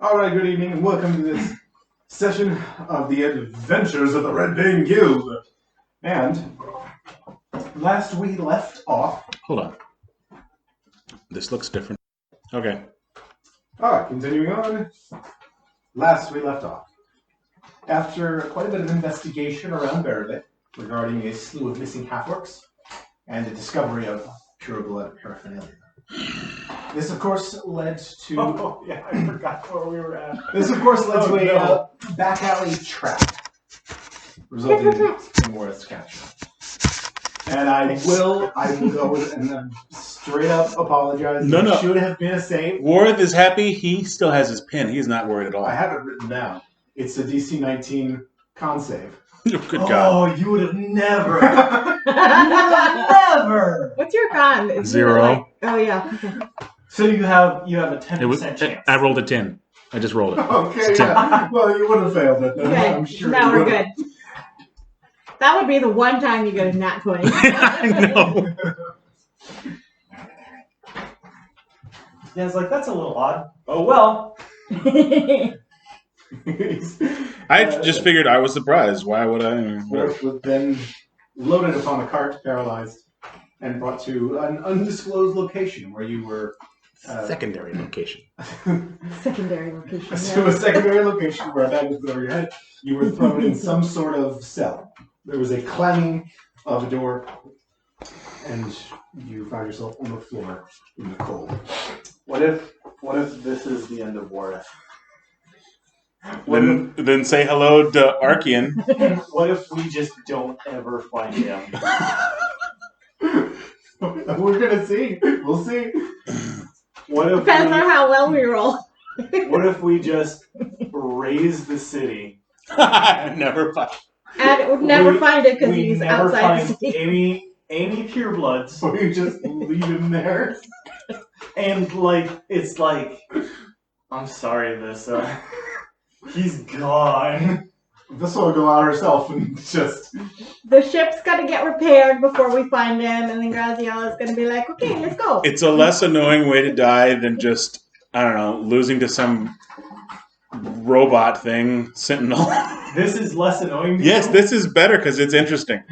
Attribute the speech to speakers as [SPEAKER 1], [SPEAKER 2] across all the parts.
[SPEAKER 1] Alright, good evening, and welcome to this session of the Adventures of the Red Bane Guild. And last we left off...
[SPEAKER 2] Hold on. This looks different. Okay.
[SPEAKER 1] Alright, continuing on. Last we left off. After quite a bit of investigation around Berwick regarding a slew of missing half-orcs and the discovery of pure blood paraphernalia. This, of course, led to...
[SPEAKER 3] Oh, yeah, I forgot where we were at.
[SPEAKER 1] This, of course, led to a back alley trap, resulting in Morris capture. And I will go and straight up apologize.
[SPEAKER 2] No.
[SPEAKER 1] It should have been a save.
[SPEAKER 2] Worth is happy. He still has his pin. He's not worried at all.
[SPEAKER 1] I have it written down. It's a DC 19 con save.
[SPEAKER 2] Good God.
[SPEAKER 3] Oh, you would have never. Never.
[SPEAKER 4] What's your con? Is it
[SPEAKER 2] 0.
[SPEAKER 4] like- oh yeah. Okay.
[SPEAKER 3] So you have a 10%
[SPEAKER 2] It was.
[SPEAKER 3] chance.
[SPEAKER 2] I rolled a 10. I just rolled it.
[SPEAKER 1] Okay, yeah. Well, you would have failed it then.
[SPEAKER 4] Okay.
[SPEAKER 1] I'm sure
[SPEAKER 4] now
[SPEAKER 1] you
[SPEAKER 4] we're
[SPEAKER 1] would've.
[SPEAKER 4] good. That would be the one time you get a nat 20.
[SPEAKER 2] I know.
[SPEAKER 3] Yeah, it's like, that's a little odd. Oh, well.
[SPEAKER 2] I just figured I was surprised. Why would I?
[SPEAKER 1] Morris was then loaded upon a cart, paralyzed, and brought to an undisclosed location where you were...
[SPEAKER 2] Secondary location.
[SPEAKER 4] Secondary location.
[SPEAKER 1] To a secondary location where a bag was over your head. You were thrown in some sort of cell. There was a clanging of a door, and you found yourself on the floor in the cold.
[SPEAKER 3] What if this is the end of Warith?
[SPEAKER 2] Then say hello to Archean.
[SPEAKER 3] What if we just don't ever find him?
[SPEAKER 1] We're gonna see. We'll see.
[SPEAKER 3] What if
[SPEAKER 4] Depends on how well we roll.
[SPEAKER 3] What if we just raise the city?
[SPEAKER 2] Never find.
[SPEAKER 4] And we'd never
[SPEAKER 3] We-
[SPEAKER 4] find it because
[SPEAKER 3] we
[SPEAKER 4] he's
[SPEAKER 3] never
[SPEAKER 4] outside the
[SPEAKER 3] find
[SPEAKER 4] city.
[SPEAKER 3] any purebloods,
[SPEAKER 1] So you just leave him there.
[SPEAKER 3] and it's like, I'm sorry, Vissa. He's gone.
[SPEAKER 1] This will go out herself and just...
[SPEAKER 4] The ship's got to get repaired before we find him, and then Graziella's going to be like, okay, let's go.
[SPEAKER 2] It's a less annoying way to die than just, I don't know, losing to some robot thing, Sentinel.
[SPEAKER 3] This is less annoying to
[SPEAKER 2] Yes,
[SPEAKER 3] you?
[SPEAKER 2] this is better because it's interesting.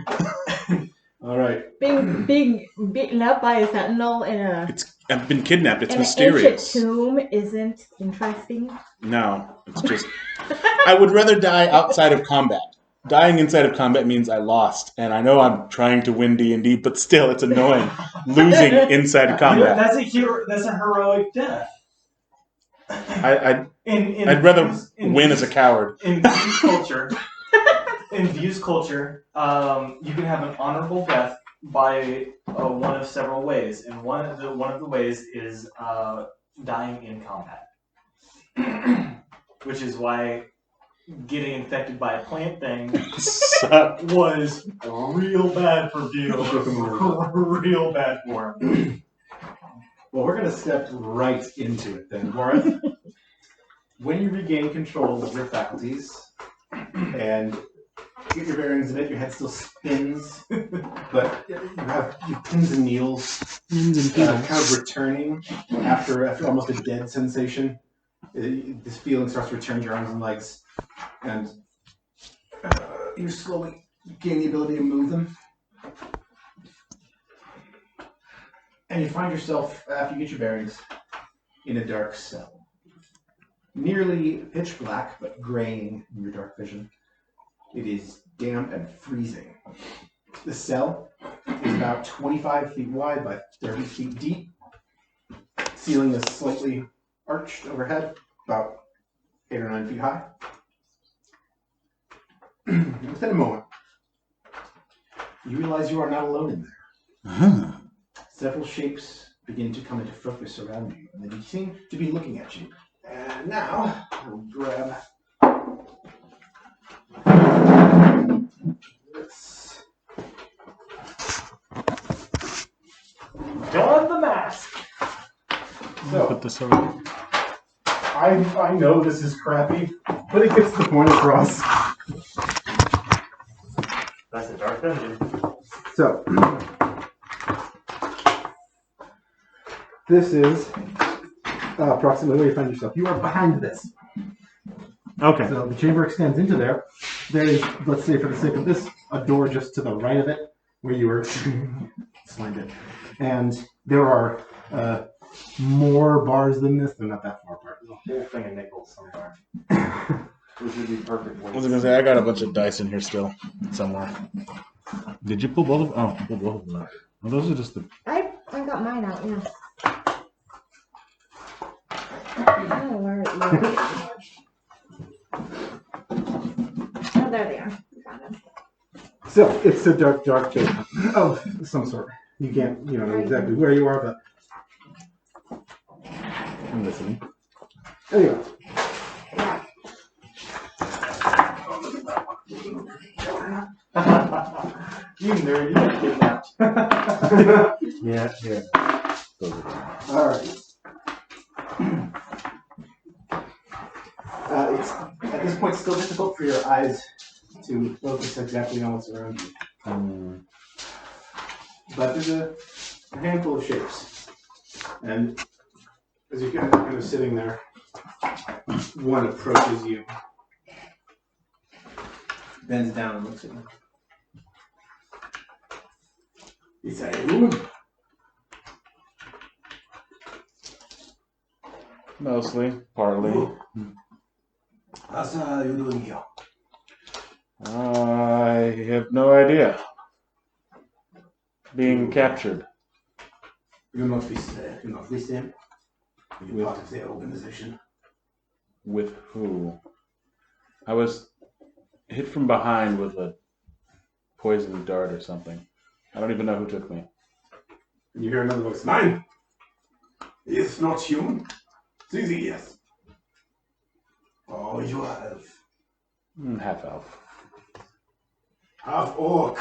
[SPEAKER 1] Alright.
[SPEAKER 4] Being beaten up by a sentinel in a
[SPEAKER 2] I've been kidnapped. It's
[SPEAKER 4] in an
[SPEAKER 2] mysterious.
[SPEAKER 4] ancient tomb isn't interesting.
[SPEAKER 2] No, it's just... I would rather die outside of combat. Dying inside of combat means I lost, and I know I'm trying to win D&D, but still, it's annoying losing inside of combat.
[SPEAKER 3] That's a heroic death.
[SPEAKER 2] I'd
[SPEAKER 3] In
[SPEAKER 2] rather
[SPEAKER 3] in
[SPEAKER 2] win as a coward.
[SPEAKER 3] In Views culture, you can have an honorable death by one of several ways, and one of the ways is dying in combat, which is why getting infected by a plant thing
[SPEAKER 2] Suck.
[SPEAKER 3] was real bad for View. Real bad for him.
[SPEAKER 1] Well, we're going to step right into it then, Warren. When you regain control of your faculties and get your bearings in it, your head still spins, but you have your pins and needles kind of returning after almost a dead sensation. This feeling starts to return to your arms and legs, and you slowly gain the ability to move them. And you find yourself, after you get your bearings, in a dark cell. Nearly pitch black, but graying in your dark vision. It is damp and freezing. The cell is about 25 feet wide by 30 feet deep. Ceiling is slightly arched overhead, about 8 or 9 feet high. Within a moment, you realize you are not alone in there. Several shapes begin to come into focus around you, and they seem to be looking at you. And now, I'll grab this.
[SPEAKER 3] Don the mask.
[SPEAKER 1] So,
[SPEAKER 2] Put this over.
[SPEAKER 1] I know this is crappy, but it gets the point across.
[SPEAKER 3] That's a dark dungeon.
[SPEAKER 1] So, this is
[SPEAKER 5] approximately where you find yourself. You are behind this.
[SPEAKER 2] Okay.
[SPEAKER 5] So the chamber extends into there. There is, let's say for the sake of this, a door just to the right of it where you were slammed it. And there are more bars than this. They're not that far apart.
[SPEAKER 3] There's a whole thing of nickels somewhere. Which would be perfect.
[SPEAKER 2] I was gonna say I got a bunch of dice in here still somewhere. Did you pull both of them? Oh, you pulled both of them out. Well, those are just the.
[SPEAKER 4] I got mine out, yeah. Oh, where are you? Oh, there they are. We found them.
[SPEAKER 5] So it's a dark cave of some sort. You can't, know exactly where you are, but
[SPEAKER 2] I'm listening.
[SPEAKER 5] there you go.
[SPEAKER 3] You nerd, you got kidnapped.
[SPEAKER 2] Yeah. Those are
[SPEAKER 5] All right.
[SPEAKER 1] It's at this point still difficult for your eyes to focus exactly on what's around you. But there's a handful of shapes. And as you're kind of sitting there, one approaches you, bends down and looks at you. Is that you?
[SPEAKER 2] Mostly, partly.
[SPEAKER 1] How's you doing here?
[SPEAKER 2] I have no idea. Being captured.
[SPEAKER 1] You're not with them. You're part of their organization.
[SPEAKER 2] With who? I was hit from behind with a poison dart or something. I don't even know who took me.
[SPEAKER 1] And you hear another voice. Mine! He is not human. Susie, yes. Oh, you are elf.
[SPEAKER 2] Half elf.
[SPEAKER 1] Half orc.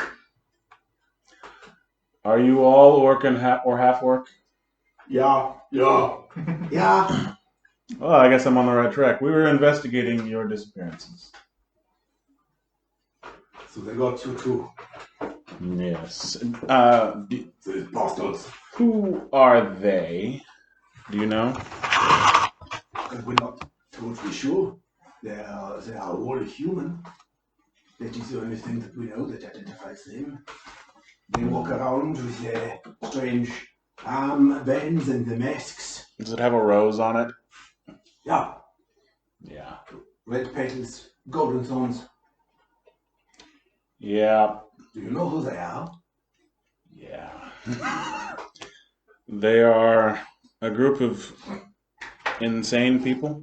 [SPEAKER 2] Are you all orc and or half orc?
[SPEAKER 1] Yeah. Yeah.
[SPEAKER 2] Well, I guess I'm on the right track. We were investigating your disappearances.
[SPEAKER 1] So they got you too.
[SPEAKER 2] Yes.
[SPEAKER 1] These bastards.
[SPEAKER 2] Who are they? Do you know?
[SPEAKER 1] We're not totally sure. They are all human. That is the only thing that we know that identifies them. They walk around with their strange armbands and the masks.
[SPEAKER 2] Does it have a rose on it?
[SPEAKER 1] Yeah.
[SPEAKER 2] Yeah.
[SPEAKER 1] Red petals, golden thorns.
[SPEAKER 2] Yeah.
[SPEAKER 1] Do you know who they are?
[SPEAKER 2] Yeah. They are a group of insane people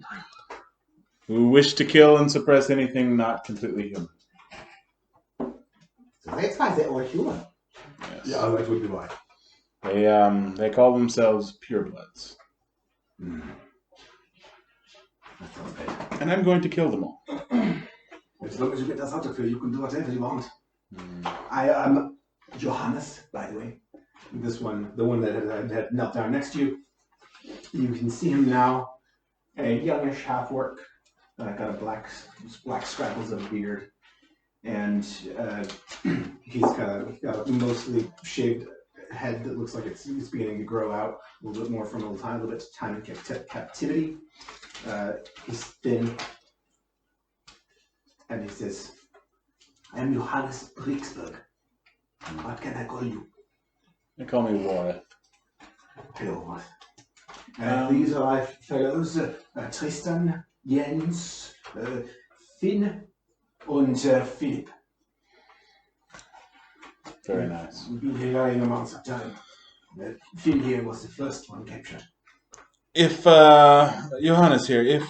[SPEAKER 2] who wish to kill and suppress anything not completely human.
[SPEAKER 5] So that's why they're all human.
[SPEAKER 2] Yes.
[SPEAKER 1] Yeah, that would be right.
[SPEAKER 2] They call themselves purebloods.
[SPEAKER 1] That sounds bad.
[SPEAKER 2] And I'm going to kill them all.
[SPEAKER 1] As long as you get us out of here, you can do whatever you want. I am Johannes, by the way. This one, the one that had knelt down next to you. You can see him now. A youngish half-orc. Got a black scraggles of a beard. And he's got a mostly shaved head that looks like it's beginning to grow out a little bit more from a little bit of time in captivity. He's thin. And he says, I am Johannes Brixberg. What can I call you?
[SPEAKER 2] They call me Wareth.
[SPEAKER 1] Hello, what? These are my fellows, Tristan, Jens, Finn, and Philip.
[SPEAKER 2] Very nice.
[SPEAKER 1] We've been here varying amounts of time. Finn here was the first one captured.
[SPEAKER 2] If Johannes here,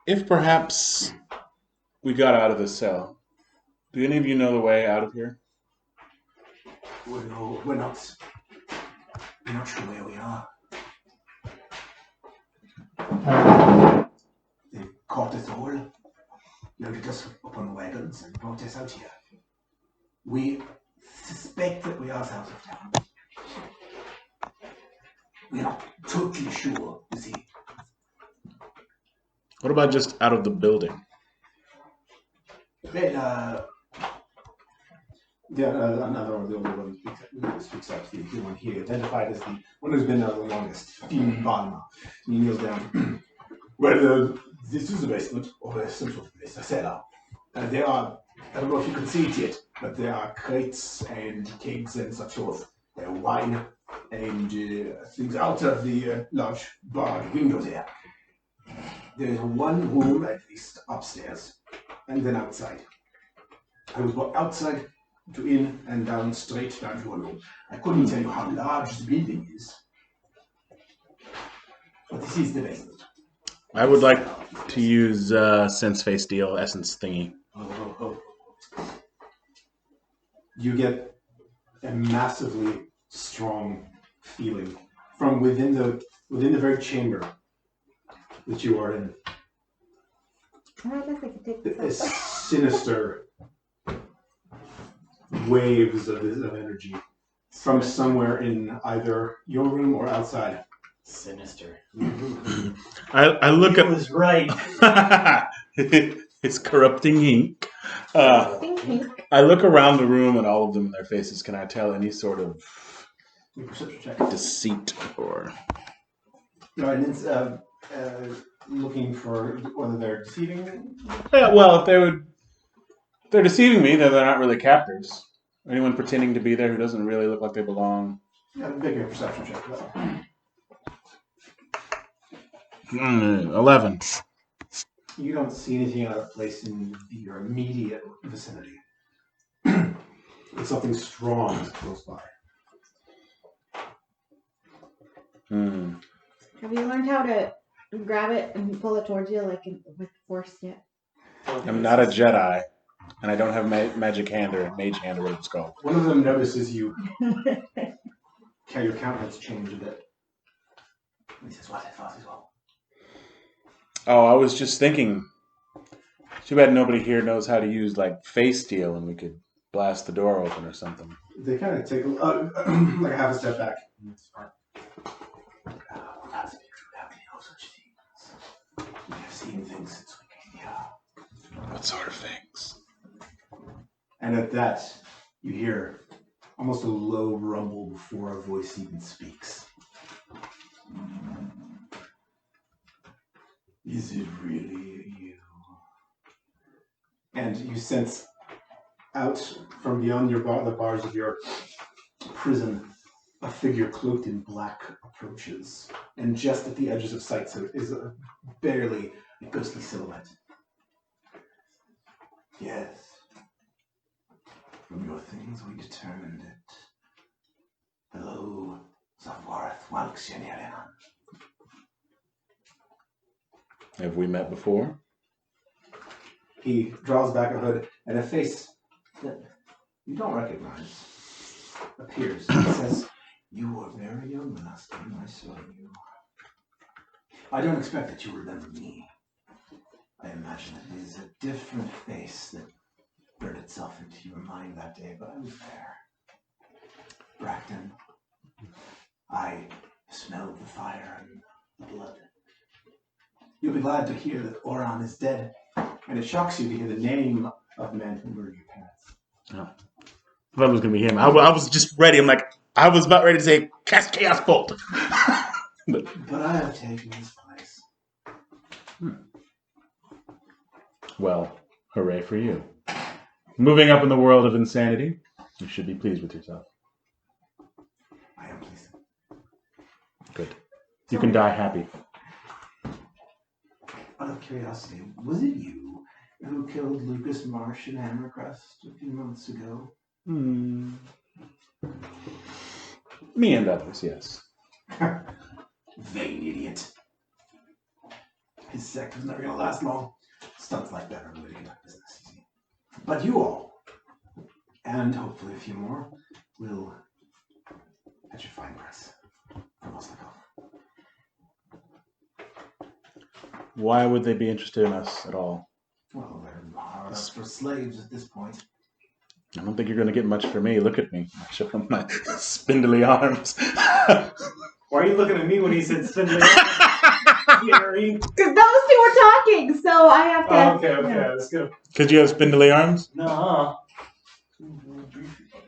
[SPEAKER 2] if perhaps we got out of the cell, do any of you know the way out of here?
[SPEAKER 1] We're not sure where we are. They caught us all, loaded us up on wagons, and brought us out here. We suspect that we are out of town. We're not totally sure, you see.
[SPEAKER 2] What about just out of the building?
[SPEAKER 1] Well, Yeah, another one of the older ones speaks up to the one he identified as the one who's been there the longest, Finn Balma. He kneels down. Well, this is the basement, or some sort of place, a cellar. There are, I don't know if you can see it yet, but there are crates and kegs and such sort of wine and things out of the large barred window there. There is one room, at least, upstairs, and then outside. I was brought outside to in and down, straight down to a room. I couldn't tell you how large the building is, but this is the basement.
[SPEAKER 2] I would like to use Sense Face Deal Essence thingy.
[SPEAKER 1] You get a massively strong feeling from within the very chamber that you are in.
[SPEAKER 4] I guess I could take
[SPEAKER 1] A
[SPEAKER 4] this off.
[SPEAKER 1] sinister waves of energy from somewhere in either your room or outside.
[SPEAKER 3] Sinister.
[SPEAKER 2] I look
[SPEAKER 3] It was right.
[SPEAKER 2] at it's corrupting ink.
[SPEAKER 4] Thinking.
[SPEAKER 2] I look around the room at all of them in their faces. Can I tell any sort of
[SPEAKER 1] Make a perception check.
[SPEAKER 2] deceit or?
[SPEAKER 1] No, and it's looking for whether they're deceiving.
[SPEAKER 2] Yeah, well, if they're deceiving me, then they're not really captors. Anyone pretending to be there who doesn't really look like they belong.
[SPEAKER 1] Yeah, make a perception check.
[SPEAKER 2] 11.
[SPEAKER 1] You don't see anything out of place in your immediate vicinity. But something strong is close by.
[SPEAKER 4] Have you learned how to grab it and pull it towards you like with force yet?
[SPEAKER 2] I'm not a Jedi, and I don't have magic hand or mage hand or whatever it's called.
[SPEAKER 1] One of them notices you. Your countenance changed a bit. He says, "What I thought as well."
[SPEAKER 2] Oh, I was just thinking. Too bad nobody here knows how to use like face steel, and we could blast the door open or something.
[SPEAKER 1] They kind of take like a half a step back. Perhaps we should have no such things. We have seen things since we came here.
[SPEAKER 2] What sort of things?
[SPEAKER 1] And at that, you hear almost a low rumble before a voice even speaks. Is it really you? And you sense out from beyond the bars of your prison, a figure cloaked in black approaches. And just at the edges of sight is barely a ghostly silhouette. Yes. From your things we determined it. Hello, Zavwarth Walxianerian.
[SPEAKER 2] Have we met before?
[SPEAKER 1] He draws back a hood, and a face that you don't recognize appears. He says, "You were very young last time I saw you. I don't expect that you remember me. I imagine it is a different face that burned itself into your mind that day, but I was there. Bracton, I smelled the fire and the blood. You'll be glad to hear that Oran is dead, and it shocks you to hear the name of the man who murdered your parents."
[SPEAKER 2] I thought it was going to be him. I was just ready. I was about ready to say, cast Chaos Bolt.
[SPEAKER 1] But I have taken his place.
[SPEAKER 2] Well, hooray for you. Moving up in the world of insanity, you should be pleased with yourself.
[SPEAKER 1] I am pleased.
[SPEAKER 2] Good. You can die happy.
[SPEAKER 1] Out of curiosity, was it you who killed Lucas Marsh in Hammercrest a few months ago?
[SPEAKER 2] Me and others, yes.
[SPEAKER 1] Vain idiot. His sect was never going to last long. Stunts like that are the way to conduct business, you see. But you all, and hopefully a few more, will at your fine price for Moslikov.
[SPEAKER 2] Why would they be interested in us at all?
[SPEAKER 1] Well, they're hard up for slaves at this point.
[SPEAKER 2] I don't think you're going to get much for me. Look at me. I show them my spindly arms.
[SPEAKER 3] Why are you looking at me when he said spindly? Gary.
[SPEAKER 4] Because those two were talking, so I have to.
[SPEAKER 3] Oh, okay,
[SPEAKER 4] yeah.
[SPEAKER 3] let's go.
[SPEAKER 2] Could you have spindly arms?
[SPEAKER 3] No.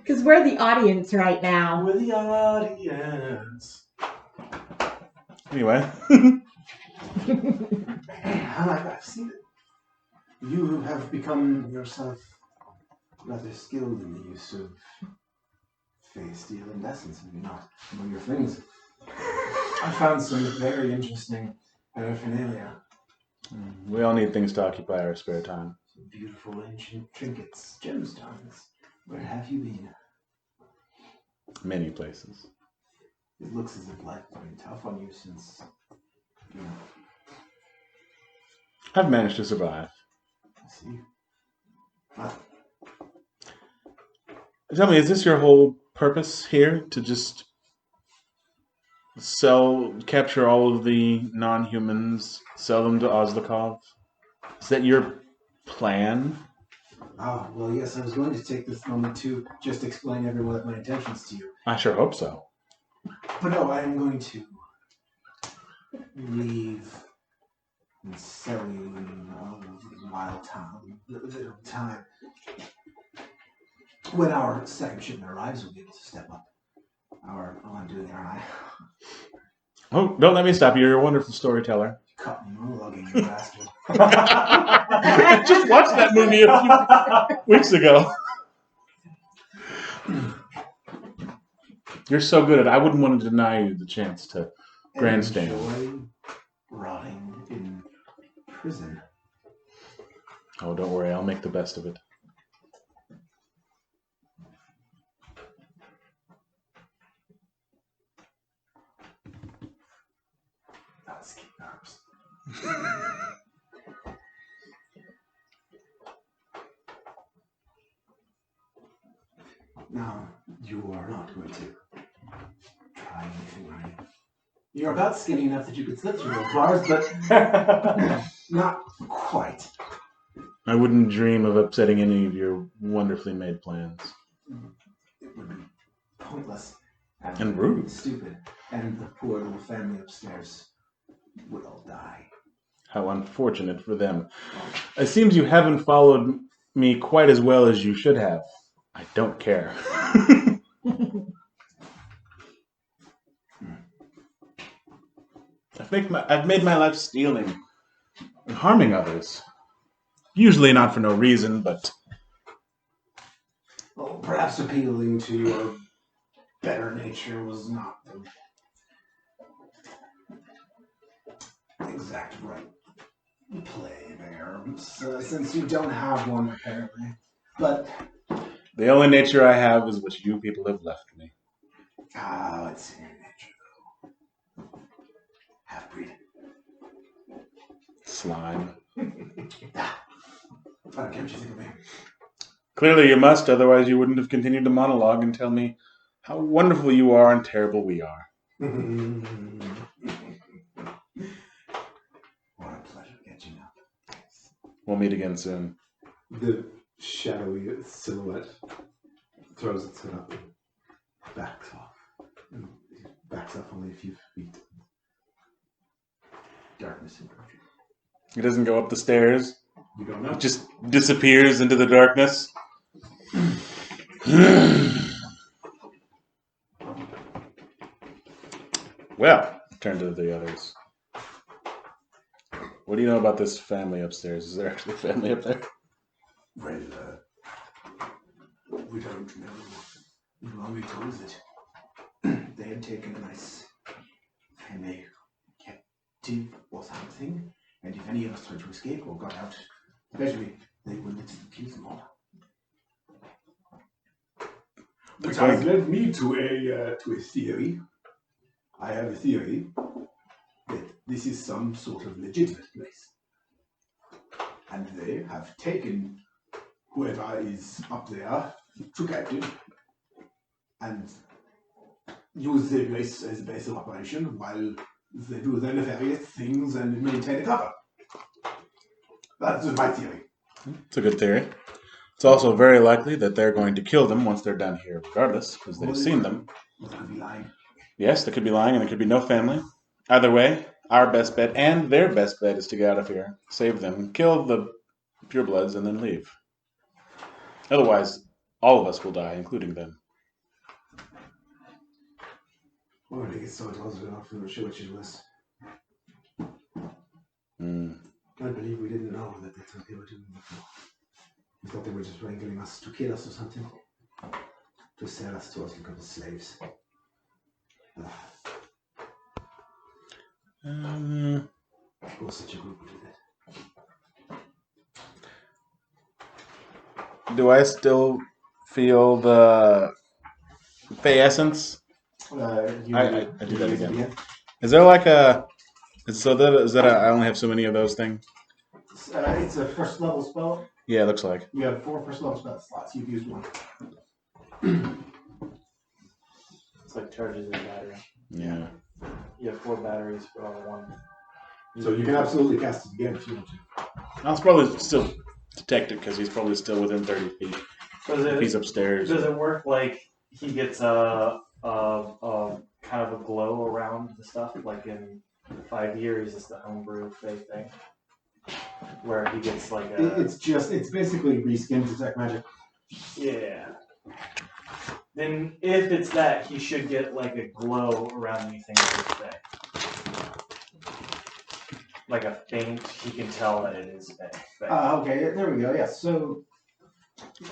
[SPEAKER 4] Because we're the audience right now.
[SPEAKER 1] With the audience.
[SPEAKER 2] Anyway,
[SPEAKER 1] I've seen it. You have become yourself rather skilled in the use of phase steel and essence, have you not? Among your things. I found some very interesting paraphernalia.
[SPEAKER 2] we all need things to occupy our spare time.
[SPEAKER 1] Some beautiful ancient trinkets, gemstones. Where have you been?
[SPEAKER 2] Many places.
[SPEAKER 1] It looks as if life's been tough on you since, you know,
[SPEAKER 2] I've managed to survive.
[SPEAKER 1] I see. Well,
[SPEAKER 2] Tell me, is this your whole purpose here? To just capture all of the non-humans, sell them to Ozlakov? Is that your plan?
[SPEAKER 1] well, yes, I was going to take this moment to just explain every one of my intentions to you.
[SPEAKER 2] I sure hope so.
[SPEAKER 1] But no, I am going to leave and sell you in a little time. When our second shipment arrives, we'll be able to step up our undoing our eye.
[SPEAKER 2] Oh, don't let me stop you. You're a wonderful storyteller.
[SPEAKER 1] Cut monologuing, you bastard.
[SPEAKER 2] I just watched that movie a few weeks ago. You're so good at it. I wouldn't want to deny you the chance to grandstand.
[SPEAKER 1] Enjoy rotting in prison.
[SPEAKER 2] Oh, don't worry. I'll make the best of it.
[SPEAKER 1] Let's keep nerves. Now, you are not going to try anything, are you? You're about skinny enough that you could slip through those bars, but not quite.
[SPEAKER 2] I wouldn't dream of upsetting any of your wonderfully made plans.
[SPEAKER 1] It would be pointless
[SPEAKER 2] And rude.
[SPEAKER 1] stupid, and the poor little family upstairs would all die.
[SPEAKER 2] How unfortunate for them. It seems you haven't followed me quite as well as you should have. I don't care. I've made my life stealing and harming others. Usually not for no reason, but
[SPEAKER 1] Well, perhaps appealing to your better nature was not the exact right play there, since you don't have one apparently. But
[SPEAKER 2] the only nature I have is what you people have left me.
[SPEAKER 1] it's in your nature though. Half-breed.
[SPEAKER 2] Slime.
[SPEAKER 1] I don't care what you think of me.
[SPEAKER 2] Clearly you must, otherwise you wouldn't have continued to monologue and tell me how wonderful you are and terrible we are.
[SPEAKER 1] What a pleasure catching up.
[SPEAKER 2] We'll meet again soon.
[SPEAKER 5] The shadowy silhouette throws its head up and backs off. And it backs off only a few feet. Darkness encroaches.
[SPEAKER 2] He doesn't go up the stairs.
[SPEAKER 5] You don't know.
[SPEAKER 2] It just disappears into the darkness. Well, turn to the others. What do you know about this family upstairs? Is there actually a family up there?
[SPEAKER 1] Well, we don't know. We were only told that they had taken a nice family captive or something, and if any of us tried to escape or got out, especially, they would kill them all. Which has led me to a theory. I have a theory that this is some sort of legitimate place. And they have taken whoever is up there to captive and use the place as a base of operation while they do their nefarious things and maintain a cover. That's my theory.
[SPEAKER 2] It's a good theory. It's also very likely that they're going to kill them once they're done here, regardless, because they've seen them.
[SPEAKER 1] They could be lying.
[SPEAKER 2] Yes, they could be lying, and there could be no family. Either way, our best bet and their best bet is to get out of here, save them, kill the purebloods, and then leave. Otherwise, all of us will die, including them.
[SPEAKER 5] Well, I think it's so close enough to show what you was.
[SPEAKER 2] Mm.
[SPEAKER 5] I believe we didn't know that that's what they were doing before. We thought they were just wrangling us to kill us or something. To sell us to us like slaves. Of course, such a group would do that.
[SPEAKER 2] Do I still feel the Fey essence? I do that again. Is there like a? Is that I only have so many of those things?
[SPEAKER 5] It's a first level spell.
[SPEAKER 2] Yeah, it looks like.
[SPEAKER 5] You have 4 first level spell slots. You've used 1.
[SPEAKER 3] It's like charges in a battery.
[SPEAKER 2] Yeah.
[SPEAKER 3] You have 4 batteries for all one.
[SPEAKER 5] So you can absolutely cast it again if you want to.
[SPEAKER 2] I'll probably still detect it because he's probably still within 30 feet. If he's upstairs.
[SPEAKER 3] Does it work like he gets a kind of a glow around the stuff, like in 5 years is the homebrew Fey thing, where he gets like a.
[SPEAKER 5] It's basically reskin detect magic.
[SPEAKER 3] Yeah. Then if it's that, he should get like a glow around anything that's Fey. Like a faint, he can tell that it is Fey.
[SPEAKER 5] Okay, there we go. Yes. So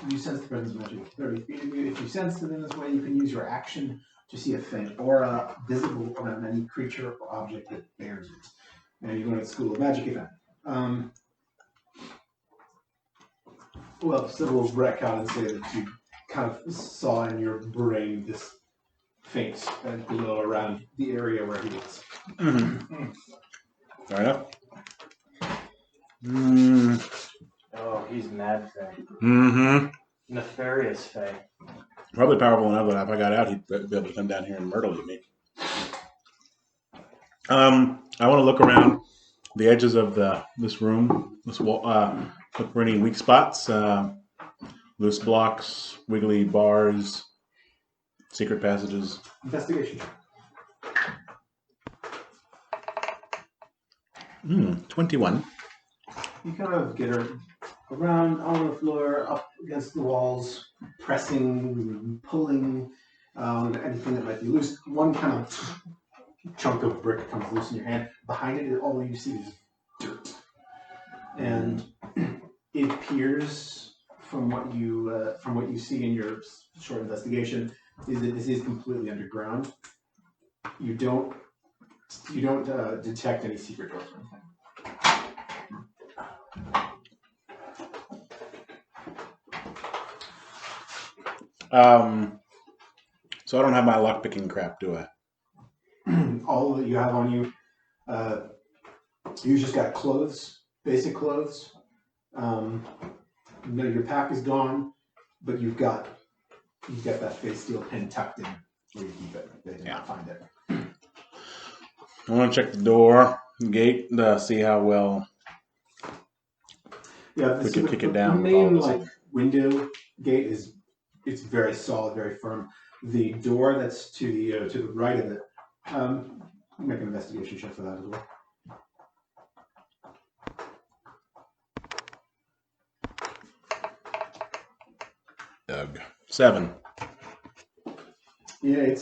[SPEAKER 5] you sense the presence of magic 30 feet of you. If you sense it in this way, you can use your action to see a faint aura visible around any creature or object that bears it. Now you're going to School of Magic event. Well, so we'll retcon and say that you kind of saw in your brain this faint glow around the area where he was.
[SPEAKER 2] Mm-hmm. Fair enough.
[SPEAKER 3] Oh, he's mad Fey.
[SPEAKER 2] Mm-hmm.
[SPEAKER 3] Nefarious Fey.
[SPEAKER 2] Probably powerful enough that if I got out, he'd be able to come down here and murder me. I want to look around the edges of this room, this wall, look for any weak spots, loose blocks, wiggly bars, secret passages.
[SPEAKER 5] Investigation.
[SPEAKER 2] 21.
[SPEAKER 5] You kind of get her around on the floor, up against the walls, pressing, pulling, anything that might be loose. One kind of chunk of brick comes loose in your hand. Behind it, all you see is dirt. And it appears, from what you see in your short investigation, is that this is completely underground. You don't detect any secret doors or anything.
[SPEAKER 2] So I don't have my lockpicking crap, do I?
[SPEAKER 5] All that you have on you, you just got clothes, basic clothes. Your pack is gone, but you've got that face steel pin tucked in where you keep it. They did not find it.
[SPEAKER 2] I want to check the door, the gate, to see how well we can kick it down.
[SPEAKER 5] The main window gate it's very solid, very firm. The door that's to the right of it, make an investigation check for that as well.
[SPEAKER 2] Doug. 7.
[SPEAKER 5] Yeah, it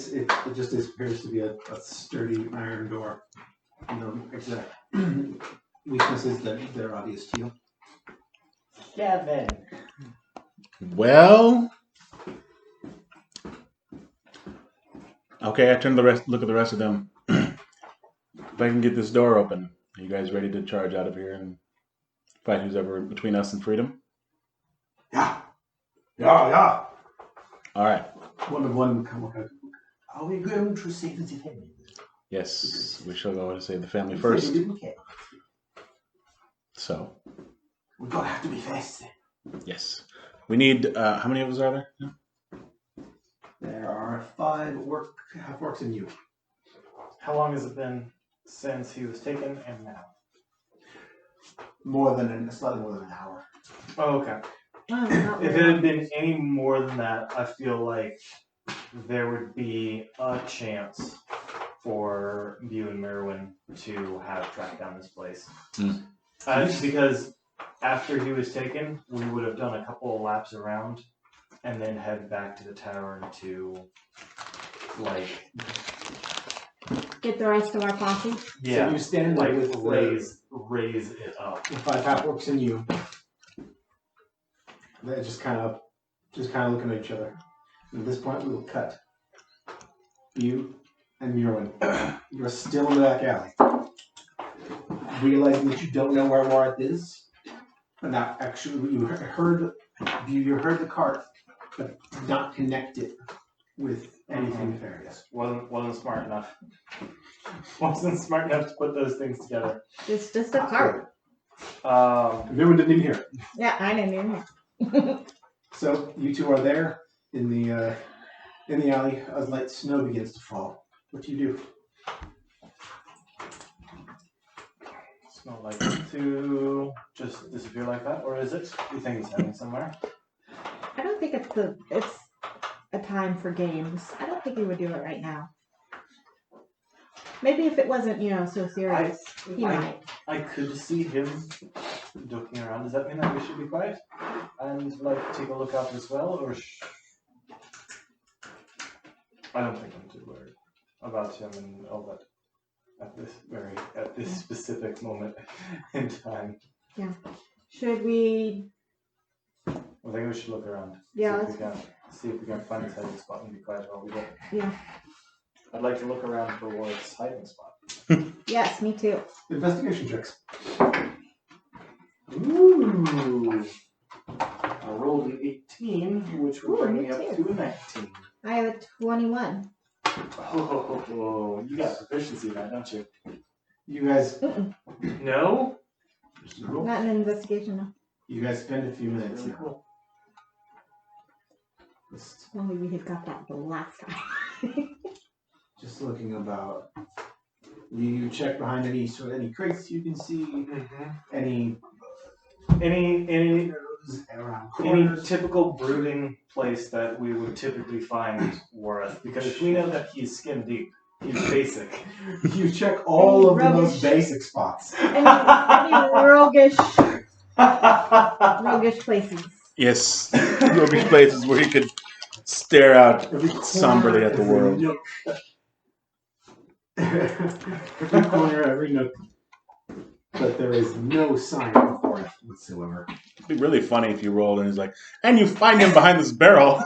[SPEAKER 5] just appears to be a sturdy iron door. No exact weaknesses that they're obvious to you.
[SPEAKER 3] Kevin.
[SPEAKER 2] Well, okay. I turn look at the rest of them. If I can get this door open, are you guys ready to charge out of here and fight who's ever between us and freedom?
[SPEAKER 5] Yeah.
[SPEAKER 2] All right.
[SPEAKER 5] One come up. Are we going to save the family?
[SPEAKER 2] Yes, we shall go to save the family first. So,
[SPEAKER 5] We're gonna have to be fast.
[SPEAKER 2] yes, we need. How many of us are there?
[SPEAKER 5] There are 5 half orcs and you.
[SPEAKER 3] How long has it been since he was taken and now?
[SPEAKER 5] Slightly more than an hour.
[SPEAKER 3] Oh, okay.
[SPEAKER 4] Not
[SPEAKER 3] If it
[SPEAKER 4] really.
[SPEAKER 3] had been any more than that, I feel like there would be a chance for you and Merwin to have tracked down this place. Because after he was taken, we would have done a couple of laps around and then head back to the tavern to, like,
[SPEAKER 4] Get the rest of our posse.
[SPEAKER 3] yeah,
[SPEAKER 1] So you stand there
[SPEAKER 3] like
[SPEAKER 1] with
[SPEAKER 3] raise it up.
[SPEAKER 1] the 5 half orcs and you. They're just kind of looking at each other. And at this point, we will cut. You and Murwin, you're still in the back alley, realizing that you don't know where Warth is. And that actually, you heard the cart, but did not connect it with anything nefarious.
[SPEAKER 3] Wasn't smart enough. Wasn't smart enough to put those things together.
[SPEAKER 4] It's just a cart.
[SPEAKER 1] Murwin didn't even hear it.
[SPEAKER 4] Yeah, I didn't even hear.
[SPEAKER 1] So you two are there in the alley as light snow begins to fall. What do you do?
[SPEAKER 3] Smell like to just disappear like that, or is it? You think he's heading somewhere?
[SPEAKER 4] I don't think it's a time for games. I don't think he would do it right now. Maybe if it wasn't, so serious, he might.
[SPEAKER 3] I could see him looking around. Does that mean that we should be quiet and take a look out as well, or? I don't think I'm too worried about him and all that at this specific moment in time.
[SPEAKER 4] Yeah. Should we?
[SPEAKER 3] I think we should look around.
[SPEAKER 4] Yeah.
[SPEAKER 3] See if we can find his hiding spot and be quiet while we go.
[SPEAKER 4] Yeah.
[SPEAKER 3] I'd like to look around for Warwick's hiding spot.
[SPEAKER 4] Yes, me too.
[SPEAKER 1] Investigation checks.
[SPEAKER 3] Ooh. I rolled an 18, which will bring me up
[SPEAKER 4] me
[SPEAKER 3] to a 19.
[SPEAKER 4] I have a 21.
[SPEAKER 3] Oh, you got proficiency in that, don't you?
[SPEAKER 1] You guys,
[SPEAKER 3] No?
[SPEAKER 4] Not an investigation, no.
[SPEAKER 1] you guys spend a few minutes
[SPEAKER 3] Really
[SPEAKER 1] now.
[SPEAKER 3] cool.
[SPEAKER 4] Only we had got that the last time.
[SPEAKER 1] Just looking about. You check behind any crates you can see, any around
[SPEAKER 3] Any
[SPEAKER 1] corners.
[SPEAKER 3] typical brooding place that we would typically find Wareth, because if we know that he's skin deep, he's basic.
[SPEAKER 1] You check all of the
[SPEAKER 4] Rubbish.
[SPEAKER 1] most basic spots.
[SPEAKER 4] any roguish places.
[SPEAKER 2] Yes, roguish places where you could stare out
[SPEAKER 1] Every corner,
[SPEAKER 2] somberly at the
[SPEAKER 1] every
[SPEAKER 2] world.
[SPEAKER 1] nook. Every corner, every nook. But there is no sign of Wareth whatsoever.
[SPEAKER 2] It'd be really funny if you rolled and he's like, and you find him behind this barrel.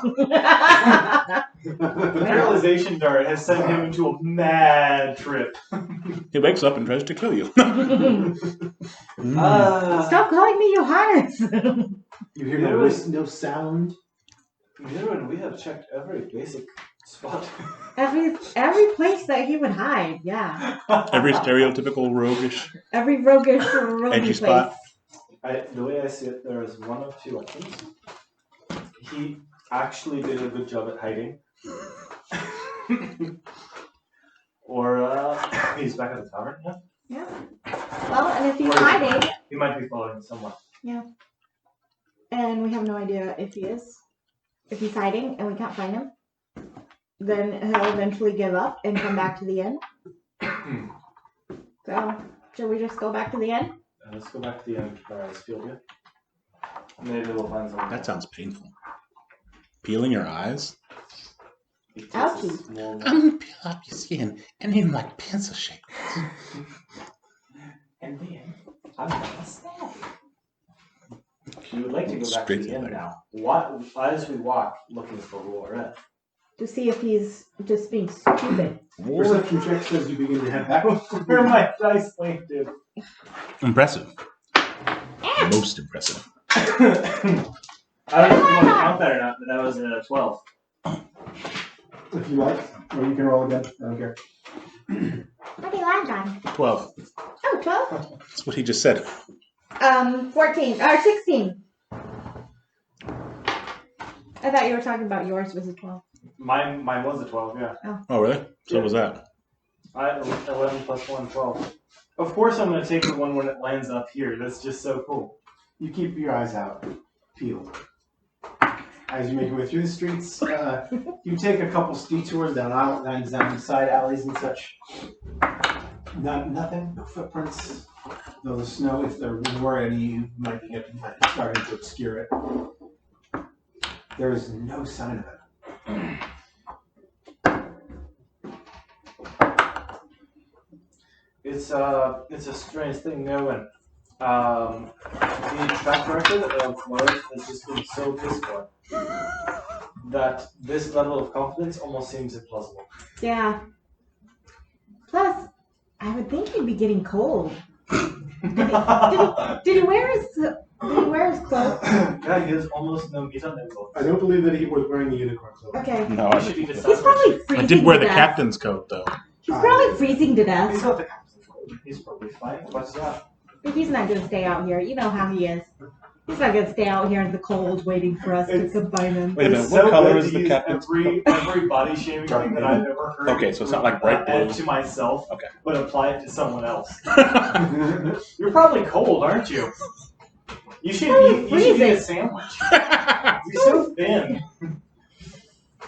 [SPEAKER 3] The realization dart has sent him into a mad trip.
[SPEAKER 2] He wakes up and tries to kill you.
[SPEAKER 4] Stop calling me Johannes.
[SPEAKER 1] You hear no sound.
[SPEAKER 3] Mirren, we have checked every basic spot.
[SPEAKER 4] every place that he would hide, yeah.
[SPEAKER 2] Every stereotypical roguish.
[SPEAKER 4] Every roguish roguish
[SPEAKER 2] Edgy
[SPEAKER 4] place.
[SPEAKER 2] spot.
[SPEAKER 3] The way I see it, there is one of two. I think he actually did a good job at hiding. Or he's back at the tavern. Yeah.
[SPEAKER 4] Yeah. Well, and if he's hiding,
[SPEAKER 3] He might be following someone.
[SPEAKER 4] and we have no idea if he is, if he's hiding and we can't find him, then he'll eventually give up and come back to the inn. So, should we just go back to the inn?
[SPEAKER 3] Let's go back to the end where I was field you. Maybe we'll find someone.
[SPEAKER 2] That sounds painful. Peeling your eyes?
[SPEAKER 3] It takes a
[SPEAKER 4] Ouchie.
[SPEAKER 3] small-
[SPEAKER 2] I'm gonna peel off your skin and even like pencil shape.
[SPEAKER 3] And then I'm gonna stab you. We would like to go back to
[SPEAKER 2] Straight
[SPEAKER 3] the
[SPEAKER 2] to
[SPEAKER 3] inn
[SPEAKER 2] the
[SPEAKER 3] now. What, as we walk, looking for Wareth.
[SPEAKER 4] To see if he's just being stupid.
[SPEAKER 1] Perception check says you begin to head back.
[SPEAKER 3] Where are my dice landed?
[SPEAKER 2] Impressive. Most impressive.
[SPEAKER 3] I don't know if you want to count that or not, but that was a 12.
[SPEAKER 1] If you like, or you can roll again. I don't care.
[SPEAKER 4] What do you land on?
[SPEAKER 2] 12.
[SPEAKER 4] Oh, 12?
[SPEAKER 2] That's what he just said.
[SPEAKER 4] 14, or 16. I thought you were talking about yours was a 12.
[SPEAKER 3] Mine was a 12, yeah.
[SPEAKER 2] Oh, really? So what was that?
[SPEAKER 3] I 11 plus 1, 12. Of course I'm going to take the one when it lands up here. That's just so cool.
[SPEAKER 1] You keep your eyes out, peeled. As you make your way through the streets, you take a couple detours down side alleys and such. Nothing, no footprints. Though the snow, if there were any, might be starting to obscure it. There is no sign of it.
[SPEAKER 3] It's a strange thing, knowing the track record of Morris has just been so piss poor that this level of confidence almost seems implausible.
[SPEAKER 4] Yeah. Plus, I would think he'd be getting cold. Did he wear his clothes?
[SPEAKER 3] Yeah, he has almost no meat on him.
[SPEAKER 5] I don't believe that he was wearing the unicorn clothes.
[SPEAKER 4] Okay.
[SPEAKER 2] No,
[SPEAKER 3] He
[SPEAKER 2] I,
[SPEAKER 3] should be
[SPEAKER 4] He's
[SPEAKER 3] disgusted.
[SPEAKER 4] probably freezing
[SPEAKER 2] I did wear
[SPEAKER 4] to
[SPEAKER 2] the
[SPEAKER 4] death.
[SPEAKER 2] captain's coat though.
[SPEAKER 4] He's probably freezing to
[SPEAKER 3] He's
[SPEAKER 4] death.
[SPEAKER 3] not the captain. He's probably fine. What's that?
[SPEAKER 4] But he's not gonna stay out here. You know how he is. He's not gonna stay out here in the cold waiting for us to
[SPEAKER 3] It's-
[SPEAKER 4] combine him.
[SPEAKER 2] Wait a minute,
[SPEAKER 3] It's
[SPEAKER 2] what
[SPEAKER 3] so
[SPEAKER 2] color
[SPEAKER 3] good
[SPEAKER 2] is
[SPEAKER 3] to
[SPEAKER 2] the
[SPEAKER 3] use
[SPEAKER 2] captain's coat?
[SPEAKER 3] every body shaming thing that I've ever heard.
[SPEAKER 2] Okay, so it's not like bright blue.
[SPEAKER 3] Add to myself,
[SPEAKER 2] Okay.
[SPEAKER 3] but apply it to someone else. You're probably cold, aren't you? You should eat a sandwich. You're so thin.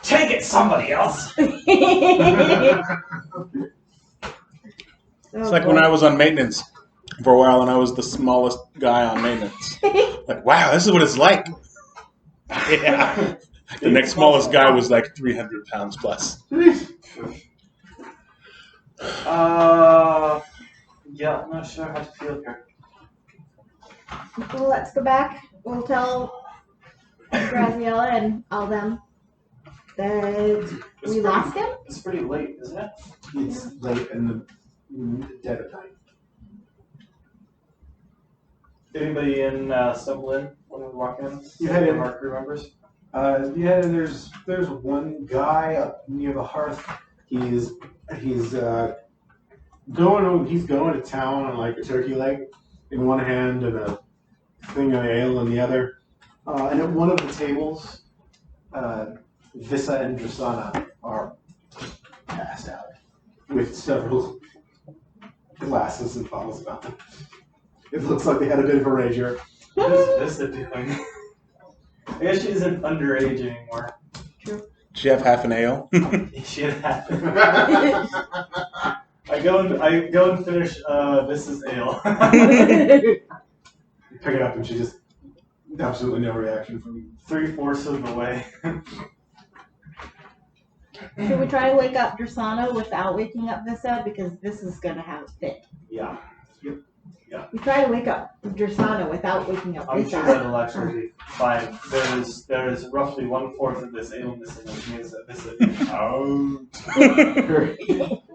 [SPEAKER 3] Take it, somebody else.
[SPEAKER 2] It's like when I was on maintenance for a while and I was the smallest guy on maintenance. Like, wow, this is what it's like. Yeah. The next smallest guy was like 300 pounds plus.
[SPEAKER 3] Yeah, I'm not sure how to feel here.
[SPEAKER 4] Well, let's go back. We'll tell Graziella and all them that we lost him.
[SPEAKER 3] It's pretty late, isn't it?
[SPEAKER 1] It's late in the dead of night.
[SPEAKER 3] Anybody in stumble in when we walk in?
[SPEAKER 1] You head in.
[SPEAKER 3] Our crew members?
[SPEAKER 1] Yeah, there's one guy up near the hearth. He's going to town on like a turkey leg in one hand and a thing of ale in the other. And at one of the tables, Vissa and Drasana are passed out with several glasses and bottles about them. It looks like they had a bit of a rager.
[SPEAKER 3] What is Vista doing? I guess she isn't underage anymore.
[SPEAKER 2] Did you have half an ale?
[SPEAKER 3] She had I go and finish Vista's ale.
[SPEAKER 1] You pick it up and she just absolutely no reaction from you.
[SPEAKER 3] 3/4 of the way.
[SPEAKER 4] Should we try to wake up Drasana without waking up Vissa? Because Vissa's gonna have a fit.
[SPEAKER 3] Yeah.
[SPEAKER 4] We try to wake up Drasana without waking up
[SPEAKER 3] I'm sure
[SPEAKER 4] Vissa.
[SPEAKER 3] that'll actually be fine. There is roughly 1/4 of this ale missing, which means that this is out.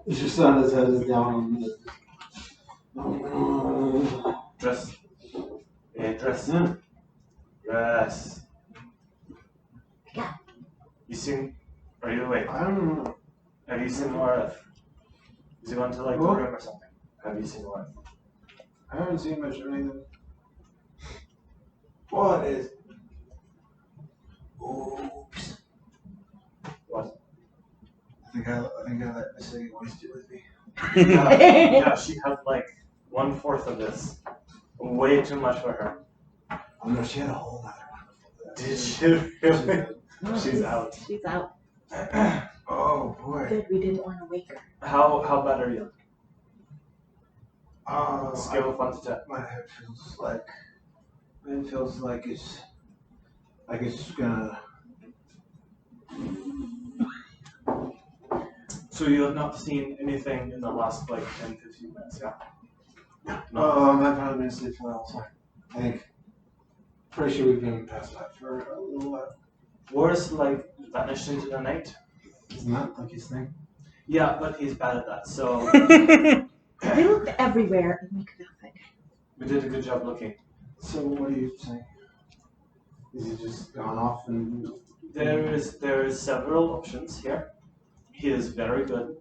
[SPEAKER 1] Drasana's head is down on
[SPEAKER 3] Dress. Yeah, dress. Dress.
[SPEAKER 4] Yeah.
[SPEAKER 3] You seen? Are you awake?
[SPEAKER 1] I don't know.
[SPEAKER 3] Have you seen Wareth? Is he going to like the
[SPEAKER 1] What?
[SPEAKER 3] room or something? Have you seen Wareth?
[SPEAKER 1] I haven't seen much of anything. What is? Oops.
[SPEAKER 3] What?
[SPEAKER 1] I think I let Miss City waste it with me.
[SPEAKER 3] Yeah, she had like 1/4 of this. Way too much for her.
[SPEAKER 1] Oh no, she had a whole other one.
[SPEAKER 3] Did she really? She's out.
[SPEAKER 4] She's out.
[SPEAKER 1] Oh boy.
[SPEAKER 4] Good, we didn't want to wake her.
[SPEAKER 3] How bad are you?
[SPEAKER 1] Scale
[SPEAKER 3] Scale of 1 to 10.
[SPEAKER 1] my head feels like it's gonna.
[SPEAKER 3] So you have not seen anything in the last like 10-15 minutes, yeah? No.
[SPEAKER 1] I've probably been asleep for a while, so I think. Pretty sure we've been passed out for a little while.
[SPEAKER 3] Worse, like vanished into the night.
[SPEAKER 1] Isn't that like his thing?
[SPEAKER 3] Yeah, but he's bad at that. So
[SPEAKER 4] We looked everywhere and we could not find her.
[SPEAKER 3] we did a good job looking.
[SPEAKER 1] So what are you saying? Is he just gone off and?
[SPEAKER 3] There is several options here. He is very good,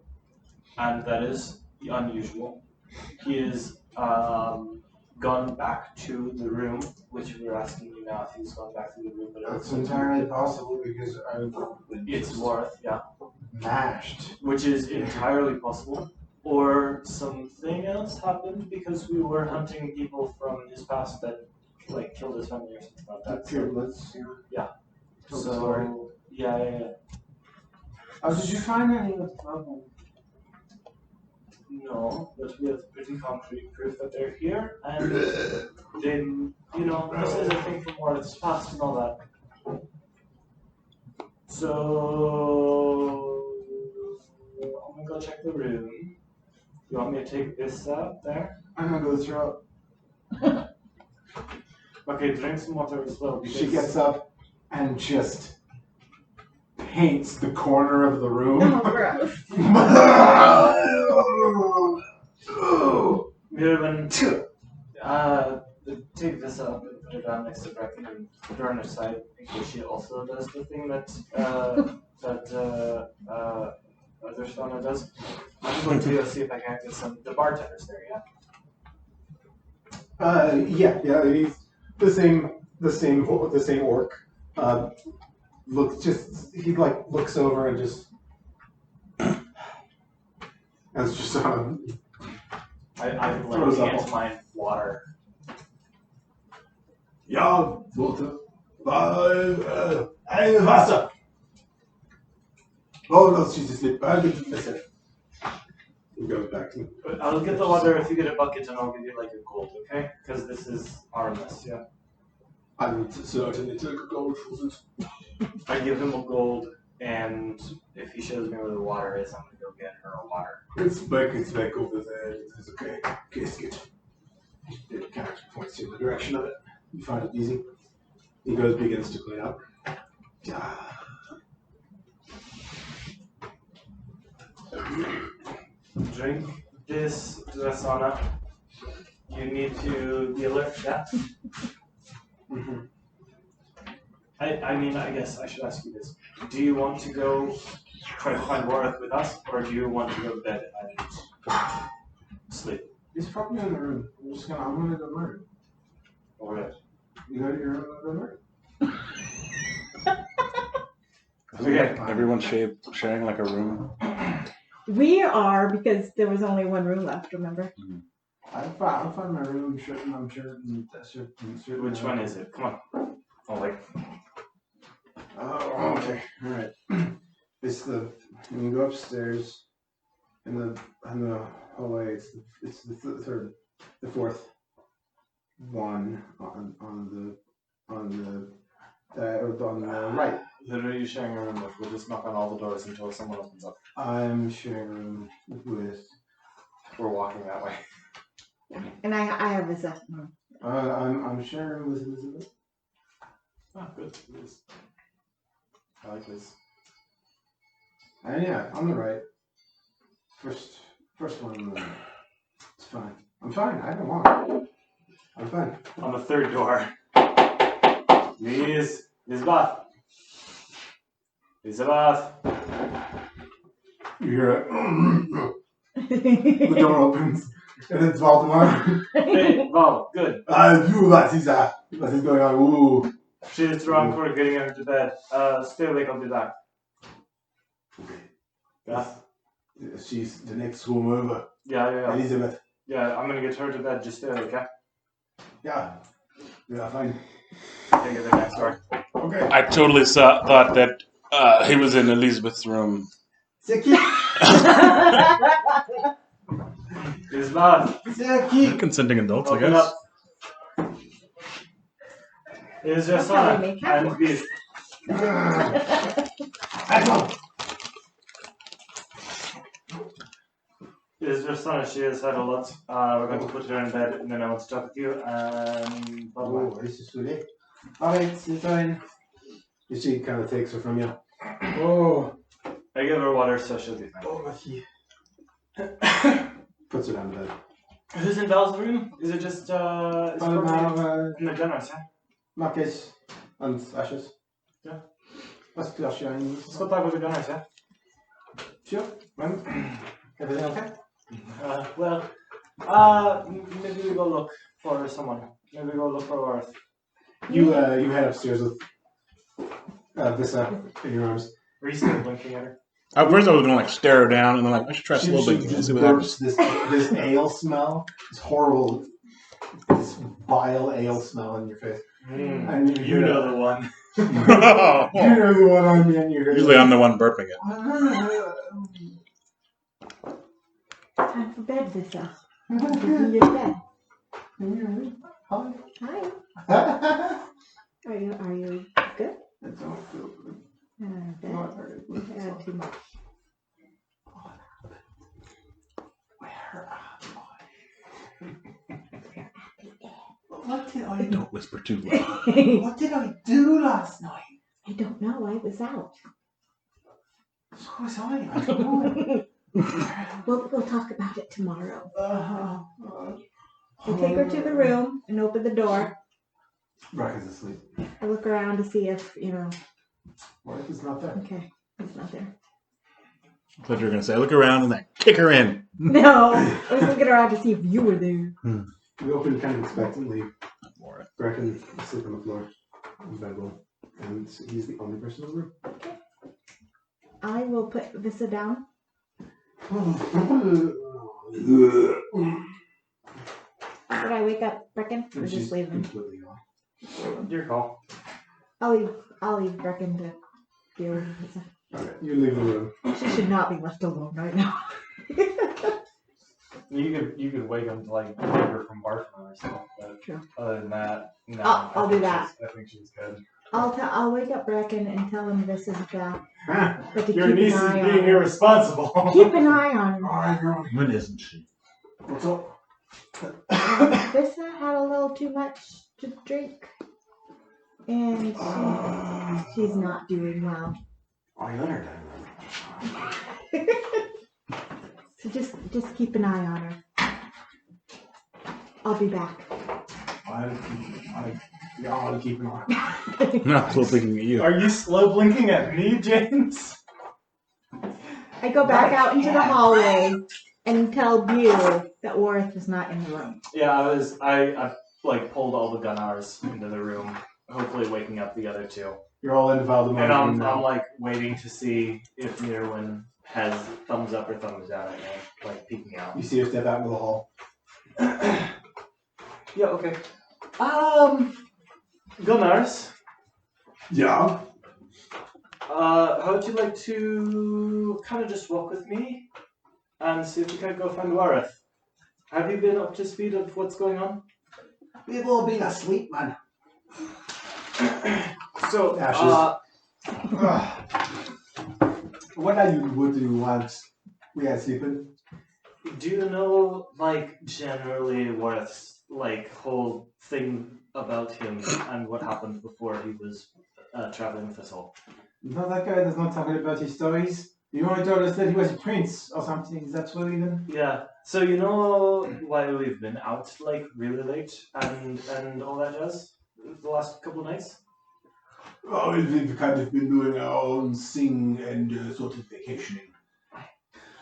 [SPEAKER 3] and that is unusual. He is gone back to the room, which we were asking you now if he's gone back to the room, but
[SPEAKER 1] That's entirely possible because I've been
[SPEAKER 3] it's worth, yeah,
[SPEAKER 1] mashed.
[SPEAKER 3] which is entirely possible. Or something else happened because we were hunting people from his past that like killed his family or something like that.
[SPEAKER 1] Here, let's.
[SPEAKER 3] Yeah.
[SPEAKER 1] Tell the story.
[SPEAKER 3] So yeah.
[SPEAKER 1] Did you find any of them?
[SPEAKER 3] No, but we have pretty concrete proof that they're here, and then, this is a thing from Warren's past and all that. So I'm gonna go check the room. You want me to take this out there?
[SPEAKER 1] I'm gonna go throw.
[SPEAKER 3] Okay, drink some water as well.
[SPEAKER 1] She gets up and just paints the corner of the room.
[SPEAKER 4] Oh,
[SPEAKER 3] Mirvan, take this up and put it down next to Bracken and put her on her side in case she also does the thing that other sauna does. I'm going to go see if I can get the bartenders there, yeah?
[SPEAKER 1] Yeah, he's the same orc. He looks over and just as just
[SPEAKER 3] I
[SPEAKER 1] Throws up.
[SPEAKER 3] can't mind water.
[SPEAKER 1] Ja, Water. Ein Wasser. Oh no, she's asleep. I'll get to listen. He goes back to
[SPEAKER 3] But I'll get the water if you get a bucket and I'll give you like a gold, okay? Because this is our mess, yeah?
[SPEAKER 1] I need to certainly take a gold for this.
[SPEAKER 3] I give him a gold, and if he shows me where the water is, I'm gonna go get her a water.
[SPEAKER 1] It's back over there. It's okay. Casket. The character points you in the direction of it. You find it easy. He begins to clean up.
[SPEAKER 3] Drink this Drasana. You need to be alert to that.
[SPEAKER 1] Mm-hmm.
[SPEAKER 3] I mean, I guess I should ask you this. Do you want to go try to find Wareth with us, or do you want to go to bed and sleep?
[SPEAKER 1] He's probably in the room. I'm gonna go murder.
[SPEAKER 3] Alright.
[SPEAKER 1] You go to your room and go murder.
[SPEAKER 3] Okay.
[SPEAKER 2] Everyone's sharing like a room.
[SPEAKER 4] we are because there was only one room left. Remember?
[SPEAKER 1] I'll find my room shirt and I'm shirt and that shirt and shirt.
[SPEAKER 3] Which one is it? Come on. Oh, like.
[SPEAKER 1] Oh, okay. Alright. It's when you go upstairs in the hallway, it's the fourth one on the right.
[SPEAKER 3] Literally sharing a room with. We'll just knock on all the doors until someone opens up.
[SPEAKER 1] I'm sharing a room with.
[SPEAKER 3] We're walking that way.
[SPEAKER 4] And I have a second room.
[SPEAKER 1] I'm sharing with Elizabeth.
[SPEAKER 3] Oh, good. Liz. I like this.
[SPEAKER 1] And yeah, on the right. First one on the right. It's fine. I'm fine. I don't want it. I'm fine.
[SPEAKER 3] On the third door. Liz. Lizbeth. Elizabeth.
[SPEAKER 1] You hear it. The door opens. And it's Valdemar.
[SPEAKER 3] Hey, Val, good.
[SPEAKER 1] What is going on? Ooh.
[SPEAKER 3] She's drunk, we're getting her to bed. Stay awake, I'll be back.
[SPEAKER 1] Okay.
[SPEAKER 3] Yeah?
[SPEAKER 1] She's the next room over.
[SPEAKER 3] Yeah.
[SPEAKER 1] Elizabeth.
[SPEAKER 3] Yeah, I'm gonna get her to bed, just stay awake, yeah?
[SPEAKER 1] Yeah, fine.
[SPEAKER 3] Take it the next door.
[SPEAKER 1] Okay.
[SPEAKER 2] I totally thought that he was in Elizabeth's room.
[SPEAKER 1] Seki.
[SPEAKER 3] Elizabeth,
[SPEAKER 1] Seki.
[SPEAKER 2] Consenting adults, I
[SPEAKER 3] open
[SPEAKER 2] guess.
[SPEAKER 3] up. Here's your
[SPEAKER 4] That's how we
[SPEAKER 3] son
[SPEAKER 4] make cat
[SPEAKER 3] and Beast. Here's your son, she has had a lot. We're going to put her in bed and then I want to talk with you and bye bye.
[SPEAKER 1] Oh, this is too late. Alright, it's fine. She kind of takes her from you. Oh.
[SPEAKER 3] I give her water so she'll be fine.
[SPEAKER 1] Oh, merci. Puts her down to bed.
[SPEAKER 3] Who's in Val's room? Is it just, is it in the generous, yeah?
[SPEAKER 1] Marcus and Ashes.
[SPEAKER 3] Yeah.
[SPEAKER 1] Let's do Ashes.
[SPEAKER 3] Let's go talk with the generous, yeah?
[SPEAKER 1] Sure. Everything okay?
[SPEAKER 3] Maybe we go look for someone. Maybe we go look for Wareth.
[SPEAKER 1] You head upstairs with Vissa in your arms.
[SPEAKER 3] Are you still blinking at her?
[SPEAKER 2] At first I was gonna stare her down and then I should try slow blinking and see what happens.
[SPEAKER 1] This ale smell, this horrible, this vile ale smell in your face. And
[SPEAKER 3] You know the one.
[SPEAKER 1] You know the one on me and your
[SPEAKER 2] Usually I'm the one burping it.
[SPEAKER 4] Time for bed, Vissa. You're to bed.
[SPEAKER 1] Hi.
[SPEAKER 4] Hi. Are you good?
[SPEAKER 1] I don't feel good.
[SPEAKER 4] That's
[SPEAKER 2] Don't whisper too loud.
[SPEAKER 1] What did I do last night?
[SPEAKER 4] I don't know. I was out.
[SPEAKER 1] So was I. I don't know.
[SPEAKER 4] We'll talk about it tomorrow.
[SPEAKER 1] Uh,
[SPEAKER 4] I take her to the room and open the door.
[SPEAKER 1] Brack is asleep.
[SPEAKER 4] I look around to see if,
[SPEAKER 1] Worth is not there.
[SPEAKER 4] okay, it's not there.
[SPEAKER 2] I thought you were going to say, look around and then kick her in.
[SPEAKER 4] No, I was looking around to see if you were there.
[SPEAKER 5] We open kind of expectantly.
[SPEAKER 2] More.
[SPEAKER 5] Bracken asleep on the floor in the bedroom, and he's the only person in the room.
[SPEAKER 4] I will put Vissa down. Should I wake up Brecken or
[SPEAKER 1] And
[SPEAKER 4] just
[SPEAKER 1] she's
[SPEAKER 4] leave him?
[SPEAKER 1] completely gone.
[SPEAKER 3] Your call.
[SPEAKER 4] I'll leave Brecken to deal with Vissa.
[SPEAKER 5] Okay, you leave the room.
[SPEAKER 4] She should not be left alone right now.
[SPEAKER 3] You could wake him to like keep her from barking or something. But
[SPEAKER 4] True.
[SPEAKER 3] other than that, no.
[SPEAKER 4] I'll do that.
[SPEAKER 3] I think she's good.
[SPEAKER 4] I'll wake up Brecken and tell him this is back. But to
[SPEAKER 1] Your
[SPEAKER 4] keep
[SPEAKER 1] niece
[SPEAKER 4] an
[SPEAKER 1] is
[SPEAKER 4] eye
[SPEAKER 1] being
[SPEAKER 4] on her.
[SPEAKER 1] irresponsible.
[SPEAKER 4] Keep an eye on her.
[SPEAKER 1] Alright, girl.
[SPEAKER 2] When isn't she?
[SPEAKER 1] What's up?
[SPEAKER 4] Vissa had a little too much to drink. And she's not doing well.
[SPEAKER 1] I let her down.
[SPEAKER 4] So just keep an eye on her. I'll be back.
[SPEAKER 1] I'll keep an eye.
[SPEAKER 2] Not still thinking of you.
[SPEAKER 3] Are you slow blinking at me, James?
[SPEAKER 4] I go back out into the hallway and tell Bew that Warith was not in the room.
[SPEAKER 3] Yeah, I like pulled all the Gunnars into the room, hopefully waking up the other two.
[SPEAKER 1] You're all in Valdemar.
[SPEAKER 3] And I'm like waiting to see if Nirwin has thumbs up or thumbs down at me, like peeking out.
[SPEAKER 1] You see her step out into the hall.
[SPEAKER 3] Yeah, okay. Gunnars,
[SPEAKER 1] Yeah.
[SPEAKER 3] how would you like to kind of just walk with me and see if we can go find Wareth? Have you been up to speed of what's going on?
[SPEAKER 1] We've all been asleep, man.
[SPEAKER 3] So,
[SPEAKER 1] What do you want? We are sleeping.
[SPEAKER 3] do you know, like, generally Wareth's, like, whole thing about him and what happened before he was traveling with us all?
[SPEAKER 1] No, that guy does not talk about his stories. You only told us that he was a prince or something. Is that true even?
[SPEAKER 3] Yeah. So you know why we've been out like really late and all that jazz the last couple of nights?
[SPEAKER 1] Oh, we've kind of been doing our own thing and sort of vacationing.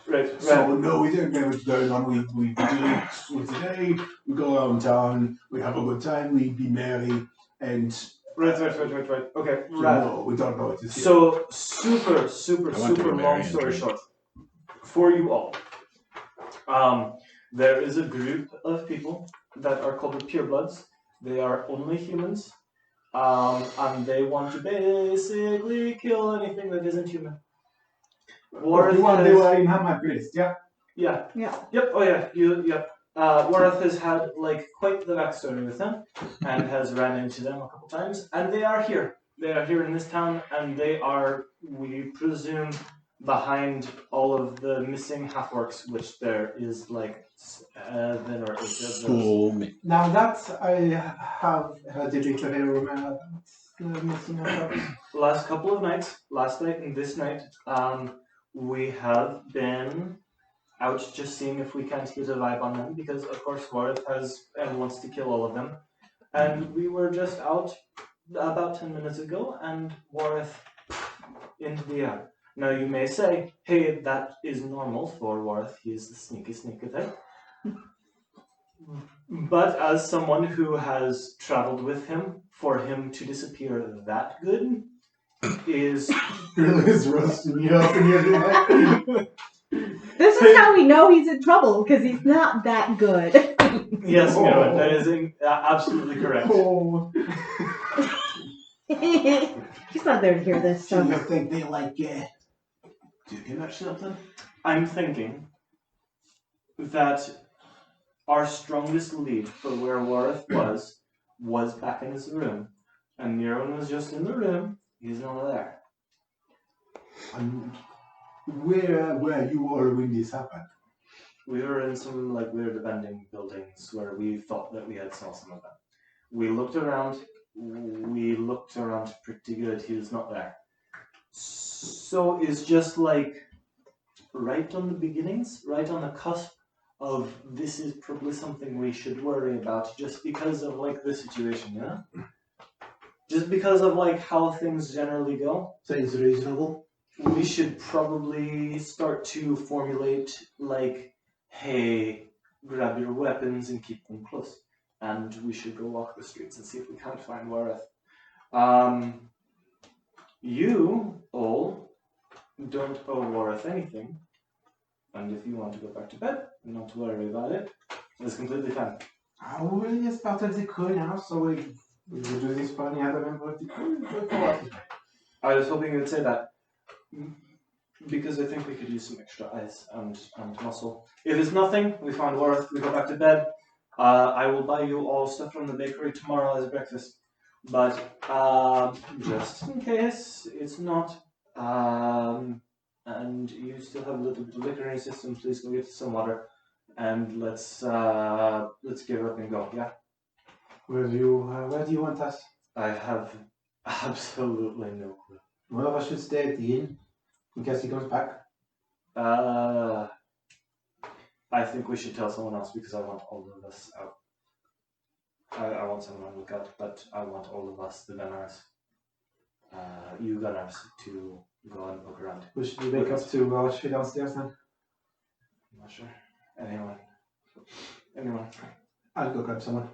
[SPEAKER 3] Right.
[SPEAKER 1] So no, we don't know what's going on. We drink once a day. We go around town. We have a good time. We be merry and.
[SPEAKER 3] Right. Okay. Right.
[SPEAKER 1] No, we don't know what to say.
[SPEAKER 3] So super
[SPEAKER 2] I want to
[SPEAKER 3] super
[SPEAKER 2] go
[SPEAKER 3] long
[SPEAKER 2] marry and
[SPEAKER 3] story
[SPEAKER 2] drink.
[SPEAKER 3] short, for you all, there is a group of people that are called the purebloods. They are only humans, and they want to basically kill anything that isn't human. Wareth
[SPEAKER 1] you want
[SPEAKER 3] has-
[SPEAKER 1] to inhabit my place, yeah?
[SPEAKER 3] Yeah.
[SPEAKER 4] Yeah.
[SPEAKER 3] Yep. Oh yeah. Yep. Wareth has had like quite the backstory with them, and has ran into them a couple times, and they are here. They are here in this town, and they are, we presume, behind all of the missing half-orcs, which there is like 7 or 8 of those.
[SPEAKER 2] So many.
[SPEAKER 1] Now that I have heard a little rumor about missing ourselves.
[SPEAKER 3] Last couple of nights, last night and this night, we have been out just seeing if we can't get a vibe on them, because of course Wareth has and wants to kill all of them. And we were just out about 10 minutes ago, and Wareth into the air. Now you may say, hey, that is normal for Wareth, he is the sneaky type. But as someone who has traveled with him, for him to disappear that good is...
[SPEAKER 1] Really is roasting you up in your
[SPEAKER 4] This is how we know he's in trouble, because he's not that good.
[SPEAKER 3] Yes, no, that is absolutely correct.
[SPEAKER 1] Oh,
[SPEAKER 4] He's not there to hear this,
[SPEAKER 1] so
[SPEAKER 4] so.
[SPEAKER 1] you think they like doing or something?
[SPEAKER 3] I'm thinking that our strongest lead for where Wareth was back in his room. And Nero was just in the room, he's not there.
[SPEAKER 1] And where you all when this happened?
[SPEAKER 3] We were in some like weird abandoned buildings where we thought that we had saw some of them. We looked around. We looked around pretty good. He was not there. So it's just like right on the beginnings, right on the cusp of this is probably something we should worry about just because of like the situation, you know? Just because of like how things generally go.
[SPEAKER 5] Seems reasonable.
[SPEAKER 3] We should probably start to formulate like, hey, grab your weapons and keep them close. And we should go walk the streets and see if we can't find Wareth. You all don't owe Wareth anything. And if you want to go back to bed, not to worry about it, it's completely fine.
[SPEAKER 1] We just felt as it could now, so we were doing this funny other than what it could.
[SPEAKER 3] I was hoping you would say that. Because I think we could use some extra ice and muscle. If it's nothing, we find Wareth, we go back to bed. I will buy you all stuff from the bakery tomorrow as breakfast. But just in case it's not, and you still have a little bit of liquor in your system, please go get some water, and let's give up and go. Yeah.
[SPEAKER 1] Where do you want us?
[SPEAKER 3] I have absolutely no clue.
[SPEAKER 1] One of us should stay at the inn in case he comes back.
[SPEAKER 3] I think we should tell someone else because I want all of us out. I want someone to look out, but I want all of us, the gunners, you gunners, to go and look around.
[SPEAKER 1] Who should we wake up to while she downstairs then?
[SPEAKER 3] I'm not sure. Anyone.
[SPEAKER 1] I'll go grab someone.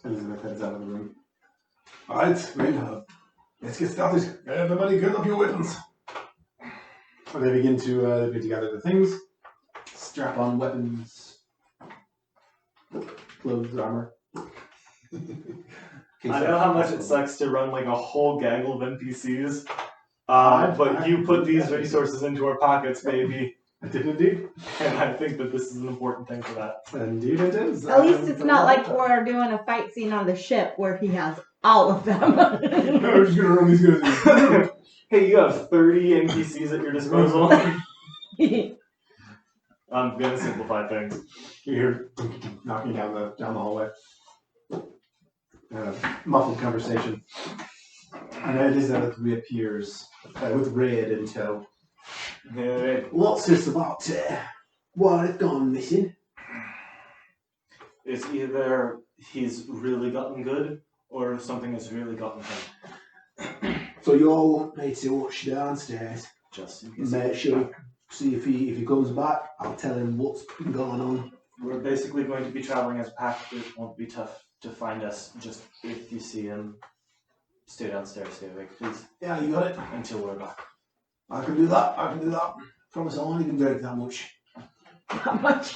[SPEAKER 1] Elizabeth heads out of the room. Alright, well, let's get started. Everybody get up your weapons. Well, they begin to gather the things. Strap on weapons. Clothes, armor.
[SPEAKER 3] I know how much it sucks to run like a whole gaggle of NPCs, but you put these resources into our pockets, baby.
[SPEAKER 1] I did indeed.
[SPEAKER 3] And I think that this is an important thing for that.
[SPEAKER 1] Indeed it is.
[SPEAKER 4] At least it's not like we're doing a fight scene on the ship where he has all of them.
[SPEAKER 1] We're just gonna run these guys.
[SPEAKER 3] Hey, you have 30 NPCs at your disposal. I'm gonna simplify things.
[SPEAKER 1] You hear knocking down the hallway. Muffled conversation. And Elizabeth reappears with Red in tow. What's this about? Wareth gone missing?
[SPEAKER 3] It's either he's really gotten good or something has really gotten him.
[SPEAKER 1] So you all want me to watch downstairs.
[SPEAKER 3] Just in case.
[SPEAKER 1] Make sure you see if he comes back. I'll tell him what's been going on.
[SPEAKER 3] We're basically going to be traveling as a pack. It won't be tough to find us. Just if you see him, stay downstairs, stay awake, please.
[SPEAKER 1] Yeah, you got it.
[SPEAKER 3] Until we're back.
[SPEAKER 1] I can do that. Promise I only can drink that much.
[SPEAKER 4] How much?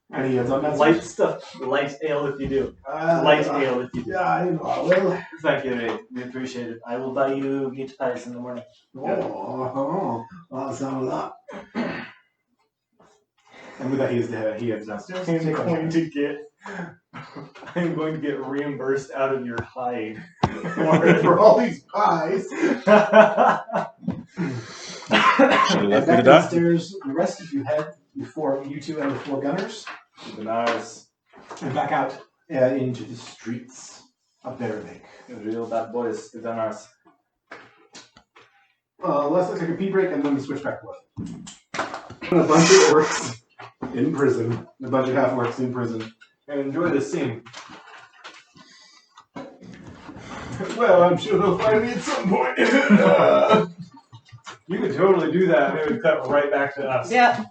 [SPEAKER 1] And he heads on that
[SPEAKER 3] Light stuff. Light ale if you do. Light ale if you do.
[SPEAKER 1] Yeah, I know I will.
[SPEAKER 3] Thank you, Ray. We appreciate it. I will buy you meat pies in the morning.
[SPEAKER 1] Oh, that's some of that. And with that, he heads downstairs.
[SPEAKER 3] I'm going to get reimbursed out of your hide
[SPEAKER 1] for all these pies.
[SPEAKER 2] Should have left me to
[SPEAKER 1] Back
[SPEAKER 2] die.
[SPEAKER 1] downstairs, the rest of you head before you two and the four gunners,
[SPEAKER 3] Nice.
[SPEAKER 1] and back out into the streets of Berwick.
[SPEAKER 3] Real bad boys, the gunners.
[SPEAKER 1] Let's take a pee break and then switch back to work. A bunch of orcs in prison. A bunch of half-orcs in prison.
[SPEAKER 3] And enjoy this scene.
[SPEAKER 1] Well, I'm sure they'll find me at some point.
[SPEAKER 3] You could totally do that and it would cut right back to us.
[SPEAKER 4] Yep.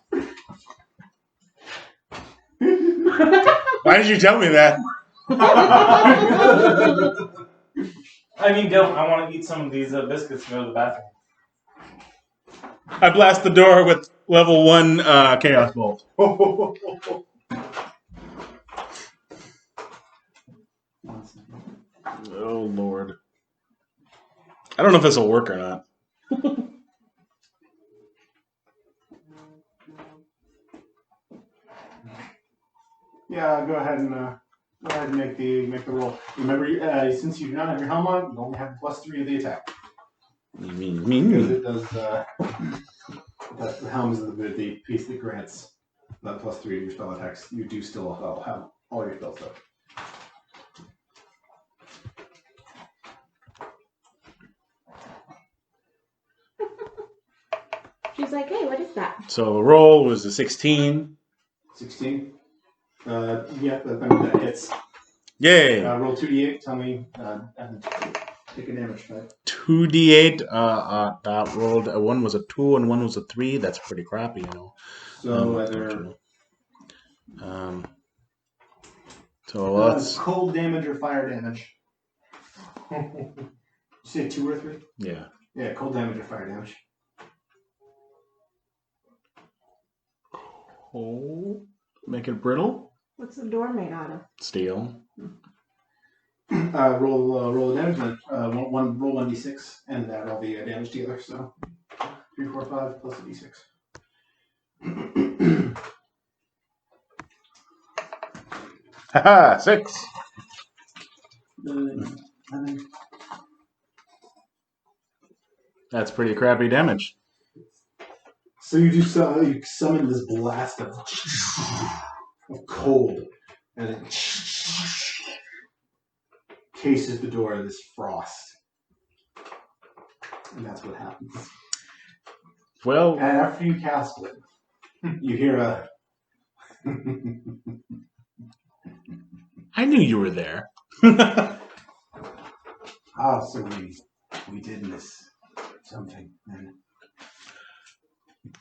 [SPEAKER 2] Why did you tell me that?
[SPEAKER 3] I mean, don't. I want to eat some of these biscuits and go to the bathroom.
[SPEAKER 2] I blast the door with level 1 Chaos Bolt. Oh, Lord. I don't know if this will work or not.
[SPEAKER 1] Yeah, go ahead and make the roll. Remember, since you do not have your helm on, you only have +3 of the attack.
[SPEAKER 2] Because
[SPEAKER 1] Because it does. The helm is the piece that grants that +3 to your spell attacks. You do still have all your spell stuff.
[SPEAKER 4] She's like, hey, what is that?
[SPEAKER 2] So the roll was a 16.
[SPEAKER 1] 16. Yeah, that hits.
[SPEAKER 2] Yay!
[SPEAKER 1] Roll 2d8. Tell me, and take a damage type.
[SPEAKER 2] 2d8. That rolled. One was a 2 and one was a 3. That's pretty crappy, you know.
[SPEAKER 1] So either
[SPEAKER 2] So let's.
[SPEAKER 1] cold damage or fire damage. You say 2 or 3?
[SPEAKER 2] Yeah.
[SPEAKER 1] Yeah, cold damage or fire damage.
[SPEAKER 2] Oh, make it brittle.
[SPEAKER 4] What's the door made out of?
[SPEAKER 2] Steel.
[SPEAKER 1] Roll damage then. Roll 1d6 and add all the damage together. So 3, 4, 5 plus a d6.
[SPEAKER 2] Haha, 6.
[SPEAKER 1] 11.
[SPEAKER 2] That's pretty crappy damage.
[SPEAKER 1] So you do you summon this blast of cold, and it cases the door in this frost, and that's what happens.
[SPEAKER 2] Well,
[SPEAKER 1] And after you cast it, you hear a.
[SPEAKER 2] I knew you were there.
[SPEAKER 1] So we did miss something. And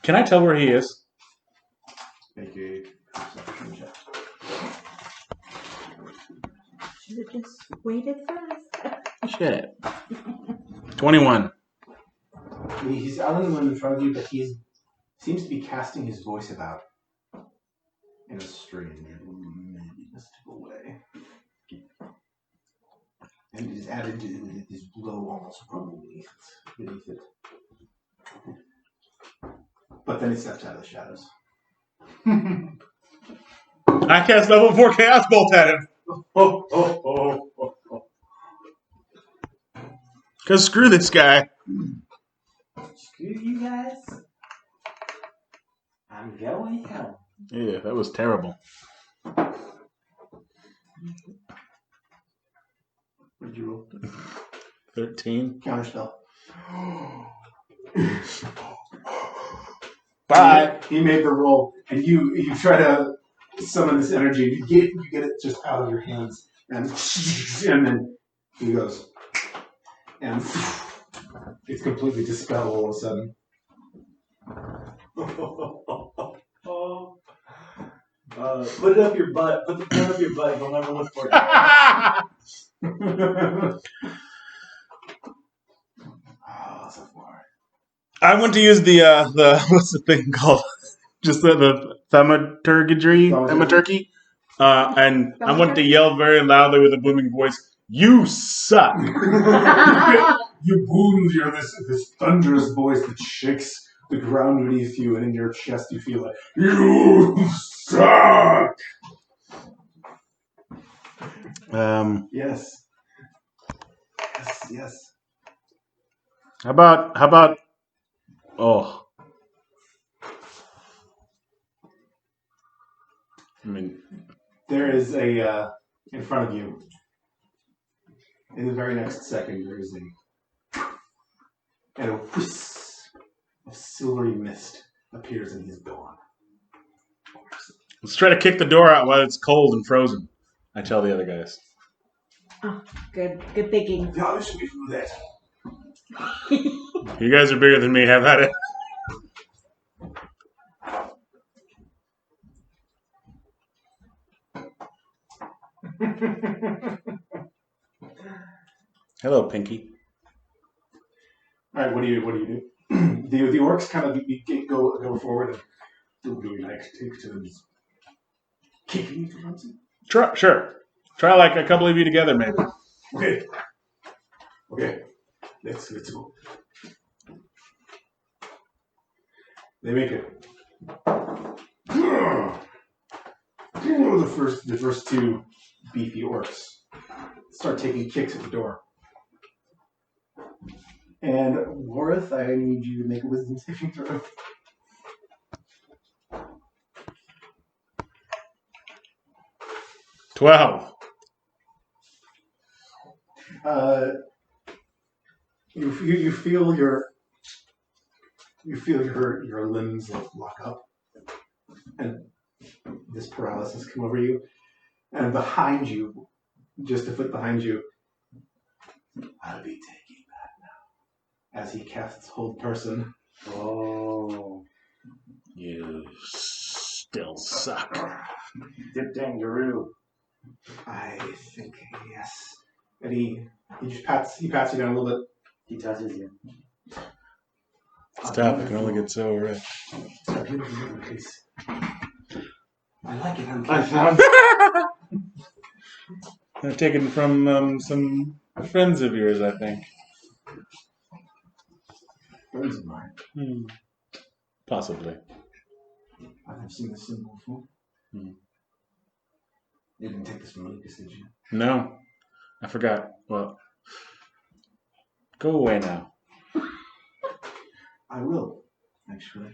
[SPEAKER 2] Can I tell where he is?
[SPEAKER 1] make a perception check.
[SPEAKER 4] Should have just waited for us.
[SPEAKER 2] Shit. 21.
[SPEAKER 1] He's out in the wind in front of you, but he seems to be casting his voice about in a strange, mystical way. And it is added to this low, almost rumble beneath it. But then it steps out of the shadows.
[SPEAKER 2] I cast level 4 Chaos Bolt at him. Because screw this guy.
[SPEAKER 3] Screw you guys. I'm going home.
[SPEAKER 2] Yeah, that was terrible.
[SPEAKER 1] What did you roll?
[SPEAKER 2] 13.
[SPEAKER 1] Counterspell.
[SPEAKER 2] Bye.
[SPEAKER 1] He made the roll, and you try to summon this energy. You get it just out of your hands, and then he goes, and it's completely dispelled all of a sudden. Put it up your butt. Put the pen up your butt. He'll never look for it. So far.
[SPEAKER 2] I want to use the what's the thing called? Just the thaumaturgy, and I want to yell very loudly with a booming voice. You suck.
[SPEAKER 1] You boom, you're this thunderous voice that shakes the ground beneath you, and in your chest you feel like, you suck! Yes. Yes.
[SPEAKER 2] How about? Oh, I mean,
[SPEAKER 1] There is a, in front of you, in the very next second, there is and a whisk of silvery mist appears and he's gone.
[SPEAKER 2] let's try to kick the door out while it's cold and frozen. I tell the other guys.
[SPEAKER 4] Oh, good thinking.
[SPEAKER 1] Yeah, we should be through that.
[SPEAKER 2] You guys are bigger than me. Have at it. Hello, Pinky.
[SPEAKER 1] All right, what do you do? the orcs kind of go forward and do we like to take turns kicking each other?
[SPEAKER 2] Sure. Try like a couple of you together, maybe.
[SPEAKER 1] Okay. Let's go. They make it. The first two beefy orcs start taking kicks at the door. And Warith, I need you to make a wisdom saving throw. You feel you feel your limbs like lock up, and this paralysis come over you, and behind you, just a foot behind you, I'll be taking that now. As he casts hold person.
[SPEAKER 3] Oh.
[SPEAKER 2] You still suck.
[SPEAKER 3] Dip Dangaroo.
[SPEAKER 1] I think yes. And he just pats you down a little bit.
[SPEAKER 3] He touches you.
[SPEAKER 2] Stop, it can only get so red.
[SPEAKER 1] It's a beautiful little place. I like it.
[SPEAKER 3] I found
[SPEAKER 2] They're taken from some friends of yours, I think.
[SPEAKER 1] Friends of mine.
[SPEAKER 2] Possibly.
[SPEAKER 1] I've never seen this symbol before.
[SPEAKER 2] Hmm.
[SPEAKER 1] You didn't take this from Lucas, did you?
[SPEAKER 2] No, I forgot. Well, go away now.
[SPEAKER 1] I will, actually.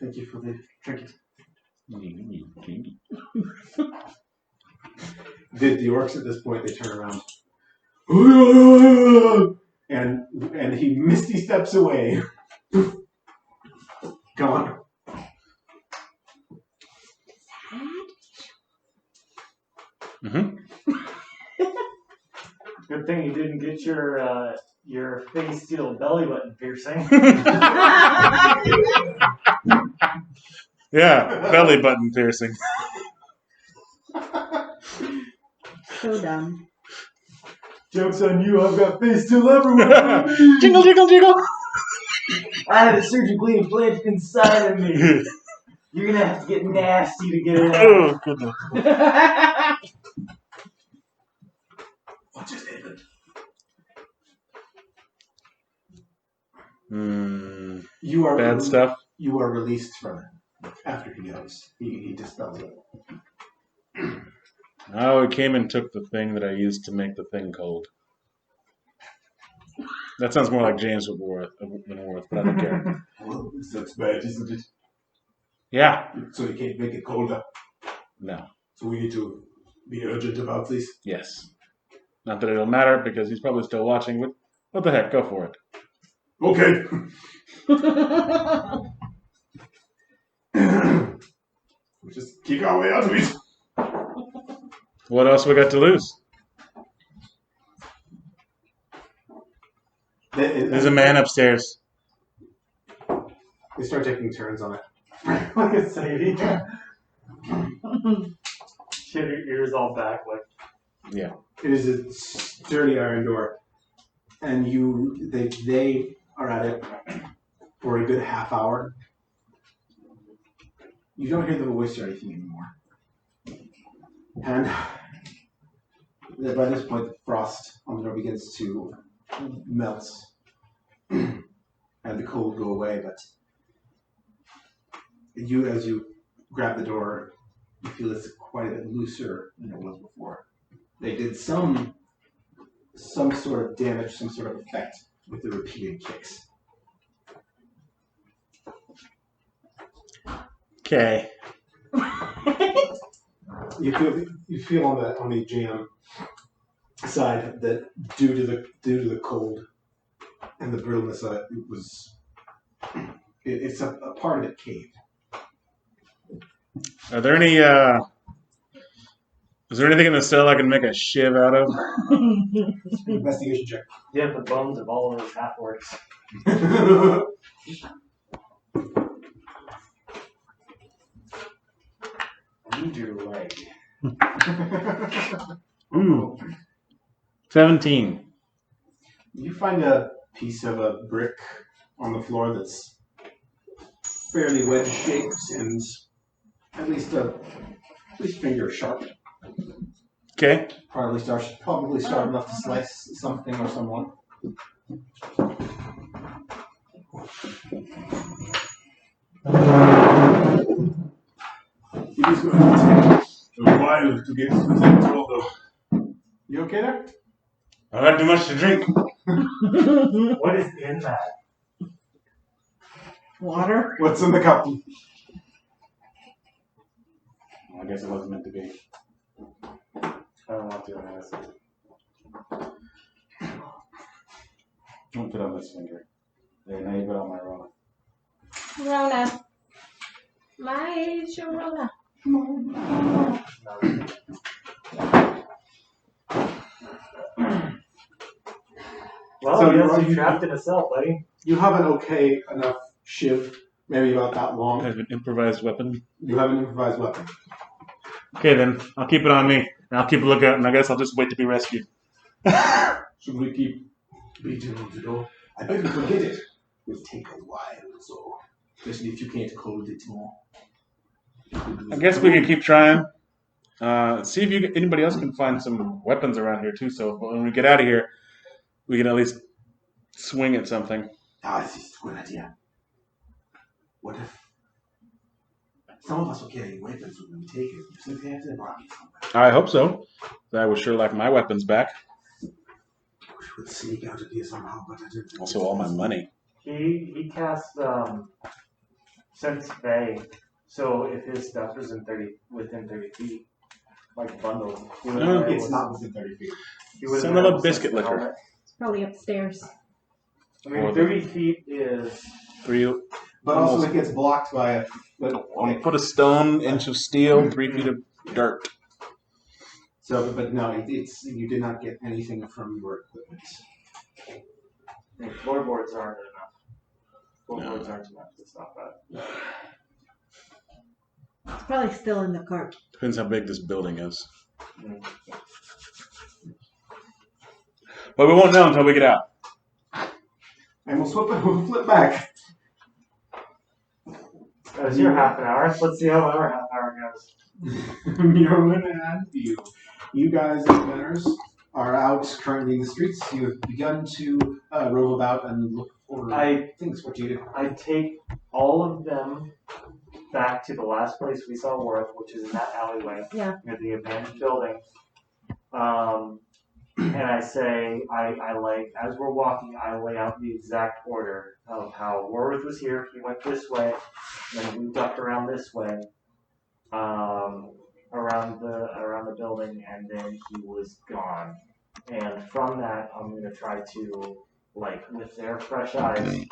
[SPEAKER 1] Thank you for the trinket. The orcs at this point, they turn around. And he misty steps away. Gone.
[SPEAKER 2] Mm-hmm.
[SPEAKER 3] Good thing you didn't get your face steel belly button piercing.
[SPEAKER 2] Yeah, belly button piercing.
[SPEAKER 4] So dumb.
[SPEAKER 3] Joke's on you, I've got face steel everywhere.
[SPEAKER 2] Jingle, jingle, jingle.
[SPEAKER 3] I had it surgically implanted inside of me. You're gonna have to get nasty to get it out.
[SPEAKER 2] Oh, goodness.
[SPEAKER 1] What just happened? You are
[SPEAKER 2] Bad stuff.
[SPEAKER 1] You are released from it after he goes. He dispels it.
[SPEAKER 2] Oh, he came and took the thing that I used to make the thing cold. That sounds more like James Whitworth, but I don't care.
[SPEAKER 1] Well, that's bad, isn't it?
[SPEAKER 2] Yeah.
[SPEAKER 1] So you can't make it colder.
[SPEAKER 2] No.
[SPEAKER 1] So we need to be urgent about this.
[SPEAKER 2] Yes. Not that it'll matter because he's probably still watching, but what the heck, go for it.
[SPEAKER 1] Okay. We just kick our way out of it.
[SPEAKER 2] What else we got to lose? There's a man upstairs.
[SPEAKER 1] They start taking turns on it.
[SPEAKER 3] Look at Sadie. She had her ears all back like.
[SPEAKER 2] Yeah.
[SPEAKER 1] It is a sturdy iron door, and they are at it for a good half hour. You don't hear the voice or anything anymore, and by this point, the frost on the door begins to melt, and the cold go away. But as you grab the door, you feel it's quite a bit looser than it was before. They did some sort of damage, some sort of effect with the repeated kicks.
[SPEAKER 2] Okay.
[SPEAKER 1] You feel on the jam side that due to the cold and the brittleness of it, it's a part of it caved.
[SPEAKER 2] Are there any, is there anything in the cell I can make a shiv out of?
[SPEAKER 1] Investigation check.
[SPEAKER 3] You have the bones of all of those half orcs. Need your leg.
[SPEAKER 2] Ooh. 17.
[SPEAKER 1] You find a piece of a brick on the floor that's fairly wedge shaped and at least finger sharp.
[SPEAKER 2] Okay.
[SPEAKER 1] Probably sharp enough to slice something or someone. It is going to take a while to get through that door, though. You okay there?
[SPEAKER 2] I've had too much to drink.
[SPEAKER 3] What is in that?
[SPEAKER 4] Water?
[SPEAKER 1] What's in the cup?
[SPEAKER 2] Well, I guess it wasn't meant to be.
[SPEAKER 3] I'm not doing this.
[SPEAKER 2] Don't put on this finger. There, now you put on my roll.
[SPEAKER 4] Rona. My Sharona.
[SPEAKER 3] Well,
[SPEAKER 5] So
[SPEAKER 3] I guess
[SPEAKER 5] you're-
[SPEAKER 3] you're trapped in a cell, buddy.
[SPEAKER 5] You have an okay enough shiv, maybe about that
[SPEAKER 2] I
[SPEAKER 5] long.
[SPEAKER 2] have an improvised weapon.
[SPEAKER 5] You have an improvised weapon.
[SPEAKER 2] Okay, then I'll keep it on me, and I'll keep a lookout, and I guess I'll just wait to be rescued.
[SPEAKER 5] Should we keep beating on the door? I bet we could get it. It'll take a while, so especially if you can't hold it more.
[SPEAKER 2] I guess we can keep trying. See if anybody else can find some weapons around here too. So when we get out of here, we can at least swing at something.
[SPEAKER 5] Ah, this is a good idea. What if some of us will carry weapons when we take it? You simply have to rob it from
[SPEAKER 2] I hope so. I would sure like my weapons back.
[SPEAKER 5] We would sneak out of here somehow, but I don't think
[SPEAKER 2] Also, all my money.
[SPEAKER 3] He cast Sense Bay, so if his stuff is within 30 feet, like bundled, he wouldn't
[SPEAKER 2] No,
[SPEAKER 3] be able
[SPEAKER 5] It's
[SPEAKER 3] to-
[SPEAKER 5] not within 30 feet.
[SPEAKER 3] he wouldn't
[SPEAKER 2] Son
[SPEAKER 3] be
[SPEAKER 2] of a
[SPEAKER 3] able to
[SPEAKER 2] biscuit
[SPEAKER 3] sense the
[SPEAKER 2] licker.
[SPEAKER 3] helmet.
[SPEAKER 4] It's probably upstairs.
[SPEAKER 3] I mean, 30 feet is
[SPEAKER 2] 3.
[SPEAKER 5] But also it gets blocked by a like,
[SPEAKER 2] Put a stone, inch of steel, 3 feet of dirt.
[SPEAKER 5] so but no, it's you did not get anything from your equipment.
[SPEAKER 3] floorboards aren't enough. Floorboards aren't enough to stop that.
[SPEAKER 4] It's probably still in the cart.
[SPEAKER 2] Depends how big this building is.
[SPEAKER 3] Mm.
[SPEAKER 2] But we won't know until we get out.
[SPEAKER 5] And we'll flip back.
[SPEAKER 3] That was your half an hour. Let's see how our half hour goes.
[SPEAKER 5] Merlin and you guys and winners are out currently in the streets. You have begun to rove about and look for things. What do you do?
[SPEAKER 3] I take all of them back to the last place we saw Worth, which is in that alleyway near the abandoned building. And I say, I like, as we're walking, I lay out the exact order of how Warwick was here. He went this way, then we ducked around this way, around the building, and then he was gone. And from that, I'm gonna try to, like, with their fresh eyes,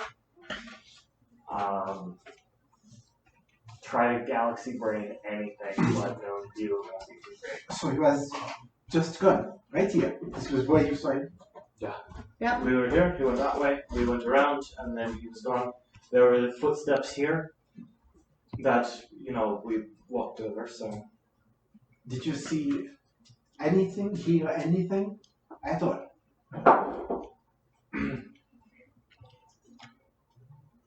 [SPEAKER 3] try to galaxy brain anything let them view.
[SPEAKER 5] So he was just gone, right here. This was where you saw him.
[SPEAKER 3] We were here, he went that way, we went around, and then he was gone. There were footsteps here that, we walked over, so.
[SPEAKER 5] Did you see anything, hear anything at all?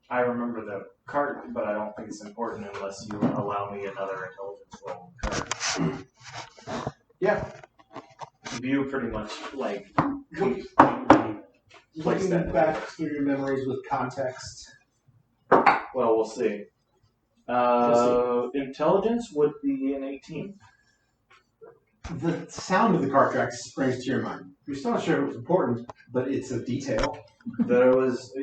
[SPEAKER 3] I remember the cart, but I don't think it's important unless you allow me another intelligence roll card.
[SPEAKER 5] Yeah.
[SPEAKER 3] View pretty much, like,
[SPEAKER 5] Look-
[SPEAKER 3] completely place
[SPEAKER 5] Looking
[SPEAKER 3] that.
[SPEAKER 5] back through your memories with context.
[SPEAKER 3] Well, we'll see. Intelligence would be an 18.
[SPEAKER 5] The sound of the car tracks springs to your mind. You're still not sure if it was important, but it's a detail.
[SPEAKER 3] There was,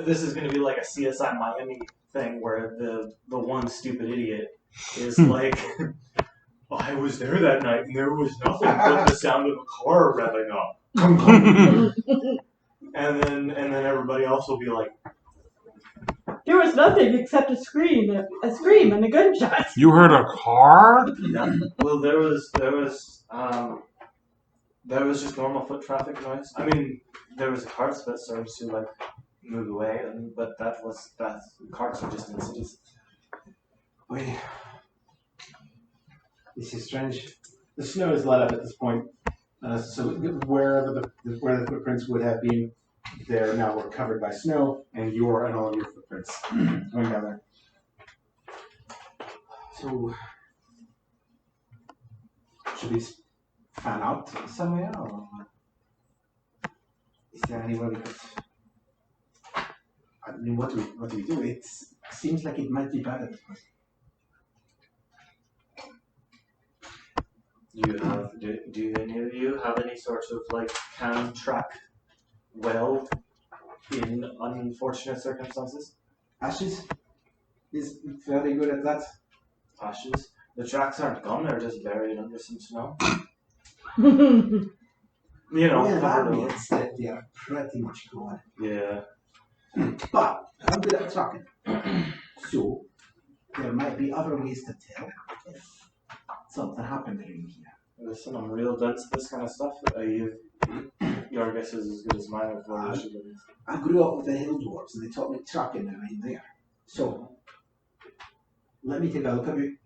[SPEAKER 3] this is going to be like a CSI Miami thing where the one stupid idiot is like, I was there that night and there was nothing but the sound of a car revving up. And then everybody else will be like,
[SPEAKER 4] There was nothing except a scream and a gunshot.
[SPEAKER 2] You heard a car?
[SPEAKER 3] well, there was just normal foot traffic noise. I mean, there was carts that started to like move away, but carts are just in cities.
[SPEAKER 5] Wait. This is strange. The snow is let up at this point, so where the footprints would have been, they're now covered by snow, and all of your footprints going down there. So, should we fan out somewhere, or is there anywhere we could? I mean, what do we do? It seems like it might be bad at this point.
[SPEAKER 3] Do any of you have any sort of like can track well in unfortunate circumstances?
[SPEAKER 5] Ashes is very good at that.
[SPEAKER 3] Ashes. The tracks aren't gone; they're just buried under some snow.
[SPEAKER 5] Well, that
[SPEAKER 3] covered over.
[SPEAKER 5] means that they are pretty much gone.
[SPEAKER 3] Yeah.
[SPEAKER 6] But I'm good at tracking. So there might be other ways to tell if something happened around here.
[SPEAKER 3] Listen, I'm real dense to this kind of stuff. Your guess is as good as mine of what I should have.
[SPEAKER 6] I grew up with the hill dwarves and they taught me tracking around there. So let me take a look at you.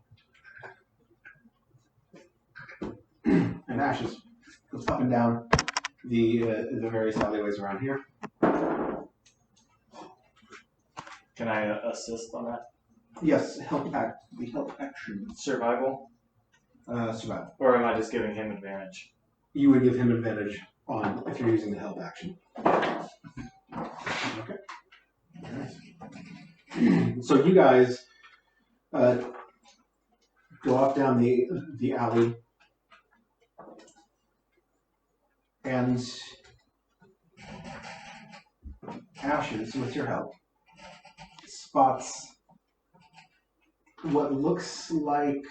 [SPEAKER 6] And Ashes goes up and down the various alleyways around here.
[SPEAKER 3] Can I assist on that?
[SPEAKER 6] Yes, help action.
[SPEAKER 3] Survival?
[SPEAKER 6] Survival.
[SPEAKER 3] Or am I just giving him advantage?
[SPEAKER 6] You would give him advantage on if you're using the help action. Okay. So you guys go up down the alley, and Ashes, with your help, spots what looks like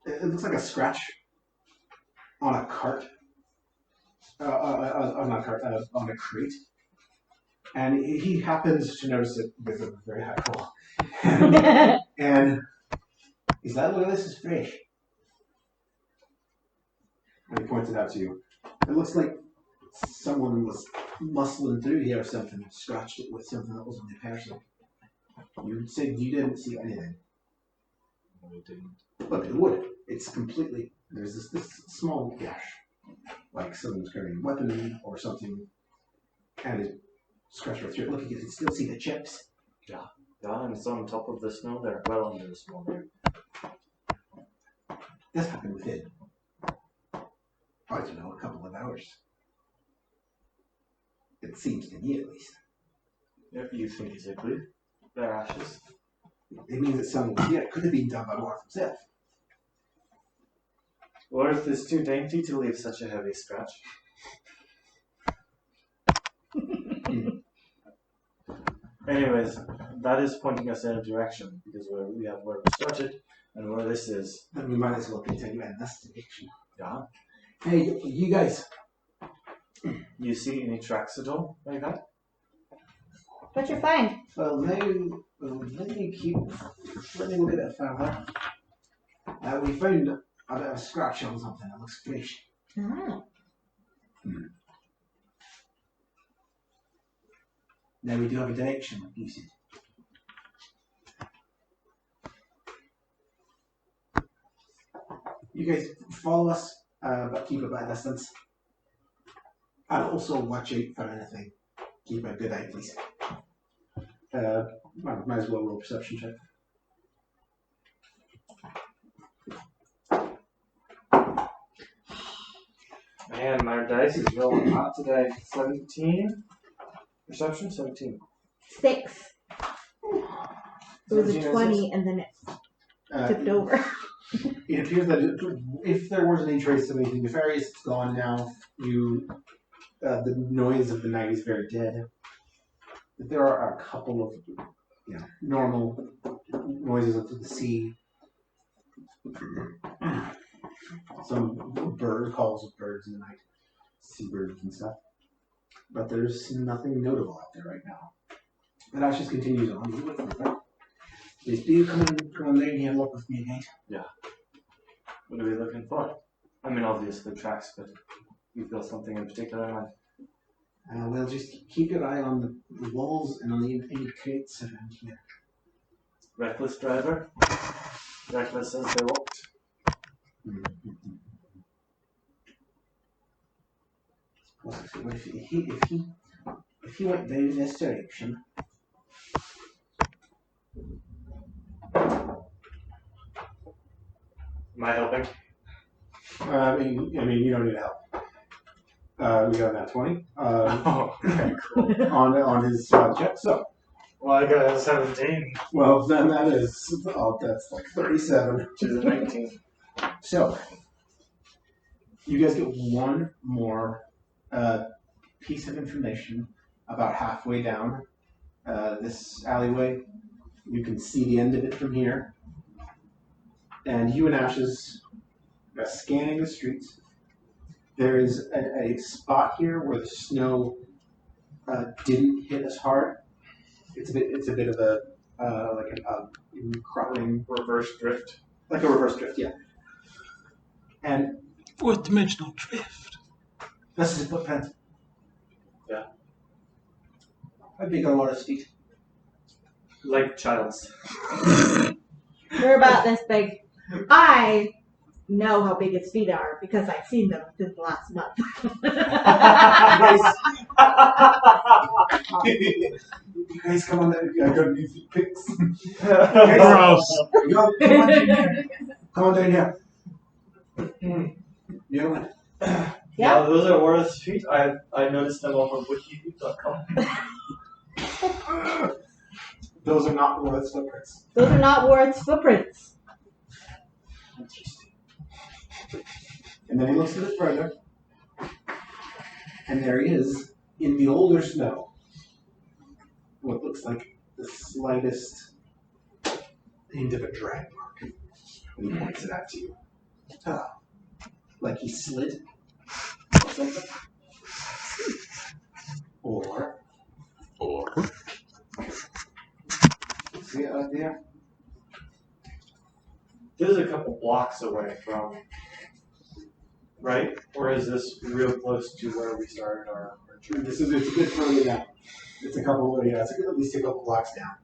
[SPEAKER 6] it looks like a scratch on a cart, on a crate, and he happens to notice it with a very high roll. And he's like, "Look, this is fresh." And he points it out to you. It looks like someone was muscling through here or something, and scratched it with something that wasn't a person. You said you didn't see anything.
[SPEAKER 3] I didn't.
[SPEAKER 6] Look, it would. It's completely. There's this small gash, like someone's carrying a weapon or something, and it scratched right through it. Look, you can still see the chips.
[SPEAKER 3] Yeah, and it's on top of the snow there. Well, under the snow there.
[SPEAKER 6] This happened within, I don't know, a couple of hours. It seems to me, at least.
[SPEAKER 3] If you think it's ugly, they're ashes.
[SPEAKER 6] It means that someone was here. It could have been done by Marth himself.
[SPEAKER 3] Or if it's too dainty to leave such a heavy scratch. Anyways, that is pointing us in a direction because we have where we started and where this is.
[SPEAKER 6] Then we might as well continue in this direction.
[SPEAKER 3] Yeah.
[SPEAKER 6] Hey, you guys.
[SPEAKER 3] You see any tracks at all like that?
[SPEAKER 4] What'd you find?
[SPEAKER 6] Well, now, let me look at it further. We found a bit of a scratch on something that looks fresh.
[SPEAKER 4] Oh.
[SPEAKER 6] Now we do have a direction, like you said. You guys follow us, but keep a bit of distance. And also watch out for anything. Keep a good eye, please. Might as well roll a perception check.
[SPEAKER 3] Man, my dice is rolling hot today. 17? Perception? 17.
[SPEAKER 4] 6. It was a
[SPEAKER 3] 17
[SPEAKER 4] 20 and then it tipped over.
[SPEAKER 6] It appears that if there was any trace of anything nefarious, it's gone now. The noise of the night is very dead. But there are a couple of normal noises of the sea. Some bird calls of birds in the night, seabirds and stuff. But there's nothing notable out there right now. But Ash just continues on. Please do come on down here and look with me again.
[SPEAKER 3] Yeah. What are we looking for? I mean, obviously tracks, but you've got something in particular in mind.
[SPEAKER 6] Well, just keep your eye on the walls and on any crates around here.
[SPEAKER 3] Reckless driver. Reckless as they walked.
[SPEAKER 6] Well, if he went down this direction,
[SPEAKER 3] Am I helping?
[SPEAKER 6] I mean, you don't need help. We got that 20
[SPEAKER 3] Oh, okay, cool.
[SPEAKER 6] on his check. So,
[SPEAKER 3] Well, I got a 17,
[SPEAKER 6] well, then that's like 37.
[SPEAKER 3] which is a 19.
[SPEAKER 6] So, you guys get one more piece of information about halfway down this alleyway. You can see the end of it from here. And you and Ashes are scanning the streets. There is a spot here where the snow didn't hit as hard. It's a bit of a like a crumbling
[SPEAKER 3] Reverse drift.
[SPEAKER 6] like a reverse drift, yeah. And
[SPEAKER 2] Fourth dimensional drift.
[SPEAKER 6] this is a footprint.
[SPEAKER 3] Yeah.
[SPEAKER 6] How big are Laura's feet?
[SPEAKER 3] Like child's.
[SPEAKER 4] They're about this big. I know how big his feet are because I've seen them within the last month.
[SPEAKER 6] You guys come on there. I got new feet pics.
[SPEAKER 2] Gross.
[SPEAKER 6] Yo, come on down here. Come on down here. You know what?
[SPEAKER 3] Yeah, those are Warren's feet. I noticed them off of wikifeet.com.
[SPEAKER 6] Those are not Laura's footprints.
[SPEAKER 4] Those are not Warren's footprints.
[SPEAKER 3] Interesting.
[SPEAKER 6] And then he looks a bit further, and there is, in the older snow, what looks like the slightest hint of a drag mark. And he points it out to you. Ah, like he slid or something. Or, see it out there?
[SPEAKER 3] This is a couple blocks away from, right? Or is this real close to where we started our journey?
[SPEAKER 6] It's a bit further down. It's a couple, yeah, it's at least a couple blocks down.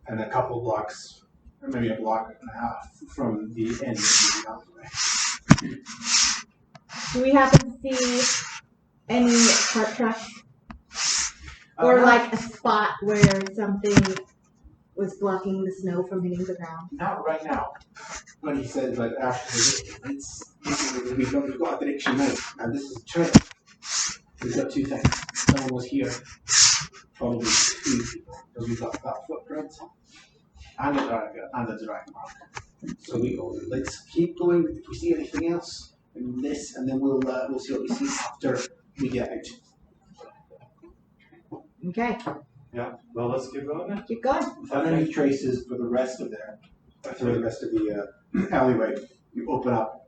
[SPEAKER 6] And a couple blocks, or maybe a block and a half from the end of the alleyway.
[SPEAKER 4] Do we happen to see any cart tracks? Or like a spot where something was blocking the snow from hitting the ground?
[SPEAKER 6] Not right now. But he said, like, after we've got a direction now, and this is a trail. We've got two things. Someone was here, probably three people, because we've got that footprint and a drag mark. So we go, let's keep going. If we see anything else, and this, and then we'll see what we see after we get out.
[SPEAKER 4] Okay,
[SPEAKER 3] Yeah, well, let's keep going then.
[SPEAKER 4] keep going.
[SPEAKER 6] Without any traces for the rest of the alleyway, you open up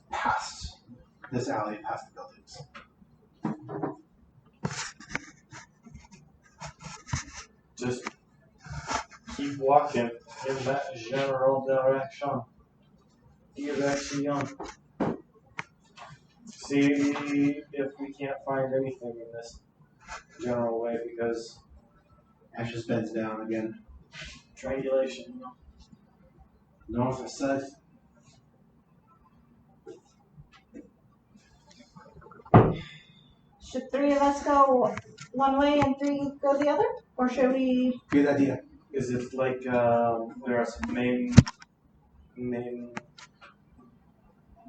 [SPEAKER 6] past this alley, past the buildings.
[SPEAKER 3] Just keep walking in that general direction. See if we can't find anything in this general way because
[SPEAKER 6] Ashes bends down again.
[SPEAKER 3] triangulation.
[SPEAKER 6] North or south?
[SPEAKER 4] Should three of us go one way and three go the other? Or should we?
[SPEAKER 6] Good idea.
[SPEAKER 3] Is it like there are some main?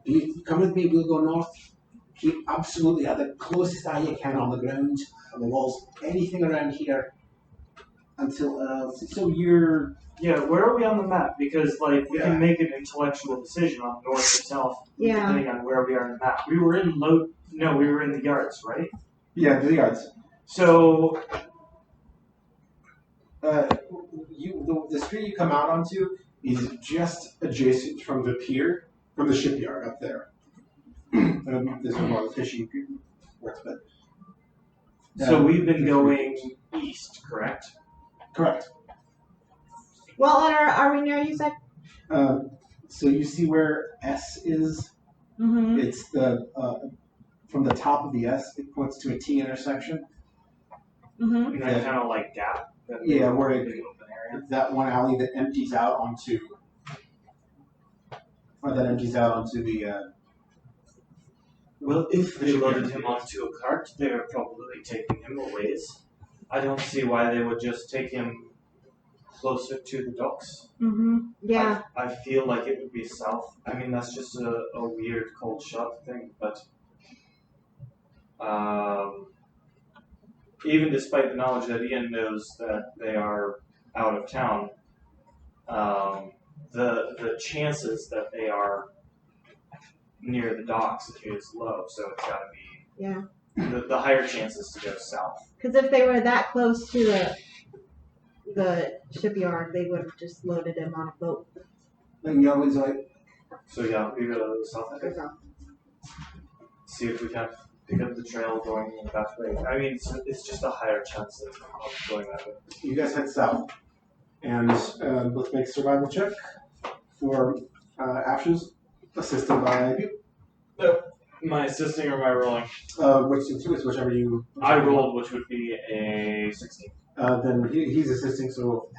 [SPEAKER 6] You come with me, we'll go north. Keep absolutely at the closest eye you can on the ground, on the walls, anything around here until, so you're,
[SPEAKER 3] Yeah, where are we on the map? Because like we
[SPEAKER 6] Yeah.
[SPEAKER 3] can make an intellectual decision on north or south
[SPEAKER 4] Yeah.
[SPEAKER 3] depending on where we are on the map. We were in we were in the yards, right?
[SPEAKER 6] yeah, the yards.
[SPEAKER 3] So
[SPEAKER 6] The street you come out onto is just adjacent from the pier, from the shipyard up there. There's more of the fishing works, but.
[SPEAKER 3] we've been going east, correct?
[SPEAKER 6] Correct.
[SPEAKER 4] Well, are we near you said?
[SPEAKER 6] So you see where S is?
[SPEAKER 4] Mm-hmm.
[SPEAKER 6] It's the from the top of the S, it points to a T intersection.
[SPEAKER 4] Mm-hmm.
[SPEAKER 3] And that kind of like gap.
[SPEAKER 6] Yeah, where it-
[SPEAKER 3] big open area.
[SPEAKER 6] It's that one alley that empties out onto, the.
[SPEAKER 3] Well, if they loaded him onto a cart, they're probably taking him a ways. I don't see why they would just take him closer to the docks.
[SPEAKER 4] Mm-hmm. Yeah.
[SPEAKER 3] I feel like it would be south. I mean, that's just a weird cold shot thing, but even despite the knowledge that Ian knows that they are out of town, the chances that they are near the docks is low, so it's got to be
[SPEAKER 4] Yeah.
[SPEAKER 3] the higher chances to go south.
[SPEAKER 4] Because if they were that close to the shipyard, they would have just loaded him on a boat.
[SPEAKER 6] And you always like,
[SPEAKER 3] So yeah, we go south. I think. see if we can pick up the trail going that way. I mean, it's just a higher chance of going that way.
[SPEAKER 6] You guys head south, and let's make a survival check for Ashes, assisted by Pew.
[SPEAKER 3] My assisting or my rolling?
[SPEAKER 6] Whichever you.
[SPEAKER 3] I rolled, which would be a 16.
[SPEAKER 6] Then he's assisting, so roll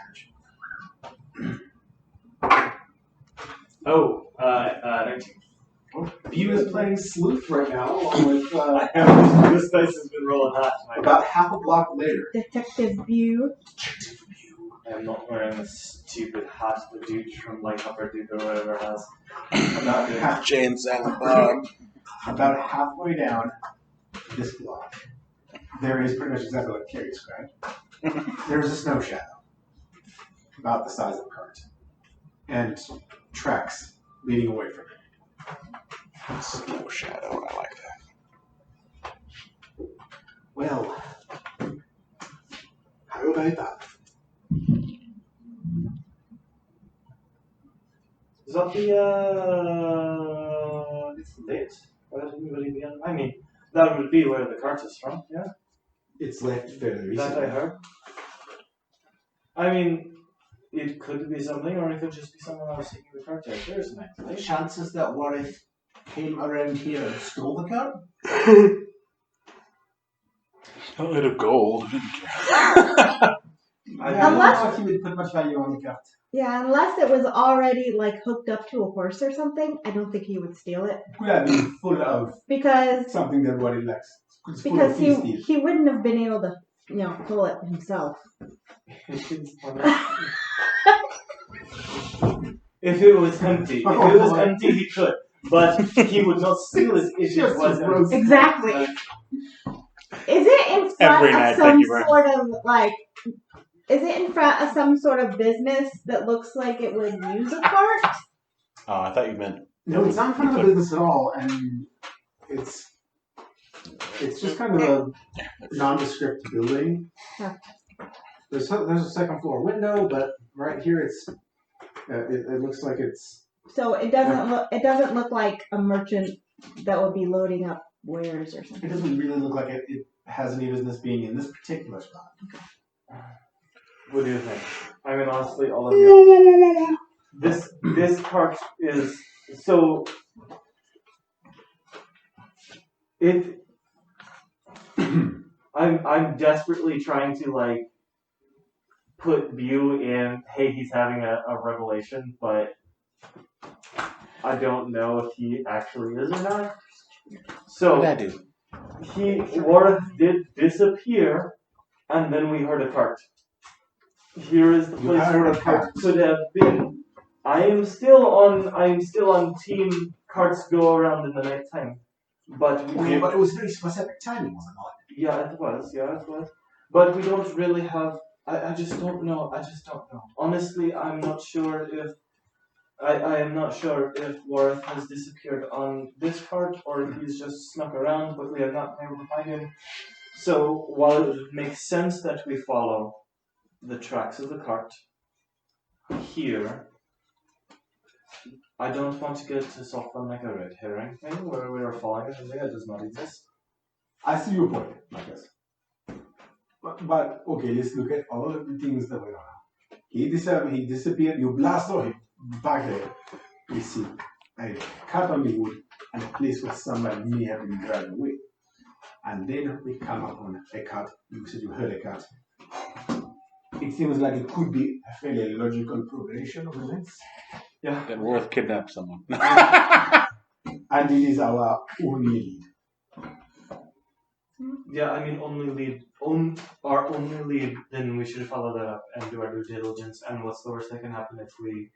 [SPEAKER 6] for damage.
[SPEAKER 3] Oh, 19.
[SPEAKER 6] Pew is playing sleuth right now, along with
[SPEAKER 3] This dice has been rolling hot tonight.
[SPEAKER 6] about half a block later.
[SPEAKER 4] Detective View.
[SPEAKER 3] I'm not wearing the stupid hat the dude from like Upper Duke or whatever has.
[SPEAKER 2] Jay and Silent Bob.
[SPEAKER 6] About halfway down this block, there is pretty much exactly what Carrie described. There's a snow shadow, about the size of a cart, and tracks leading away from it.
[SPEAKER 2] Snow shadow, I like that.
[SPEAKER 6] Well, how about that?
[SPEAKER 3] Is that it's the date? Why doesn't anybody be on? I mean, that would be where the cart is from, yeah?
[SPEAKER 6] It's left fairly
[SPEAKER 3] That I
[SPEAKER 6] recently.
[SPEAKER 3] heard. I mean, it could be something, or it could just be someone else taking the cart there. There's an
[SPEAKER 6] The
[SPEAKER 3] explanation.
[SPEAKER 6] chances that Warith came around here and stole the cart?
[SPEAKER 2] A little of gold.
[SPEAKER 6] I
[SPEAKER 4] don't know
[SPEAKER 6] if he would put much value on the cart.
[SPEAKER 4] Yeah, unless it was already like hooked up to a horse or something, I don't think he would steal it
[SPEAKER 6] Could have been full of
[SPEAKER 4] because
[SPEAKER 6] something that Warith likes. It's full of
[SPEAKER 4] because
[SPEAKER 6] feasties.
[SPEAKER 4] he wouldn't have been able to pull it himself.
[SPEAKER 3] If it was empty, he could. But he would not steal it if it
[SPEAKER 6] Just
[SPEAKER 3] was
[SPEAKER 6] gross.
[SPEAKER 3] empty.
[SPEAKER 4] Exactly. Is it in front
[SPEAKER 2] Every
[SPEAKER 4] of
[SPEAKER 2] night,
[SPEAKER 4] some
[SPEAKER 2] thank you, Brian.
[SPEAKER 4] sort of like? Is it in front of some sort of business that looks like it would use a cart?
[SPEAKER 2] Oh, I thought you meant.
[SPEAKER 6] No, it's not in front of the business at all, and it's just kind of a nondescript building.
[SPEAKER 4] Huh.
[SPEAKER 6] There's a second floor window, but right here it looks like it's
[SPEAKER 4] So it doesn't look like a merchant that would be loading up wares or
[SPEAKER 6] it
[SPEAKER 4] something.
[SPEAKER 6] doesn't really look like it has any business being in this particular spot.
[SPEAKER 3] What do you think? I mean, honestly, all of you. This cart is so. I'm desperately trying to like put View in. Hey, he's having a revelation, but I don't know if he actually is or not. So
[SPEAKER 2] What did I do?
[SPEAKER 3] Wareth did disappear, and then we heard a cart. Here is the
[SPEAKER 6] You
[SPEAKER 3] place
[SPEAKER 6] heard
[SPEAKER 3] where
[SPEAKER 6] a
[SPEAKER 3] the cart
[SPEAKER 6] cart.
[SPEAKER 3] could have been. I am still on team carts go around in the night time. But we
[SPEAKER 6] Okay, but it was very specific timing, wasn't it?
[SPEAKER 3] yeah, it was. But we don't really have. I just don't know. Honestly, I'm not sure if. I am not sure if Wareth has disappeared on this cart or if he's just snuck around, but we have not been able to find him. So while it makes sense that we follow the tracks of the cart here, I don't want to get this off on like a red herring thing where we are following something that does not exist.
[SPEAKER 6] I see your point, I guess. But okay, let's look at all of the things that went on. He disappeared, you blast him back there. We see a cut on the wood and a place where somebody may have been dragged away. And then we come upon a cut. You said you heard a cut. It seems like it could be a fairly logical progression of events.
[SPEAKER 3] Yeah.
[SPEAKER 2] That Worth kidnapped someone.
[SPEAKER 6] And it is our only lead.
[SPEAKER 3] Yeah, I mean, our only lead, then we should follow that up and do our due diligence. And what's the worst that can happen if we,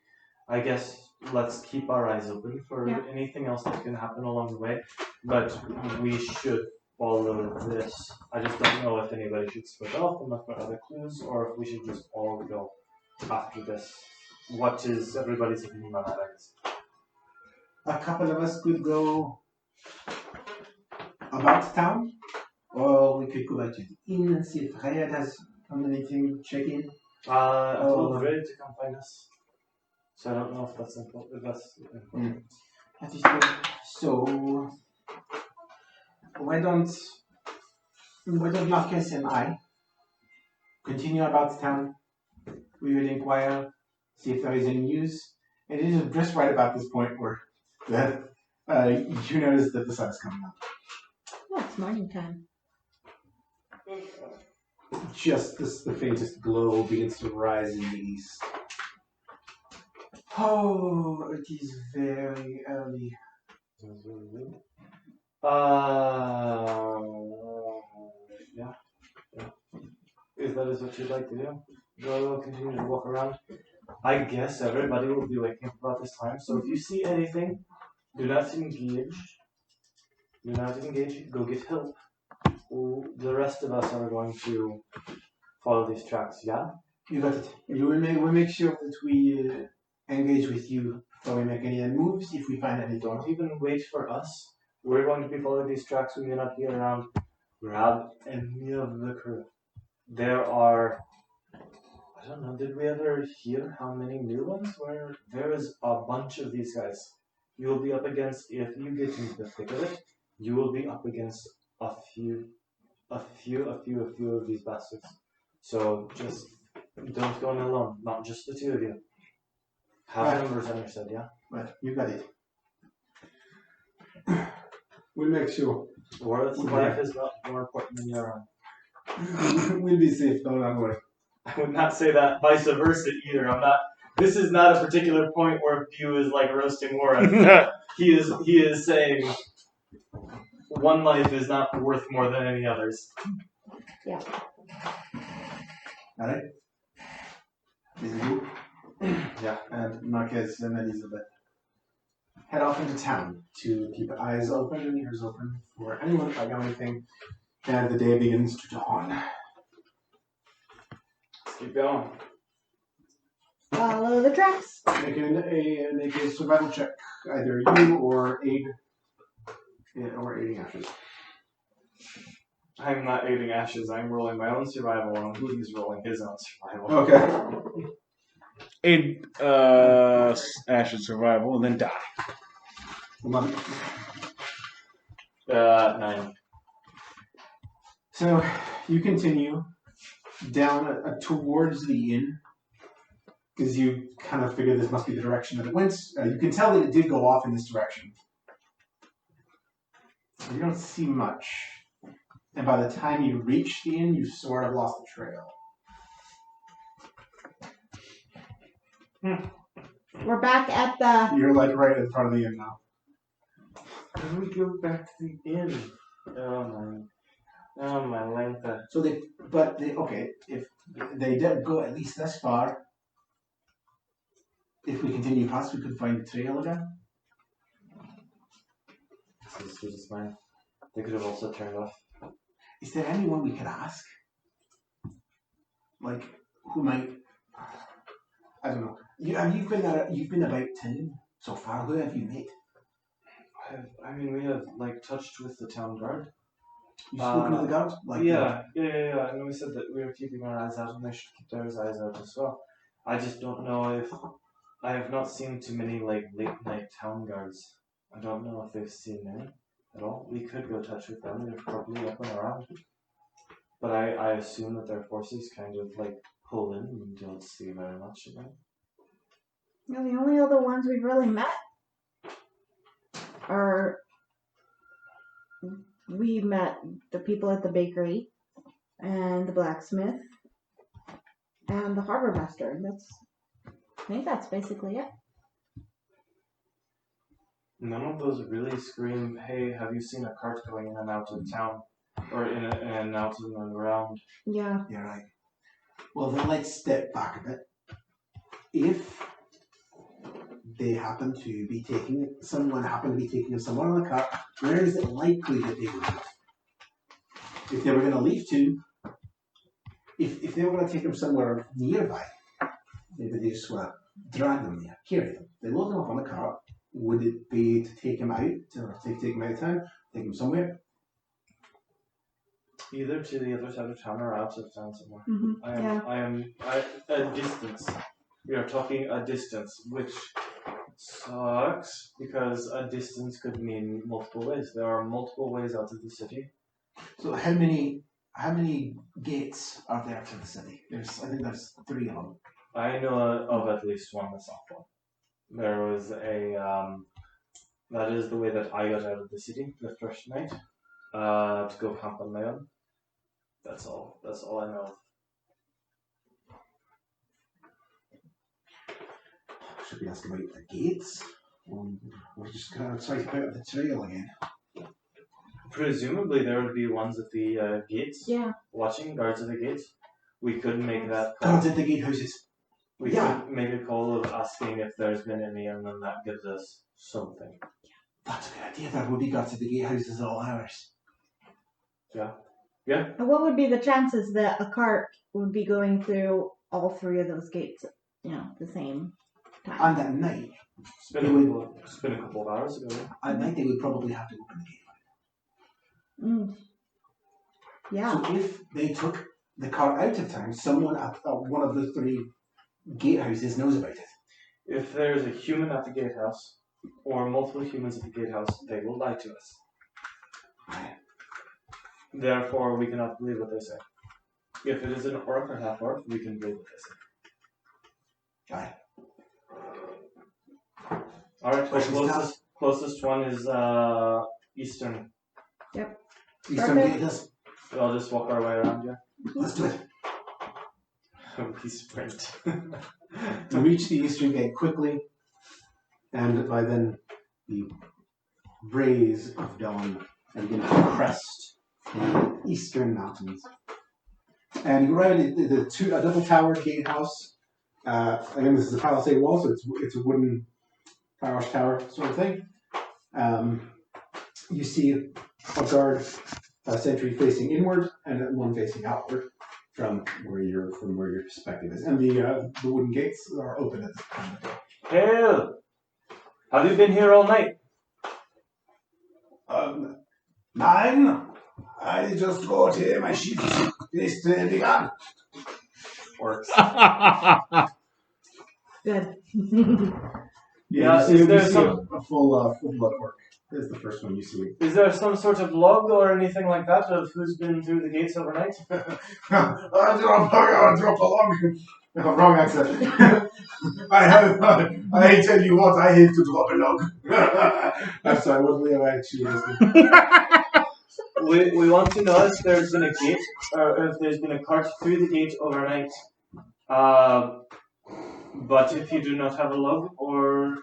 [SPEAKER 3] I guess, let's keep our eyes open for anything else that can happen along the way. But we should follow this. I just don't know if anybody should split off and look for other clues, or if we should just all go after this. What is everybody's opinion on that, I guess?
[SPEAKER 6] A couple of us could go about town, or we could go back to the inn and see if Rayad has done anything, check in.
[SPEAKER 3] I told Ray to come find us. So I don't know if that's important.
[SPEAKER 6] That is good. So, why don't Marquez and I continue about town? We will inquire, see if there is any news. And it is just right about this point where you notice that the sun's coming up.
[SPEAKER 4] Oh, it's morning time.
[SPEAKER 6] Just the faintest glow begins to rise in the east. Oh, it is very early.
[SPEAKER 3] Yeah. If that is what you'd like to do, we'll continue to walk around. I guess everybody will be waking up about this time, so if you see anything, do not engage. Do not engage, go get help. The rest of us are going to follow these tracks, yeah?
[SPEAKER 6] You got it. We'll make sure that we engage with you before we make any moves if we find any.
[SPEAKER 3] Don't even wait for us. We're going to be following these tracks. We may not be around. Grab any of the crew. There are, I don't know, did we ever hear how many new ones? Where there is a bunch of these guys. You'll be up against, if you get into the thick of it, you will be up against a few of these bastards. So just don't go in alone, not just the two of you. Have numbers on your side, yeah?
[SPEAKER 6] Right, you got it. We'll make sure.
[SPEAKER 3] World's life is not more important than your own.
[SPEAKER 6] We'll be safe, don't worry.
[SPEAKER 3] I would not say that vice versa either. This is not a particular point where Pew is like roasting Warren. He is saying one life is not worth more than any others.
[SPEAKER 4] Yeah.
[SPEAKER 6] Alright. This is you.
[SPEAKER 3] Yeah.
[SPEAKER 6] And Marquez and Elizabeth head off into town to keep eyes open and ears open for anyone if I know anything. And the day begins to dawn.
[SPEAKER 3] Let's keep going.
[SPEAKER 4] Follow the tracks.
[SPEAKER 6] Make a survival check, either you or aiding Ashes.
[SPEAKER 3] I'm not aiding Ashes. I'm rolling my own survival, and Hoodie's rolling his own survival.
[SPEAKER 6] Okay.
[SPEAKER 2] Aid Ash's survival and then die.
[SPEAKER 6] 11.
[SPEAKER 3] 9.
[SPEAKER 6] So you continue down towards the inn because you kind of figure this must be the direction that it went. You can tell that it did go off in this direction. You don't see much. And by the time you reach the inn, you've sort of lost the trail.
[SPEAKER 4] We're back at the.
[SPEAKER 6] You're like right in front of the inn now.
[SPEAKER 3] How do we go back to the inn? Oh my lanta.
[SPEAKER 6] So okay, if they did go at least this far, if we continue past, we could find the trail again.
[SPEAKER 3] This is fine. They could have also turned off.
[SPEAKER 6] Is there anyone we could ask? Like, who might? I don't know. You've been about 10 so far. Who have you met?
[SPEAKER 3] I mean, we have like touched with the town guard.
[SPEAKER 6] You spoken to the guards? Like
[SPEAKER 3] yeah. And we said that we were keeping our eyes out, and they should keep their eyes out as well. I just don't know if I have not seen too many like late night town guards. I don't know if they've seen any at all. We could go touch with them. They're probably up and around. But I assume that their forces kind of like pull in and don't see very much of them.
[SPEAKER 4] The only other ones we've really met are we met the people at the bakery and the blacksmith and the harbor master. I think that's basically it.
[SPEAKER 3] None of those really scream, "Hey, have you seen a cart going in and out of town, or in and out and around?"
[SPEAKER 4] Yeah.
[SPEAKER 6] You're right. Well, then let's step back a bit. If someone happened to be taking someone on the cart, where is it likely that they would leave? If they were going to leave to, if they were going to take them somewhere nearby, maybe they just want to drag them there, carry them. They load them up on the cart. Would it be to take them out, or take them out of town, take them somewhere?
[SPEAKER 3] Either to the other side of town or out of town somewhere.
[SPEAKER 4] Mm-hmm.
[SPEAKER 3] I am a distance. We are talking a distance, which sucks because a distance could mean multiple ways. There are multiple ways out of the city.
[SPEAKER 6] So how many gates are there to the city? I think there's 3 of them.
[SPEAKER 3] I know of at least one that's not one. There was that is the way that I got out of the city the first night, to go camp on my own. That's all I know.
[SPEAKER 6] Should we ask about the gates? We're just gonna try to put up the trail again.
[SPEAKER 3] Presumably there would be ones at the gates,
[SPEAKER 4] Yeah.
[SPEAKER 3] watching guards at the gates. We could make that
[SPEAKER 6] Guards at the gatehouses.
[SPEAKER 3] We
[SPEAKER 6] Yeah.
[SPEAKER 3] could make a call of asking if there's been any, and then that gives us something.
[SPEAKER 6] That's a good idea. There will be guards at the gatehouses at all hours.
[SPEAKER 4] And what would be the chances that a cart would be going through all 3 of those gates, the same time?
[SPEAKER 6] And at night,
[SPEAKER 3] It's been a couple of hours ago.
[SPEAKER 6] they would probably have to open the gate.
[SPEAKER 4] Yeah.
[SPEAKER 6] So if they took the cart out of town, someone at one of the 3 gatehouses knows about it.
[SPEAKER 3] If there's a human at the gatehouse, or multiple humans at the gatehouse, they will lie to us. Therefore, we cannot believe what they say. If it is an orc or half-orc, we can believe what they say.
[SPEAKER 6] Aye.
[SPEAKER 3] Alright,
[SPEAKER 6] Questions
[SPEAKER 3] closest one is eastern.
[SPEAKER 6] Eastern
[SPEAKER 4] Perfect.
[SPEAKER 6] gate does.
[SPEAKER 3] So I'll just walk our way around, yeah.
[SPEAKER 6] Let's do it.
[SPEAKER 3] We sprint.
[SPEAKER 6] You reach the eastern gate quickly, and by then the rays of dawn are beginning to crest the eastern mountains. And you're around a double-towered gatehouse. Again, this is a palisade wall, so it's a wooden parish tower sort of thing. You see a guard sentry facing inward and one facing outward from where your perspective is, and the wooden gates are open at this time of day.
[SPEAKER 3] Hail! Have you been here all night?
[SPEAKER 6] Nine. I just got here. My shift is begun.
[SPEAKER 3] Orcs.
[SPEAKER 4] Good.
[SPEAKER 3] Yeah,
[SPEAKER 6] you see,
[SPEAKER 3] is there
[SPEAKER 6] you see
[SPEAKER 3] some-
[SPEAKER 6] a full blood orc? This is the first one you see.
[SPEAKER 3] Is there some sort of log or anything like that of who's been through the gates overnight?
[SPEAKER 6] I drop along. No, wrong accent. I tell you what, I hate to drop a log. I'm sorry, what were I actually
[SPEAKER 3] We want to know if there's been a gate, or if there's been a cart through the gate overnight. But if you do not have a log or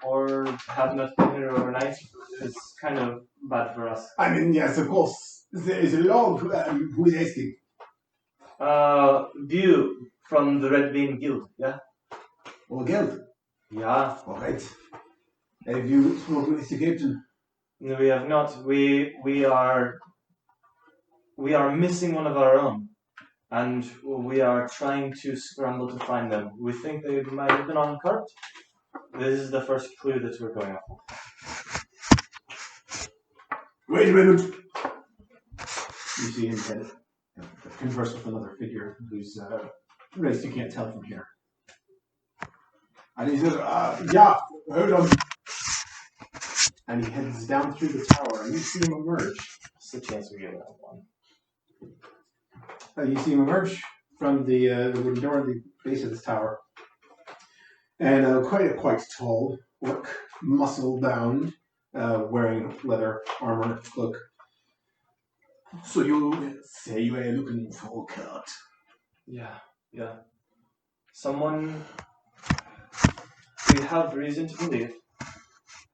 [SPEAKER 3] have not been here overnight, it's kind of bad for us.
[SPEAKER 6] I mean, yes, of course. There is a log. Who is asking?
[SPEAKER 3] View from the Red Vein Guild, yeah?
[SPEAKER 6] Or guild.
[SPEAKER 3] Yeah.
[SPEAKER 6] All right. Have you spoken with the captain?
[SPEAKER 3] No, we have not. We are missing one of our own, and we are trying to scramble to find them. We think they might have been on a cart. This is the first clue that we're going off of.
[SPEAKER 6] Wait a minute. You see him head converse with another figure whose race you can't tell from here. And he says, yeah, hold on. And he heads down through the tower, and you see him emerge.
[SPEAKER 3] What's the chance we get that one?
[SPEAKER 6] You see him emerge from the wooden door at the base of this tower. And quite tall orc, muscle-bound, wearing leather armor, cloak. So you say you are looking for a cart?
[SPEAKER 3] Yeah. We have reason to believe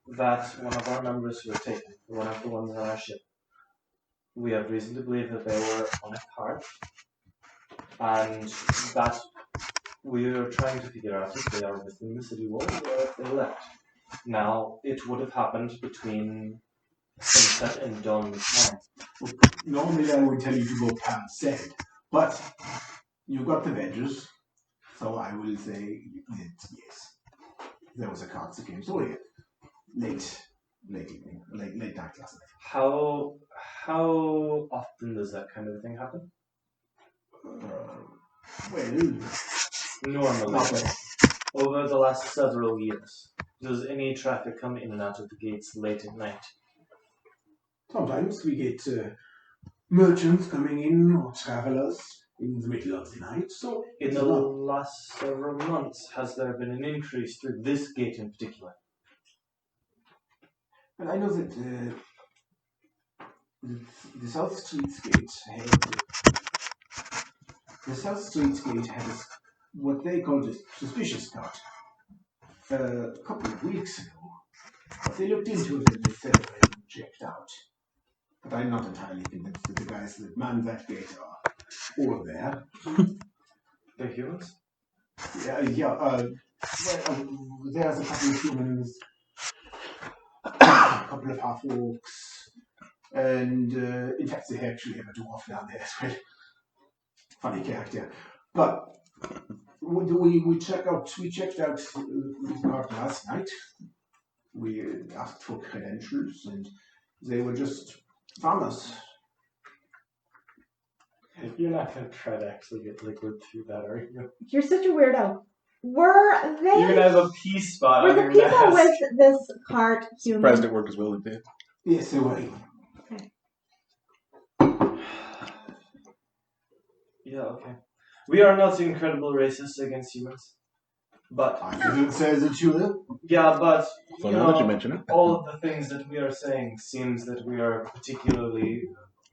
[SPEAKER 3] that one of our members was taken, one of the ones on our ship. We have reason to believe that they were on a cart, and that we are trying to figure out if they are within the city walls or if they left. Now, it would have happened between sunset and dawn this morning.
[SPEAKER 6] Normally I would tell you to go past said, but you got the badges, so I will say that yes. There was a cart that came so late evening, late night last night.
[SPEAKER 3] How often does that kind of thing happen?
[SPEAKER 6] Well,
[SPEAKER 3] Normally,
[SPEAKER 6] not well.
[SPEAKER 3] over the last several years. Does any traffic come in and out of the gates late at night?
[SPEAKER 6] Sometimes we get merchants coming in or travelers in the middle of the night. So
[SPEAKER 3] In
[SPEAKER 6] it's
[SPEAKER 3] the
[SPEAKER 6] not.
[SPEAKER 3] last several months, has there been an increase through this gate in particular?
[SPEAKER 6] And I know that the South Streets Gate had what they called a suspicious cart a couple of weeks ago. But they looked into it and they said they had checked out. But I'm not entirely convinced that the guys that man that gate are all there.
[SPEAKER 3] They're humans?
[SPEAKER 6] Well, there's a couple of humans, a couple of half-orcs, and in fact they actually have a dwarf down there as well. Funny character. But we checked out the cart last night. We asked for credentials and they were just farmers.
[SPEAKER 3] You're not going to try to actually get liquid through that, are you?
[SPEAKER 4] You're such a weirdo. Were
[SPEAKER 3] You're going to
[SPEAKER 4] they?
[SPEAKER 3] have a pee spot
[SPEAKER 4] Were
[SPEAKER 3] on
[SPEAKER 4] the
[SPEAKER 3] your
[SPEAKER 4] people
[SPEAKER 3] mask.
[SPEAKER 4] with this cart human?
[SPEAKER 2] Surprised at work as well as they did.
[SPEAKER 6] Yes, they were.
[SPEAKER 3] Yeah, okay. We are not incredible racists against humans. But,
[SPEAKER 6] I didn't say that you were.
[SPEAKER 3] yeah, but,
[SPEAKER 2] So
[SPEAKER 3] you
[SPEAKER 2] now that you
[SPEAKER 3] know,
[SPEAKER 2] mention it,
[SPEAKER 3] all of the things that we are saying seems that we are particularly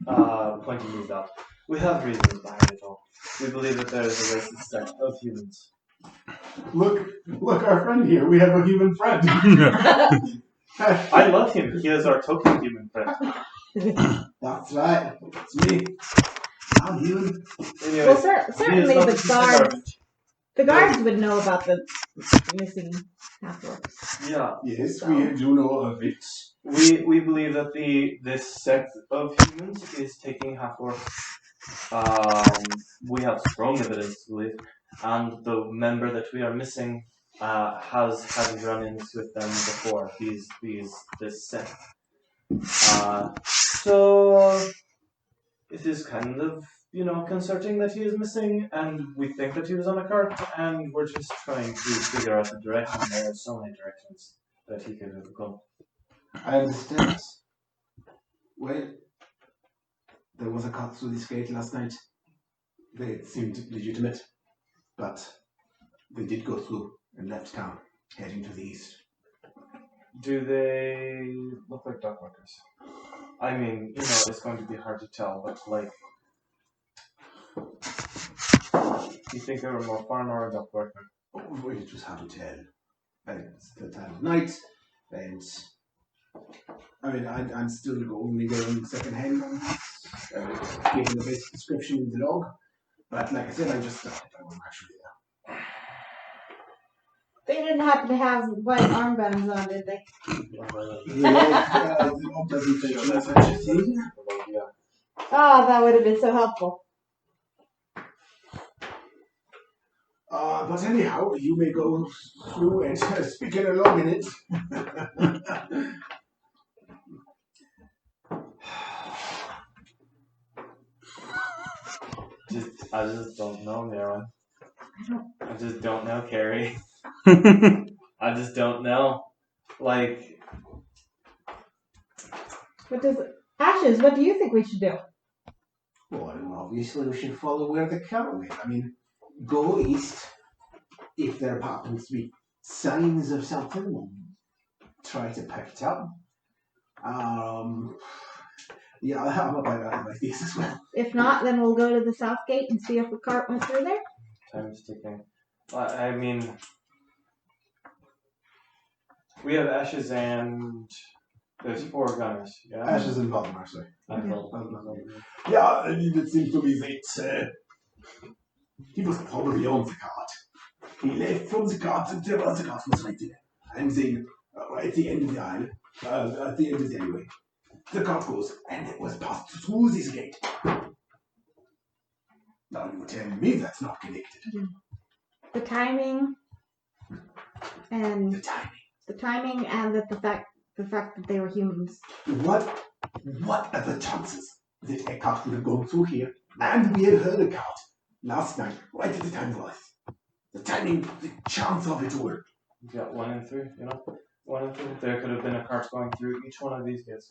[SPEAKER 3] pointing these out. We have reasons behind it all. We believe that there is a racist sect of humans.
[SPEAKER 6] Look, our friend here. We have a human friend.
[SPEAKER 3] I love him. He is our token human friend.
[SPEAKER 6] That's right. It's me. I'm human.
[SPEAKER 3] Anyways,
[SPEAKER 4] Well,
[SPEAKER 3] he is
[SPEAKER 4] certainly
[SPEAKER 3] not a
[SPEAKER 4] the
[SPEAKER 3] piece of
[SPEAKER 4] guards.
[SPEAKER 3] garbage.
[SPEAKER 4] The guards would know about the missing half-orcs.
[SPEAKER 3] Yeah.
[SPEAKER 6] Yes, we do know of it.
[SPEAKER 3] We believe that this sect of humans is taking half-orcs. We have strong evidence to believe, and the member that we are missing has had run-ins with them before. This sect. So it is kind of concerning that he is missing, and we think that he was on a cart, and we're just trying to figure out the direction. There are so many directions that he could have gone.
[SPEAKER 6] I understand. Well, there was a cut through this gate last night. They seemed legitimate, but they did go through and left town, heading to the east.
[SPEAKER 3] Do they look like duck workers? I mean, it's going to be hard to tell, but like, you think they were more farmer or duck worker?
[SPEAKER 6] Oh, it was hard to tell. It's the time of night, and I mean, I'm still only going second-hand on this, given the basic description in the log. But like I said, I just thought I wasn't actually there.
[SPEAKER 4] They didn't happen to have white armbands on, did they?
[SPEAKER 6] The log doesn't mention that such a thing.
[SPEAKER 4] Oh, that would have been so helpful.
[SPEAKER 6] But anyhow, you may go through and speaking along in it.
[SPEAKER 3] I just don't know, Naren. I just don't know, Carrie. I just don't know. Like,
[SPEAKER 4] Ashes, what do you think we should do?
[SPEAKER 6] Well, obviously we should follow where the car went. I mean, go east. If there happens to be signs of something, we'll try to pick it up. Yeah, I'm about out of my face as well.
[SPEAKER 4] If not, then we'll go to the south gate and see if the cart went through there.
[SPEAKER 3] time's ticking. I mean, we have Ashes and there's 4 gunners. Yeah.
[SPEAKER 6] Ashes and Valdemar, sorry.
[SPEAKER 3] Yeah.
[SPEAKER 6] Yeah, it seems to me that he was probably on the cart. He left from the cart and the cart was right there. And then, at the end of the aisle, at the end of the alleyway, the cart goes, and it was passed through this gate. Now you tell me that's not connected.
[SPEAKER 4] The timing and
[SPEAKER 6] The timing.
[SPEAKER 4] that the fact that they were humans.
[SPEAKER 6] What are the chances that a cart would have gone through here? And we had heard a cart last night, right at the time of us. The timing, the chance of it all.
[SPEAKER 3] You got 1 in 3, you know? 1 in 3. There could have been a cart going through each one of these gates.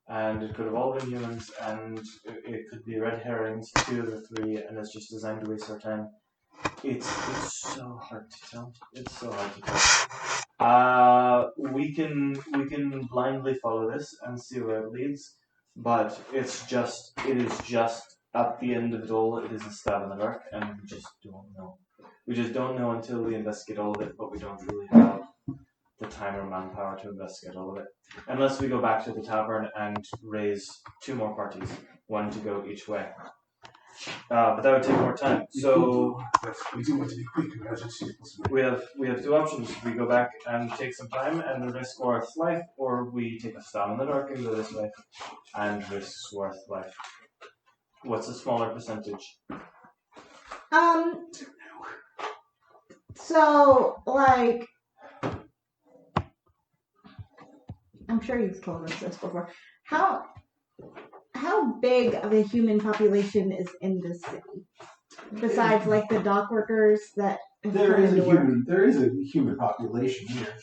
[SPEAKER 3] And it could have all been humans, and it could be red herrings, 2 of the 3, and it's just designed to waste our time. It's so hard to tell. It's so hard to tell. We can blindly follow this and see where it leads, but it is just at the end of it all. It is a stab in the dark, and we just don't know. We just don't know until we investigate all of it, but we don't really have the time or manpower to investigate all of it. Unless we go back to the tavern and raise 2 more parties, 1 to go each way. But that would take more time. So
[SPEAKER 6] we do want to be quick and urgent.
[SPEAKER 3] we have 2 options. We go back and take some time and risk Worth's life, or we take a stab in the dark and go this way and risk Worth's life. What's a smaller percentage?
[SPEAKER 4] So, like, I'm sure you've told us this before. How big of a human population is in this city? Besides, like, the dock workers that have
[SPEAKER 6] There
[SPEAKER 4] come
[SPEAKER 6] is
[SPEAKER 4] into work?
[SPEAKER 6] there is a human population here.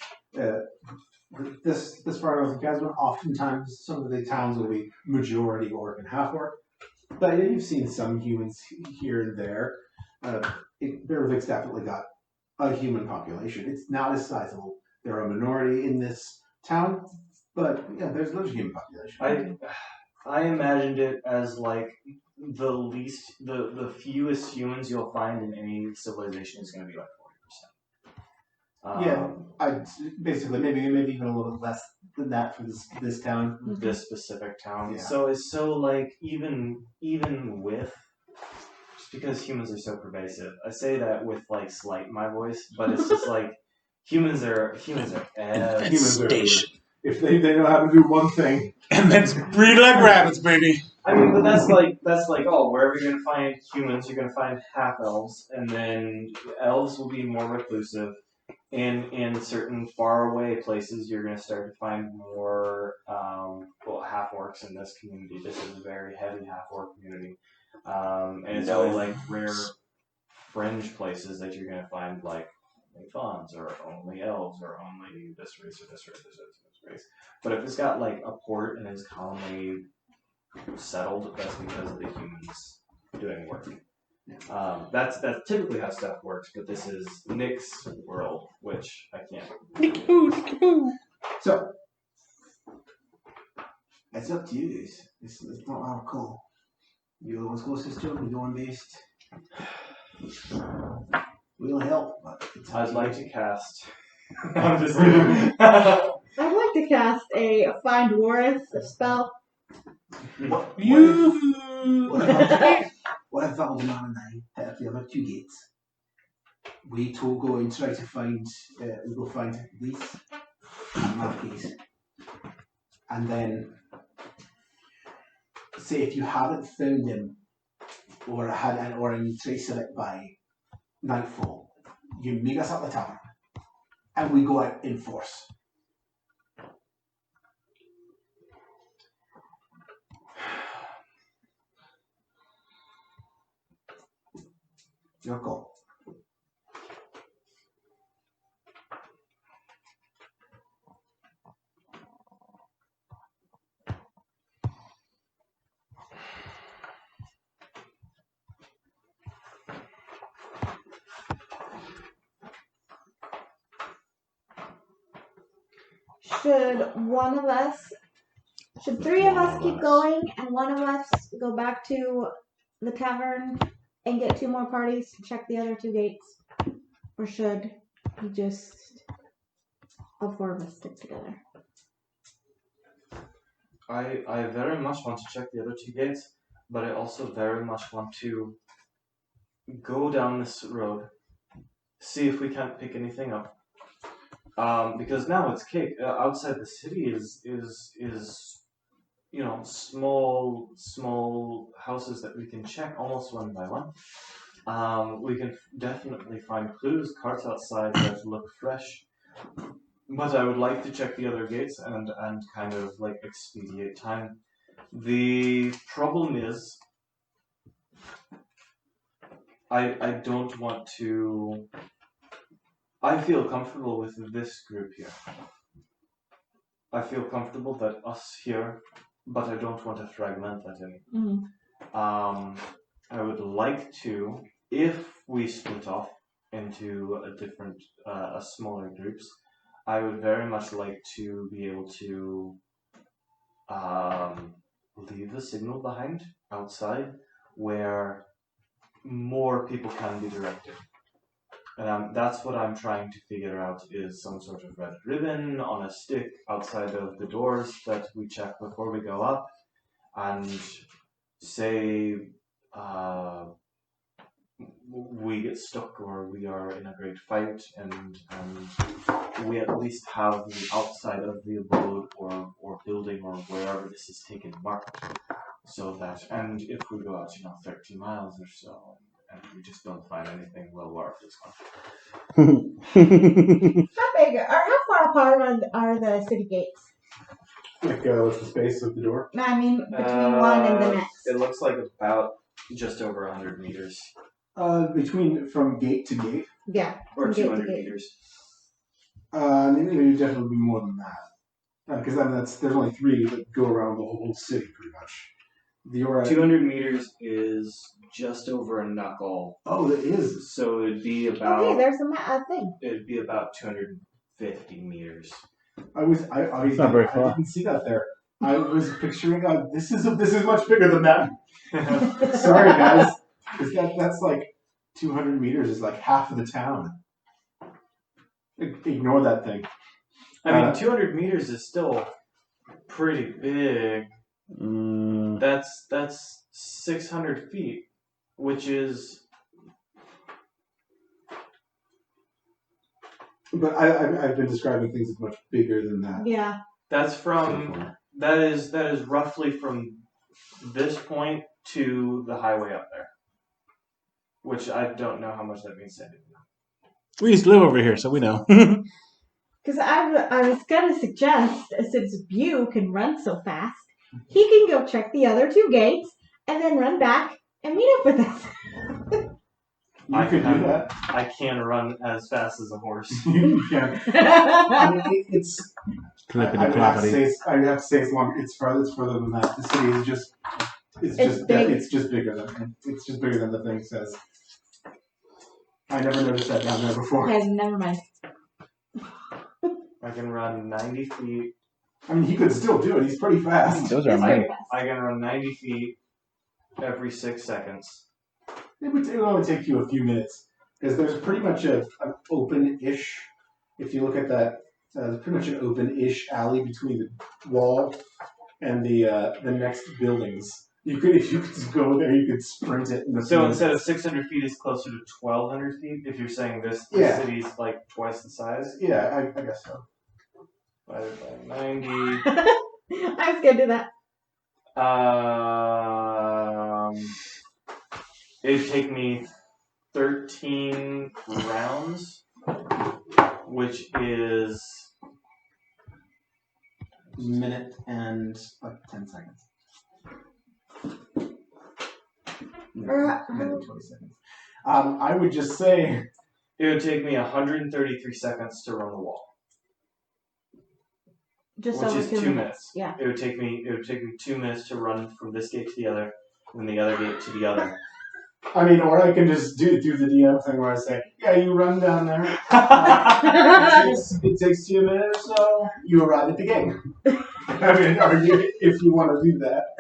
[SPEAKER 6] This part of Casbah, oftentimes some of the towns will be majority orc and half orc, but you've seen some humans here and there. Bearvik's definitely got a human population. It's not as sizable. They're a minority in this town, but yeah, there's a human population.
[SPEAKER 3] I imagined it as like the fewest humans you'll find in any civilization is going to be like 40%.
[SPEAKER 6] Yeah, I'd basically maybe even a little bit less than that for this town.
[SPEAKER 3] This specific town.
[SPEAKER 6] Yeah.
[SPEAKER 3] So it's so like even with, just because humans are so pervasive, I say that with like slight in my voice, but it's just like humans are
[SPEAKER 6] Humans are
[SPEAKER 2] Station.
[SPEAKER 6] if they know how to do one thing.
[SPEAKER 2] And then breed like rabbits, baby.
[SPEAKER 3] I mean, but that's like oh, wherever you're gonna find humans, you're gonna find half elves, and then elves will be more reclusive. In certain faraway places, you're gonna start to find more half orcs in this community. This is a very heavy half orc community, and it's only like rare fringe places that you're gonna find like fawns or only elves or only this race or this race or this race. But if it's got like a port and is commonly settled, that's because of the humans doing work. That's typically how stuff works, but this is Nick's world, which I can't.
[SPEAKER 2] Nick-a-boo.
[SPEAKER 6] So it's up to you guys. It's not our call. You're the ones closest to it. We're the one based. We'll help, but
[SPEAKER 3] I'd like to cast. I'm just kidding.
[SPEAKER 4] I'd like to cast a Find Warith spell.
[SPEAKER 6] What if that was a man and I hit the other 2 gates? We two go and try to find, we go find these and Marquis. And then, say if you haven't found him or any trace of it by nightfall, you meet us at the tavern and we go out in force. Your call.
[SPEAKER 4] Should 3 of us keep going and 1 of us go back to the tavern and get 2 more parties to check the other 2 gates? Or should we just all 4 of us stick together?
[SPEAKER 3] I very much want to check the other 2 gates, but I also very much want to go down this road, see if we can't pick anything up. Because now it's cake. Outside the city is small houses that we can check almost one by one. We can definitely find clues, carts outside that look fresh. But I would like to check the other gates and kind of like expedite time. The problem is I don't want to I feel comfortable with this group here. I feel comfortable that us here, but I don't want to fragment that any. I would like to, if we split off into a different, smaller groups, I would very much like to be able to leave a signal behind outside where more people can be directed. And that's what I'm trying to figure out is some sort of red ribbon on a stick outside of the doors that we check before we go up. And say we get stuck or we are in a great fight and we at least have the outside of the abode or building or wherever this is taken marked. So that, and if we go out, 30 miles or so, and we just don't find anything, well, we're off this one.
[SPEAKER 4] How big or how far apart are the city gates?
[SPEAKER 6] Like, what's the space of the door?
[SPEAKER 4] No, I mean between one and the next.
[SPEAKER 3] It looks like about just over 100 meters.
[SPEAKER 6] From gate to gate?
[SPEAKER 4] Yeah.
[SPEAKER 3] Or
[SPEAKER 4] from gate to
[SPEAKER 3] 200
[SPEAKER 4] gate.
[SPEAKER 3] meters.
[SPEAKER 6] Maybe it would definitely be more than that. Because there's only 3 that go around the whole city, pretty much. The Aura.
[SPEAKER 3] 200 meters is just over a knuckle.
[SPEAKER 6] Oh, it is.
[SPEAKER 3] So it'd be about.
[SPEAKER 4] Okay, there's a thing.
[SPEAKER 3] It'd be about 250 meters.
[SPEAKER 6] I
[SPEAKER 2] It's not very far.
[SPEAKER 6] I didn't see that there. I was picturing this is much bigger than that. Sorry, guys. That's like 200 meters is like half of the town. Ignore that thing.
[SPEAKER 3] I mean, 200 meters is still pretty big. That's 600 feet, which is.
[SPEAKER 6] But I've been describing things as much bigger than that.
[SPEAKER 4] Yeah.
[SPEAKER 3] That's from. That is roughly from this point to the highway up there. Which I don't know how much that means to anyone.
[SPEAKER 2] We used to live over here, so we know.
[SPEAKER 4] Because I was gonna suggest, since Bew can run so fast, he can go check the other 2 gates and then run back and meet up with us.
[SPEAKER 6] You could do that.
[SPEAKER 3] I can run as fast as a horse.
[SPEAKER 6] You can. I mean, it's. I would have to say it's long. It's further than that. The city is just. It's just bigger than the thing says. I never noticed that down there before.
[SPEAKER 4] Okay, never mind.
[SPEAKER 3] I can run 90 feet.
[SPEAKER 6] I mean, he could still do it. He's pretty fast.
[SPEAKER 2] Those are mine.
[SPEAKER 3] I can run 90 feet every 6 seconds.
[SPEAKER 6] It would only take you a few minutes because there's pretty much an open-ish. If you look at that, there's pretty much an open-ish alley between the wall and the next buildings. If you could go there, you could sprint it.
[SPEAKER 3] So instead of 600 feet, it's closer to 1,200 feet. If you're saying the city's like twice the size.
[SPEAKER 6] Yeah, I guess so.
[SPEAKER 3] Divided by 90.
[SPEAKER 4] I was gonna do that.
[SPEAKER 3] It'd take me 13 rounds, which is
[SPEAKER 6] a minute and 10 seconds. Minute and 20 seconds. I would just say
[SPEAKER 3] it would take me 133 seconds to run the wall.
[SPEAKER 4] Just
[SPEAKER 3] which
[SPEAKER 4] over
[SPEAKER 3] is
[SPEAKER 4] 2
[SPEAKER 3] 2 minutes.
[SPEAKER 4] Yeah.
[SPEAKER 3] It would take me 2 minutes to run from this gate to the other, and the other gate to the other.
[SPEAKER 6] I mean, or I can just do the DM thing where I say, yeah, you run down there. It takes you a minute or so. You arrive at the gate. I mean, if you want to do that.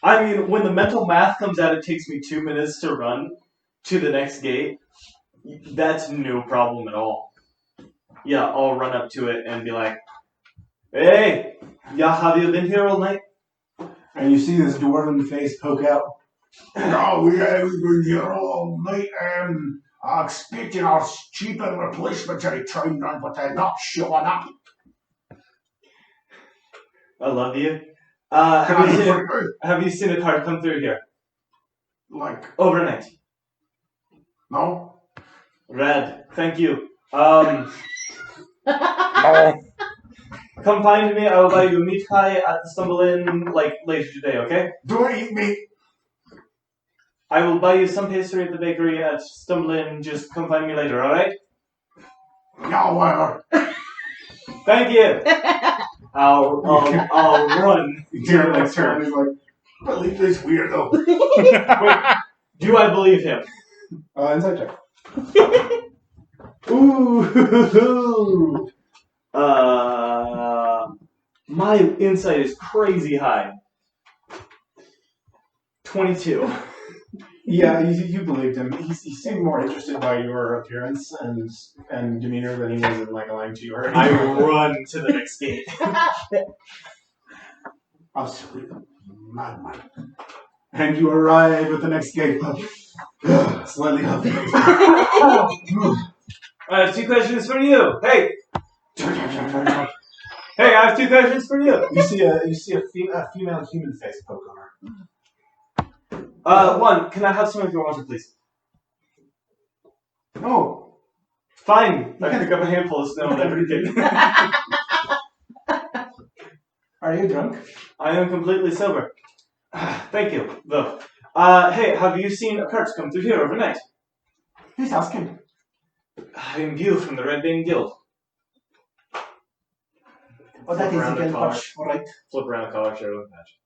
[SPEAKER 3] I mean, when the mental math comes out, it takes me 2 minutes to run to the next gate. That's no problem at all. Yeah, I'll run up to it and be like, hey, yeah, have you been here all night?
[SPEAKER 6] And you see this dwarven face poke out. Oh, we've been here all night and expecting our cheap and replacementary train run, but they're not showing up.
[SPEAKER 3] I love you. Have you seen a car come through here?
[SPEAKER 6] Like,
[SPEAKER 3] overnight?
[SPEAKER 6] No?
[SPEAKER 3] Red, thank you. Come find me. I will buy you a meat pie at the Stumble Inn later today, okay?
[SPEAKER 6] Don't eat meat.
[SPEAKER 3] I will buy you some pastry at the bakery at Stumble Inn. Just come find me later, alright?
[SPEAKER 6] Yeah, whatever.
[SPEAKER 3] Thank you. I'll run.
[SPEAKER 6] Jared like turn. He's like, believe this weirdo.
[SPEAKER 3] Do I believe him?
[SPEAKER 6] Inside check. Ooh.
[SPEAKER 3] My insight is crazy high. 22.
[SPEAKER 6] Yeah, you believed him. He seemed more interested by your appearance and demeanor than he was in like lying to you. Or
[SPEAKER 3] I run to the next gate.
[SPEAKER 6] Absolute madman. And you arrive at the next gate. Slightly up.
[SPEAKER 3] I have 2 questions for you. Hey, hey, I have 2 questions for you.
[SPEAKER 6] You see a female human face poke on her.
[SPEAKER 3] One, can I have some of your water, please?
[SPEAKER 6] Oh,
[SPEAKER 3] Fine. I pick up a handful of snow and I drink it.
[SPEAKER 6] are you drunk?
[SPEAKER 3] I am completely sober. Thank you, though. Hey, have you seen carts come through here overnight?
[SPEAKER 6] Who's asking?
[SPEAKER 3] I am View from the Red Bane Guild.
[SPEAKER 6] Oh, that is again
[SPEAKER 3] car.
[SPEAKER 6] much. All right.
[SPEAKER 3] Flip around the collar, show and match.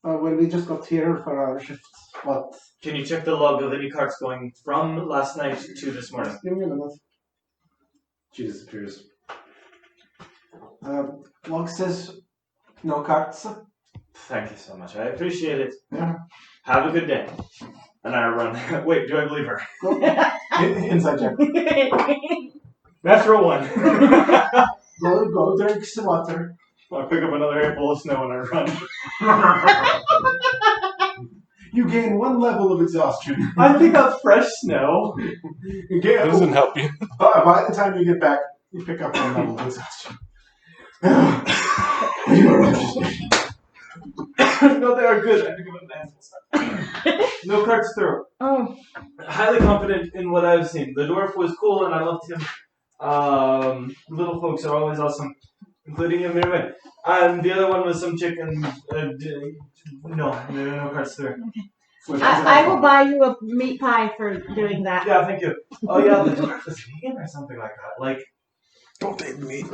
[SPEAKER 6] Well, we just got here for our shift. What?
[SPEAKER 3] Can you check the log of any carts going from last night to this morning?
[SPEAKER 6] Give me a minute. She disappears. Log says no carts.
[SPEAKER 3] Thank you so much. I appreciate it.
[SPEAKER 6] Yeah.
[SPEAKER 3] Have a good day. And I run. Wait, do I believe her?
[SPEAKER 6] Inside check.
[SPEAKER 3] Natural 1.
[SPEAKER 6] Go drink some water.
[SPEAKER 3] I pick up another handful of snow and I run.
[SPEAKER 6] You gain 1 level of exhaustion.
[SPEAKER 3] I pick up fresh snow.
[SPEAKER 6] You get,
[SPEAKER 2] Doesn't help you.
[SPEAKER 6] by the time you get back, you pick up 1 level of exhaustion. You are righteous.
[SPEAKER 3] No, they are good. I pick up an handful. No carts through.
[SPEAKER 4] Oh,
[SPEAKER 3] Highly confident in what I've seen. The dwarf was cool and I loved him. Little folks are always awesome, including him, Mirwin. And the other one was some chicken. No carts through.
[SPEAKER 4] I will buy you a meat pie for doing that.
[SPEAKER 3] Yeah, thank you. Oh yeah, the dwarf was vegan or something like that. Like,
[SPEAKER 2] Don't eat meat.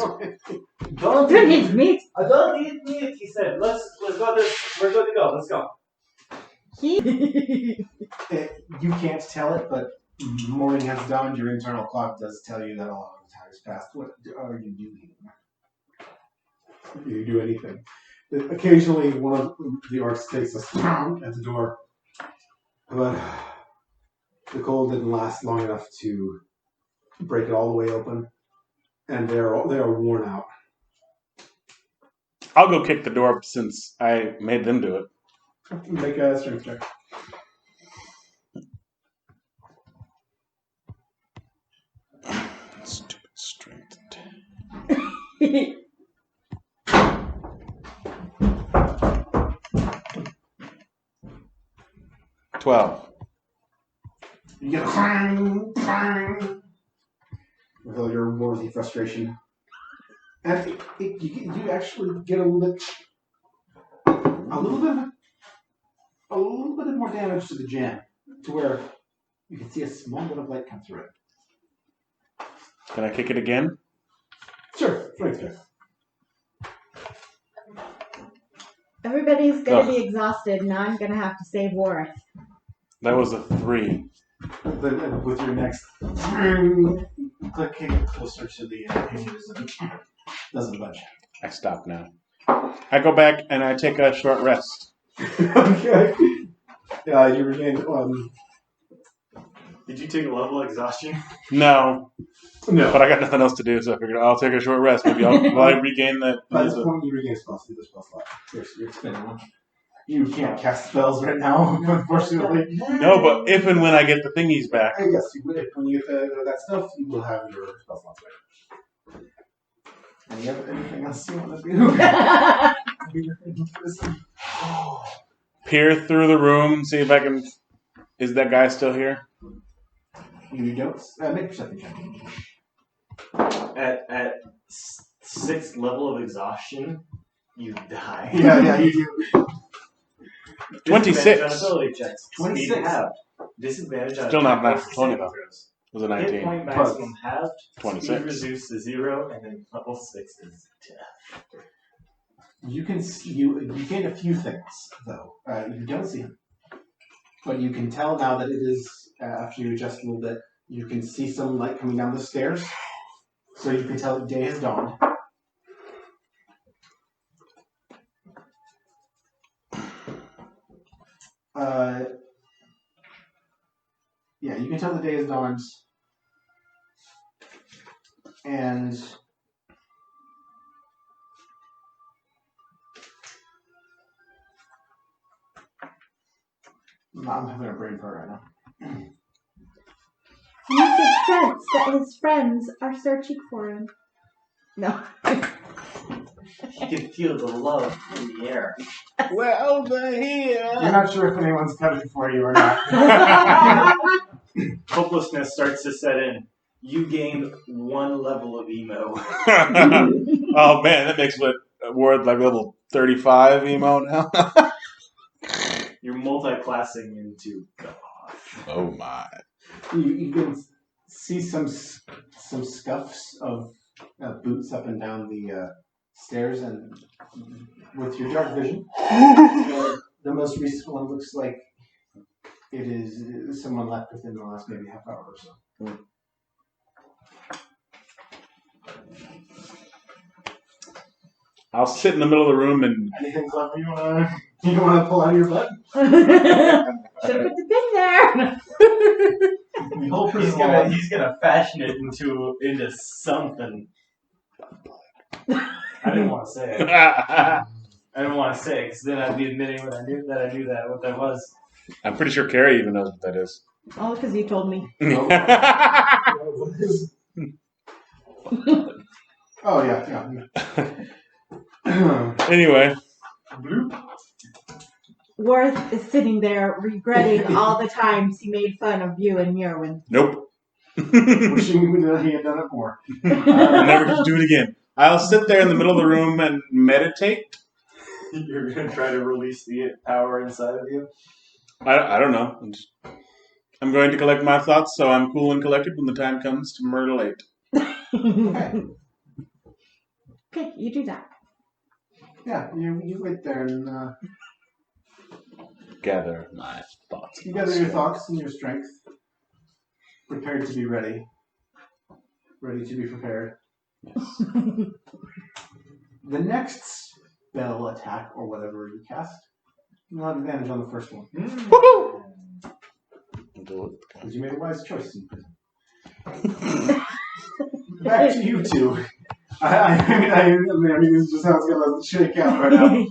[SPEAKER 3] don't
[SPEAKER 4] Who needs meat?
[SPEAKER 3] I don't eat meat. He said, let's go. We're good to go. Let's go.
[SPEAKER 6] You can't tell it, but morning has dawned. Your internal clock does tell you that a lot of time has passed. What are you doing? Do you do anything? Occasionally, one of the orcs takes a stomp at the door, but the cold didn't last long enough to break it all the way open, and they are worn out.
[SPEAKER 2] I'll go kick the door since I made them do it.
[SPEAKER 6] Make a strength check.
[SPEAKER 2] Stupid strength. 12.
[SPEAKER 6] You get a clang, clang, with all your worthy frustration. And you actually get a little bit more damage to the jam, to where you can see a small bit of light come through it.
[SPEAKER 2] Can I kick it again?
[SPEAKER 6] Sure, strength check.
[SPEAKER 4] Everybody's gonna be exhausted. Now I'm gonna have to save Warren.
[SPEAKER 2] That was a 3.
[SPEAKER 6] With your next clicking closer to the hinges, doesn't budge.
[SPEAKER 2] I stop now. I go back and I take a short rest.
[SPEAKER 6] Okay. You regain.
[SPEAKER 3] Did you take a level of exhaustion?
[SPEAKER 2] No,
[SPEAKER 6] No.
[SPEAKER 2] but I got nothing else to do, so I figured I'll take a short rest. Maybe I'll regain that.
[SPEAKER 6] By this point, you regain spells through the spell slot. You're spinning one. You can't cast spells right now, unfortunately.
[SPEAKER 2] No, but if and when I get the thingies back.
[SPEAKER 6] I guess you would. When you get that stuff, you will have your spell slots back. Anything else you want to do?
[SPEAKER 2] Peer through the room, see if I can. Is that guy still here?
[SPEAKER 6] You don't. Make perception check.
[SPEAKER 3] At 6th level of exhaustion, you die.
[SPEAKER 6] Yeah, you do.
[SPEAKER 2] 26.
[SPEAKER 3] Disadvantage on ability checks.
[SPEAKER 6] 26.
[SPEAKER 3] Speed have. Disadvantage on
[SPEAKER 2] Still not
[SPEAKER 3] attack
[SPEAKER 2] enough for 20 though.
[SPEAKER 3] throws.
[SPEAKER 2] Was a
[SPEAKER 3] Hit
[SPEAKER 2] 19.
[SPEAKER 3] point maximum halved,
[SPEAKER 2] 26.
[SPEAKER 3] speed reduced to 0, and then level 6 is death.
[SPEAKER 6] You can see, you gain a few things though. You don't see him, but you can tell now that it is after you adjust a little bit. You can see some light coming down the stairs, so you can tell that day has dawned. Yeah, you can tell the day has dawned, and I'm having a brain fart right now.
[SPEAKER 4] You could sense that his friends are searching for him. No.
[SPEAKER 3] You can feel the love in the air.
[SPEAKER 2] We're over here.
[SPEAKER 6] You're not sure if anyone's coming for you or not.
[SPEAKER 3] Hopelessness starts to set in. You gain 1 level of emo.
[SPEAKER 2] Oh man, that makes what Ward like level 35 emo now.
[SPEAKER 3] You're multi-classing into God.
[SPEAKER 2] Oh my.
[SPEAKER 6] You can see some scuffs of boots up and down the stairs, and with your dark vision, the most recent one looks like it is someone left within the last maybe half hour or so.
[SPEAKER 2] I'll sit in the middle of the room and
[SPEAKER 6] Anything clever you wanna pull out of your butt?
[SPEAKER 4] Should have put the pin there.
[SPEAKER 6] The whole
[SPEAKER 3] He's gonna fashion it into something. I didn't want to say it. I didn't want to say it because then I'd be admitting what I knew that what that was.
[SPEAKER 2] I'm pretty sure Carrie even knows what that is.
[SPEAKER 4] Oh, because you told me.
[SPEAKER 6] Oh yeah.
[SPEAKER 2] Anyway,
[SPEAKER 4] Worth is sitting there regretting all the times he made fun of you and Merwin.
[SPEAKER 2] nope.
[SPEAKER 6] Wishing he had done it more.
[SPEAKER 2] I'll never get to do it again. I'll sit there in the middle of the room and meditate.
[SPEAKER 3] You're gonna try to release the power inside of you.
[SPEAKER 2] I don't know. I'm going to collect my thoughts so I'm cool and collected when the time comes to murder late.
[SPEAKER 4] Okay, you do that.
[SPEAKER 6] Yeah, you wait there and
[SPEAKER 2] Gather my thoughts.
[SPEAKER 6] you gather your thoughts and your strength, prepared to be ready, ready to be prepared.
[SPEAKER 2] Yes.
[SPEAKER 6] The next spell attack or whatever you cast, you'll have advantage on the first one
[SPEAKER 2] Woohoo!
[SPEAKER 6] because you made a wise choice in prison. Back to you two. I mean, this is just how it's gonna shake out right now.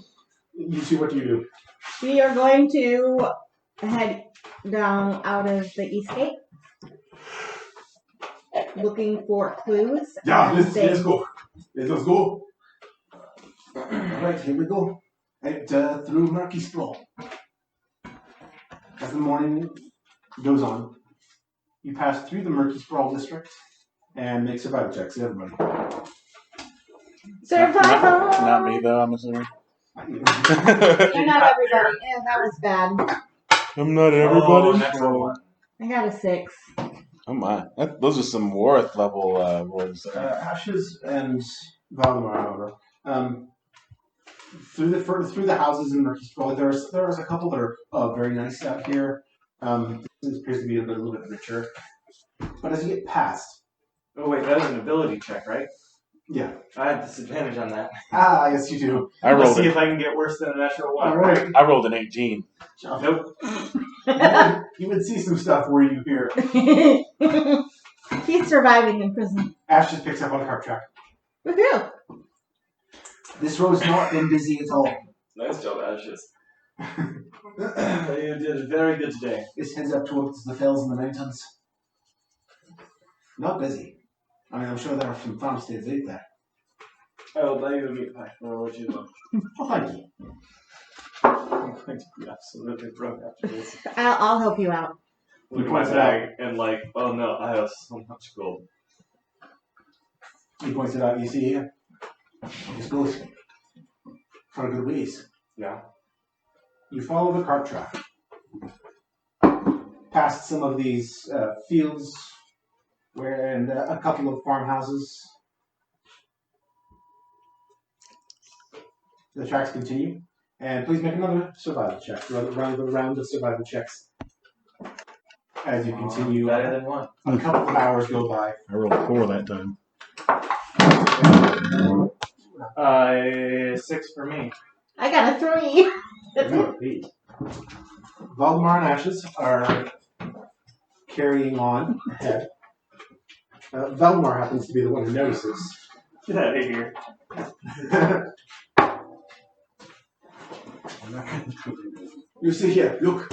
[SPEAKER 6] You two, what do you do?
[SPEAKER 4] We are going to head down out of the east gate, looking for clues.
[SPEAKER 6] Yeah,
[SPEAKER 4] and
[SPEAKER 6] let's
[SPEAKER 4] things.
[SPEAKER 6] go. Let's go. Alright, here we go. Right, through Murky Sprawl. As the morning goes on, you pass through the Murky Sprawl district and make survival checks, everybody.
[SPEAKER 4] Survival!
[SPEAKER 2] Not me though, I'm assuming.
[SPEAKER 4] You're not everybody. Yeah, that was bad.
[SPEAKER 2] I'm not
[SPEAKER 3] Oh,
[SPEAKER 2] everybody.
[SPEAKER 3] natural one.
[SPEAKER 4] I got a 6.
[SPEAKER 2] Oh my. Those are some Worth level words.
[SPEAKER 6] Ashes and Valdemar, however, through the houses in Murky Sprawl, there's a couple that are very nice out here. This appears to be a little bit richer. But as you get past,
[SPEAKER 3] Oh wait, that was an ability check, right?
[SPEAKER 6] yeah.
[SPEAKER 3] I have disadvantage on that.
[SPEAKER 6] Ah, yes, you do.
[SPEAKER 2] I
[SPEAKER 3] Let's
[SPEAKER 2] rolled
[SPEAKER 3] see
[SPEAKER 2] it.
[SPEAKER 3] if I can get worse than a natural one.
[SPEAKER 6] All right.
[SPEAKER 2] I rolled an 18.
[SPEAKER 3] Nope.
[SPEAKER 6] You would see some stuff where you hear
[SPEAKER 4] He's surviving in prison.
[SPEAKER 6] Ash just picks up on a cart track.
[SPEAKER 4] Woohoo!
[SPEAKER 6] This road's not been busy at all.
[SPEAKER 3] Nice job, Ashes. You did very good today.
[SPEAKER 6] This heads up towards the fells and the mountains. Not busy. I mean, I'm sure there are some farmsteads out there.
[SPEAKER 3] I will buy you a meat pie. I'll let you know.
[SPEAKER 6] Oh, thank you.
[SPEAKER 3] I'm going to be absolutely broke after this.
[SPEAKER 4] I'll help you out.
[SPEAKER 3] Look at my bag and like, oh no, I have so much gold.
[SPEAKER 6] He points it out. You see here. This goes for a good ways.
[SPEAKER 3] Yeah.
[SPEAKER 6] You follow the cart track past some of these fields and a couple of farmhouses. The tracks continue, and please make another survival check. Run the round of survival checks as you continue.
[SPEAKER 3] Better than one.
[SPEAKER 6] A couple of hours go by.
[SPEAKER 2] I rolled 4 that time.
[SPEAKER 3] 6 for me.
[SPEAKER 4] I got a 3.
[SPEAKER 6] Valdemar and Ashes are carrying on ahead. Valdemar happens to be the one who notices.
[SPEAKER 3] Get out of here.
[SPEAKER 6] You see here, look.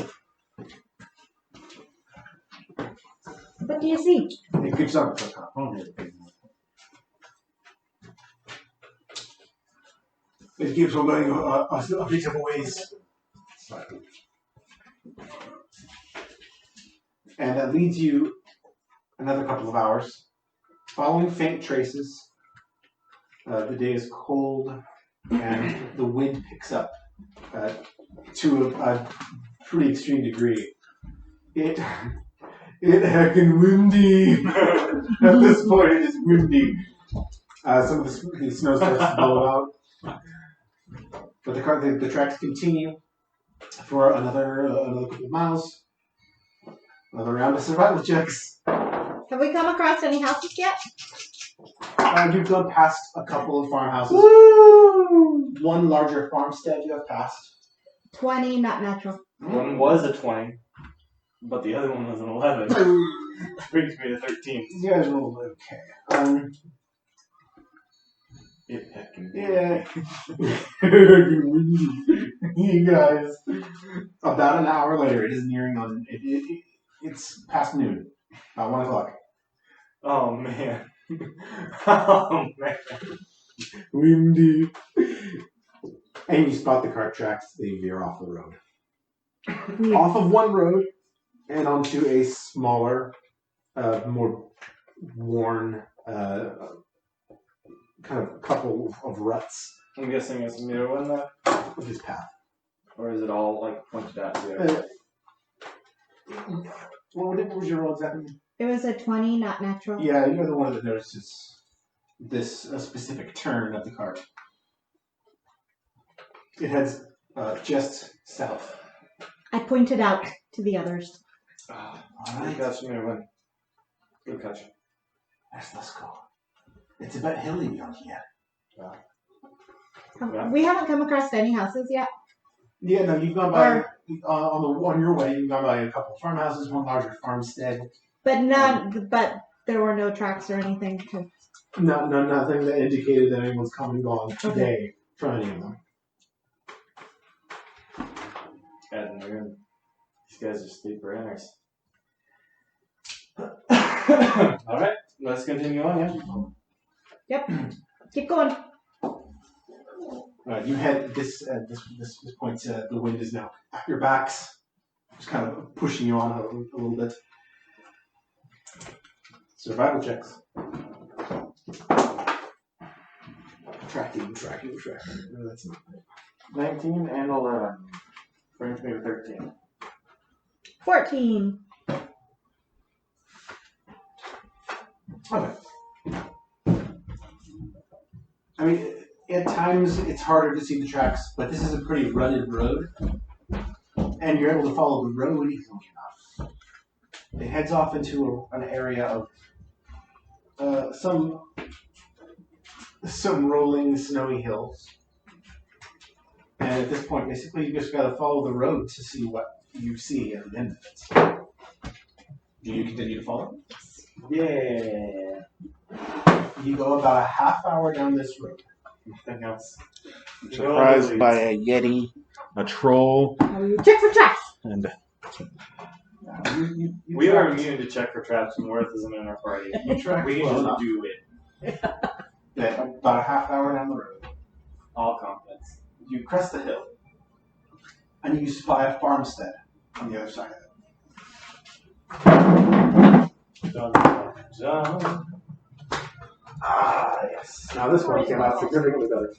[SPEAKER 4] What do you see?
[SPEAKER 6] It keeps up. It keeps on going a bit of a ways. And that leads you another couple of hours. Following faint traces, the day is cold and the wind picks up to a pretty extreme degree. It heckin' windy. At this point, it is windy. Some of the snow starts to blow out. But the tracks continue for another couple of miles. Another round of survival checks.
[SPEAKER 4] Have we come across any houses yet?
[SPEAKER 6] You've gone past a couple of farmhouses.
[SPEAKER 4] Woo!
[SPEAKER 6] One larger farmstead you have passed.
[SPEAKER 4] 20, not natural.
[SPEAKER 3] One was a 20, but the other one was an 11. Brings me to 13.
[SPEAKER 6] You guys rolled okay. Yeah. You guys. About an hour later, it is nearing on. It's past noon. About 1 o'clock.
[SPEAKER 3] Oh man. Oh man.
[SPEAKER 6] Windy. And you spot the cart tracks. They veer off the road. Off of one road and onto a smaller, more worn, kind of couple of ruts.
[SPEAKER 3] I'm guessing it's a new one though?
[SPEAKER 6] Of this path.
[SPEAKER 3] Or is it all like pointed out together?
[SPEAKER 6] What was your roll exactly?
[SPEAKER 4] It was a 20, not natural.
[SPEAKER 6] Yeah, you're the one that notices this specific turn of the cart. It heads just south.
[SPEAKER 4] I pointed out to the others.
[SPEAKER 3] Alright. That's a new one. Good catch.
[SPEAKER 6] Let's go. It's a bit hilly beyond here.
[SPEAKER 3] Yeah.
[SPEAKER 4] We haven't come across any houses yet.
[SPEAKER 6] Yeah, no, you've gone by on your way. You've gone by a couple of farmhouses, one larger farmstead.
[SPEAKER 4] But there were no tracks or anything.
[SPEAKER 6] Nothing that indicated that anyone's come and gone today from any of them.
[SPEAKER 3] At noon. These guys are sleeper inners. Alright, let's continue on, yeah?
[SPEAKER 4] Yep. Keep going.
[SPEAKER 6] You head this point. The wind is now at your backs, just kind of pushing you on a little bit. Survival checks. Tracking. No, that's not.
[SPEAKER 3] 19 and 11. Brings me to 13.
[SPEAKER 4] 14.
[SPEAKER 6] Okay. I mean, at times it's harder to see the tracks, but this is a pretty rutted road, and you're able to follow the road easily enough. It heads off into an area of some rolling snowy hills. And at this point, basically, you just got to follow the road to see what you see at the end of it. Do you continue to follow?
[SPEAKER 3] Yeah.
[SPEAKER 6] You go about a half hour down this road.
[SPEAKER 3] Nothing else.
[SPEAKER 2] Surprised by a yeti, a troll,
[SPEAKER 4] Check for tracks.
[SPEAKER 2] and
[SPEAKER 3] We are immune to check for traps when Worth isn't in our party.
[SPEAKER 6] You track
[SPEAKER 3] We
[SPEAKER 6] well
[SPEAKER 3] just
[SPEAKER 6] enough.
[SPEAKER 3] do it.
[SPEAKER 6] Yeah, about a half hour down the road.
[SPEAKER 3] All confidence.
[SPEAKER 6] You crest the hill, and you spy a farmstead on the other side of it.
[SPEAKER 3] Dun, dun, dun.
[SPEAKER 6] Ah, yes. Now this one came out significantly better.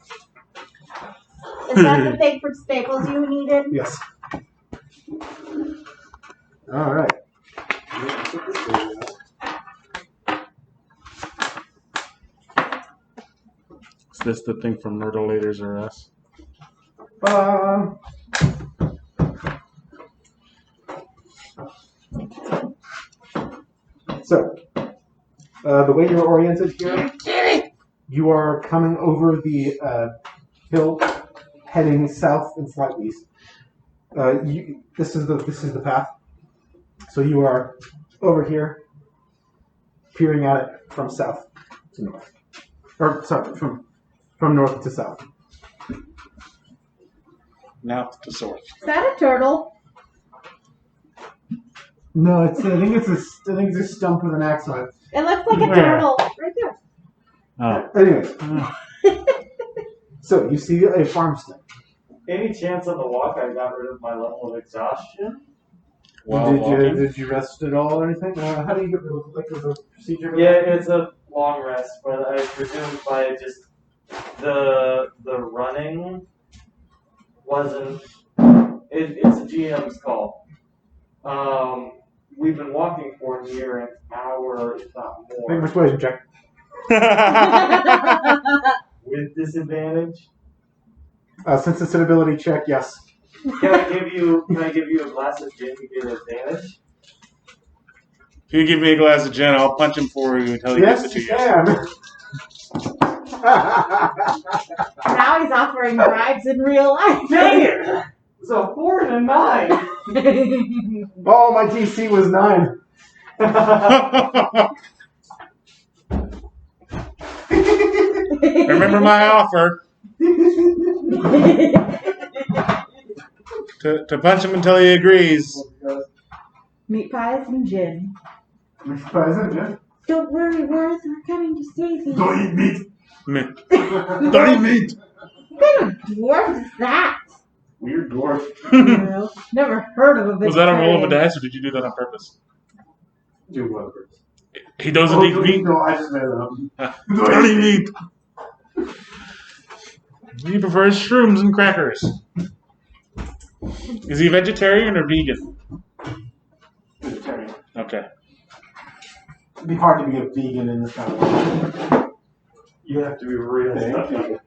[SPEAKER 4] Is that the thing for staples you needed?
[SPEAKER 6] Yes. All right.
[SPEAKER 2] Is this the thing from Myrtlelators or us?
[SPEAKER 5] So, the way you're oriented here, you are coming over the hill, heading south and slightly east. This is the path. So you are over here, peering at it from south to north, or sorry, from north to south.
[SPEAKER 2] Now to source.
[SPEAKER 4] Is that a turtle?
[SPEAKER 5] No, I think it's a stump with an axe on it.
[SPEAKER 4] It looks like a
[SPEAKER 2] Where?
[SPEAKER 4] turtle. Right there.
[SPEAKER 2] Oh.
[SPEAKER 5] Anyways, so you see a farmstead.
[SPEAKER 3] Any chance on the walk I got rid of my level of exhaustion?
[SPEAKER 2] While walking.
[SPEAKER 5] Did you rest at all or anything? How do you get the procedure?
[SPEAKER 3] Yeah, it's a long rest, but I presume by just the running wasn't. It's a GM's call. We've been walking for near an hour, if not
[SPEAKER 5] Make a
[SPEAKER 3] more,
[SPEAKER 5] persuasion check.
[SPEAKER 3] with disadvantage.
[SPEAKER 5] Since it's an ability check, yes.
[SPEAKER 3] Can I give you a glass of gin to get advantage?
[SPEAKER 2] If you give me a glass of gin, I'll punch him for you until he
[SPEAKER 5] Yes,
[SPEAKER 2] gives it
[SPEAKER 5] you
[SPEAKER 2] to you.
[SPEAKER 5] can.
[SPEAKER 4] Now he's offering bribes in real life.
[SPEAKER 3] Dang it! It's a 4 and a 9.
[SPEAKER 5] Oh, my DC was 9.
[SPEAKER 2] Remember my offer to punch him until he agrees.
[SPEAKER 4] Meat pies and gin.
[SPEAKER 5] Present, yeah.
[SPEAKER 4] Don't worry, Worth. We're coming to save you.
[SPEAKER 5] Don't eat meat.
[SPEAKER 2] Don't eat meat.
[SPEAKER 4] What kind of dwarf is that?
[SPEAKER 5] Weird dwarf.
[SPEAKER 4] No, never heard of a
[SPEAKER 2] Was that a roll of a
[SPEAKER 4] vegetarian.
[SPEAKER 2] dice, or did you do that on purpose?
[SPEAKER 5] Do whatever.
[SPEAKER 2] He doesn't eat meat.
[SPEAKER 5] No, I just made it up.
[SPEAKER 2] Don't eat meat. He prefers shrooms and crackers. Is he vegetarian or vegan?
[SPEAKER 5] Vegetarian.
[SPEAKER 2] Okay.
[SPEAKER 5] It'd be hard to be a vegan in this kind of world.
[SPEAKER 3] You have to be real.
[SPEAKER 5] Thank you.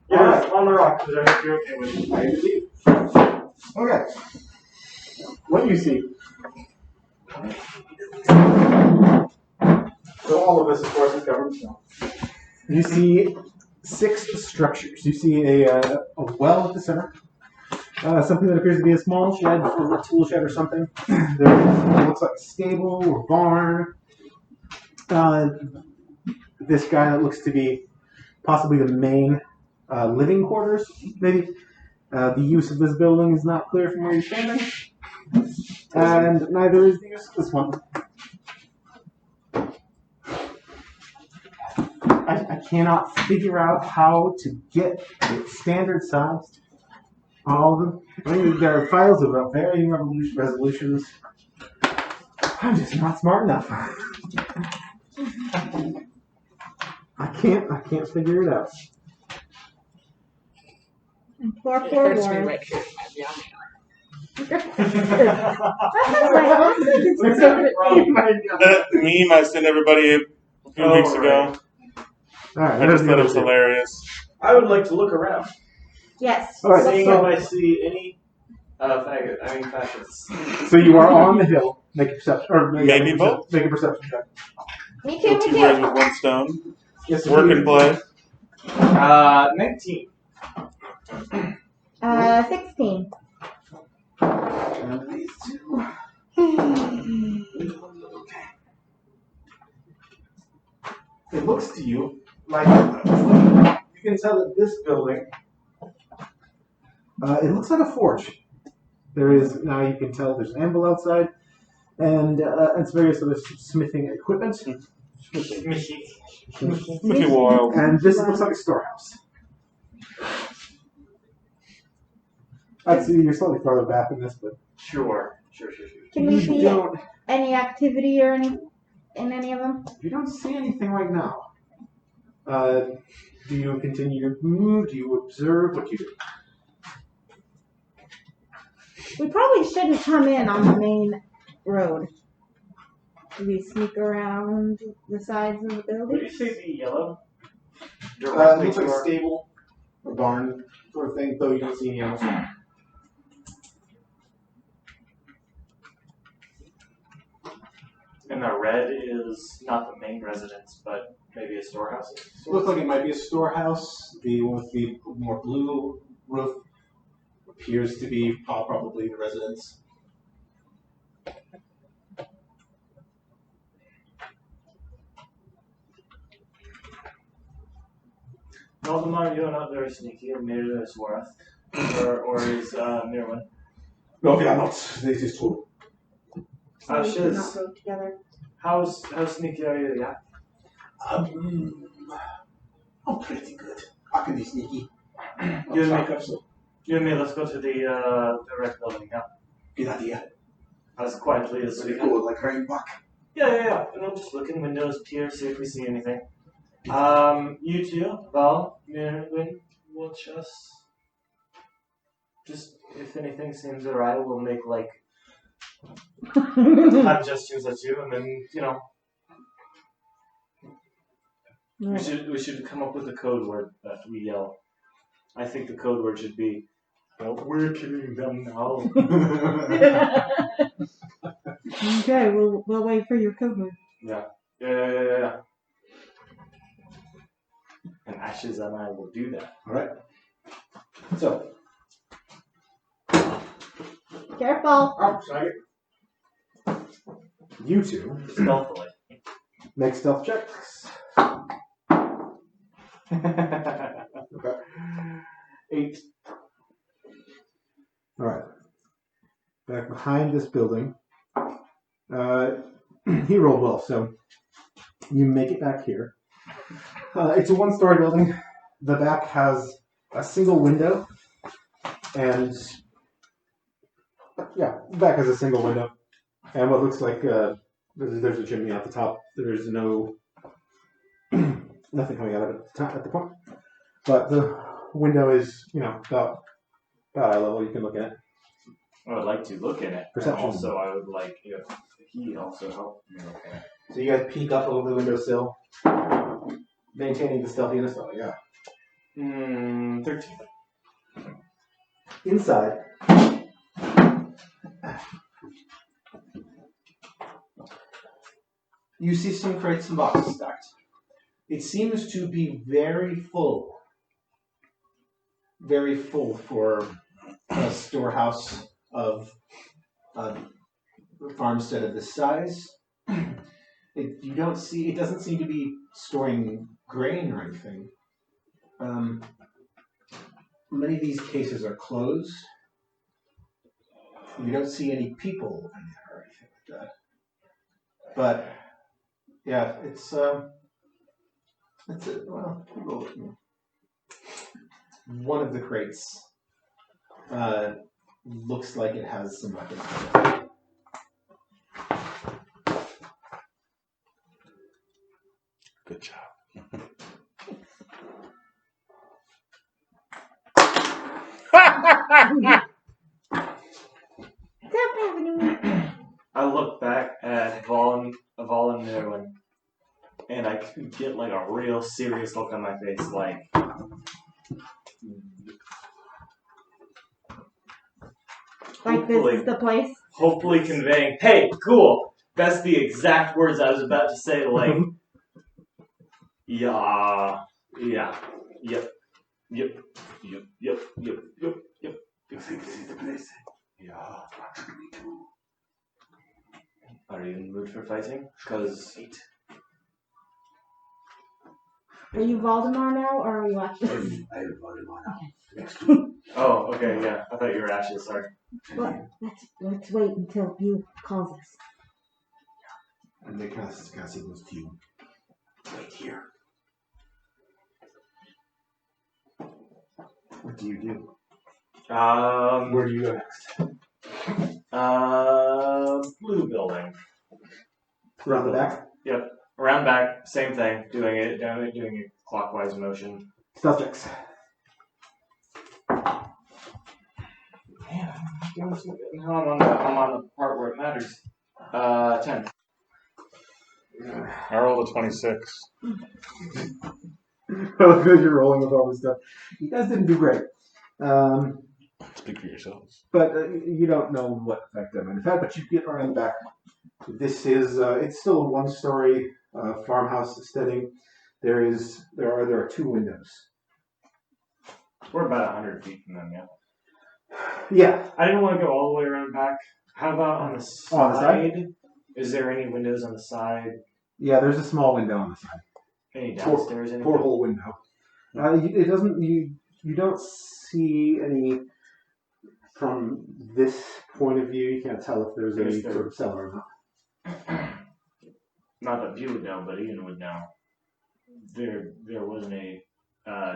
[SPEAKER 3] Yeah, on the rock, because I hope you're okay with it.
[SPEAKER 5] I believe. Okay. What do you see? So all of this, of course, is covered in snow. You see 6 structures. You see a well at the center. Something that appears to be a small shed or a tool shed or something. There looks like a stable or barn. This guy that looks to be possibly the main living quarters, maybe. The use of this building is not clear from where you're standing. And neither is the use of this one. I cannot figure out how to get it standard sized on all of them. I mean, there are files of varying resolutions. I'm just not smart enough. I can't figure it out.
[SPEAKER 4] And poor
[SPEAKER 7] It hurts me
[SPEAKER 4] Worth.
[SPEAKER 7] right here.
[SPEAKER 4] That sounds like
[SPEAKER 2] That meme I sent everybody a few weeks ago.
[SPEAKER 5] All right,
[SPEAKER 2] I just thought it was
[SPEAKER 5] hilarious.
[SPEAKER 2] hilarious.
[SPEAKER 3] I would like to look around,
[SPEAKER 4] Yes.
[SPEAKER 5] All right,
[SPEAKER 3] seeing
[SPEAKER 5] so-
[SPEAKER 3] if I see any faggots.
[SPEAKER 5] So you are on the hill. Make a perception, or
[SPEAKER 2] Maybe both.
[SPEAKER 5] Make a perception check.
[SPEAKER 4] Me
[SPEAKER 2] Kill
[SPEAKER 4] too,
[SPEAKER 2] two
[SPEAKER 4] me
[SPEAKER 2] birds
[SPEAKER 4] too.
[SPEAKER 2] with one stone.
[SPEAKER 5] Yes,
[SPEAKER 2] Work and play.
[SPEAKER 3] 19.
[SPEAKER 4] 16.
[SPEAKER 5] And these two. It looks to you like you can tell that this building. It looks like a forge. There is now you can tell there's an anvil outside, and it's various other smithing equipment.
[SPEAKER 2] Smithy Wild.
[SPEAKER 5] And this looks like a storehouse. I'd see you're slightly farther back in this, but
[SPEAKER 3] Sure.
[SPEAKER 4] Can we
[SPEAKER 5] you
[SPEAKER 4] see
[SPEAKER 5] don't
[SPEAKER 4] any activity or any in any of them?
[SPEAKER 5] you don't see anything right now. Do you continue to move? Do you observe? What do you do?
[SPEAKER 4] We probably shouldn't come in on the main road. maybe sneak around the sides of the
[SPEAKER 3] Would you
[SPEAKER 4] building.
[SPEAKER 3] say the yellow?
[SPEAKER 6] It
[SPEAKER 3] Directly
[SPEAKER 6] looks
[SPEAKER 3] to
[SPEAKER 6] like a
[SPEAKER 3] our...
[SPEAKER 6] stable, a barn sort of thing, though you don't see any animals.
[SPEAKER 3] And the red is not the main residence, but maybe a storehouse.
[SPEAKER 6] It looks like it might be a storehouse. The one with the more blue roof appears to be probably the residence.
[SPEAKER 3] Valdemar, you're not very sneaky, or neither is Worth. Or is Mirwin.
[SPEAKER 6] No, we are not. This is true.
[SPEAKER 4] So we cannot
[SPEAKER 3] Ashes,
[SPEAKER 4] go together.
[SPEAKER 3] how sneaky are you? Yeah.
[SPEAKER 6] I'm pretty good. I can be sneaky.
[SPEAKER 3] You and
[SPEAKER 6] I'll
[SPEAKER 3] me,
[SPEAKER 6] so.
[SPEAKER 3] you and me, let's go to the rec building now.
[SPEAKER 6] Good idea.
[SPEAKER 3] As quietly as we can.
[SPEAKER 6] Cool, like running back.
[SPEAKER 3] Yeah. And we'll just look in windows, peer, see if we see anything. You two, Val, Mirwin, watch us. Just, if anything seems alright, we'll make, like, hand gestures at you, and then, you know, we should come up with a code word that we yell. I think the code word should be, well, we're killing them now.
[SPEAKER 4] Okay, we'll wait for your code word.
[SPEAKER 3] Yeah. And Ashes and I will do that.
[SPEAKER 6] Alright. So,
[SPEAKER 4] Careful.
[SPEAKER 6] oh, sorry. You two
[SPEAKER 3] Stealthily.
[SPEAKER 6] make stealth checks. Okay. 8. Alright. Back behind this building. He rolled well, so you make it back here. It's a one-story building. The back has a single window, and yeah, the back has a single window, and what looks like there's a chimney at the top. There's no nothing coming out of it at the point, but the window is about eye level. You can look at it.
[SPEAKER 3] I would like to look in it.
[SPEAKER 6] Perception.
[SPEAKER 3] And also, I would like if he also helped me look in it.
[SPEAKER 6] So you guys peek up over the windowsill, maintaining the stealthiness. Oh yeah.
[SPEAKER 3] 13.
[SPEAKER 6] Inside, you see some crates and boxes stacked. It seems to be very full for a storehouse of a farmstead of this size. It doesn't seem to be storing grain or anything. Many of these cases are closed. You don't see any people in there or anything like that. But yeah, one of the crates looks like it has some weapons in it.
[SPEAKER 2] Good job.
[SPEAKER 4] Stop happening.
[SPEAKER 3] I look back at Val and Merwin, and I can get like a real serious look on my face, like.
[SPEAKER 4] Like this is the place.
[SPEAKER 3] Hopefully conveying, hey, cool. That's the exact words I was about to say. Like, yeah, yep.
[SPEAKER 6] You think this is the place? Yeah, me too.
[SPEAKER 3] Are you in the mood for fighting? Because
[SPEAKER 4] Are you Voldemort now, or are you actually?
[SPEAKER 6] I have Voldemort now. Next to
[SPEAKER 3] oh, okay, yeah. I thought you were Ashes. Sorry.
[SPEAKER 4] Well, let's wait until you calls us.
[SPEAKER 6] and they kind of signals to you. Wait here. What do you do? Where do you go next?
[SPEAKER 3] Blue building.
[SPEAKER 6] Around the back?
[SPEAKER 3] Yep. Around back, same thing. Doing it clockwise motion.
[SPEAKER 6] Stealth checks.
[SPEAKER 3] Man, I'm on the part where it matters. 10.
[SPEAKER 2] I rolled a 26.
[SPEAKER 5] Because you're rolling with all this stuff. You guys didn't do great.
[SPEAKER 2] Speak for yourselves.
[SPEAKER 5] But you don't know what effect that might have had, but you get around the back. This is, it's still a one-story farmhouse setting. There are 2 windows.
[SPEAKER 3] We're about 100 feet from them, yeah.
[SPEAKER 5] Yeah.
[SPEAKER 3] I didn't want to go all the way around back. How about on the side?
[SPEAKER 5] On the side?
[SPEAKER 3] Is there any windows on the side?
[SPEAKER 5] Yeah, there's a small window on the side.
[SPEAKER 3] Any downstairs? Anything?
[SPEAKER 5] Porthole window. It doesn't. You don't see any from this point of view. You can't tell if there's any sort of cellar or not.
[SPEAKER 3] Not that you would know, but Ian would know. There wasn't a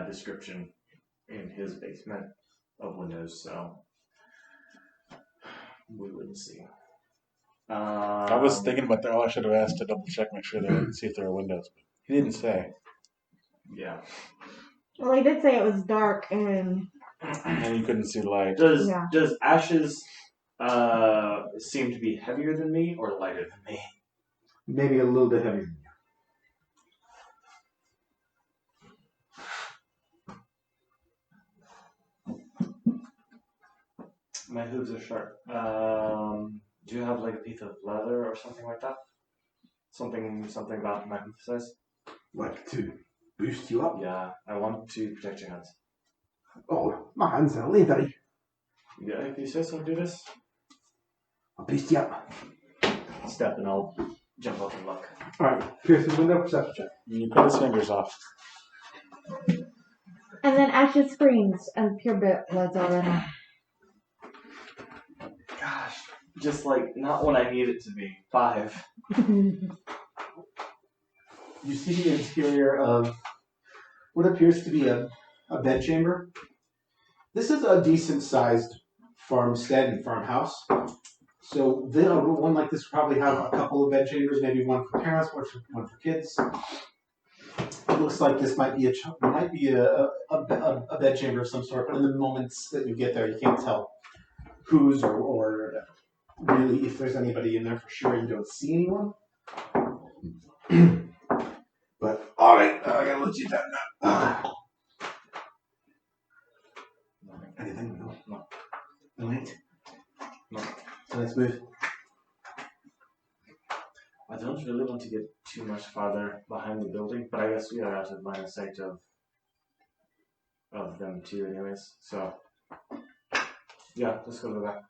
[SPEAKER 3] description in his basement of windows, so we wouldn't see.
[SPEAKER 2] I was thinking about that. Oh, I should have asked to double check, make sure see if there were windows. But he didn't say.
[SPEAKER 3] Yeah.
[SPEAKER 4] Well, he did say it was dark and
[SPEAKER 2] And you couldn't see light.
[SPEAKER 3] Does Ashes seem to be heavier than me or lighter than me?
[SPEAKER 5] Maybe a little bit heavier than
[SPEAKER 3] My hooves are sharp. Do you have like a piece of leather or something like that? Something about my hoof size?
[SPEAKER 5] Like to boost you up.
[SPEAKER 3] Yeah, I want to protect your hands.
[SPEAKER 5] Oh, my hands are leathery.
[SPEAKER 3] Yeah, if you say so, do this.
[SPEAKER 5] I'll boost you up.
[SPEAKER 3] Step and I'll jump up and look.
[SPEAKER 5] Alright, pierce the window, perception check.
[SPEAKER 2] You cut his fingers off.
[SPEAKER 4] and then Ashes screams and pure blood's all running.
[SPEAKER 3] Gosh, just like not when I need it to be. 5.
[SPEAKER 6] You see the interior of what appears to be a bedchamber. This is a decent-sized farmstead and farmhouse. So one like this would probably have a couple of bedchambers, maybe one for parents, one for kids. It looks like this might be a bedchamber of some sort, but in the moments that you get there, you can't tell whose or really if there's anybody in there for sure. You don't see anyone. But all right, I gotta let you down now. Anything? No. No ain't.
[SPEAKER 3] No.
[SPEAKER 6] So let's move.
[SPEAKER 3] I don't really want to get too much farther behind the building, but I guess we are out of line of sight of them too anyways. So yeah, let's go to the back.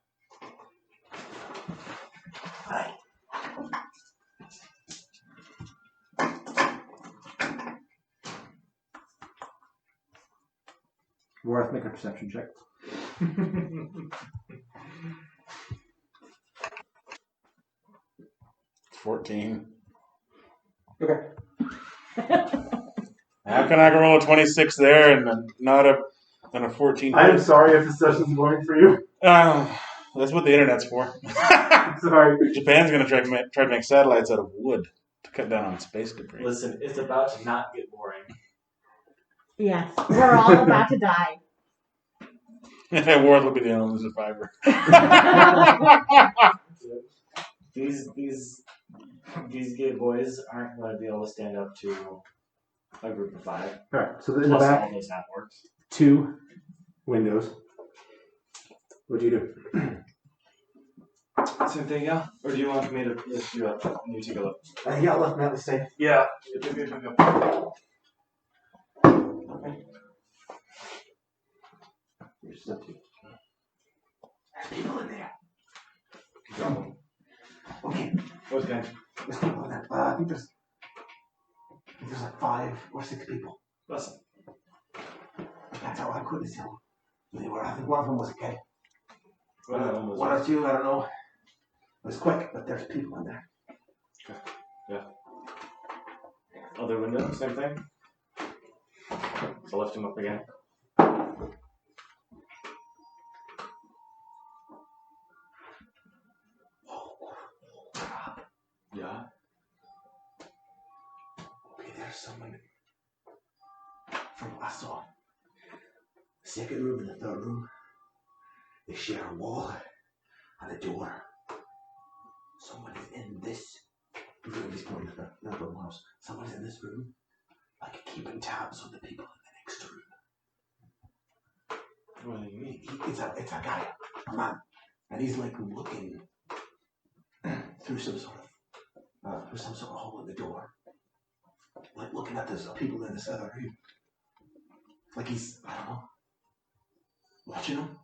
[SPEAKER 6] Alright.
[SPEAKER 5] Worth make a perception check.
[SPEAKER 2] 14.
[SPEAKER 5] Okay.
[SPEAKER 2] How can I roll a 26 there and not a 14?
[SPEAKER 5] I am sorry if this session's boring for you.
[SPEAKER 2] That's what the internet's for.
[SPEAKER 5] Sorry.
[SPEAKER 2] Japan's going to try to make satellites out of wood to cut down on space debris.
[SPEAKER 3] Listen, it's about to not get boring.
[SPEAKER 4] Yes, we're all about to die.
[SPEAKER 2] Worth will be the only survivor.
[SPEAKER 3] These gay boys aren't going to be able to stand up to a group of 5.
[SPEAKER 5] Alright, so in the
[SPEAKER 3] Plus
[SPEAKER 5] back,
[SPEAKER 3] all those half-orcs.
[SPEAKER 5] 2 windows. What do you do?
[SPEAKER 3] Same thing, yeah? Or do you want me to lift you up? You take a look.
[SPEAKER 5] Yeah, let me stay.
[SPEAKER 3] Yeah.
[SPEAKER 5] There's people in there. Okay,
[SPEAKER 3] What kind?
[SPEAKER 5] there's people in there. I think there's like 5 or 6 people.
[SPEAKER 3] Listen.
[SPEAKER 5] That's how I couldn't tell who they were. I think one of them was a kid.
[SPEAKER 3] One of them was-
[SPEAKER 5] One or two, I don't know. It was quick, but there's people in there.
[SPEAKER 3] Other window, same thing. So lift him up again. Yeah.
[SPEAKER 5] Okay, there's someone from what I saw. Second room and the third room. They share a wall and a door. Someone is in this
[SPEAKER 6] He's pointing at that little house. Someone's in this room, like keeping tabs on the people in the next room.
[SPEAKER 3] What do you mean?
[SPEAKER 6] It's a guy, a man, and he's like looking through some sort of hole in the door, like looking at this people in this other room, like he's, I don't know, watching them.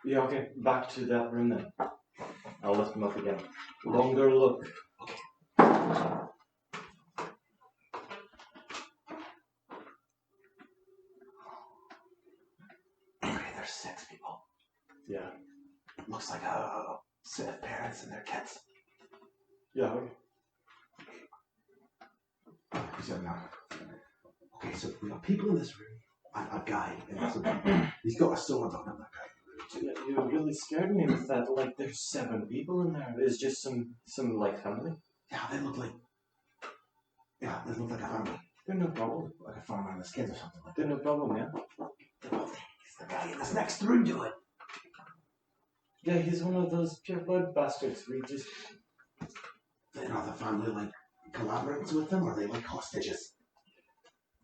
[SPEAKER 3] Yeah, okay, back to that room then. I'll lift him up again. Longer look.
[SPEAKER 6] Okay, there's 6 people.
[SPEAKER 3] Yeah.
[SPEAKER 6] Looks like a set of parents and their kids.
[SPEAKER 3] Yeah, okay.
[SPEAKER 6] He said no. Okay, so we got people in this room. A guy in this room. He's got a sword on him, that guy.
[SPEAKER 3] Yeah, you really scared me with that. Like, there's 7 people in there. There's just some like family.
[SPEAKER 6] Yeah, they look like a family.
[SPEAKER 3] They're no problem.
[SPEAKER 6] Like a farmer and his kids or something like that.
[SPEAKER 3] They're no problem, yeah.
[SPEAKER 6] It's the guy in this next room to it.
[SPEAKER 3] Yeah, he's one of those pure blood bastards. We just.
[SPEAKER 6] Then are the family like collaborates with them, or are they like hostages?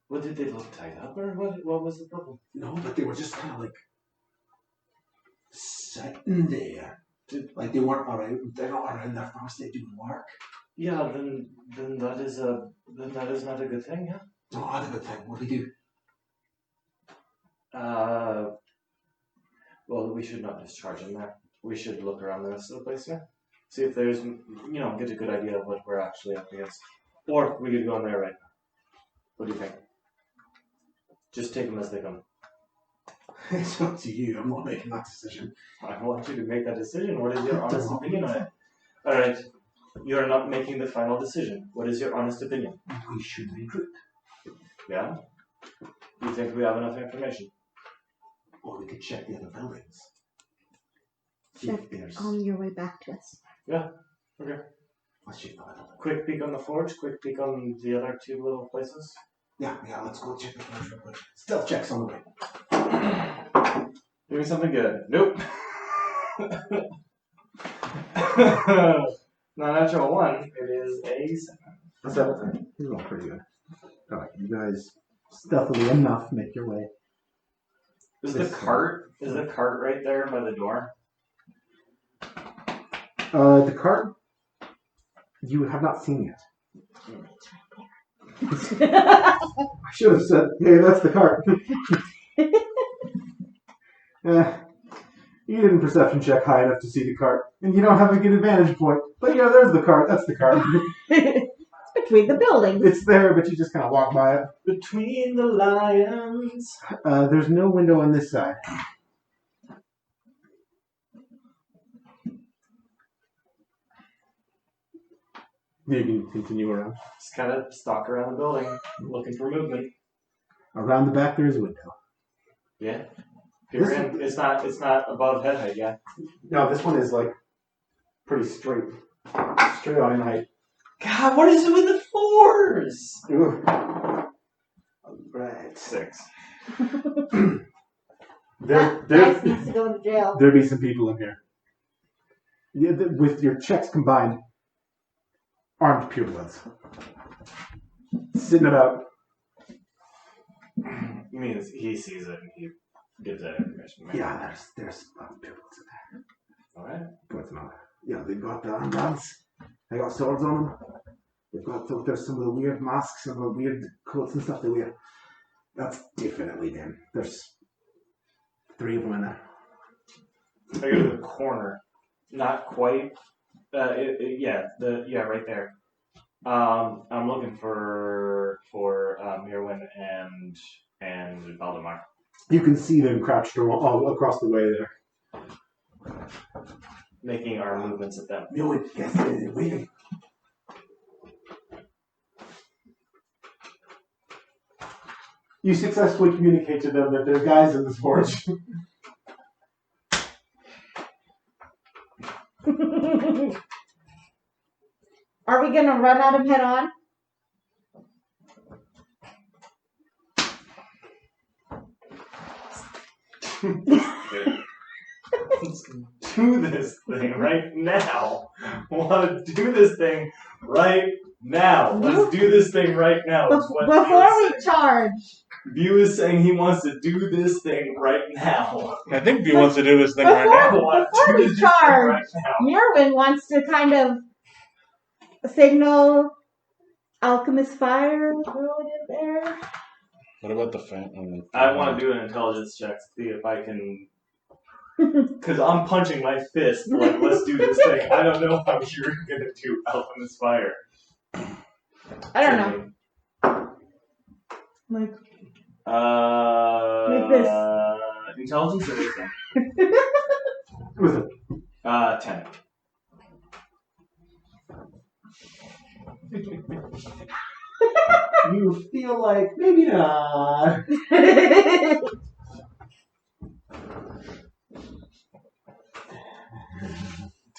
[SPEAKER 3] What, did they look tied up, or what was the problem?
[SPEAKER 6] No, but they were just kind of like sitting there. Like they weren't around. They're not around their farms. They do work.
[SPEAKER 3] Yeah, then that is not a good thing, yeah.
[SPEAKER 6] Not a good thing. What do we do?
[SPEAKER 3] Well, we should not discharge him there. We should look around the rest of the place, yeah. See if there's, get a good idea of what we're actually up against. Or we could go in there right now. What do you think? Just take them as they come.
[SPEAKER 6] It's up to you. I'm not making that decision.
[SPEAKER 3] I want you to make that decision. What is your honest opinion on it? Alright, you're not making the final decision. What is your honest opinion?
[SPEAKER 6] We should regroup.
[SPEAKER 3] Yeah? You think we have enough information?
[SPEAKER 6] Or we could check the other buildings. See
[SPEAKER 4] Check
[SPEAKER 6] if there's.
[SPEAKER 4] on your way back to us.
[SPEAKER 3] Okay.
[SPEAKER 6] Let's check the other building.
[SPEAKER 3] Quick peek on the forge, quick peek on the other 2 little places.
[SPEAKER 6] Yeah, let's go check the forge real quick. Stealth checks on the way.
[SPEAKER 3] Give me something good. Nope. Not natural 1. It is a 7.
[SPEAKER 5] 7. He's going pretty good. Alright, you guys stealthily enough make your way.
[SPEAKER 3] Is the cart right there by the door?
[SPEAKER 5] The cart you have not seen yet. I should have said, hey, that's the cart. You didn't perception check high enough to see the cart, and you don't have a good advantage point. But yeah, there's the cart. That's the cart.
[SPEAKER 4] It's between the buildings.
[SPEAKER 5] It's there, but you just kind of walk by it.
[SPEAKER 3] Between the lions.
[SPEAKER 5] There's no window on this side. You can continue around.
[SPEAKER 3] Just kind of stalk around the building, looking for movement.
[SPEAKER 5] Around the back, there is a window.
[SPEAKER 3] Yeah. Peer in. It's not above head height, yeah.
[SPEAKER 5] No, this one is like pretty straight on in height.
[SPEAKER 3] God, what is it with the 4s?
[SPEAKER 5] Ooh. Right.
[SPEAKER 3] 6.
[SPEAKER 4] That dice needs to go to jail.
[SPEAKER 5] There'd be some people in here. Yeah, with your checks combined, armed purebloods. Sitting about.
[SPEAKER 3] Means he sees it and he gives that information. Right?
[SPEAKER 6] Yeah, there's armed purebloods in there.
[SPEAKER 3] Alright.
[SPEAKER 6] What's not? Yeah, they've got armbands. They got swords on them. There's some of the weird masks and the weird coats and stuff they wear. That's definitely them. There's 3 of them in there.
[SPEAKER 3] I go to the corner. Not quite. Right there. I'm looking for Mirwin and Valdemar.
[SPEAKER 5] You can see them crouched all across the way there.
[SPEAKER 3] Making our movements at them.
[SPEAKER 6] No, yes, they're waiting.
[SPEAKER 5] You successfully communicate to them that there are guys in this forge.
[SPEAKER 4] Are we gonna run at him head on?
[SPEAKER 3] do this thing right now. Want to do this thing right now. Let's do this thing right now. is what View
[SPEAKER 4] Before
[SPEAKER 3] is
[SPEAKER 4] we
[SPEAKER 3] saying.
[SPEAKER 4] charge,
[SPEAKER 3] View is saying he wants to do this thing right now.
[SPEAKER 2] I think he wants to do this thing right
[SPEAKER 4] Before-
[SPEAKER 2] now.
[SPEAKER 3] I want to
[SPEAKER 4] Before
[SPEAKER 3] do
[SPEAKER 4] we
[SPEAKER 3] this thing
[SPEAKER 4] charge,
[SPEAKER 3] right now.
[SPEAKER 4] Merwin wants to kind of signal alchemist fire relative there.
[SPEAKER 2] What about the fan?
[SPEAKER 3] I want to do an intelligence check to see if I can. Because I'm punching my fist, like, let's do this thing. I don't know how you're going to do Alchemist Fire.
[SPEAKER 4] I don't know. Like, Like this.
[SPEAKER 3] Intelligence or wisdom?
[SPEAKER 5] Wisdom.
[SPEAKER 3] 10.
[SPEAKER 6] You feel like maybe not.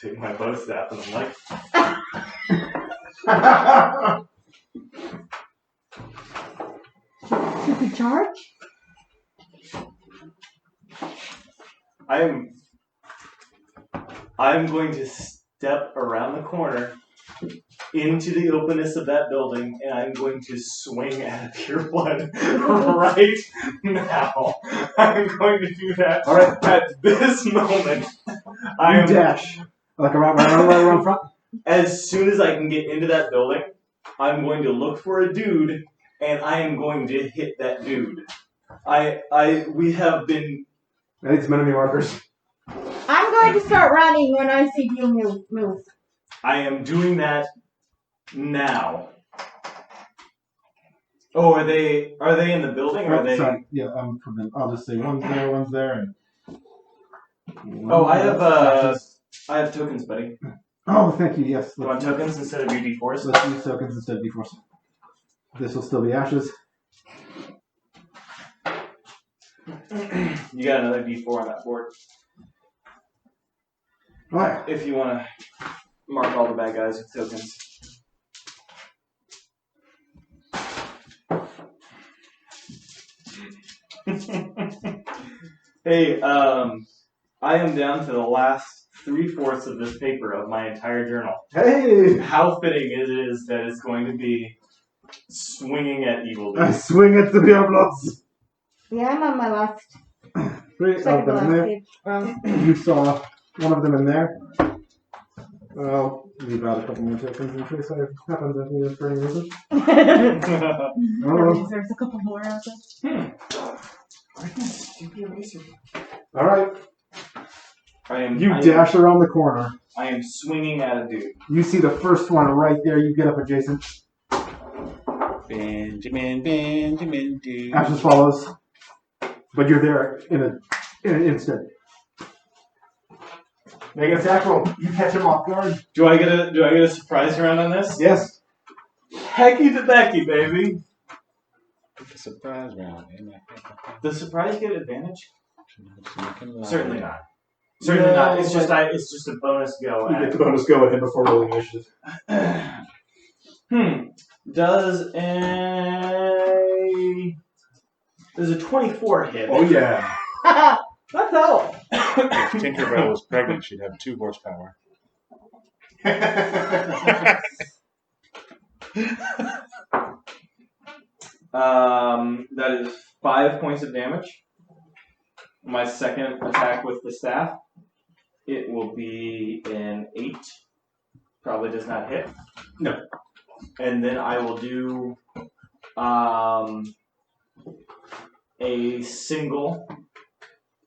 [SPEAKER 3] Take my bow staff and I'm like,
[SPEAKER 4] should we charge?
[SPEAKER 3] I'm going to step around the corner into the openness of that building, and I'm going to swing at Pure Blood right now. I'm going to do that at this moment. I
[SPEAKER 5] You
[SPEAKER 3] am
[SPEAKER 5] dash. Like around front?
[SPEAKER 3] As soon as I can get into that building, I'm going to look for a dude, and I am going to hit that dude. We have been.
[SPEAKER 5] I need some enemy markers.
[SPEAKER 4] I'm going to start running when I see you move.
[SPEAKER 3] I am doing that now. Oh, are they in the building or are they?
[SPEAKER 5] Sorry. Yeah, I'll just say one's there, and.
[SPEAKER 3] Oh, I have tokens, buddy.
[SPEAKER 5] Oh, thank you. Yes.
[SPEAKER 3] You want tokens instead of your d4s?
[SPEAKER 5] Let's use tokens instead of d4s. This will still be ashes.
[SPEAKER 3] You got another d4 on that board.
[SPEAKER 5] Alright.
[SPEAKER 3] If you want to mark all the bad guys with tokens. Hey, I am down to the last 3/4 of this paper of my entire journal.
[SPEAKER 5] Hey!
[SPEAKER 3] How fitting it is that it's going to be swinging at evil.
[SPEAKER 5] I swing at the Diablos!
[SPEAKER 4] Yeah, I'm on my last,
[SPEAKER 5] Three of
[SPEAKER 4] second to
[SPEAKER 5] them in
[SPEAKER 4] last
[SPEAKER 5] there.
[SPEAKER 4] page. Wrong.
[SPEAKER 5] You saw one of them in there. I'll leave out a couple more tokens in case I happen to need it for any reason.
[SPEAKER 4] Or there's a couple more out there.
[SPEAKER 5] Alright. You
[SPEAKER 3] I
[SPEAKER 5] dash around the corner.
[SPEAKER 3] I am swinging at a dude.
[SPEAKER 5] You see the first one right there. You get up adjacent.
[SPEAKER 2] Benjamin, dude.
[SPEAKER 5] Ashes follows. But you're there in an instant. Make an attack roll. You catch him off guard.
[SPEAKER 3] Do I get a surprise round on this?
[SPEAKER 5] Yes.
[SPEAKER 3] Hecky to Becky, baby.
[SPEAKER 2] Surprise round.
[SPEAKER 3] Does surprise get advantage?
[SPEAKER 2] Certainly
[SPEAKER 3] Certainly not. Certainly
[SPEAKER 5] No,
[SPEAKER 3] not. It's
[SPEAKER 5] but-
[SPEAKER 3] just a bonus go.
[SPEAKER 5] You
[SPEAKER 3] At.
[SPEAKER 5] get the bonus go with him before rolling initiative.
[SPEAKER 3] Does a 24 hit?
[SPEAKER 5] Oh yeah.
[SPEAKER 4] Let's go.
[SPEAKER 2] If Tinkerbell was pregnant, she'd have 2 horsepower.
[SPEAKER 3] That is 5 points of damage. My second attack with the staff, it will be an 8. Probably does not hit.
[SPEAKER 5] No.
[SPEAKER 3] And then I will do a single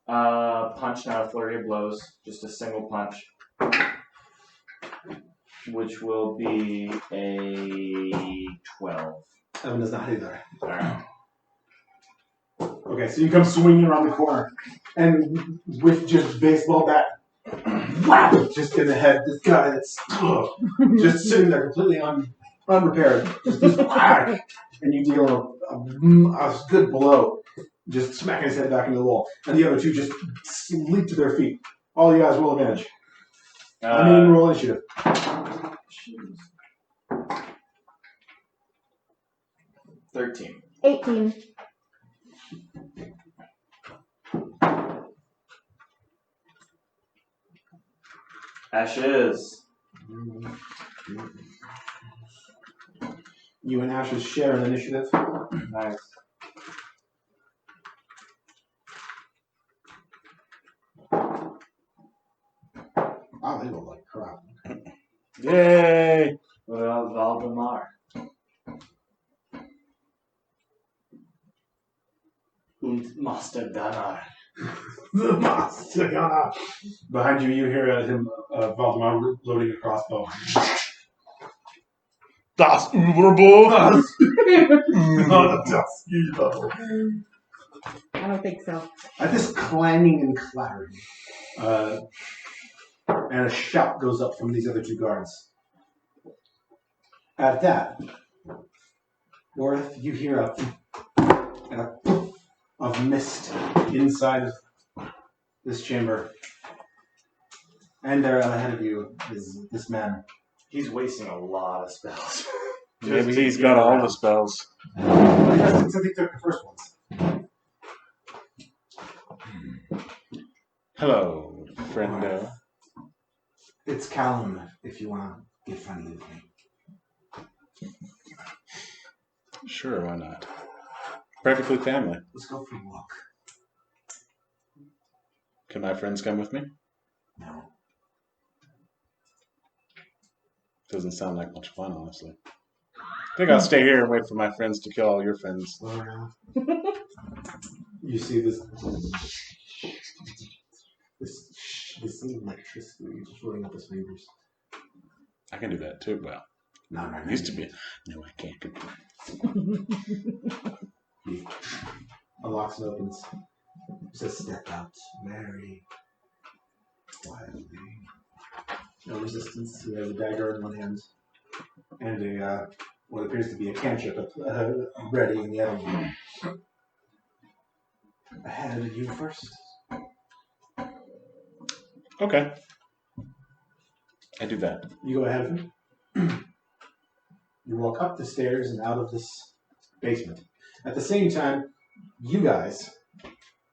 [SPEAKER 3] punch, not a flurry of blows, just a single punch, which will be a 12.
[SPEAKER 6] That one does not either.
[SPEAKER 3] Alright.
[SPEAKER 5] Okay, so you come swinging around the corner, and with just baseball bat, whap, just in the head. This guy that's just sitting there completely unprepared, just whack, and you deal a good blow, just smacking his head back into the wall. And the other two just leap to their feet. All you guys roll advantage. Roll initiative.
[SPEAKER 3] 13.
[SPEAKER 4] 18.
[SPEAKER 3] Ashes.
[SPEAKER 6] You and Ashes share an initiative.
[SPEAKER 3] Nice.
[SPEAKER 6] Wow, they look like crap.
[SPEAKER 2] Yay!
[SPEAKER 3] What about Valdemar? Und Master Gunnar.
[SPEAKER 6] The Master Gunner. Behind you, you hear him, Valdemar, loading a crossbow.
[SPEAKER 2] Das Überboot!
[SPEAKER 6] Not a dusky level.
[SPEAKER 4] I don't think so.
[SPEAKER 6] At this clanging and clattering, and a shout goes up from these other two guards. At that, Worth, you hear a poof of mist inside of this chamber. And there ahead of you is this man.
[SPEAKER 3] He's wasting a lot of spells.
[SPEAKER 2] Maybe he's got all the spells.
[SPEAKER 6] Since he took the first ones.
[SPEAKER 2] Hello, friendo.
[SPEAKER 6] It's Callum, if you want to get friendly with me.
[SPEAKER 2] Sure, why not? Perfectly family.
[SPEAKER 6] Let's go for a walk.
[SPEAKER 2] Can my friends come with me?
[SPEAKER 6] No.
[SPEAKER 2] Doesn't sound like much fun, honestly. I think I'll stay here and wait for my friends to kill all your friends.
[SPEAKER 6] Slow around. You see this electricity just rolling up his fingers.
[SPEAKER 2] I can do that too. Well,
[SPEAKER 6] Not right now.
[SPEAKER 2] used to be. No, I can't.
[SPEAKER 6] He unlocks and opens. He says, "Step out very quietly." No resistance. He has a dagger in one hand and a what appears to be a cantrip ready in the other one. Ahead of you first.
[SPEAKER 2] Okay. I do that.
[SPEAKER 6] You go ahead of him. You walk up the stairs and out of this basement. At the same time, you guys,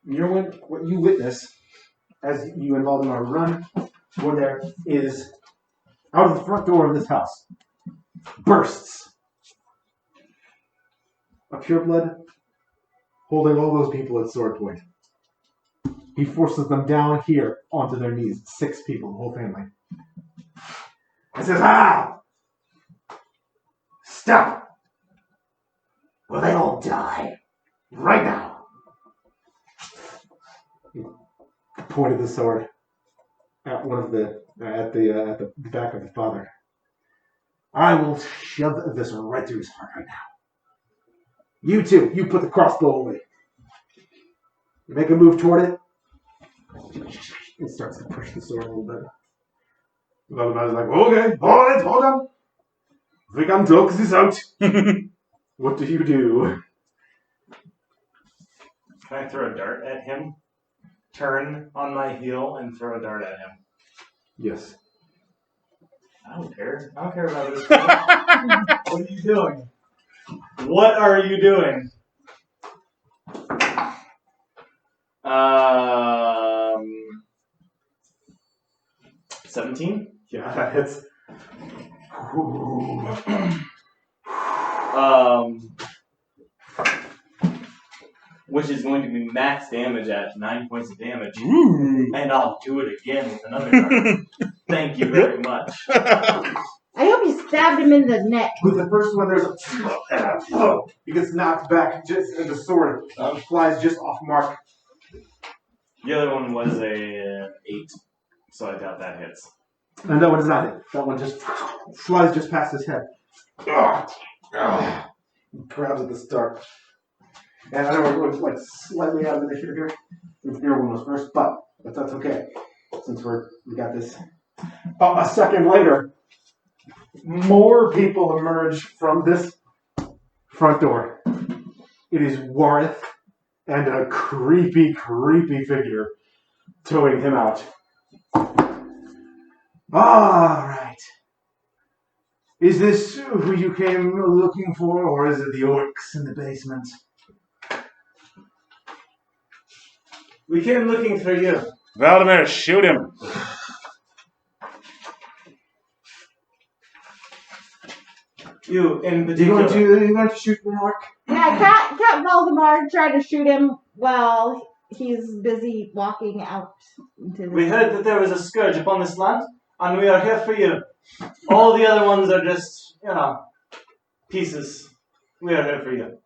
[SPEAKER 6] what you witness as you and Valdemar run toward there is out of the front door of this house bursts a pureblood holding all those people at sword point. He forces them down here onto their knees. 6 people, the whole family. I says, stop! Or they all die. Right now. He pointed the sword at one of the at the back of the father. I will shove this right through his heart right now. You two, you put the crossbow away. You make a move toward it. It starts to push the sword a little bit. Valdemar's like, okay, alright, hold on. We can talk this out. What do you do?
[SPEAKER 3] Can I throw a dart at him? Turn on my heel and throw a dart at him.
[SPEAKER 6] Yes.
[SPEAKER 3] I don't care. I don't care about this. What are you doing? What are you doing? 17?
[SPEAKER 6] Yeah, that hits.
[SPEAKER 3] Which is going to be max damage at 9 points of damage.
[SPEAKER 2] Ooh.
[SPEAKER 3] And I'll do it again with another dart. Thank you very much.
[SPEAKER 4] I hope you stabbed him in the neck.
[SPEAKER 6] With the first one, there's a he gets knocked back, just and the sword flies just off mark.
[SPEAKER 3] The other one was a 8, so I doubt that hits.
[SPEAKER 6] And that one is not it. That one just flies just past his head. Grabs at the start. And I know we're going like slightly out of initiative here. The hero one was first, but that's okay. Since we got this. A second later, more people emerge from this front door. It is Warith and a creepy, creepy figure towing him out. All right. Is this who you came looking for, or is it the orcs in the basement?
[SPEAKER 3] We came looking for you.
[SPEAKER 2] Valdemar, shoot him.
[SPEAKER 3] You in
[SPEAKER 6] You
[SPEAKER 3] particular.
[SPEAKER 6] going to shoot me, Orc?
[SPEAKER 4] Yeah, Cat Valdemar tried to shoot him while he's busy walking out into the...
[SPEAKER 3] We heard that there was a scourge upon this land, and we are here for you. All the other ones are just, pieces. We are here for you.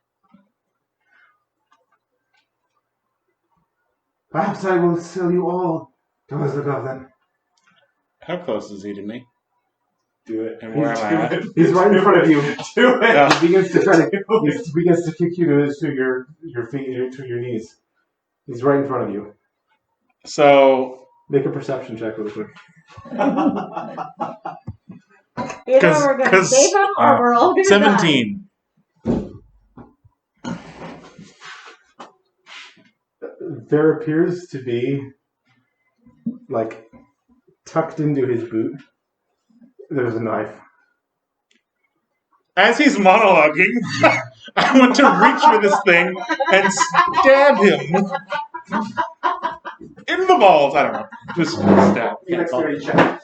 [SPEAKER 6] Perhaps I will sell you all to Ozlagov then.
[SPEAKER 2] How close is he to me?
[SPEAKER 3] Do it.
[SPEAKER 2] And where am I at?
[SPEAKER 6] He's right in front of you.
[SPEAKER 3] Do it.
[SPEAKER 6] He begins to he begins to kick you to your feet to your knees. He's right in front of you.
[SPEAKER 2] So,
[SPEAKER 6] Make a perception check real quick.
[SPEAKER 4] Either we're going to save him or we're all going to
[SPEAKER 2] 17.
[SPEAKER 6] There appears to be, like, tucked into his boot, there's a knife.
[SPEAKER 2] As he's monologuing, I want to reach for this thing and stab him in the balls. I don't know. Just stab.
[SPEAKER 6] Dexterity check.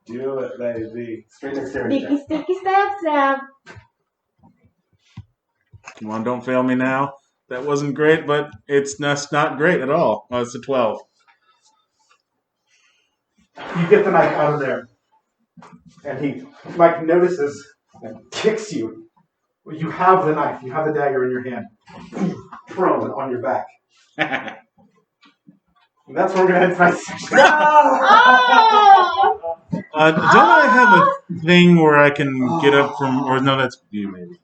[SPEAKER 3] Do it, baby.
[SPEAKER 6] Straight dexterity
[SPEAKER 4] Sticky,
[SPEAKER 6] check.
[SPEAKER 4] sticky, stab, stab.
[SPEAKER 2] Come on, don't fail me now. That wasn't great, but it's not great at all. Oh, it's a 12.
[SPEAKER 6] You get the knife out of there, and he, like, notices and kicks you. You have the knife. You have the dagger in your hand. Prone on your back. And that's where we're going to end tonight's session.
[SPEAKER 4] Oh!
[SPEAKER 2] Don't I have a thing where I can get up from, or no, that's you maybe.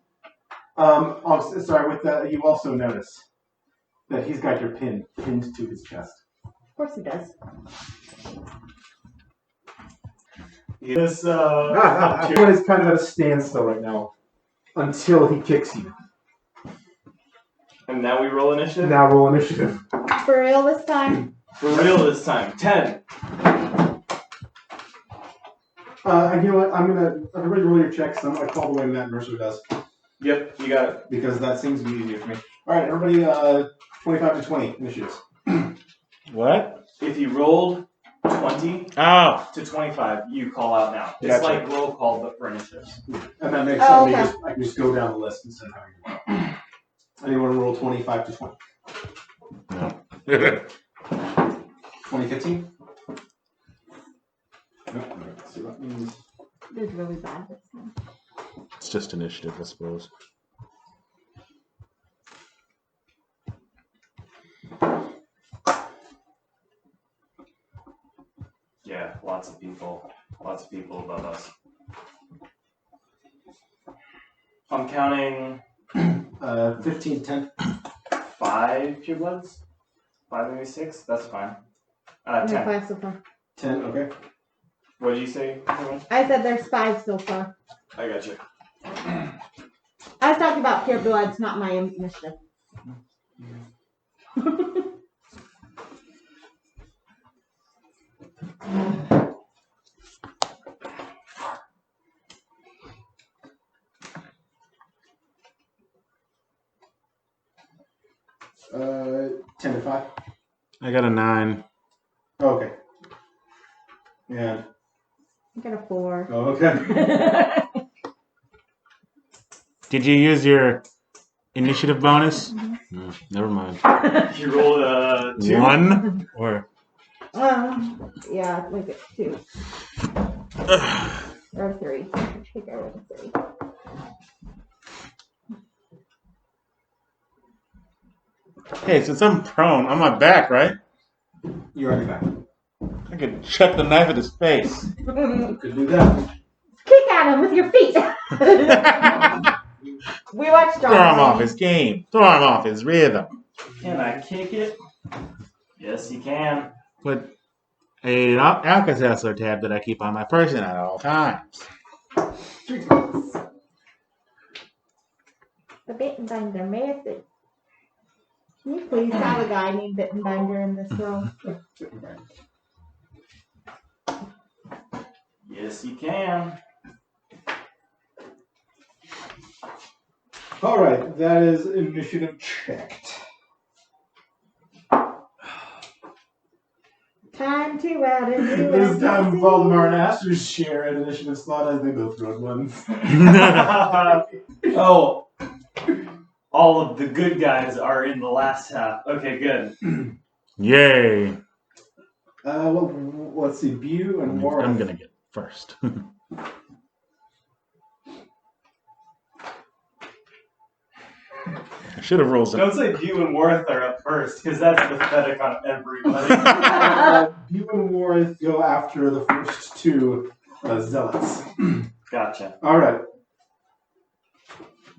[SPEAKER 6] Sorry, you also notice that he's got your pin pinned to his chest.
[SPEAKER 4] Of course he does.
[SPEAKER 3] This,
[SPEAKER 6] Everyone is kind of at a standstill right now until he kicks you.
[SPEAKER 3] and now we roll initiative?
[SPEAKER 6] Now roll initiative.
[SPEAKER 4] For real this time.
[SPEAKER 3] For real this time. 10.
[SPEAKER 6] You know what? Everybody roll your checks. I'm gonna call the way Matt Mercer does
[SPEAKER 3] Yep, you got it.
[SPEAKER 6] because that seems to be easier for me. All right, everybody. 25 to 20 initiatives.
[SPEAKER 2] What?
[SPEAKER 3] If you rolled 20
[SPEAKER 2] Oh,
[SPEAKER 3] to 25, you call out now. It's
[SPEAKER 2] Gotcha.
[SPEAKER 3] like roll call, but for initiatives.
[SPEAKER 6] And that makes
[SPEAKER 4] Oh,
[SPEAKER 6] sense.
[SPEAKER 4] okay.
[SPEAKER 6] I can just go down the list instead of having to. Anyone roll 25 to 20?
[SPEAKER 2] no.
[SPEAKER 6] 2015? Nope. So that means
[SPEAKER 4] It was really bad this time.
[SPEAKER 2] It's just initiative, I suppose.
[SPEAKER 3] Yeah, lots of people above us. I'm counting
[SPEAKER 6] 15 to 10.
[SPEAKER 3] 5 purebloods. 5, maybe 6. That's fine.
[SPEAKER 4] There's
[SPEAKER 3] 10.
[SPEAKER 4] 5 so far.
[SPEAKER 6] 10, okay.
[SPEAKER 3] What did you say? Kevin?
[SPEAKER 4] I said there's 5 so far.
[SPEAKER 3] I got you.
[SPEAKER 4] I was talking about pure bloods, not my initiative.
[SPEAKER 6] Uh, 10 to 5.
[SPEAKER 2] I got a 9.
[SPEAKER 6] Okay. Yeah.
[SPEAKER 4] I got a 4.
[SPEAKER 6] Oh, okay.
[SPEAKER 2] Did you use your initiative bonus? Never mind.
[SPEAKER 3] You rolled a 2.
[SPEAKER 2] 1 or
[SPEAKER 4] Yeah, like it's 2. Or 3. I think I rolled a 3.
[SPEAKER 2] hey, since I'm prone, on my back, right?
[SPEAKER 6] You're on your back.
[SPEAKER 2] I could chuck the knife at his face.
[SPEAKER 6] You could do that.
[SPEAKER 4] Kick at him with your feet. We watched
[SPEAKER 2] Throw him off his game. Throw him off his rhythm.
[SPEAKER 3] Can I kick it? Yes, you can.
[SPEAKER 2] Put a Alka-Seltzer tab that I keep on my person at all times.
[SPEAKER 4] The Bittenbinder method. Can you please have a guy named Bittenbinder in this room?
[SPEAKER 3] Yes, you can.
[SPEAKER 6] All right, that is initiative checked.
[SPEAKER 4] Time I'm too bad. And you
[SPEAKER 6] This time,
[SPEAKER 4] NPC.
[SPEAKER 6] Valdemar and Asters share an initiative slot as they both rode ones.
[SPEAKER 3] Oh, all of the good guys are in the last half. Okay, good.
[SPEAKER 2] Yay!
[SPEAKER 6] Well, let's see. Bew and Warren.
[SPEAKER 2] I'm gonna get first. I should have rolled some.
[SPEAKER 3] Don't say Bew and Worth are up first, because that's pathetic on everybody.
[SPEAKER 6] Bew and Warren go after the first two zealots.
[SPEAKER 3] Gotcha.
[SPEAKER 6] All right.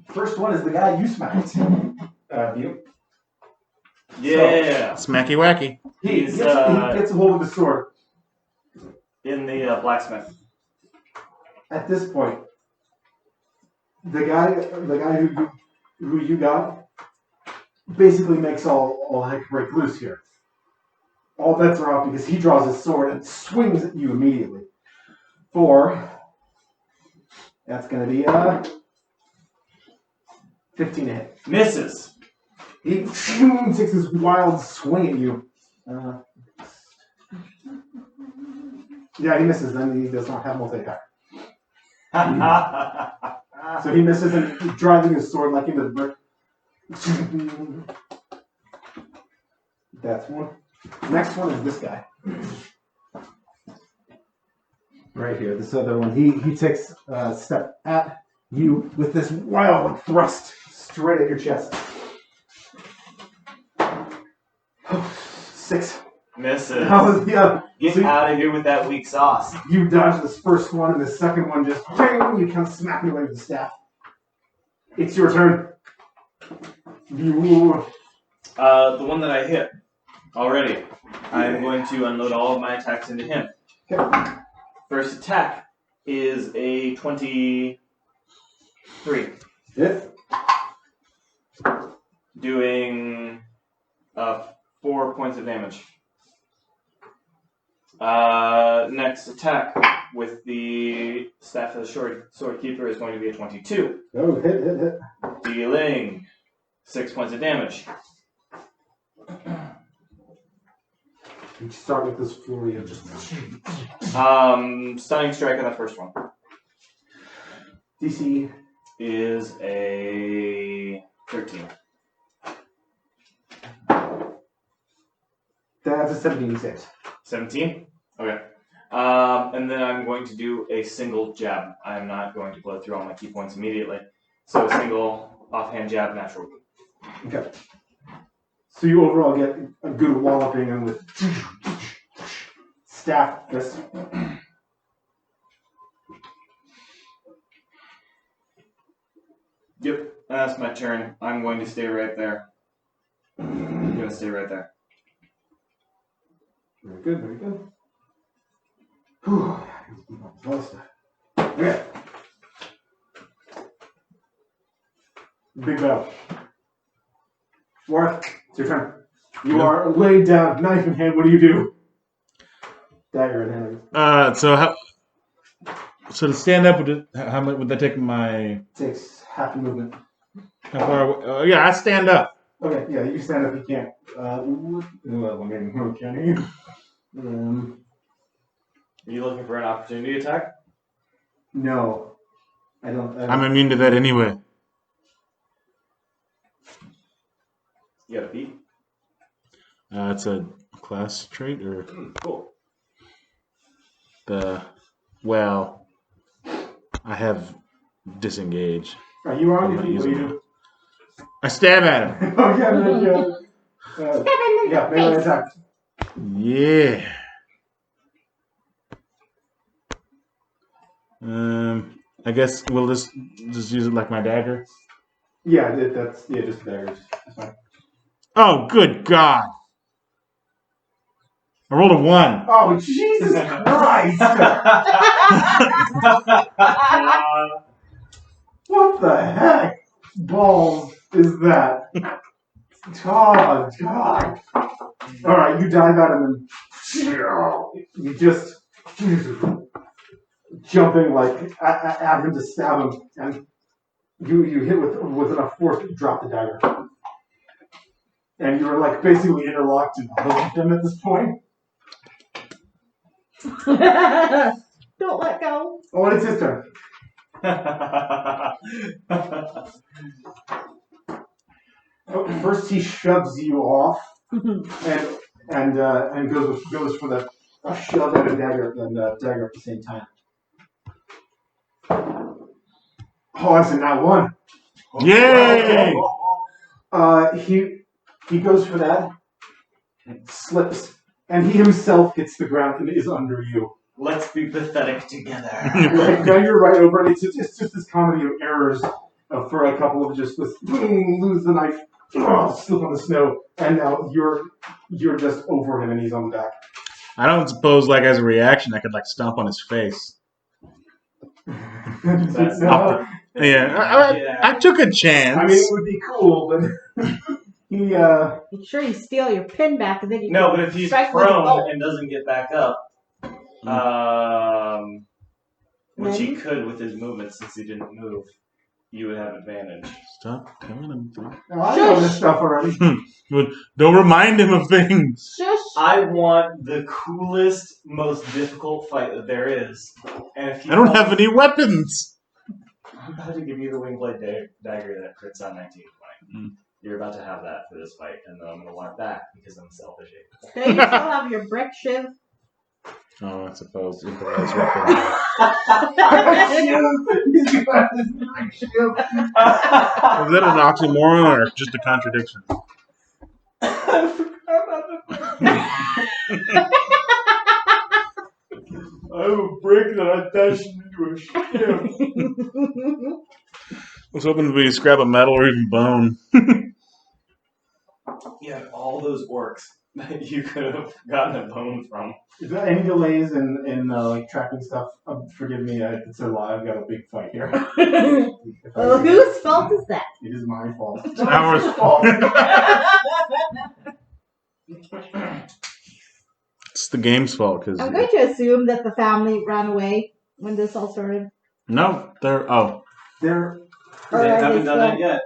[SPEAKER 6] First one is the guy you smacked. Bew.
[SPEAKER 3] Yeah.
[SPEAKER 2] Smacky wacky.
[SPEAKER 6] He
[SPEAKER 3] He's,
[SPEAKER 6] gets a hold of the sword.
[SPEAKER 3] In the blacksmith.
[SPEAKER 6] At this point, the guy who you got basically makes all heck break loose here. All bets are off because he draws his sword and swings at you immediately. That's going to be 15 to hit.
[SPEAKER 3] Misses.
[SPEAKER 6] He takes this wild swing at you. Yeah, he misses. Then he does not have multi-attack. So he misses and he's driving his sword like into the brick. That's one. Next one is this guy. Right here, this other one. He takes a step at you with this wild thrust straight at your chest. 6.
[SPEAKER 3] Misses.
[SPEAKER 6] Yeah.
[SPEAKER 3] Get
[SPEAKER 6] So
[SPEAKER 3] out of here with that weak sauce.
[SPEAKER 6] you dodge this first one, and the second one just bang, you come smacking away with the staff. It's your turn. You.
[SPEAKER 3] The one that I hit already, I'm going to unload all of my attacks into him.
[SPEAKER 6] Okay.
[SPEAKER 3] First attack is a 23.
[SPEAKER 6] Hit.
[SPEAKER 3] Doing 4 points of damage. Next attack with the staff of the sword keeper is going to be a 22.
[SPEAKER 6] Oh, hit.
[SPEAKER 3] Dealing 6 points of damage.
[SPEAKER 6] You start with this flurry of just.
[SPEAKER 3] Stunning strike on the first one
[SPEAKER 6] DC.
[SPEAKER 3] is a 13.
[SPEAKER 6] That's a 76.
[SPEAKER 3] 17? Okay. And then I'm going to do a single jab. I'm not going to blow through all my key points immediately. So a single offhand jab, natural.
[SPEAKER 6] Okay. So you overall get a good walloping and with staff fist.
[SPEAKER 3] Yep, that's my turn. I'm going to stay right there. I'm going to stay right there.
[SPEAKER 6] Very good, very good. Whew. Okay. Big battle. Worth, it's your turn. You are laid down, knife in hand. What do you do? Dagger in hand.
[SPEAKER 2] So to stand up, how much would that take my?
[SPEAKER 6] Takes half a movement.
[SPEAKER 2] How far? Yeah, I stand up.
[SPEAKER 6] Okay, yeah, you stand up. You can't. Can you?
[SPEAKER 3] Are you looking for an opportunity attack?
[SPEAKER 6] No, I don't.
[SPEAKER 2] I'm immune to that anyway.
[SPEAKER 3] You got a beat?
[SPEAKER 2] It's a class trait or
[SPEAKER 3] Cool.
[SPEAKER 2] I have disengage.
[SPEAKER 6] Are you on?
[SPEAKER 2] I'm
[SPEAKER 6] What
[SPEAKER 2] not
[SPEAKER 6] do
[SPEAKER 2] using
[SPEAKER 6] you
[SPEAKER 2] it.
[SPEAKER 6] do?
[SPEAKER 2] I stab at him.
[SPEAKER 6] Oh yeah,
[SPEAKER 4] Stab him in
[SPEAKER 6] yeah,
[SPEAKER 4] the
[SPEAKER 6] melee
[SPEAKER 4] face.
[SPEAKER 6] attack.
[SPEAKER 2] Yeah. I guess we'll just use it like my dagger.
[SPEAKER 6] Yeah, that's just daggers. That's fine.
[SPEAKER 2] Oh, good God! I rolled a 1.
[SPEAKER 6] Oh Jesus Christ! What the heck balls is that? Oh God! All right, you dive at him and you just jumping like at him to stab him, and you hit with enough force to drop the dagger, and you're like basically interlocked and holding him at this point.
[SPEAKER 4] Don't let go.
[SPEAKER 6] Oh, and it's his turn. Oh, first he shoves you off and goes for a shove and a dagger at the same time. Oh, that's a nat 1.
[SPEAKER 2] Yay!
[SPEAKER 6] He goes for that, slips, and he himself hits the ground and is under you.
[SPEAKER 3] Let's be pathetic together.
[SPEAKER 6] Like, now you're right over it. It's just this comedy of errors for a couple of just this boom, lose the knife, slip on the snow, and now you're just over him and he's on the back.
[SPEAKER 2] I don't suppose, like, as a reaction, I could, like, stomp on his face.
[SPEAKER 3] That's
[SPEAKER 6] No,
[SPEAKER 2] I took a chance.
[SPEAKER 6] I mean, it would be cool, but he
[SPEAKER 4] Make sure you steal your pin back, and then you
[SPEAKER 3] No,
[SPEAKER 4] can
[SPEAKER 3] but if he's
[SPEAKER 4] strike with a bolt.
[SPEAKER 3] prone and doesn't get back up, which he could with his movement since he didn't move, you would have advantage.
[SPEAKER 2] Stop telling him.
[SPEAKER 6] no, I know this stuff already.
[SPEAKER 2] Don't remind him of things.
[SPEAKER 4] Shush.
[SPEAKER 3] I want the coolest, most difficult fight that there is. And if
[SPEAKER 2] I don't have any weapons.
[SPEAKER 3] I'm about to give you the Wingblade dagger that crits on 19 20. You're about to have that for this fight, and then I'm going to want it back because I'm selfish.
[SPEAKER 4] Do you still have your brick shiv?
[SPEAKER 2] Oh, I suppose improvised weapon. Is that an oxymoron or just a contradiction?
[SPEAKER 3] I have a brick that I dashed into a ship.
[SPEAKER 2] I was hoping we could scrap a metal or even bone.
[SPEAKER 3] Yeah, all those orcs that you could have gotten a bone from.
[SPEAKER 6] Is there any delays in like tracking stuff? Forgive me, it's a lie. I've got a big fight here.
[SPEAKER 4] Well, whose fault is that?
[SPEAKER 6] It is my fault.
[SPEAKER 2] It's ours. It's the game's fault because
[SPEAKER 4] I'm going to assume that the family ran away when this all started.
[SPEAKER 2] no, they're
[SPEAKER 6] They're
[SPEAKER 4] Or
[SPEAKER 3] They
[SPEAKER 4] are
[SPEAKER 3] haven't done
[SPEAKER 4] still-
[SPEAKER 3] that yet.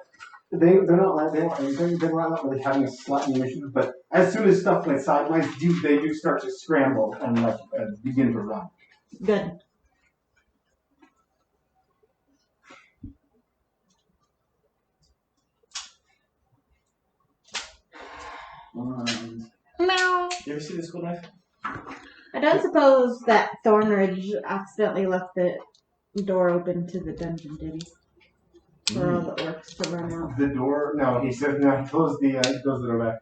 [SPEAKER 6] they're not really having a slapping mission, but as soon as stuff went sideways, they do start to scramble and begin to run.
[SPEAKER 4] Good.
[SPEAKER 3] You ever see the school knife?
[SPEAKER 4] I don't suppose that Thornridge accidentally left the door open to the dungeon, did he? For all the orcs to run out.
[SPEAKER 6] The door? No, he said no. He closed the door back.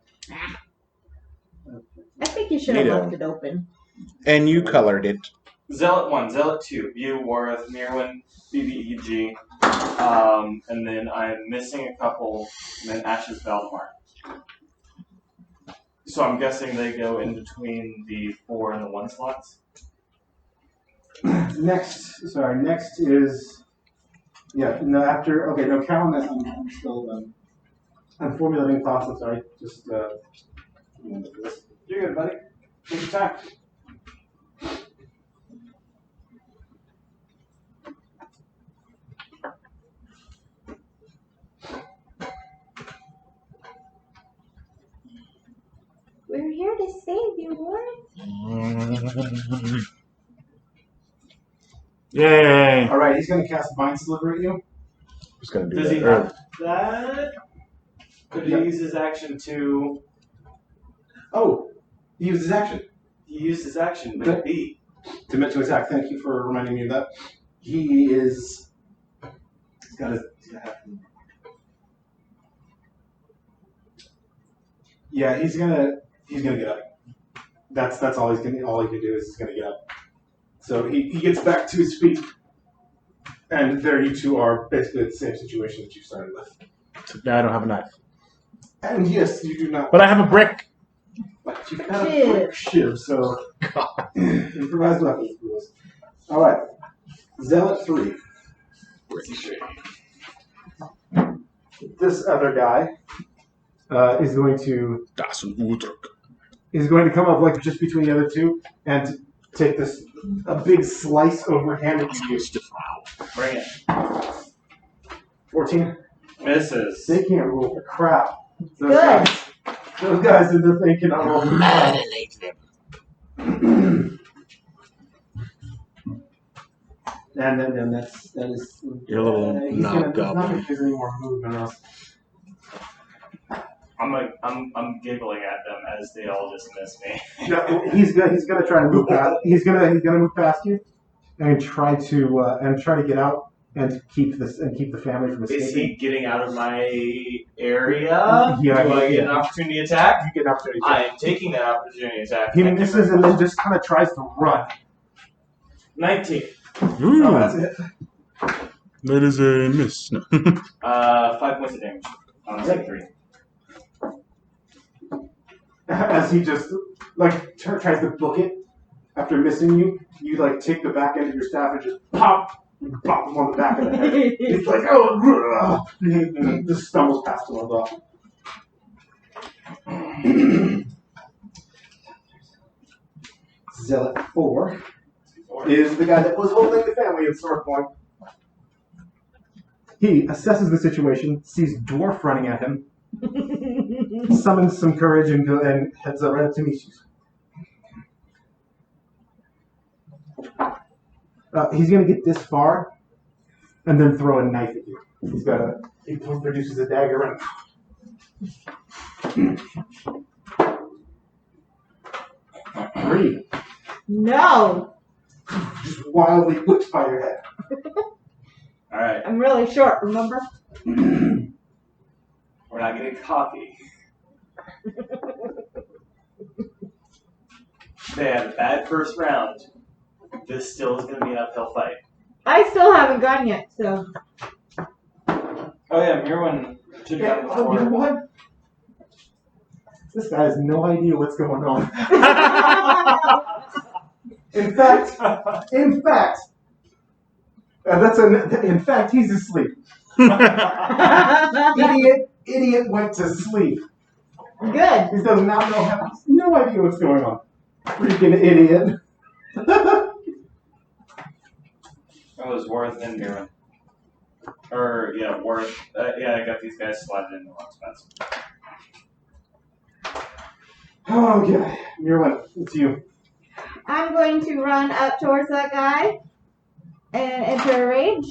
[SPEAKER 4] I think you should have
[SPEAKER 2] Neato.
[SPEAKER 4] left it open.
[SPEAKER 2] and you colored it.
[SPEAKER 3] Zealot 1, Zealot 2, you, Wareth, Mirwin, BBEG, and then I'm missing a couple, and then Ashes Valdemar. So I'm guessing they go in between the 4 and the 1 slots?
[SPEAKER 6] Next is Callan, I'm still I'm formulating thoughts. I'm sorry. Just you're good, buddy. Take your time.
[SPEAKER 4] We're here to save you, Warren.
[SPEAKER 2] Yay!
[SPEAKER 6] All right, he's going to cast Mind Sliver at you.
[SPEAKER 2] Just gonna do
[SPEAKER 3] Does
[SPEAKER 2] that.
[SPEAKER 3] he have that? Could he use his action to...
[SPEAKER 6] Oh, he used his action
[SPEAKER 3] He used his action to beat.
[SPEAKER 6] to attack. Thank you for reminding me of that. He's got his. Yeah, he's gonna get up. That's all he can do is he's gonna get up. So he gets back to his feet, and there you two are basically in the same situation that you started with.
[SPEAKER 2] I don't have a knife,
[SPEAKER 6] And yes, you do not.
[SPEAKER 2] but I have a brick.
[SPEAKER 6] But you've got a quick shiv, so improvised weapons rules. All right, Zealot 3. This other guy is going to
[SPEAKER 2] Das ein Udruck.
[SPEAKER 6] come up like just between the other two and take a big slice overhand at you.
[SPEAKER 3] Bring it.
[SPEAKER 6] 14.
[SPEAKER 3] Misses.
[SPEAKER 6] They can't roll for crap.
[SPEAKER 4] Good.
[SPEAKER 6] Those guys in the thing cannot roll for crap. And then that is.
[SPEAKER 2] You're a little
[SPEAKER 6] he's
[SPEAKER 2] knob
[SPEAKER 6] he's not
[SPEAKER 2] goblin.
[SPEAKER 6] gonna do any more movement else.
[SPEAKER 3] I'm giggling at them as they all just miss me.
[SPEAKER 5] No, he's gonna try to move past. He's gonna move past you, and try to get out and keep the family from escaping.
[SPEAKER 3] Is he getting out of my area?
[SPEAKER 5] Yeah,
[SPEAKER 3] Do I get an opportunity attack?
[SPEAKER 5] You get an opportunity.
[SPEAKER 3] I am taking that opportunity attack.
[SPEAKER 5] He
[SPEAKER 3] Thank you
[SPEAKER 5] misses
[SPEAKER 3] very
[SPEAKER 5] and then
[SPEAKER 3] much.
[SPEAKER 5] just kind of tries to run.
[SPEAKER 3] 19.
[SPEAKER 2] Ooh,
[SPEAKER 6] Oh, that's it.
[SPEAKER 2] that is a miss. No.
[SPEAKER 3] 5 points of damage. On take 3.
[SPEAKER 5] As he just tries to book it after missing you, you take the back end of your staff and just pop him on the back of the head. He's like, oh, and just stumbles past him on the.
[SPEAKER 6] Zealot 4.
[SPEAKER 5] Is the guy that was holding the family at sword point. He assesses the situation, sees Dwarf running at him, summons some courage, and heads up right up to Mishi's. He's going to get this far and then throw a knife at you. He produces a dagger and 3.
[SPEAKER 4] No,
[SPEAKER 5] Just wildly whips by your head.
[SPEAKER 3] Alright,
[SPEAKER 4] I'm really short. Remember?
[SPEAKER 3] we're not getting cocky. They had a bad first round. This still is going to be an uphill fight.
[SPEAKER 4] I still haven't gone yet, so.
[SPEAKER 3] Oh yeah, Mirwin took it out
[SPEAKER 5] You know
[SPEAKER 3] before.
[SPEAKER 5] what? This guy has no idea what's going on. In fact, in fact, he's asleep. Idiot went to sleep.
[SPEAKER 4] Good.
[SPEAKER 5] He does not know has no idea what's going on. Freaking idiot.
[SPEAKER 3] That was Worth and Mirwin. Or, yeah, Worth. Yeah, I got these guys slotted in the wrong spots.
[SPEAKER 5] Okay, Mirwin, it's you.
[SPEAKER 4] I'm going to run up towards that guy and enter a rage.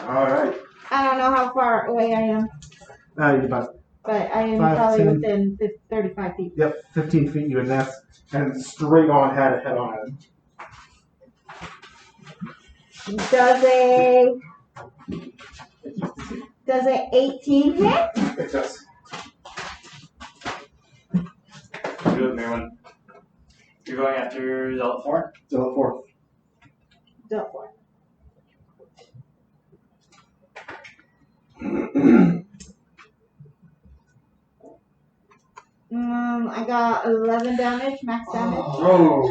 [SPEAKER 5] All right.
[SPEAKER 4] I don't know how far away I am,
[SPEAKER 5] You're about
[SPEAKER 4] but I am
[SPEAKER 5] 5,
[SPEAKER 4] probably
[SPEAKER 5] 10.
[SPEAKER 4] within 35 feet.
[SPEAKER 5] 15 feet you advance and straight on head on him.
[SPEAKER 4] Does a 18 hit?
[SPEAKER 5] It does.
[SPEAKER 3] Do it, Mirwin. You're going after Zealot 4?
[SPEAKER 5] Still at 4.
[SPEAKER 4] Don't worry. I got 11 damage, max damage.
[SPEAKER 5] Oh.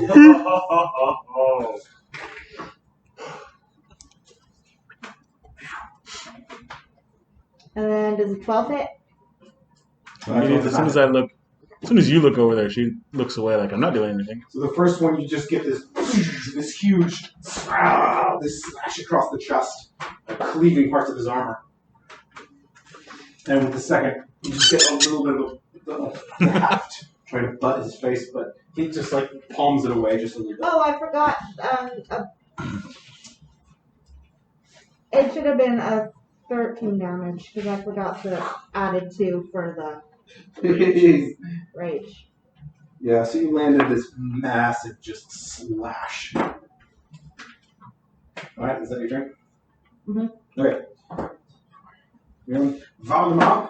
[SPEAKER 4] And then does a 12 hit?
[SPEAKER 2] As soon as you look over there, she looks away like I'm not doing anything.
[SPEAKER 5] So the first one, you just get this huge this slash across the chest, cleaving parts of his armor. And with the second, you just get a little bit of the haft trying to butt his face, but he just palms it away just a little bit.
[SPEAKER 4] Oh, I forgot. It should have been a 13 damage because I forgot to added 2 for the rage.
[SPEAKER 5] Yeah, so you landed this massive just slash. Alright, is that your turn?
[SPEAKER 4] Mhm.
[SPEAKER 5] Okay. Valdemar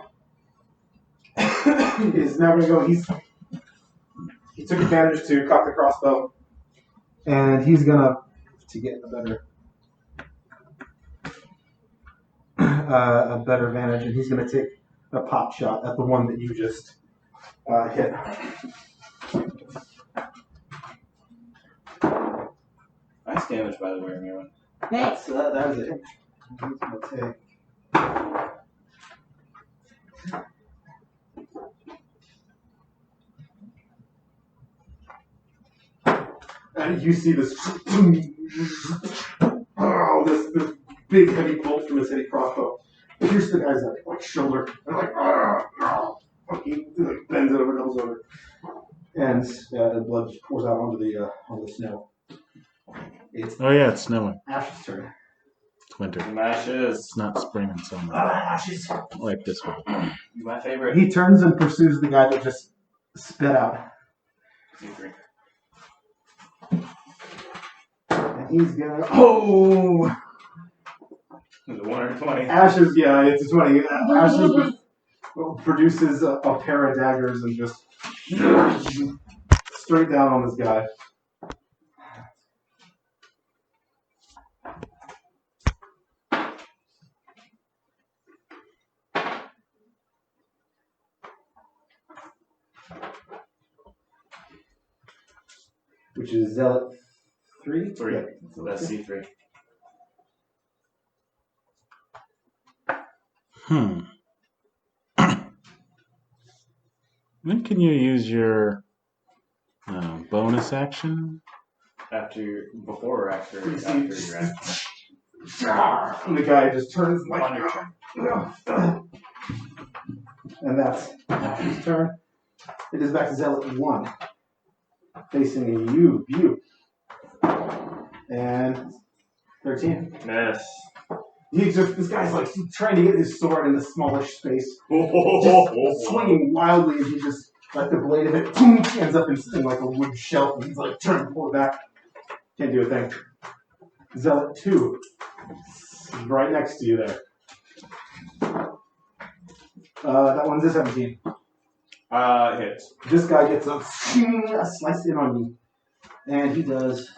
[SPEAKER 5] is now going to go. He took advantage to cock the crossbow, and he's going to get a better advantage, and he's going to take a pop shot at the one that you just hit.
[SPEAKER 3] Nice damage, by the way, Mirwin.
[SPEAKER 4] Thanks.
[SPEAKER 6] So that was it. He's gonna take.
[SPEAKER 5] And you see this, this big heavy bolt from his heavy crossbow. Pierce the guy's shoulder, and he bends it over, doubles over, and the blood just pours out onto the snow.
[SPEAKER 6] It's
[SPEAKER 2] Oh yeah, it's snowing.
[SPEAKER 6] Ash's turn.
[SPEAKER 2] It's winter.
[SPEAKER 3] Mashes.
[SPEAKER 2] It's not spring and summer
[SPEAKER 6] Ash's.
[SPEAKER 2] like this one.
[SPEAKER 3] My favorite.
[SPEAKER 5] He turns and pursues the guy that just spit out.
[SPEAKER 3] C3.
[SPEAKER 6] And he's gonna. Oh!
[SPEAKER 3] Is it 1 or 20?
[SPEAKER 6] Ashes, yeah, it's a 20. Ashes produces a pair of daggers and just straight down on this guy. Which is Zealot 3?
[SPEAKER 3] 3.
[SPEAKER 6] Yeah.
[SPEAKER 3] So that's C3.
[SPEAKER 2] When can you use your bonus action?
[SPEAKER 3] Before or after
[SPEAKER 6] You see-
[SPEAKER 3] your action?
[SPEAKER 6] And the guy just turns like.
[SPEAKER 3] On your turn.
[SPEAKER 6] And that's his turn. It is back to Zealot 1. Facing you. And 13.
[SPEAKER 3] Miss.
[SPEAKER 6] This guy's like trying to get his sword in the smallish space. Just swinging wildly, and he just, like the blade of it, boom, ends up in like a wood shelf, and he's like trying to pull it back. Can't do a thing. Zealot 2. Right next to you there. That one's a 17.
[SPEAKER 3] Hits.
[SPEAKER 6] This guy gets a slice in on you. And he does.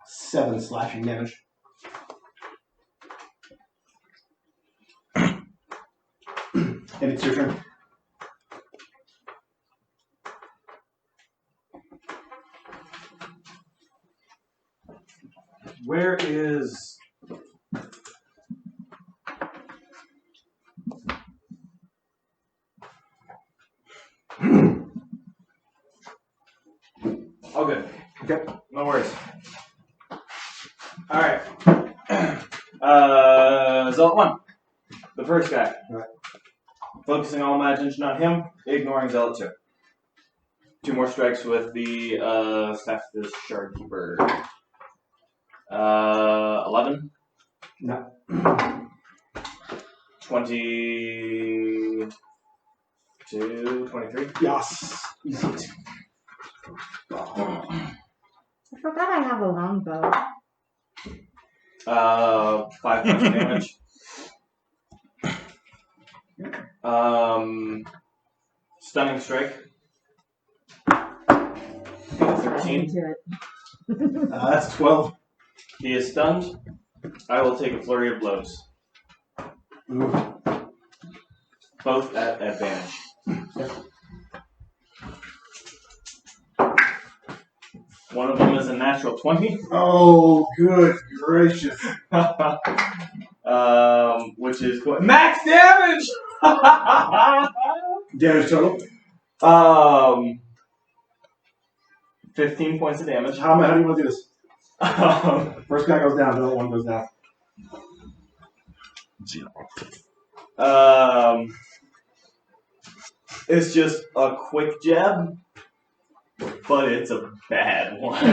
[SPEAKER 6] Seven slashing damage. And it's your turn.
[SPEAKER 3] Where is... Oh, good.
[SPEAKER 6] Okay.
[SPEAKER 3] No worries. Alright. Zealot 1. The first guy.
[SPEAKER 6] Right.
[SPEAKER 3] Focusing all my attention on him, ignoring Zealot 2. 2 more strikes with the Staff of the Shardkeeper. 11?
[SPEAKER 6] No.
[SPEAKER 3] 22, 23?
[SPEAKER 6] Yes. You hit.
[SPEAKER 4] I forgot I have a longbow.
[SPEAKER 3] 5 points of damage. Stunning strike. 13.
[SPEAKER 4] Into it.
[SPEAKER 6] That's 12.
[SPEAKER 3] He is stunned. I will take a flurry of blows.
[SPEAKER 6] Ooh.
[SPEAKER 3] Both at advantage. One of them is a natural 20.
[SPEAKER 6] Oh, good gracious.
[SPEAKER 3] Which is max damage!
[SPEAKER 6] Damage total.
[SPEAKER 3] 15 points of damage.
[SPEAKER 6] How do you want to do this? First guy goes down, the other one goes down.
[SPEAKER 3] It's just a quick jab, but it's a bad one.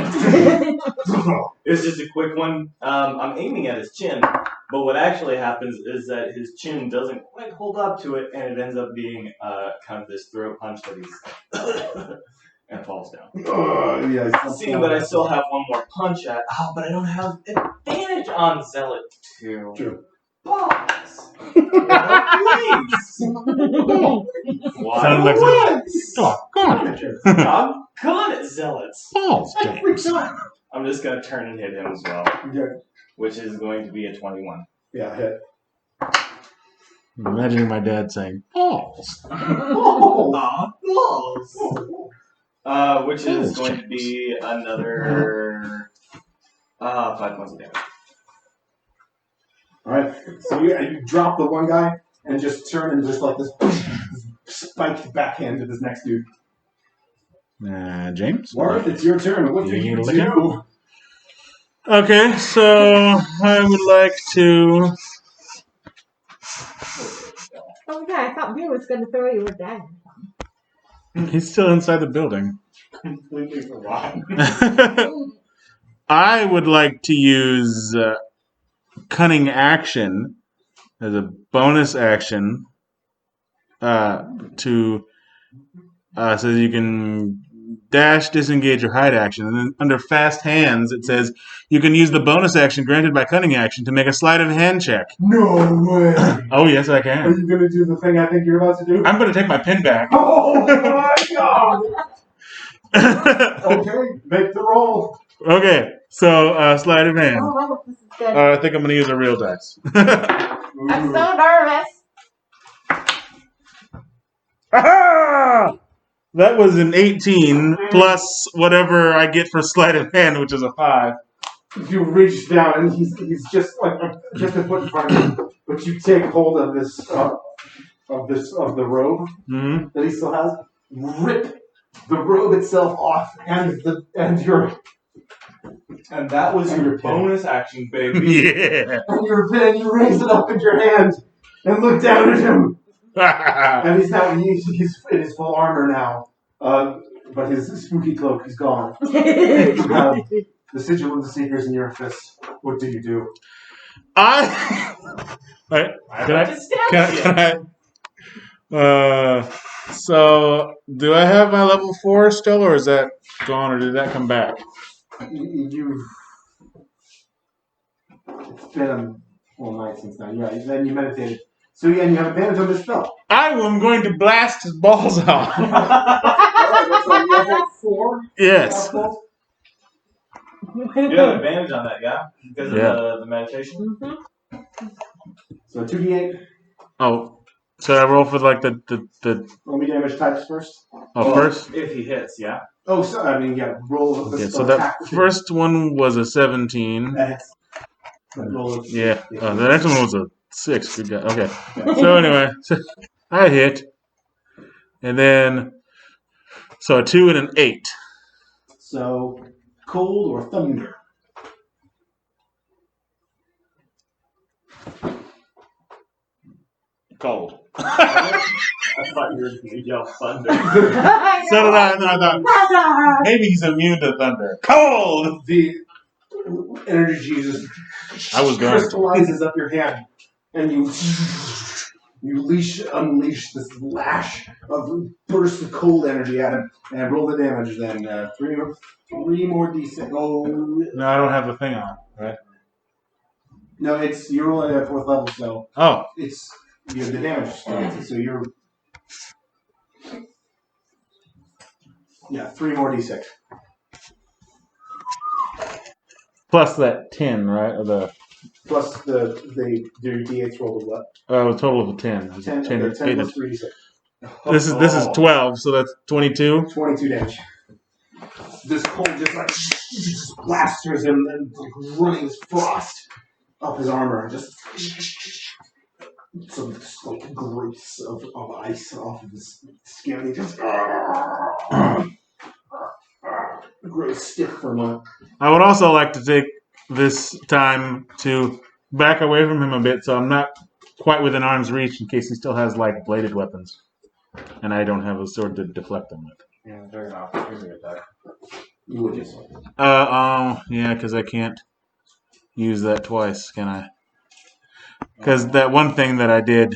[SPEAKER 3] It's just a quick one. I'm aiming at his chin, but what actually happens is that his chin doesn't quite hold up to it, and it ends up being kind of this throat punch that he's and falls down.
[SPEAKER 6] Yeah.
[SPEAKER 3] See, but I still have one more punch at. Oh, but I don't have advantage on Zealot 2.
[SPEAKER 6] True.
[SPEAKER 3] Balls. Please. Why?
[SPEAKER 2] Sounded like
[SPEAKER 3] once?
[SPEAKER 2] Doggone it.
[SPEAKER 3] I'm good at Zealots.
[SPEAKER 2] Balls, James.
[SPEAKER 3] I'm just gonna turn and hit him as well,
[SPEAKER 6] Yeah.
[SPEAKER 3] which is going to be a 21.
[SPEAKER 6] Yeah, hit.
[SPEAKER 2] I'm imagining my dad saying, balls.
[SPEAKER 3] Aw, balls. Which is
[SPEAKER 2] Balls,
[SPEAKER 3] going to be another 5 points of damage.
[SPEAKER 6] Alright, so you drop the one guy and just turn and just like this spiked backhand to this next dude.
[SPEAKER 2] James?
[SPEAKER 6] Warren, it's your turn. What do you do?
[SPEAKER 2] Okay, so I would like to...
[SPEAKER 4] Oh yeah, I thought Beer was going to throw you a dagger.
[SPEAKER 2] He's still inside the building.
[SPEAKER 3] Completely forgot.
[SPEAKER 2] I would like to use cunning action as a bonus action to so you can dash, disengage, or hide action. And then under fast hands, it says you can use the bonus action granted by cunning action to make a sleight of hand check.
[SPEAKER 6] No way.
[SPEAKER 2] Oh, yes, I
[SPEAKER 6] Are
[SPEAKER 2] can.
[SPEAKER 6] you going to do the thing I think you're about to do?
[SPEAKER 2] I'm going to take my pin back.
[SPEAKER 6] Oh my god! Okay, make the roll.
[SPEAKER 2] Okay, so sleight of hand.
[SPEAKER 4] Oh, I hope this is good.
[SPEAKER 2] I think I'm going to use a real dice.
[SPEAKER 4] I'm so nervous.
[SPEAKER 2] Aha! That was an 18 plus whatever I get for sleight of hand, which is a 5.
[SPEAKER 6] You reach down and he's just like just a foot in front of you, but you take hold of this of the robe
[SPEAKER 2] Mm-hmm.
[SPEAKER 6] that he still has, rip the robe itself off, and
[SPEAKER 1] that was your bonus action, baby.
[SPEAKER 2] Yeah.
[SPEAKER 6] and you raise it up in your hand and look down at him. And he's in his full armor now, but his spooky cloak is gone. The sigil of the Seekers in your fist. What do you do?
[SPEAKER 2] So do I have my level 4 still, or is that gone, or did that come back?
[SPEAKER 6] It's been a whole night since now. Yeah, then you meditated. So yeah, and you have advantage on this spell.
[SPEAKER 2] I am going to blast his balls off.
[SPEAKER 6] Alright, that's on level 4.
[SPEAKER 2] Yes.
[SPEAKER 3] You have advantage on that, yeah? Because of the meditation?
[SPEAKER 6] So 2d8.
[SPEAKER 2] Oh, so I roll for like the
[SPEAKER 6] Roll me damage types first.
[SPEAKER 2] first?
[SPEAKER 3] If he hits, yeah.
[SPEAKER 6] Oh, so I mean, yeah. Roll the
[SPEAKER 2] Yeah, so that
[SPEAKER 6] attack.
[SPEAKER 2] first one was a 17.
[SPEAKER 6] That's roll it.
[SPEAKER 2] Yeah. The next one was a 6. Good guy. Okay. So anyway, I hit. And then, so a 2 and an 8.
[SPEAKER 6] So cold or thunder.
[SPEAKER 2] Cold.
[SPEAKER 3] I thought you were going to yell thunder.
[SPEAKER 2] So did I. And then I thought, maybe he's immune to thunder. Cold!
[SPEAKER 6] The energy just
[SPEAKER 2] I was going to.
[SPEAKER 6] crystallizes up your hand, and you unleash this lash of burst of cold energy at him, and roll the damage. Then three more d6. Oh
[SPEAKER 2] No, I don't have the thing on, right?
[SPEAKER 6] no, it's you're only at 4th level, so
[SPEAKER 2] Oh.
[SPEAKER 6] it's you have the damage. So you're 3 more d6.
[SPEAKER 2] Plus that 10, right? Or the
[SPEAKER 6] Plus the d8s rolled with what?
[SPEAKER 2] a total of 10.
[SPEAKER 6] 10 plus 3 d6.
[SPEAKER 2] This is 12, so that's 22.
[SPEAKER 6] 22 damage. This cold just blasters him and running this frost up his armor. Just some like grapes of ice off of his skin. He just grows stiff for a moment.
[SPEAKER 2] I would also like to take this time to back away from him a bit, so I'm not quite within arm's reach in case he still has like bladed weapons, and I don't have a sword to deflect them with.
[SPEAKER 3] Yeah, very opportunity attack.
[SPEAKER 6] You would just.
[SPEAKER 2] Yeah, because I can't use that twice, can I? Because that one thing that I did.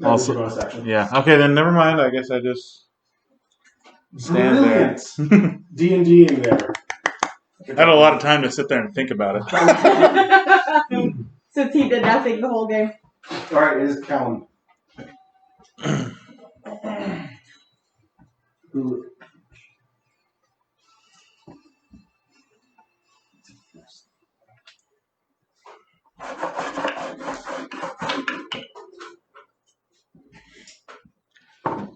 [SPEAKER 6] That was
[SPEAKER 2] Also-
[SPEAKER 6] your bonus action.
[SPEAKER 2] Yeah. Okay, then never mind. I guess I just stand
[SPEAKER 6] Brilliant.
[SPEAKER 2] there.
[SPEAKER 6] D&D in there.
[SPEAKER 2] I had a lot of time to sit there and think about it.
[SPEAKER 4] Since he did nothing the whole game.
[SPEAKER 6] All right, it is Callum. Who?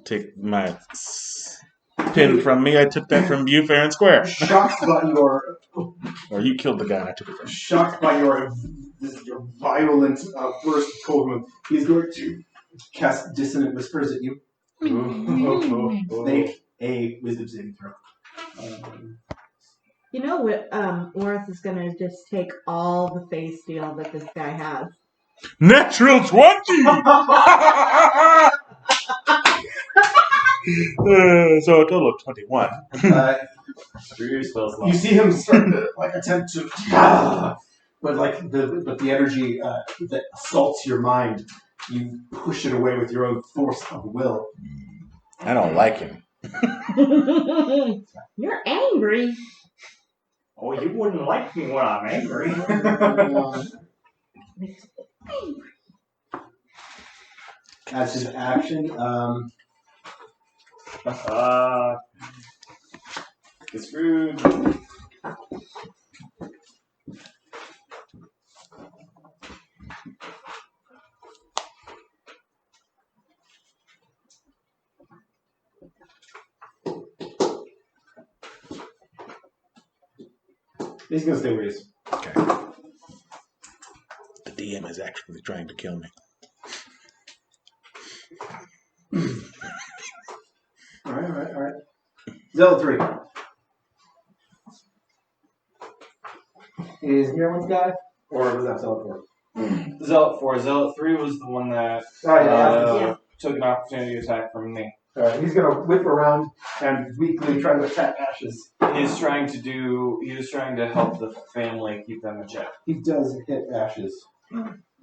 [SPEAKER 2] Take my pin from me. I took that from you fair and square.
[SPEAKER 6] Shocked by your
[SPEAKER 2] Or you killed the guy and I took it from you.
[SPEAKER 6] shocked by your violent burst of cold wind, he's going to cast dissonant whispers at you. Make a wisdom saving throw.
[SPEAKER 4] You know what? Orth is gonna just take all the face steel that this guy has.
[SPEAKER 2] Natural 20! So a total of 21.
[SPEAKER 3] Your spells
[SPEAKER 6] You see him start to attempt to, but the energy that assaults your mind, you push it away with your own force of will.
[SPEAKER 2] I don't like him.
[SPEAKER 4] You're angry.
[SPEAKER 3] Oh, you wouldn't like me when I'm angry.
[SPEAKER 6] As his action,
[SPEAKER 3] It's rude.
[SPEAKER 6] he's gonna stay where he is.
[SPEAKER 2] Okay. The DM is actually trying to kill me.
[SPEAKER 6] All right. Zealot 3. Is Miramon's guy, or was that Zealot 4?
[SPEAKER 3] Zealot 4. Zealot 3 was the one that
[SPEAKER 4] Yeah.
[SPEAKER 3] took an opportunity attack from me.
[SPEAKER 6] He's gonna whip around and weakly try to attack Ashes.
[SPEAKER 3] He was trying to help the family keep them in check.
[SPEAKER 6] He does hit Ashes.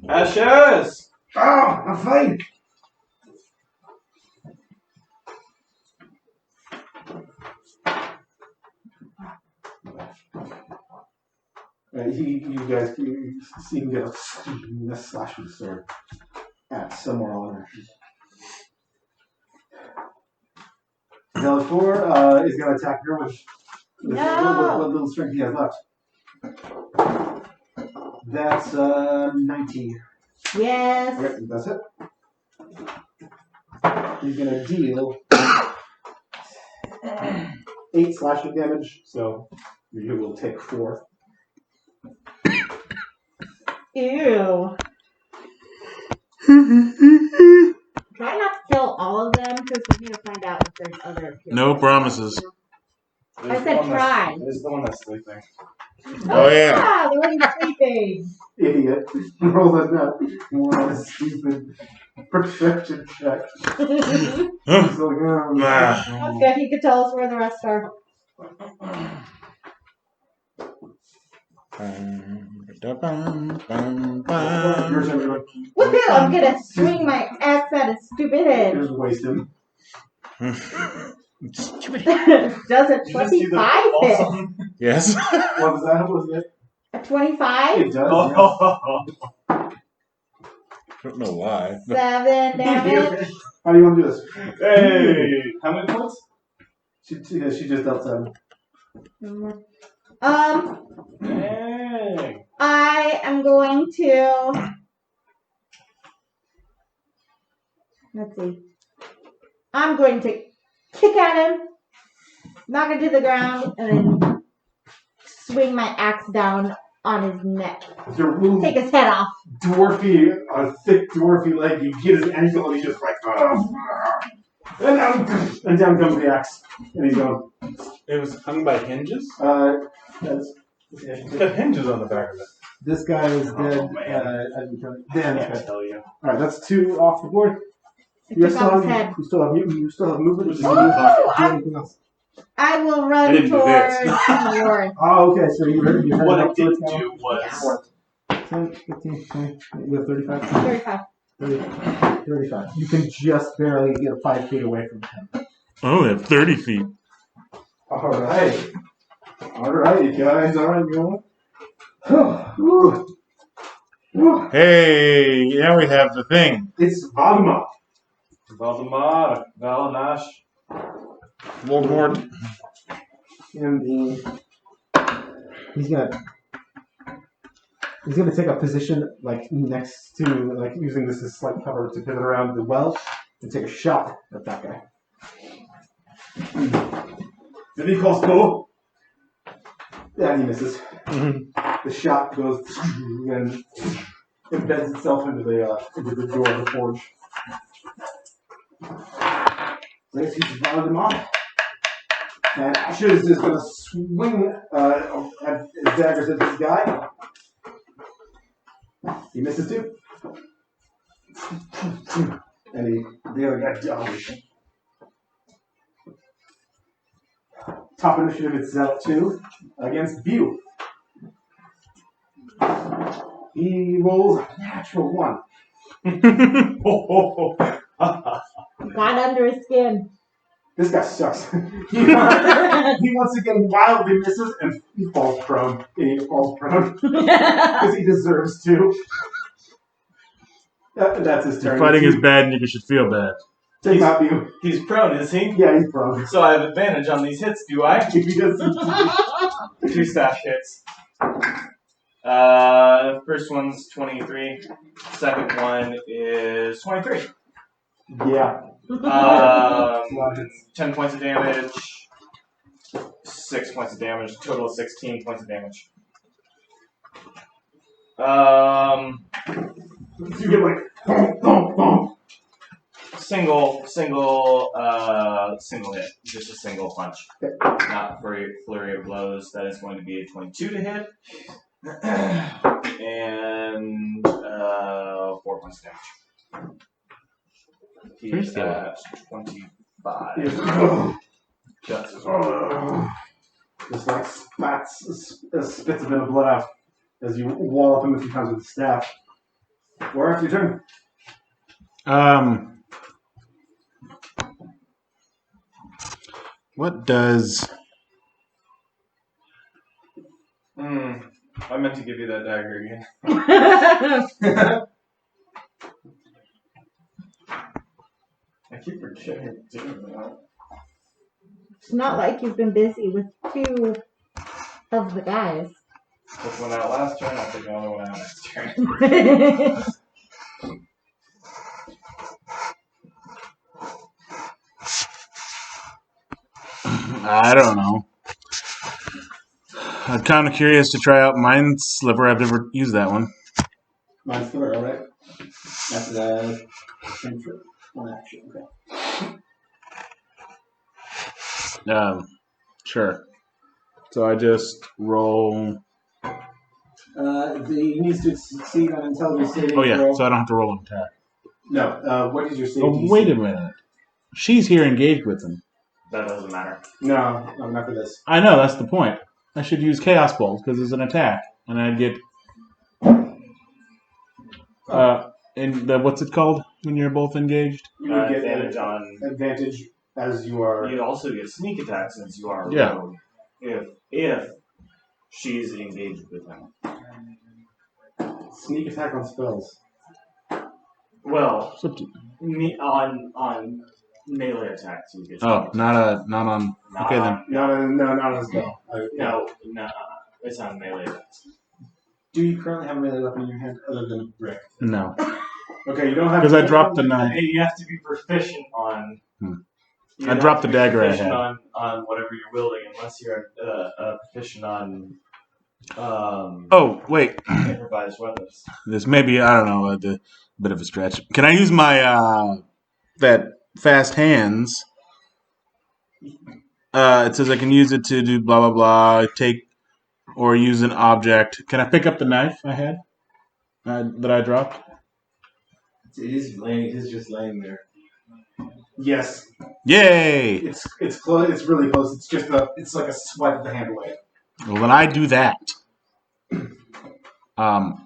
[SPEAKER 3] Ashes!
[SPEAKER 6] Oh, I'm fine. You guys see him get a slash with the sword at somewhere on Ashes. Zealot 4 is going to attack her with what little strength he has left. That's 19.
[SPEAKER 4] Yes.
[SPEAKER 6] Okay, that's it. He's going to deal 8 slashing damage, so you will take 4.
[SPEAKER 4] Ew. Try not to kill all of them because we need to find out if there's other people.
[SPEAKER 2] No promises.
[SPEAKER 4] I said try.
[SPEAKER 3] There's the one that's sleeping.
[SPEAKER 2] Oh, yeah.
[SPEAKER 4] Ah, they weren't sleeping.
[SPEAKER 6] Idiot. Roll a nut. What a stupid perception check. He's like, oh,
[SPEAKER 4] That's good. He could tell us where the rest are.
[SPEAKER 6] Yours, everyone.
[SPEAKER 4] Woohoo! I'm gonna swing my ass at his stupid head.
[SPEAKER 6] Just waste him.
[SPEAKER 4] Does a 25 hit?
[SPEAKER 2] Yes.
[SPEAKER 6] What was that? What was it?
[SPEAKER 4] A 25?
[SPEAKER 6] It does.
[SPEAKER 2] I don't know why.
[SPEAKER 4] 7 damage.
[SPEAKER 6] How do you want to do this?
[SPEAKER 3] Hey! How many points?
[SPEAKER 6] She just dealt 7.
[SPEAKER 3] Dang!
[SPEAKER 4] I am going to. Let's see. I'm going to kick at him, knock him to the ground, and then swing my axe down on his neck.
[SPEAKER 6] Your little
[SPEAKER 4] Take his head off.
[SPEAKER 6] dwarfy, thick dwarfy leg, you get his ankle and he just like, and down comes the axe. And he's gone.
[SPEAKER 2] It was hung by hinges?
[SPEAKER 6] That's
[SPEAKER 2] It's got hinges on the back of it.
[SPEAKER 6] this guy is dead.
[SPEAKER 3] man.
[SPEAKER 6] Dan,
[SPEAKER 3] I
[SPEAKER 6] okay.
[SPEAKER 3] can't tell you.
[SPEAKER 6] Alright, that's 2 off the board.
[SPEAKER 4] I
[SPEAKER 6] You
[SPEAKER 4] took off his head.
[SPEAKER 6] still have movement, which is
[SPEAKER 4] Oh,
[SPEAKER 6] do anything else.
[SPEAKER 4] I will
[SPEAKER 2] I
[SPEAKER 4] run
[SPEAKER 2] didn't do
[SPEAKER 4] towards
[SPEAKER 2] this.
[SPEAKER 4] the ward.
[SPEAKER 6] Oh, okay, so you're
[SPEAKER 3] What I
[SPEAKER 6] up
[SPEAKER 3] did
[SPEAKER 6] towards now.
[SPEAKER 3] do was
[SPEAKER 6] 10, 15, 20, you have 35?
[SPEAKER 4] 35.
[SPEAKER 6] 35. You can just barely get 5 feet away from him.
[SPEAKER 2] Oh, we have 30 feet.
[SPEAKER 6] Alright. Alright, guys, alright, go.
[SPEAKER 2] Hey, now we have the thing.
[SPEAKER 6] It's Vagma.
[SPEAKER 3] Valdemar, Valanash.
[SPEAKER 2] Voldemort.
[SPEAKER 6] And he's gonna take a position like next to, like using this as slight cover to pivot around the well and take a shot at that guy. Then he calls go. And he misses. The shot goes and embeds itself into the door of the forge. Let's use Valdemar. And Ashes is going to swing at his daggers at this guy. He misses too. And the other guy dodges. Top initiative is Zealot 2 against View. He rolls a natural 1.
[SPEAKER 4] Got under his skin.
[SPEAKER 6] This guy sucks. He once again wildly misses and he falls prone. He falls prone because he deserves to. That's his turn.
[SPEAKER 2] Fighting is bad, and you should feel bad.
[SPEAKER 6] Take out View.
[SPEAKER 3] He's prone, is he?
[SPEAKER 6] Yeah, he's prone.
[SPEAKER 3] So I have advantage on these hits, do I?
[SPEAKER 6] If he doesn't.
[SPEAKER 3] 2 staff hits. First one's 23. Second one is 23.
[SPEAKER 6] Yeah. A lot of hits.
[SPEAKER 3] 10 points of damage. 6 points of damage. Total of 16 points of damage.
[SPEAKER 6] You get like thump, thump, thump.
[SPEAKER 3] Single hit. Just a single punch. Not for a flurry of blows. That is going to be a 22 to hit. And 4 points of damage. He's at 25. Just as well.
[SPEAKER 6] Just like spits a bit of blood out as you wallop him a few times with the staff. Where after your turn?
[SPEAKER 2] What does...
[SPEAKER 3] I meant to give you that dagger again. I keep forgetting to do that.
[SPEAKER 4] It's not like you've been busy with 2 of the guys.
[SPEAKER 3] Took one out last turn, I'll take another one out next turn.
[SPEAKER 2] I don't know. I'm kind of curious to try out Mind Sliver. I've never used that one.
[SPEAKER 6] Mind Sliver, alright. That's the one action, okay.
[SPEAKER 2] Sure. So I just roll...
[SPEAKER 6] He needs to succeed on intelligence saving
[SPEAKER 2] Oh yeah,
[SPEAKER 6] throw.
[SPEAKER 2] so I don't have to roll an attack.
[SPEAKER 6] No, what is your save?
[SPEAKER 2] Oh, wait a minute. She's here engaged with him.
[SPEAKER 3] That doesn't matter.
[SPEAKER 6] No, not for this.
[SPEAKER 2] I know, that's the point. I should use Chaos Bolt because it's an attack. And I'd get... in the, what's it called when you're both engaged?
[SPEAKER 6] You would get
[SPEAKER 3] Advantage on.
[SPEAKER 6] advantage as you are.
[SPEAKER 3] You also get sneak attack since you are a
[SPEAKER 2] Yeah.
[SPEAKER 3] rogue. If she's engaged with him.
[SPEAKER 6] Sneak attack on spells.
[SPEAKER 3] Well,
[SPEAKER 2] It's up to-
[SPEAKER 3] on melee attacks you get.
[SPEAKER 2] Oh,
[SPEAKER 3] sneak
[SPEAKER 2] not
[SPEAKER 3] attack.
[SPEAKER 2] on...
[SPEAKER 3] Not
[SPEAKER 2] okay, then.
[SPEAKER 3] on-
[SPEAKER 6] No, not on a spell.
[SPEAKER 3] No, it's on melee attacks.
[SPEAKER 6] Do you currently have a melee weapon in your hand other than a brick?
[SPEAKER 2] No.
[SPEAKER 6] Okay, you don't have.
[SPEAKER 2] Because I dropped the knife.
[SPEAKER 3] Hey, you have to be proficient on. You
[SPEAKER 2] I
[SPEAKER 3] have
[SPEAKER 2] dropped
[SPEAKER 3] to
[SPEAKER 2] the
[SPEAKER 3] be
[SPEAKER 2] dagger I
[SPEAKER 3] proficient
[SPEAKER 2] had.
[SPEAKER 3] on whatever you're wielding, unless you're proficient on
[SPEAKER 2] Oh, wait.
[SPEAKER 3] improvised weapons.
[SPEAKER 2] This may be, I don't know, a bit of a stretch. Can I use my, that fast hands? It says I can use it to do blah, blah, blah, take, or use an object. Can I pick up the knife I had? That I dropped?
[SPEAKER 6] It is just laying there. Yes,
[SPEAKER 2] Yay!
[SPEAKER 6] it's close. It's really close. It's like a swipe of the hand away.
[SPEAKER 2] Well, then I do that.
[SPEAKER 6] And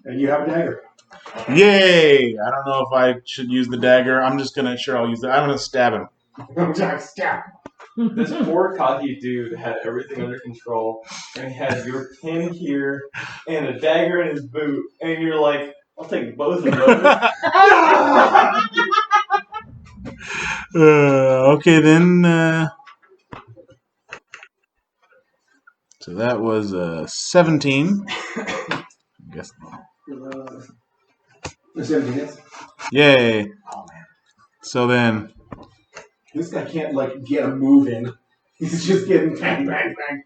[SPEAKER 6] you have a dagger.
[SPEAKER 2] Yay! I don't know if I should use the dagger. I'm just gonna, sure, I'll use it. I'm gonna stab him.
[SPEAKER 6] Stab.
[SPEAKER 3] This poor cocky dude had everything under control, and he had your pin here and a dagger in his boot, and you're like, I'll take both of those.
[SPEAKER 2] Okay, then. So that was 17. I guess.
[SPEAKER 6] 17 hits.
[SPEAKER 2] Yay.
[SPEAKER 6] Oh man,
[SPEAKER 2] So then.
[SPEAKER 6] this guy can't get a move in. He's just getting bang, bang, bang.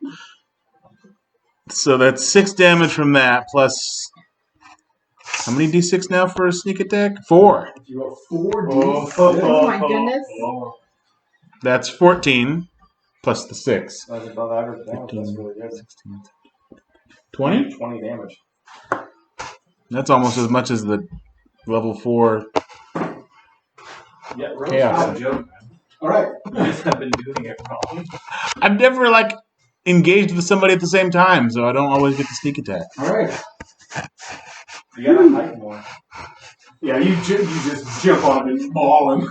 [SPEAKER 2] So that's 6 damage from that, plus. How many d6 now for a sneak attack? 4.
[SPEAKER 6] If you roll 4
[SPEAKER 3] Oh,
[SPEAKER 6] d6.
[SPEAKER 4] Oh my goodness.
[SPEAKER 2] That's 14, plus the 6.
[SPEAKER 3] That's above average damage. That's really good.
[SPEAKER 2] 16. 20?
[SPEAKER 3] 20 damage.
[SPEAKER 2] That's almost as much as the level 4.
[SPEAKER 3] Yeah,
[SPEAKER 2] Chaos.
[SPEAKER 3] not a joke.
[SPEAKER 6] All right.
[SPEAKER 3] You guys have been doing it wrong.
[SPEAKER 2] I've never, engaged with somebody at the same time, so I don't always get the sneak attack.
[SPEAKER 6] All right.
[SPEAKER 3] You gotta hide more.
[SPEAKER 6] Yeah, you just jump on him and maul him.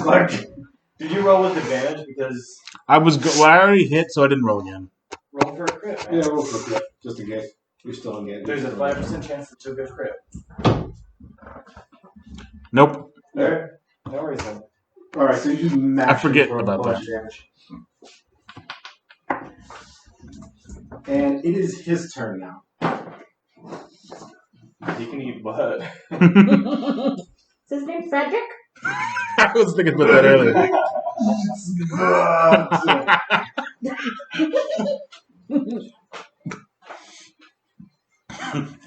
[SPEAKER 6] Like,
[SPEAKER 3] Did you roll with advantage? Because
[SPEAKER 2] I already hit, so I didn't roll again.
[SPEAKER 3] roll for a crit, man.
[SPEAKER 6] yeah, we'll flip it just in case. You're still engaged.
[SPEAKER 3] There's a 5% chance that you'll get a crit.
[SPEAKER 2] Nope.
[SPEAKER 3] Alright. No worries then.
[SPEAKER 6] All right, so you just mash
[SPEAKER 2] I forget
[SPEAKER 6] him for
[SPEAKER 2] about
[SPEAKER 6] a bunch of damage. And it is his turn now.
[SPEAKER 3] You can eat butt.
[SPEAKER 4] Is his name Frederick?
[SPEAKER 2] I was thinking about that earlier.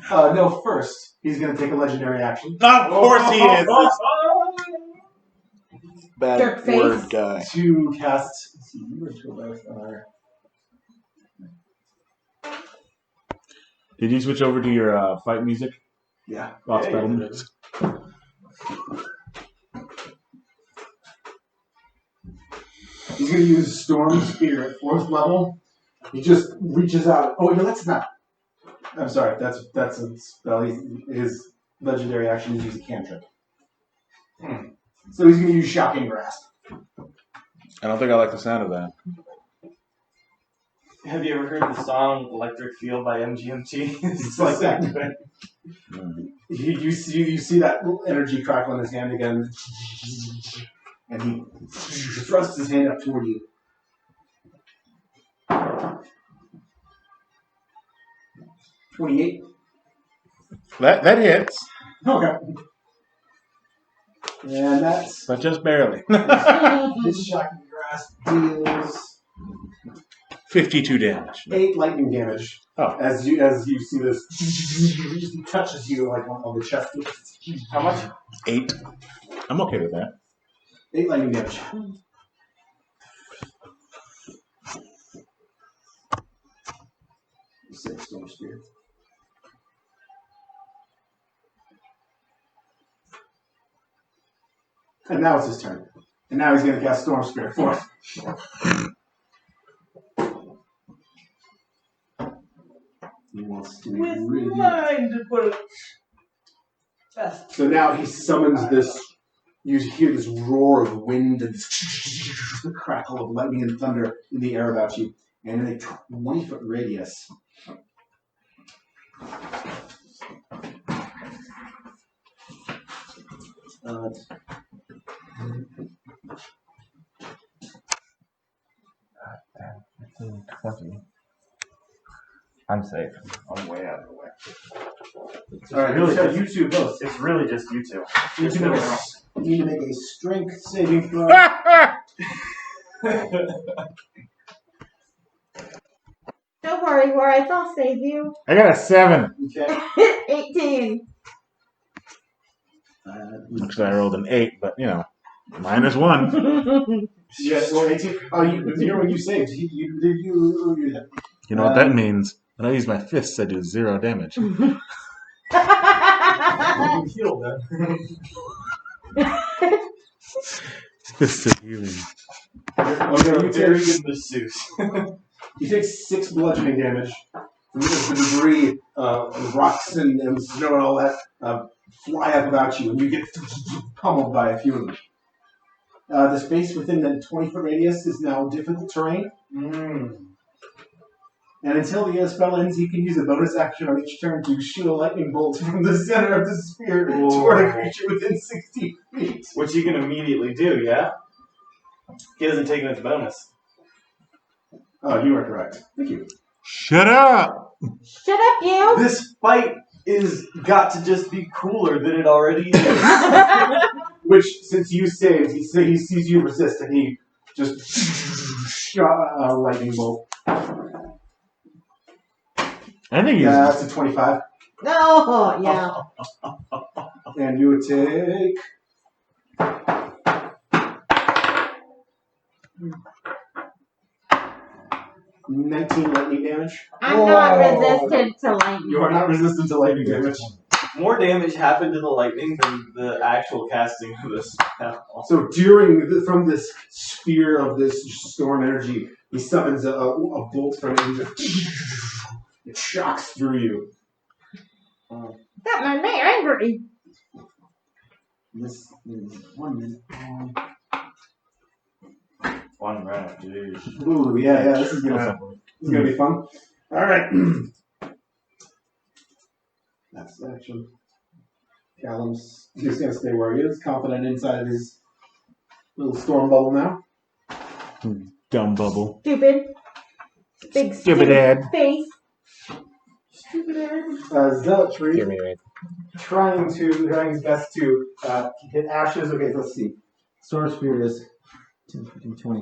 [SPEAKER 6] No, first, he's going to take a legendary action
[SPEAKER 2] Of course he is. Bad
[SPEAKER 4] Jerk face.
[SPEAKER 2] word guy.
[SPEAKER 6] to cast. Let's see,
[SPEAKER 2] Did you switch over to your fight music?
[SPEAKER 6] yeah.
[SPEAKER 2] Boss
[SPEAKER 3] Yeah,
[SPEAKER 2] battle
[SPEAKER 3] you
[SPEAKER 2] music?
[SPEAKER 6] He's going to use Storm Spear at 4th level. He just reaches out. Oh, no, that's not. I'm sorry. That's a spell. His legendary action is use a cantrip. So he's going to use Shocking Grasp.
[SPEAKER 2] I don't think I like the sound of that.
[SPEAKER 3] Have you ever heard the song Electric Feel by MGMT?
[SPEAKER 6] It's like that.
[SPEAKER 2] Mm.
[SPEAKER 6] You see that energy crackle in his hand again, and he thrusts his hand up toward you. $28.
[SPEAKER 2] That hits,
[SPEAKER 6] Okay. And that's
[SPEAKER 2] but just barely.
[SPEAKER 6] his Shocking Grasp deals
[SPEAKER 2] 52 damage.
[SPEAKER 6] 8 lightning damage.
[SPEAKER 2] Oh.
[SPEAKER 6] As you see this, he touches you like on the chest.
[SPEAKER 3] How much?
[SPEAKER 2] 8. I'm okay with that.
[SPEAKER 6] 8 lightning damage. Six Storm Spear. And now it's his turn. And now he's going to cast Storm Spear. 4th. He wants to really.
[SPEAKER 3] mine to put it.
[SPEAKER 6] So now he summons this. You hear this roar of wind and this crackle of lightning and thunder in the air about you. And in a 20-foot radius.
[SPEAKER 3] I'm safe. I'm way out of the way.
[SPEAKER 6] All right,
[SPEAKER 3] really
[SPEAKER 6] so
[SPEAKER 3] just,
[SPEAKER 6] you two both.
[SPEAKER 3] it's really just you two.
[SPEAKER 6] You need to make a strength saving throw.
[SPEAKER 4] Don't worry, Horace, I'll save you.
[SPEAKER 2] I got a 7.
[SPEAKER 6] Okay.
[SPEAKER 4] 18.
[SPEAKER 2] Actually, I rolled an 8, but minus 1.
[SPEAKER 6] Yes, well, 18. Oh, you hear when you saved. You
[SPEAKER 2] You know what that means? When I use my fists, I do 0 damage.
[SPEAKER 6] healed then.
[SPEAKER 2] Fist of healing.
[SPEAKER 6] Okay, you
[SPEAKER 3] Very
[SPEAKER 6] take,
[SPEAKER 3] good masseuse.
[SPEAKER 6] you take 6 bludgeoning damage from the debris, rocks and snow and all that fly up about you, and you get pummeled by a few of them. The space within the 20-foot radius is now difficult terrain. And until the spell ends, he can use a bonus action on each turn to shoot a lightning bolt from the center of the sphere toward a creature within 60 feet.
[SPEAKER 3] Which you can immediately do, yeah? He doesn't take it as a bonus.
[SPEAKER 6] Oh, you are correct. Thank you.
[SPEAKER 2] Shut up!
[SPEAKER 4] Shut up, you!
[SPEAKER 3] This fight is got to just be cooler than it already is.
[SPEAKER 6] Which, since you saved, he sees you resist, and he just shot a lightning bolt.
[SPEAKER 2] I think he's.
[SPEAKER 6] Yeah, that's a 25.
[SPEAKER 4] No, yeah.
[SPEAKER 6] And you would take... $19 lightning damage.
[SPEAKER 4] I'm not resistant to lightning.
[SPEAKER 6] You are not resistant to lightning damage.
[SPEAKER 3] More damage happened to the lightning than the actual casting of this spell.
[SPEAKER 6] So from this sphere of this storm energy, he summons a bolt from it and just it shocks through you.
[SPEAKER 4] That made me angry.
[SPEAKER 6] This is 1 minute.
[SPEAKER 3] 1 minute, jeez.
[SPEAKER 6] Ooh, yeah, this is gonna be fun. All right. That's action. Callum's just gonna stay where he is, confident inside of his little storm bubble now.
[SPEAKER 2] Dumb bubble.
[SPEAKER 4] Stupid. Big
[SPEAKER 2] Stupid head.
[SPEAKER 4] face.
[SPEAKER 6] Zealotry
[SPEAKER 7] Hear me right.
[SPEAKER 6] trying his best to hit Ashes. Okay, let's see. Storm Spear is 10, 15, 20.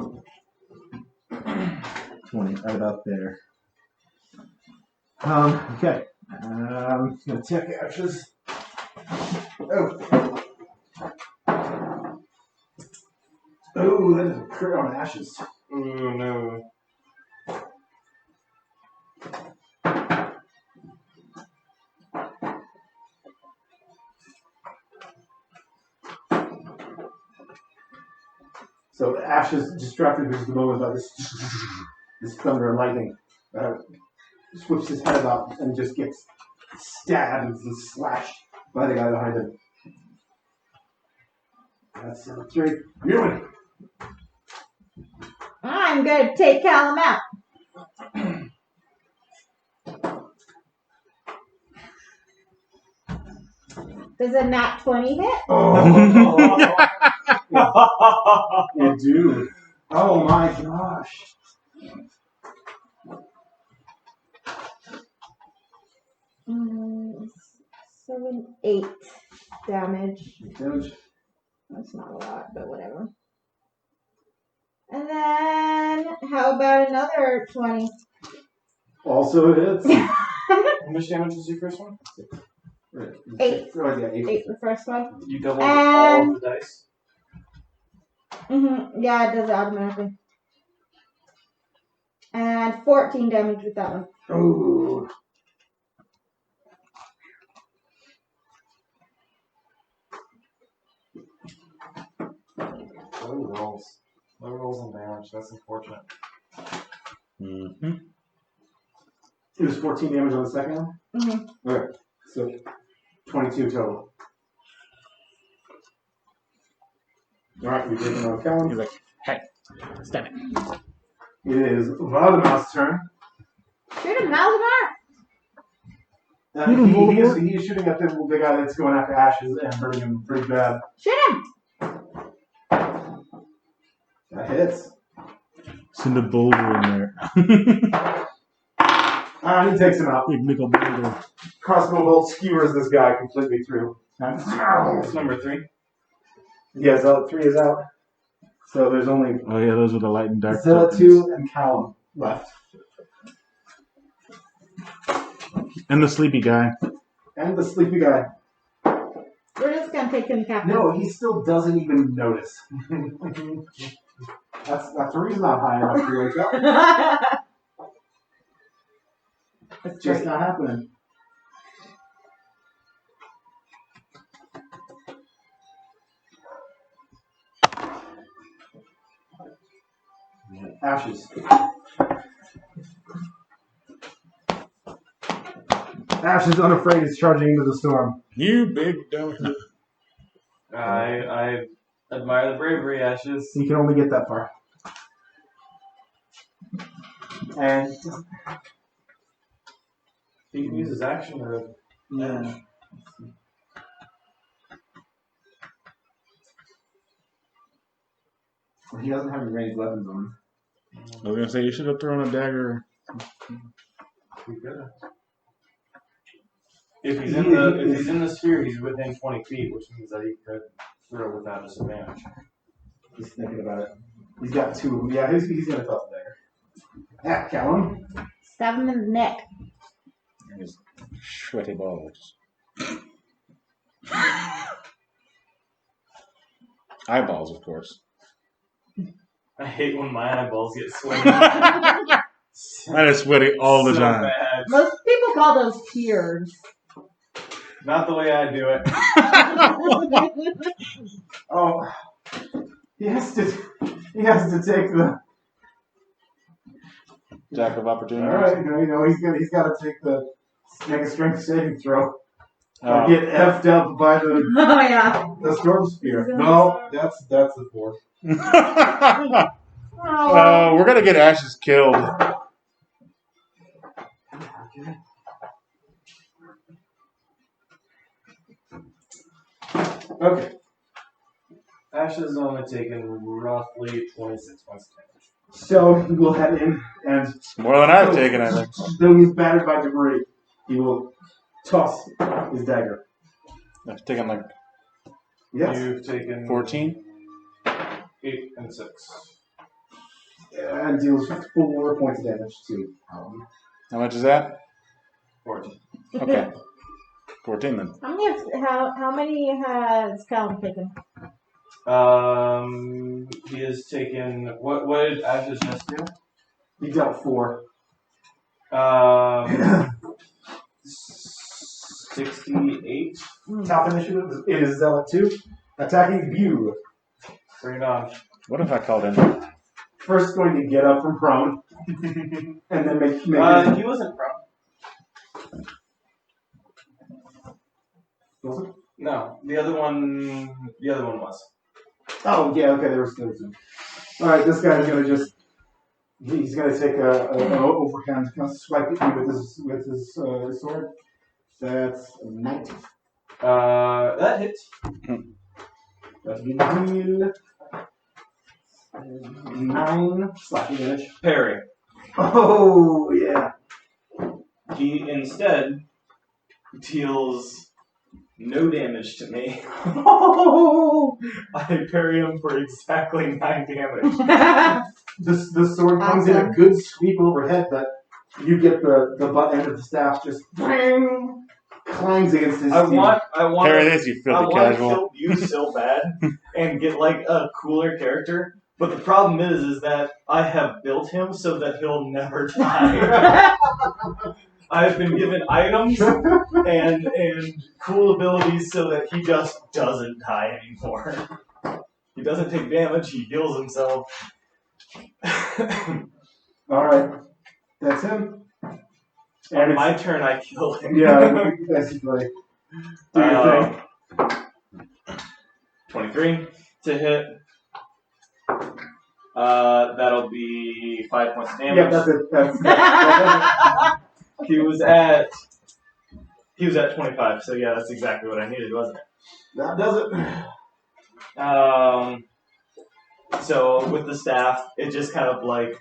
[SPEAKER 6] 20, right about there. Okay. I'm gonna attack Ashes. Oh, that is a crit on Ashes.
[SPEAKER 3] Oh no.
[SPEAKER 6] So Ashes distracted just a moment by this thunder and lightning. Whips his head up and just gets stabbed and slashed by the guy behind him. That's 3. You win.
[SPEAKER 4] I'm gonna take Callum out. Does a nat 20 hit?
[SPEAKER 6] Oh, you do. Oh my gosh.
[SPEAKER 4] Mm, 7, 8 damage.
[SPEAKER 6] Damage.
[SPEAKER 4] That's not a lot, but whatever. And then, how about another 20?
[SPEAKER 6] Also hits.
[SPEAKER 3] How much damage was your first one?
[SPEAKER 4] 8.
[SPEAKER 6] Oh, yeah, 8.
[SPEAKER 4] 8 the first one.
[SPEAKER 3] You doubled all of the dice?
[SPEAKER 4] Yeah, it does it automatically. And 14 damage with that one.
[SPEAKER 6] Oh.
[SPEAKER 3] Low rolls. Low rolls on damage. That's unfortunate.
[SPEAKER 2] Mm-hmm.
[SPEAKER 6] It was 14 damage on the second one?
[SPEAKER 4] Mm-hmm.
[SPEAKER 6] Okay. So 22 total. Alright, we take another count.
[SPEAKER 7] He's like, hey, stop it.
[SPEAKER 6] It is Valdemar's turn.
[SPEAKER 4] Shoot him, Valdemar!
[SPEAKER 6] He is shooting at the guy that's going after Ashes and hurting him pretty bad.
[SPEAKER 4] Shoot him!
[SPEAKER 6] That hits.
[SPEAKER 2] Send a boulder in there.
[SPEAKER 6] He takes him out.
[SPEAKER 2] Big nickel boulder.
[SPEAKER 6] Crossbow bolt skewers this guy completely through.
[SPEAKER 3] It's number 3.
[SPEAKER 6] Yeah, Zealot 3 is out. So there's only
[SPEAKER 2] Oh yeah, those were the light and dark.
[SPEAKER 6] Zealot
[SPEAKER 2] tokens.
[SPEAKER 6] 2 and Callum left.
[SPEAKER 2] And the sleepy guy.
[SPEAKER 6] And the sleepy guy.
[SPEAKER 4] We're just gonna take him captive.
[SPEAKER 6] No, he still doesn't even notice. That's the reason I'm high enough to wake up. It's just not happening. Ashes. Ashes, unafraid, is charging into the storm.
[SPEAKER 2] You big dumb.
[SPEAKER 3] I admire the bravery, Ashes.
[SPEAKER 6] He can only get that far. And
[SPEAKER 3] He can use his action or
[SPEAKER 6] yeah. Well, he doesn't have any ranged weapons on him.
[SPEAKER 2] I was gonna say you should have thrown a dagger.
[SPEAKER 3] we could. If he's in the sphere, he's within 20 feet, which means that he could throw without disadvantage.
[SPEAKER 6] He's thinking about it. He's got 2. Yeah, he's gonna toss a dagger. At Callum.
[SPEAKER 4] Stab him in the neck.
[SPEAKER 7] His sweaty balls.
[SPEAKER 2] Eyeballs, of course.
[SPEAKER 3] I hate when my eyeballs get sweaty.
[SPEAKER 2] That is sweaty all the
[SPEAKER 3] So
[SPEAKER 2] time.
[SPEAKER 3] bad.
[SPEAKER 4] Most people call those tears.
[SPEAKER 3] Not the way I do it.
[SPEAKER 6] Oh, he has to take the.
[SPEAKER 2] Jack of opportunity.
[SPEAKER 6] All right, he's got to take the make a strength saving throw.
[SPEAKER 2] Oh.
[SPEAKER 6] Get effed up by
[SPEAKER 4] Oh yeah.
[SPEAKER 6] the storm spear. No, that's the 4.
[SPEAKER 4] Oh.
[SPEAKER 2] We're gonna get Ashes killed.
[SPEAKER 6] Okay.
[SPEAKER 3] Ash has only taken roughly 26 points of damage.
[SPEAKER 6] So he will head in, and
[SPEAKER 2] More than I've taken, I think.
[SPEAKER 6] though he's battered by debris, he will toss his dagger.
[SPEAKER 2] I've taken like
[SPEAKER 6] Yes.
[SPEAKER 3] You've taken
[SPEAKER 2] 14.
[SPEAKER 3] 8 and 6.
[SPEAKER 6] And deals 4 points of damage to Alan.
[SPEAKER 2] How much is that?
[SPEAKER 3] 14.
[SPEAKER 2] Okay. 14 then.
[SPEAKER 4] How many has Callum taken?
[SPEAKER 3] He has taken what did Ashes just do?
[SPEAKER 6] He dealt 4.
[SPEAKER 3] 68.
[SPEAKER 6] Top initiative is Zealot 2. Attacking Bew.
[SPEAKER 3] Bring it on.
[SPEAKER 2] What if I called in?
[SPEAKER 6] First going to get up from prone. And then make
[SPEAKER 3] He wasn't prone.
[SPEAKER 6] Was it?
[SPEAKER 3] No, the other one was.
[SPEAKER 6] Oh, yeah, okay, there was 2. Alright, this guy's gonna he's gonna take an overhand swipe at you with his sword. That's 19.
[SPEAKER 3] That hits.
[SPEAKER 6] That's a deal. 9 slashing damage.
[SPEAKER 3] Parry.
[SPEAKER 6] Oh, yeah.
[SPEAKER 3] He instead deals no damage to me. I parry him for exactly 9 damage.
[SPEAKER 6] The sword comes in a good sweep overhead, but you get the butt end of the staff just bang, clangs against his
[SPEAKER 3] I
[SPEAKER 6] teeth.
[SPEAKER 3] want
[SPEAKER 2] Parry this, you
[SPEAKER 3] I
[SPEAKER 2] filthy
[SPEAKER 3] want to
[SPEAKER 2] casual.
[SPEAKER 3] kill you so bad and get like a cooler character, but the problem is that I have built him so that he'll never die. I've been given items and cool abilities so that he just doesn't die anymore. He doesn't take damage, he heals himself.
[SPEAKER 6] Alright, that's him. And
[SPEAKER 3] On
[SPEAKER 6] it's,
[SPEAKER 3] my turn, I kill him.
[SPEAKER 6] yeah, basically. Do your thing.
[SPEAKER 3] 23 to hit. That'll be 5 points of damage.
[SPEAKER 6] Yeah, that's it. That's
[SPEAKER 3] He was at 25, so yeah, that's exactly what I needed, wasn't it?
[SPEAKER 6] that does it.
[SPEAKER 3] So with the staff, it just kind of like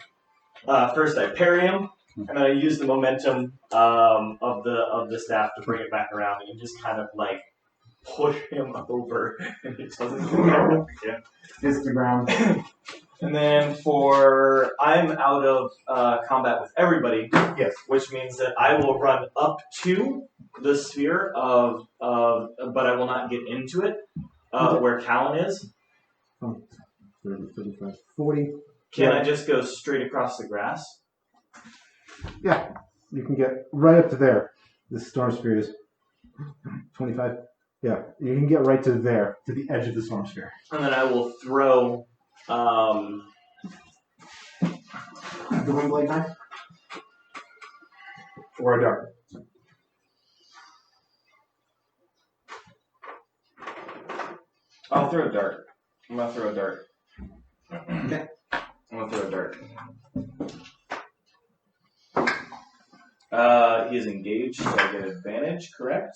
[SPEAKER 3] first I parry him, and then I use the momentum of the staff to bring it back around, and just kind of like push him over, and he doesn't get up again.
[SPEAKER 6] Hits the ground.
[SPEAKER 3] And then I'm out of combat with everybody.
[SPEAKER 6] Yes.
[SPEAKER 3] Which means that I will run up to the sphere but I will not get into it, where Callan is.
[SPEAKER 5] 30, 35, 40.
[SPEAKER 3] Can
[SPEAKER 5] Yeah.
[SPEAKER 3] I just go straight across the grass?
[SPEAKER 5] Yeah, you can get right up to there. This storm sphere is 25. Yeah, you can get right to there, to the edge of the storm sphere.
[SPEAKER 3] And then I will throw.
[SPEAKER 6] The windblade knife? Or a dart?
[SPEAKER 3] I'll throw a dart. I'm gonna throw a dart.
[SPEAKER 6] Okay.
[SPEAKER 3] I'm gonna throw a dart. He is engaged, so I get advantage. Correct.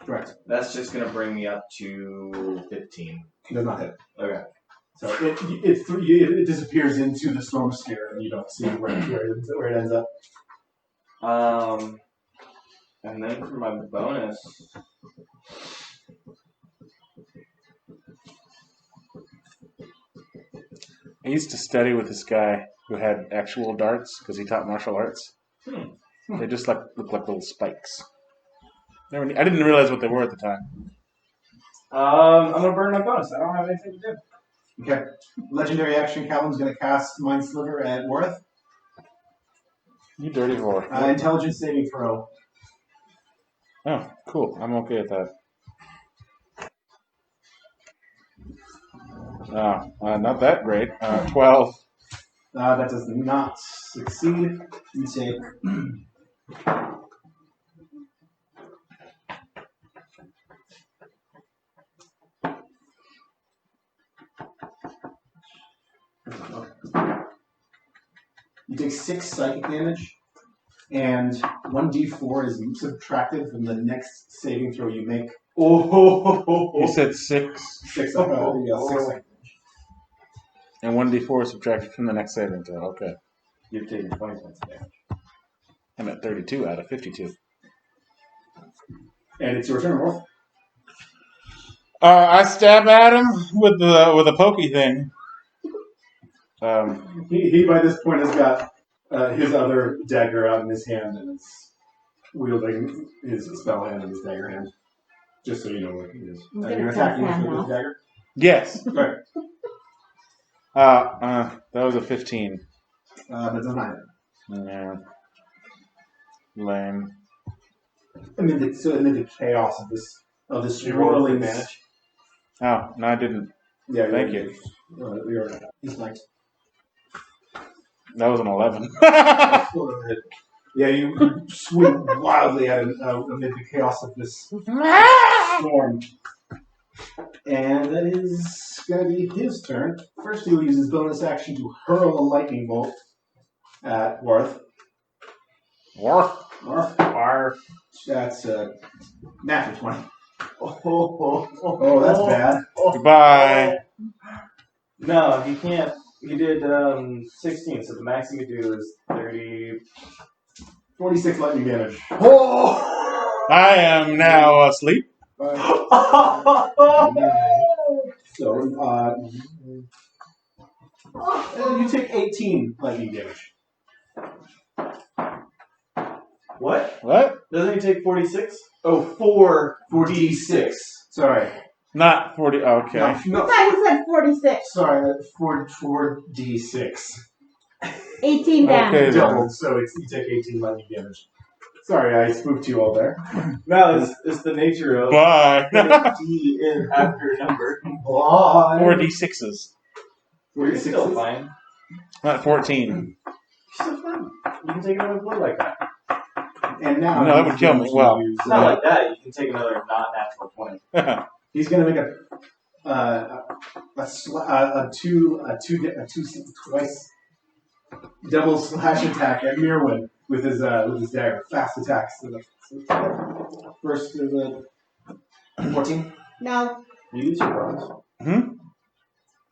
[SPEAKER 6] Correct.
[SPEAKER 3] That's just gonna bring me up to 15.
[SPEAKER 6] Does not hit.
[SPEAKER 3] Okay.
[SPEAKER 6] So it disappears into the storm sphere, and you don't see where it ends up.
[SPEAKER 3] And then for my bonus,
[SPEAKER 2] I used to study with this guy who had actual darts because he taught martial arts. They just look like little spikes. I didn't realize what they were at the time.
[SPEAKER 3] I'm gonna burn my bonus. I don't have anything to do.
[SPEAKER 6] Okay. Legendary action. Callum's going to cast Mind Sliver at Worth.
[SPEAKER 2] You dirty whore.
[SPEAKER 6] Intelligence saving throw.
[SPEAKER 2] Oh, cool. I'm okay with that. Not that great. 12.
[SPEAKER 1] That does not succeed. You take you take 6 psychic damage, and 1d4 is subtracted from the next saving throw you make.
[SPEAKER 2] You said 6,
[SPEAKER 1] 6 psychic damage.
[SPEAKER 2] and 1d4 is subtracted from the next saving throw. Okay.
[SPEAKER 3] You've taken 20 points of damage.
[SPEAKER 2] I'm at 32 out of 52.
[SPEAKER 1] And it's your turn, Wolf.
[SPEAKER 2] I stab at him with a pokey thing.
[SPEAKER 1] He by this point has got his other dagger out in his hand and is wielding his spell hand in his dagger hand. Just so you know what he is.
[SPEAKER 4] I'm
[SPEAKER 1] Are
[SPEAKER 4] gonna
[SPEAKER 1] you
[SPEAKER 4] cut
[SPEAKER 1] attacking
[SPEAKER 4] his
[SPEAKER 1] with
[SPEAKER 4] hand
[SPEAKER 1] his
[SPEAKER 4] off.
[SPEAKER 1] dagger?
[SPEAKER 2] Yes.
[SPEAKER 1] Right.
[SPEAKER 2] That was a 15.
[SPEAKER 1] That does not hit.
[SPEAKER 2] Yeah. Lame.
[SPEAKER 1] Amid the chaos of this
[SPEAKER 3] You roll with
[SPEAKER 1] swirling
[SPEAKER 3] advantage.
[SPEAKER 2] Oh, no, I didn't.
[SPEAKER 1] Yeah,
[SPEAKER 2] Thank you.
[SPEAKER 1] He's like,
[SPEAKER 2] That was an 11.
[SPEAKER 1] yeah, you swing wildly at him amid the chaos of this storm. And that is going to be his turn. First, he will use his bonus action to hurl a lightning bolt at Worth.
[SPEAKER 2] Worf.
[SPEAKER 1] Worth. That's natural 20. Oh, that's bad.
[SPEAKER 2] Goodbye.
[SPEAKER 3] No, he can't. He did 16, so the max he could do is 30.
[SPEAKER 1] 46 lightning damage.
[SPEAKER 2] I am now asleep.
[SPEAKER 1] So, you take 18 lightning damage.
[SPEAKER 3] What?
[SPEAKER 2] What?
[SPEAKER 3] Doesn't he take 46? Oh,
[SPEAKER 1] 4d6. Sorry.
[SPEAKER 2] Not 40. Okay.
[SPEAKER 1] No,
[SPEAKER 4] I thought you said 46.
[SPEAKER 1] sorry, 4d6.
[SPEAKER 4] 18 damage.
[SPEAKER 2] Okay, then.
[SPEAKER 1] Doubled, so you take 18 lightning damage. Sorry, I spooked you all there.
[SPEAKER 3] No, it's the nature of
[SPEAKER 2] Bye.
[SPEAKER 3] D in after number.
[SPEAKER 1] Bye.
[SPEAKER 2] 4d6s.
[SPEAKER 3] You're still
[SPEAKER 1] 46.
[SPEAKER 3] fine.
[SPEAKER 2] Not 14.
[SPEAKER 3] You're still fine. You can take another blow like that.
[SPEAKER 1] And now
[SPEAKER 2] No, that would kill me. Well.
[SPEAKER 3] It's not like that. You can take another not natural 20.
[SPEAKER 1] he's going to make twice double slash attack at Mirwin with his dagger. Fast attacks. First is a 14.
[SPEAKER 4] No.
[SPEAKER 3] Did you use your bonus?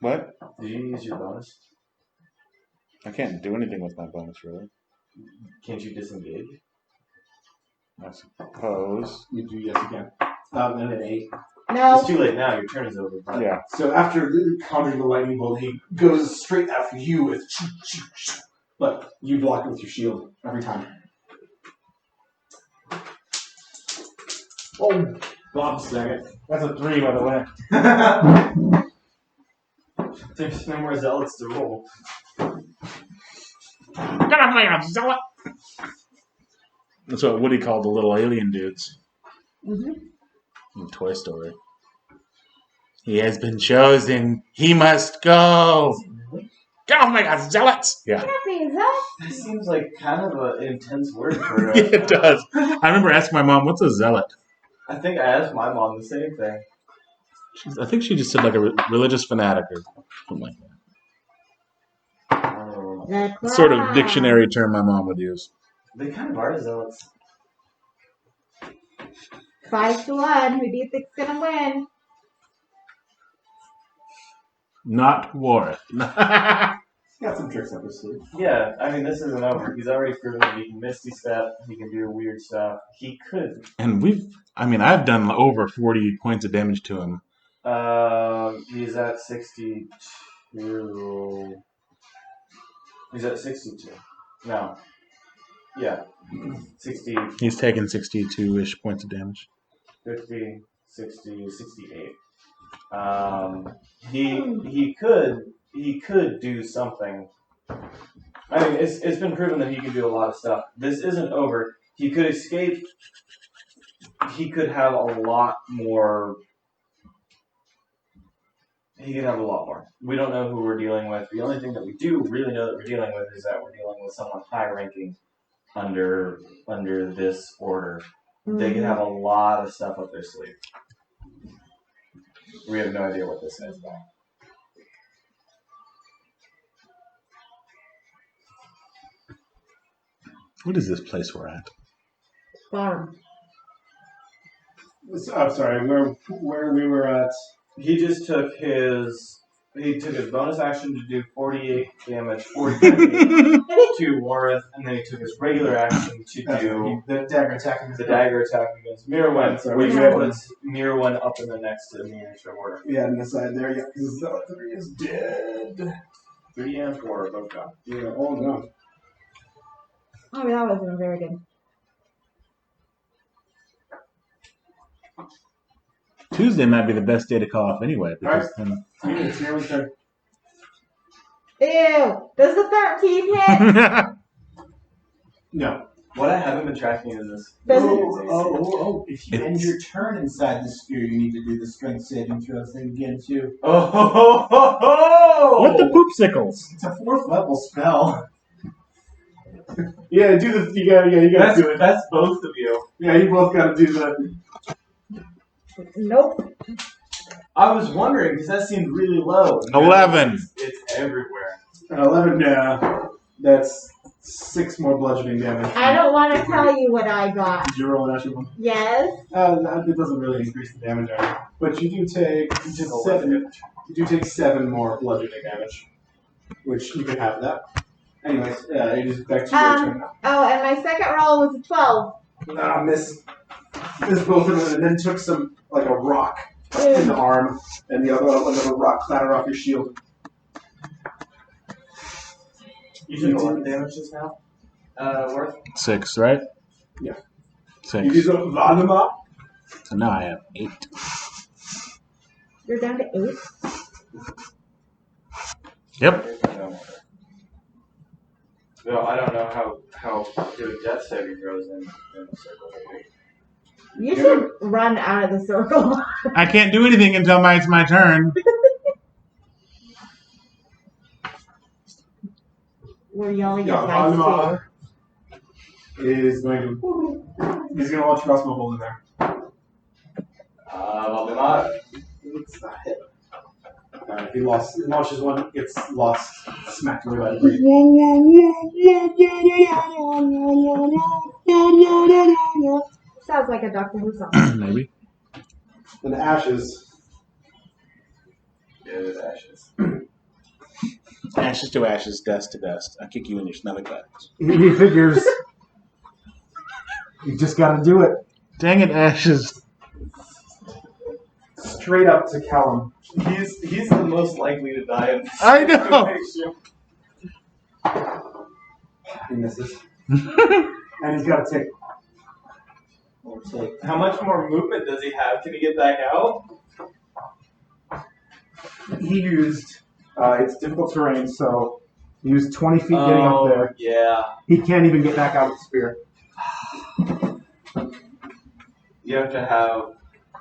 [SPEAKER 2] What?
[SPEAKER 3] Did you use your bonus?
[SPEAKER 2] I can't do anything with my bonus, really.
[SPEAKER 3] Can't you disengage?
[SPEAKER 2] I suppose.
[SPEAKER 1] You do, yes, you can. And an 8.
[SPEAKER 4] No.
[SPEAKER 3] It's too late now. Your turn is over. But
[SPEAKER 2] Yeah.
[SPEAKER 1] So after countering the lightning bolt, he goes straight after you with, but you block it with your shield every time. Oh, Bob's second.
[SPEAKER 2] That's a 3, by the way.
[SPEAKER 3] There's no more zealots to roll.
[SPEAKER 7] Get off my arms, zealot!
[SPEAKER 2] That's what Woody called the little alien dudes
[SPEAKER 4] Mm-hmm.
[SPEAKER 2] in Toy Story. He has been chosen. He must go.
[SPEAKER 7] Get off my arms, zealots!
[SPEAKER 2] Yeah.
[SPEAKER 4] Happy is that?
[SPEAKER 3] That seems like kind of an intense word for
[SPEAKER 2] Yeah, it does. I remember asking my mom, what's a zealot?
[SPEAKER 3] I think I asked my mom the same thing.
[SPEAKER 2] I think she just said like a religious fanatic or something like that.
[SPEAKER 3] I don't know.
[SPEAKER 4] The
[SPEAKER 2] The sort of
[SPEAKER 4] crowd.
[SPEAKER 2] dictionary term my mom would use.
[SPEAKER 3] They kind of are zealots.
[SPEAKER 4] 5-1. Who do you think's gonna win?
[SPEAKER 2] Not Wareth.
[SPEAKER 1] He's got some tricks up his sleeve.
[SPEAKER 3] Yeah, I mean, this isn't over. He's already proven that he can Misty Step, he can do weird stuff. He could.
[SPEAKER 2] And I've done over 40 points of damage to him.
[SPEAKER 3] He's at 62. He's at 62. No. Yeah. 60,
[SPEAKER 2] He's taken 62-ish points of damage.
[SPEAKER 3] 50, 60, 68. He could do something. I mean, it's been proven that he can do a lot of stuff. This isn't over. He could escape he could have a lot more. He could have a lot more. We don't know who we're dealing with. The only thing that we do really know that we're dealing with is that we're dealing with someone high ranking under this order. They could have a lot of stuff up their sleeve. We have no idea what this is about.
[SPEAKER 2] What is this place we're at?
[SPEAKER 4] Farm.
[SPEAKER 6] I'm sorry, where we were at.
[SPEAKER 3] He just took his bonus action to do 48 damage, 48 to Warith, and then he took his regular action to do
[SPEAKER 6] The dagger attacking.
[SPEAKER 3] the dagger attack against Mirrorwind, which puts Mirrorwind up in the next miniature order.
[SPEAKER 6] Yeah, on the side there, yeah, because the 3 is dead.
[SPEAKER 3] 3 and 4 are both gone.
[SPEAKER 6] Yeah, oh no.
[SPEAKER 4] Oh, that wasn't very good.
[SPEAKER 2] Tuesday might be the best day to call off anyway. Because
[SPEAKER 6] It's Mirrorwind's turn.
[SPEAKER 4] Ew! Does the 13 hit?
[SPEAKER 6] No.
[SPEAKER 3] What I haven't been tracking is this.
[SPEAKER 4] Does it?
[SPEAKER 6] Oh. If you end
[SPEAKER 2] It's-
[SPEAKER 6] your turn inside the sphere, you need to do the strength saving throw thing again, too.
[SPEAKER 3] Oh!
[SPEAKER 2] what the poopsicles?
[SPEAKER 6] It's a 4th level spell. Yeah, do the. You gotta
[SPEAKER 3] That's,
[SPEAKER 6] do it.
[SPEAKER 3] that's both of you.
[SPEAKER 6] Yeah, you both gotta do the.
[SPEAKER 4] Nope.
[SPEAKER 3] I was wondering because that seemed really low.
[SPEAKER 2] 11.
[SPEAKER 3] It's everywhere.
[SPEAKER 6] 11, yeah. That's 6 more bludgeoning damage.
[SPEAKER 4] I don't want to tell you what I got.
[SPEAKER 6] Did you roll an actual one?
[SPEAKER 4] Yes.
[SPEAKER 6] It doesn't really increase the damage on you. But you do take 7. You do take 7 more bludgeoning damage. Which you can have that. Anyways, it is back to your turn now.
[SPEAKER 4] Oh, and my second roll was a 12.
[SPEAKER 6] Miss both of them, and then took some, like a rock in the arm, and the other rock clattered off your shield.
[SPEAKER 3] You took 11 damage just now? Worth?
[SPEAKER 2] 6, right?
[SPEAKER 6] Yeah.
[SPEAKER 2] 6.
[SPEAKER 6] You use a Vanuma.
[SPEAKER 2] So now I have 8.
[SPEAKER 4] You're down to 8.
[SPEAKER 2] Yep.
[SPEAKER 3] No, I don't know how good death saving throws in the circle.
[SPEAKER 4] You should run out of the circle.
[SPEAKER 2] I can't do anything until it's my turn.
[SPEAKER 4] We're yelling
[SPEAKER 6] Yeah,
[SPEAKER 4] at dice too.
[SPEAKER 6] Vanuma is going to. He's going to launch crossbow bolt in there.
[SPEAKER 3] Valdemar.
[SPEAKER 6] It's not hit. He launches one, gets lost, smacked away by the breeze.
[SPEAKER 4] Sounds like a Doctor Who song.
[SPEAKER 2] Maybe.
[SPEAKER 6] And the ashes.
[SPEAKER 3] Yeah, there's ashes.
[SPEAKER 2] Ashes to ashes, dust to dust. I kick you in your smelly butt.
[SPEAKER 5] He figures. You just gotta do it.
[SPEAKER 2] Dang it, Ashes.
[SPEAKER 6] Straight up to Callum.
[SPEAKER 3] He's the most likely to die in this
[SPEAKER 2] I know.
[SPEAKER 3] situation.
[SPEAKER 6] He misses. And he's got to take.
[SPEAKER 3] How much more movement does he have? Can he get back out?
[SPEAKER 5] He used. It's difficult terrain, so he used 20 feet getting up there.
[SPEAKER 3] Yeah.
[SPEAKER 5] He can't even get back out of the spear.
[SPEAKER 3] You have to have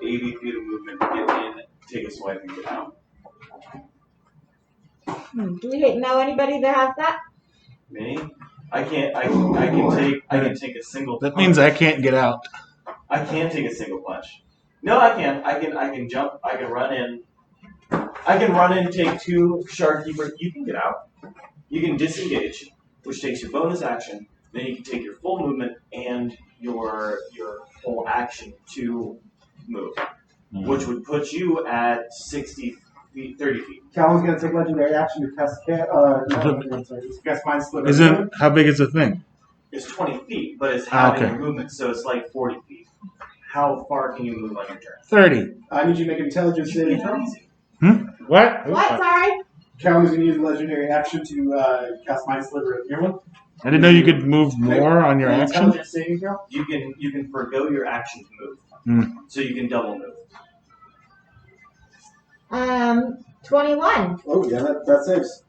[SPEAKER 3] 80 feet of movement to get in, take a swipe, and get out.
[SPEAKER 4] Do we know anybody that has that?
[SPEAKER 3] Me? I can take a single.
[SPEAKER 2] That means I can't get out.
[SPEAKER 3] I can take a single punch. No, I can. I can jump. I can run in. I can run in, take 2 shark keeper. You can get out. You can disengage, which takes your bonus action. Then you can take your full movement and your full action to move, which would put you at 60 feet, 30 feet.
[SPEAKER 6] Callum's going to take legendary action to cast cast Mind Splitter.
[SPEAKER 2] Isn't how big is the thing?
[SPEAKER 3] It's 20 feet, but it's having
[SPEAKER 2] Okay.
[SPEAKER 3] your movement, so it's like 40 feet. How far can you move on your turn?
[SPEAKER 2] 30.
[SPEAKER 6] I need you to make an intelligence saving throw.
[SPEAKER 3] Easy.
[SPEAKER 2] What?
[SPEAKER 4] What? Sorry.
[SPEAKER 6] Callum's going to use a legendary action to cast Mind Sliver at everyone.
[SPEAKER 2] I didn't know you could move more on your action.
[SPEAKER 6] Intelligence saving throw.
[SPEAKER 3] You can forgo your action to move, so you can double move.
[SPEAKER 4] 21.
[SPEAKER 6] Oh, yeah, that saves.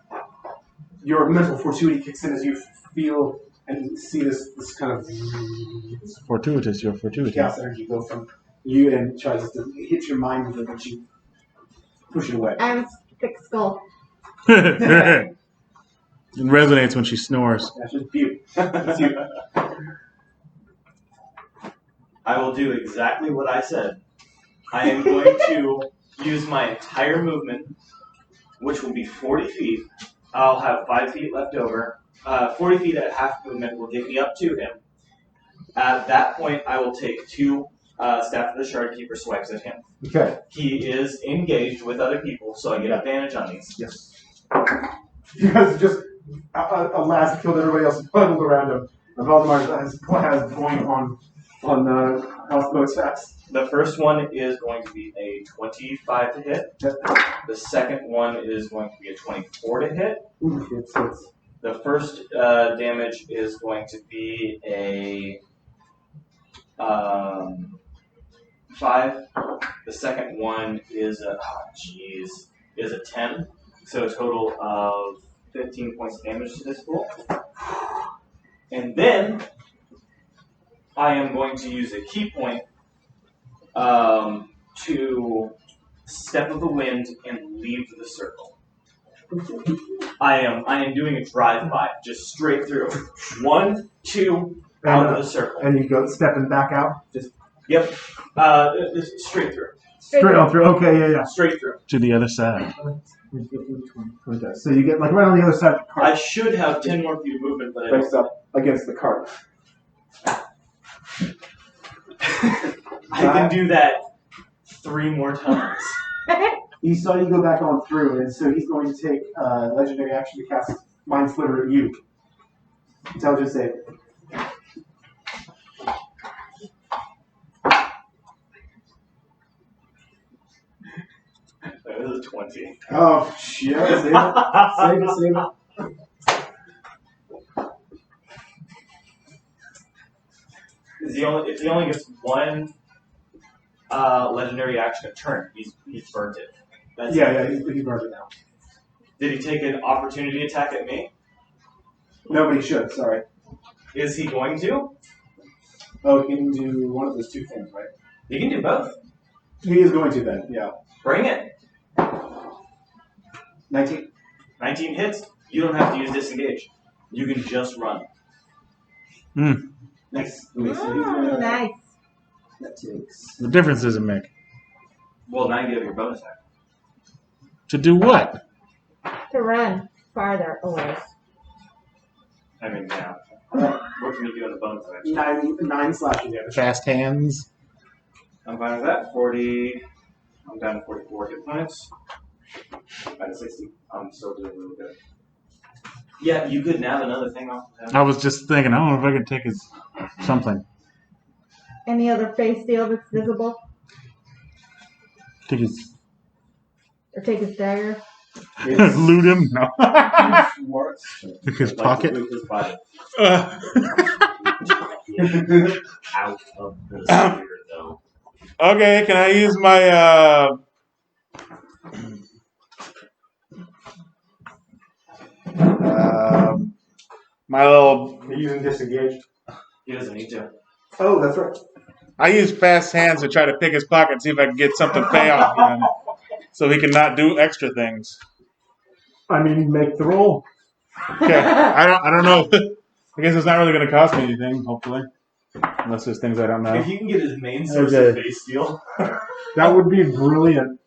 [SPEAKER 6] Your mental fortitude kicks in as you feel and you see this kind of
[SPEAKER 2] Fortuitous, you're fortuitous.
[SPEAKER 6] chaos energy go from you and tries to hit your mind with it, but you push it away.
[SPEAKER 4] I'm thick skull.
[SPEAKER 2] It resonates when she snores.
[SPEAKER 6] That's just beauty. That's you.
[SPEAKER 8] I will do exactly what I said. I am going to use my entire movement, which will be 40 feet. I'll have 5 feet left over. 40 feet at half movement will get me up to him. At that point, I will take 2 Staff of the Shardkeeper swipes at him.
[SPEAKER 6] Okay.
[SPEAKER 8] He is engaged with other people, so I get advantage on these.
[SPEAKER 6] Yes. You guys just Alas killed everybody else huddled around him. And Valdemar has going on House Boats Fast.
[SPEAKER 8] The first one is going to be a 25 to hit. The second one is going to be a 24 to hit.
[SPEAKER 6] It's
[SPEAKER 8] The first damage is going to be a 5. The second one is a 10. So a total of 15 points of damage to this fool. And then I am going to use a key point to step of the wind and leave the circle. I am doing a drive-by, just straight through. 1, 2, out of the circle.
[SPEAKER 6] And you go stepping back out? Just
[SPEAKER 8] Yep. Straight through.
[SPEAKER 6] straight on through. Okay, yeah.
[SPEAKER 8] Straight through.
[SPEAKER 2] To the other side.
[SPEAKER 6] So you get like right on the other side of the cart.
[SPEAKER 8] I should have 10 more feet of movement, but I
[SPEAKER 6] Breaks
[SPEAKER 8] don't.
[SPEAKER 6] up against the cart.
[SPEAKER 8] I can do that 3 more times.
[SPEAKER 6] He saw you go back on through, and so he's going to take legendary action to cast Mind Sliver at you. Intelligence save.
[SPEAKER 8] That was a 20.
[SPEAKER 6] Oh shit! Save it! Save it!
[SPEAKER 8] If he only gets 1 legendary action a turn, he's burnt it. That's
[SPEAKER 6] Yeah, he's burned it now.
[SPEAKER 8] Did he take an opportunity attack at me?
[SPEAKER 6] Nobody should. Sorry.
[SPEAKER 8] Is he going to?
[SPEAKER 6] Oh, he can do one of those 2 things, right?
[SPEAKER 8] He can do both.
[SPEAKER 6] He is going to then. Yeah.
[SPEAKER 8] Bring it.
[SPEAKER 6] 19.
[SPEAKER 8] 19 hits. You don't have to use disengage. You can just run.
[SPEAKER 6] Nice. Okay, so he's gonna,
[SPEAKER 4] Nice.
[SPEAKER 6] that takes.
[SPEAKER 2] The difference doesn't make.
[SPEAKER 8] Well, now you have your bonus action.
[SPEAKER 2] To do what?
[SPEAKER 4] To run farther away.
[SPEAKER 8] I mean, yeah. What can you do on the bonus action?
[SPEAKER 6] 9 slashing damage.
[SPEAKER 2] Fast hands.
[SPEAKER 8] I'm fine with that. 40. I'm down to 44 hit points. Out of 60. I'm still doing really good. Yeah, you could nab another thing off of him.
[SPEAKER 2] I was just thinking, I don't know if I could take his something.
[SPEAKER 4] Any other face deal that's visible?
[SPEAKER 2] Take his
[SPEAKER 4] Or take his dagger?
[SPEAKER 2] loot him? No.
[SPEAKER 6] Schwartz.
[SPEAKER 2] Take his
[SPEAKER 8] Like to
[SPEAKER 2] pocket.
[SPEAKER 8] loot his body. Out of the sphere, though.
[SPEAKER 2] Okay, can I use my my little
[SPEAKER 6] Are you using disengage?
[SPEAKER 8] He doesn't need to.
[SPEAKER 6] Oh, that's right.
[SPEAKER 2] I use fast hands to try to pick his pocket and see if I can get something pay off him so he can not do extra things.
[SPEAKER 6] I mean, make the roll.
[SPEAKER 2] Okay. I don't know. I guess it's not really gonna cost me anything, hopefully. Unless there's things I don't know.
[SPEAKER 8] If you can get his main source
[SPEAKER 2] Okay.
[SPEAKER 8] of base steal.
[SPEAKER 6] That would be brilliant.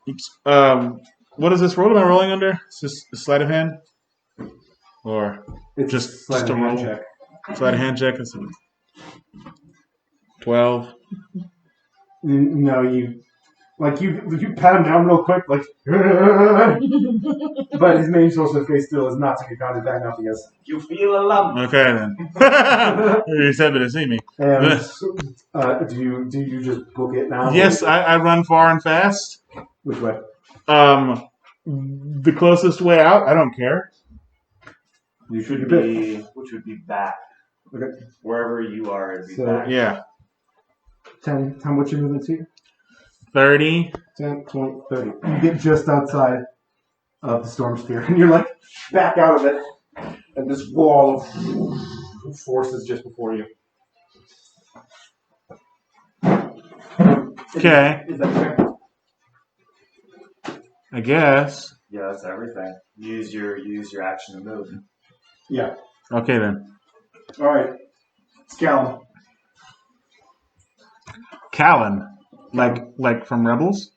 [SPEAKER 2] What is this roll? Am I rolling under? Is this a sleight of hand? Or
[SPEAKER 6] It's
[SPEAKER 2] Just
[SPEAKER 6] sleight
[SPEAKER 2] a
[SPEAKER 6] of hand
[SPEAKER 2] roll.
[SPEAKER 6] check.
[SPEAKER 2] sleight of hand check? It's 12.
[SPEAKER 6] No, you pat him down real quick, like, but his main source of face still is not to get counted back up, yes.
[SPEAKER 8] You feel a lump.
[SPEAKER 2] Okay then. You said to see me.
[SPEAKER 6] And do you just book it now?
[SPEAKER 2] Yes, I run far and fast.
[SPEAKER 6] Which way?
[SPEAKER 2] The closest way out, I don't care.
[SPEAKER 8] You should
[SPEAKER 6] You
[SPEAKER 8] be, which would be back.
[SPEAKER 6] Okay.
[SPEAKER 8] Wherever you are, it'd be
[SPEAKER 6] So-
[SPEAKER 8] back.
[SPEAKER 2] Yeah.
[SPEAKER 6] 10. How much your movement to?
[SPEAKER 2] 30.
[SPEAKER 6] 10, 20, 30. You get just outside of the storm sphere, and you're like back out of it, and this wall of force is just before you.
[SPEAKER 2] Okay,
[SPEAKER 6] Is that fair?
[SPEAKER 2] I guess.
[SPEAKER 3] Yeah, that's everything. Use your action to move.
[SPEAKER 6] Yeah.
[SPEAKER 2] Okay then.
[SPEAKER 6] All right. It's Callum.
[SPEAKER 2] Callan, like from Rebels.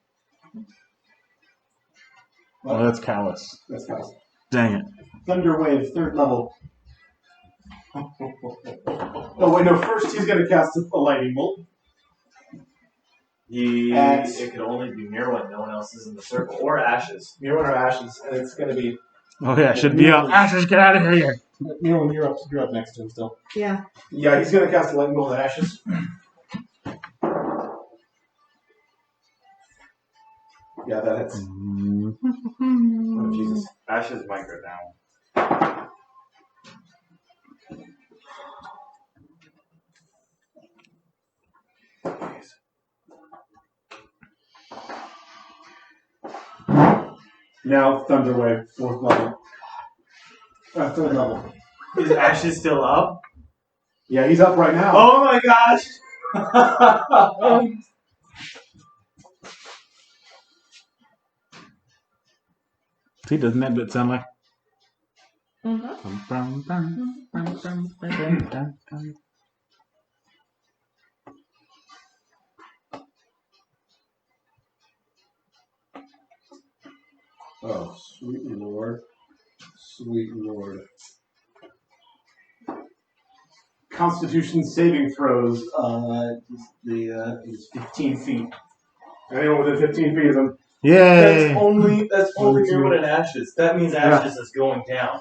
[SPEAKER 2] Oh, that's Callus.
[SPEAKER 6] That's Callum.
[SPEAKER 2] Dang it.
[SPEAKER 6] Thunder Wave, 3rd level. Oh wait, no. First, he's gonna cast a lightning bolt.
[SPEAKER 3] It could only be Mirwin. No one else is in the circle. Or Ashes.
[SPEAKER 6] Mirror or Ashes, and it's gonna be
[SPEAKER 2] Oh yeah, should be out. Ashes, get out of here.
[SPEAKER 6] Mirror. You're up next to him still.
[SPEAKER 4] Yeah.
[SPEAKER 6] Yeah, he's gonna cast a lightning bolt at Ashes. Yeah, that hits. Oh Jesus.
[SPEAKER 3] Ashes might go down.
[SPEAKER 6] Now Thunder Wave, 4th level. 3rd level.
[SPEAKER 3] Is Ashes still up?
[SPEAKER 6] Yeah, he's up right now.
[SPEAKER 3] Oh my gosh!
[SPEAKER 2] See, doesn't that bit sound like?
[SPEAKER 6] Oh, sweet lord. Sweet lord. Constitution saving throws. Is 15 feet. Anyone within 15 feet of him.
[SPEAKER 2] Yay!
[SPEAKER 3] That's only
[SPEAKER 6] Only two.
[SPEAKER 3] Mirwin and Ashes. That means Ashes is going down.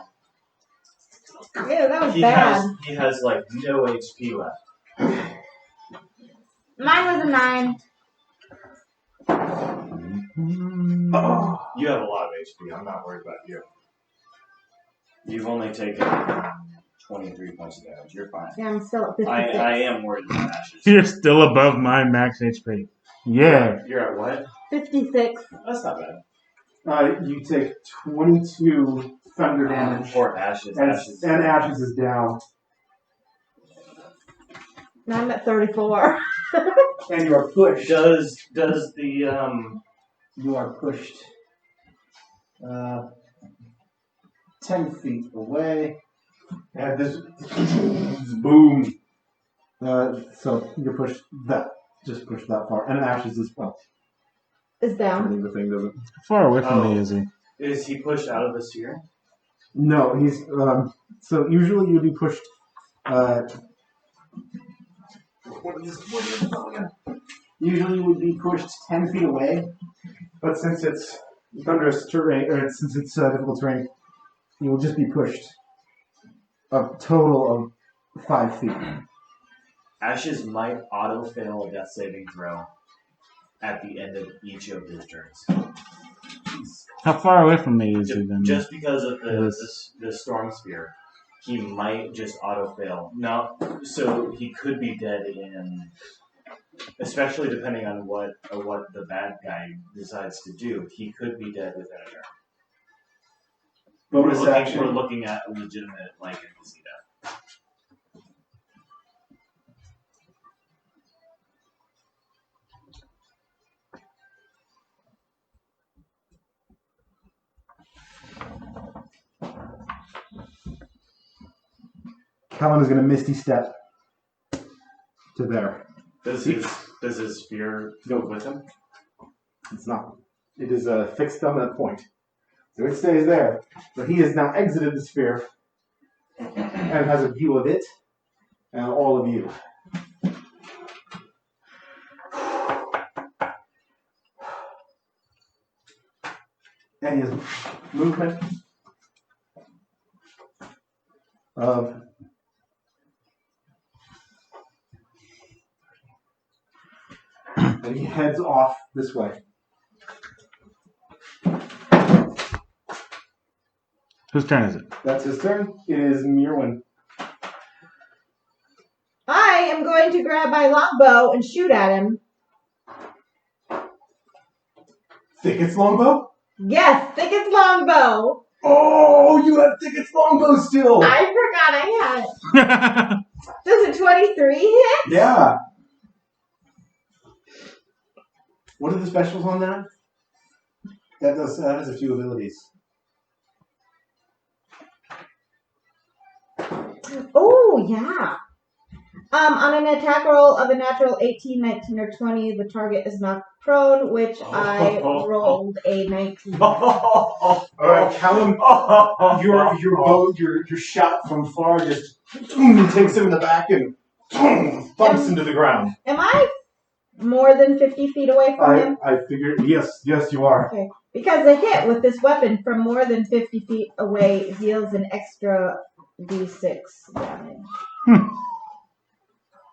[SPEAKER 4] Yeah, that was
[SPEAKER 3] He
[SPEAKER 4] bad.
[SPEAKER 3] has like no HP left.
[SPEAKER 4] Mine was a 9.
[SPEAKER 6] Oh.
[SPEAKER 3] You have a lot of HP. I'm not worried about you. You've only taken 23 points of damage. You're fine.
[SPEAKER 4] Yeah, I'm still at 56.
[SPEAKER 3] I am worried about Ashes.
[SPEAKER 2] You're still above my max HP. Yeah.
[SPEAKER 3] You're at what?
[SPEAKER 4] 56.
[SPEAKER 3] That's not bad.
[SPEAKER 6] You take 22 thunder damage.
[SPEAKER 3] Or Ashes.
[SPEAKER 6] And
[SPEAKER 3] Ashes.
[SPEAKER 6] Ashes is down.
[SPEAKER 4] Now I'm at 34.
[SPEAKER 6] And you are pushed.
[SPEAKER 3] Does the
[SPEAKER 6] You are pushed 10 feet away. And this boom. So you're pushed just pushed that far. And Ashes as well.
[SPEAKER 4] Is down.
[SPEAKER 6] The thing doesn't.
[SPEAKER 2] How far away from me is he?
[SPEAKER 3] is he pushed out of the sphere?
[SPEAKER 6] No, he's so usually you'd be pushed usually you would be pushed 10 feet away, but since it's thunderous terrain, or since it's difficult terrain, you will just be pushed a total of 5 feet.
[SPEAKER 3] Ashes might auto-fail a death saving throw at the end of each of his turns.
[SPEAKER 2] How far away from me is he then?
[SPEAKER 3] Just because of the storm sphere, he might just auto-fail. Now, so he could be dead in, especially depending on what the bad guy decides to do, he could be dead within a turn.
[SPEAKER 6] Bonus action.
[SPEAKER 3] We're looking at a legitimate, like, NPC death.
[SPEAKER 6] Calvin is going to Misty Step to there.
[SPEAKER 3] Does his sphere go with him?
[SPEAKER 6] It's not. It is fixed on that point. So it stays there. So he has now exited the sphere and has a view of it and all of you. And his movement of and he heads off this way.
[SPEAKER 2] Whose turn is it?
[SPEAKER 6] That's his turn. It is Mirwin.
[SPEAKER 4] I am going to grab my longbow and shoot at him.
[SPEAKER 6] Thicket's longbow?
[SPEAKER 4] Yes, thickest longbow.
[SPEAKER 6] Oh, you have tickets longbow still.
[SPEAKER 4] I forgot I had it. Does a 23 hit?
[SPEAKER 6] Yeah. What are the specials on that? That has a few abilities.
[SPEAKER 4] Oh, yeah. On an attack roll of a natural 18, 19, or 20, the target is knocked prone, which I rolled a 19.
[SPEAKER 6] All right, Callum, your bow, your shot from far just takes him in the back and thumps into the ground.
[SPEAKER 4] Am I more than 50 feet away from him?
[SPEAKER 6] I figured, yes, you are.
[SPEAKER 4] Okay. Because a hit with this weapon from more than 50 feet away deals an extra d6 damage.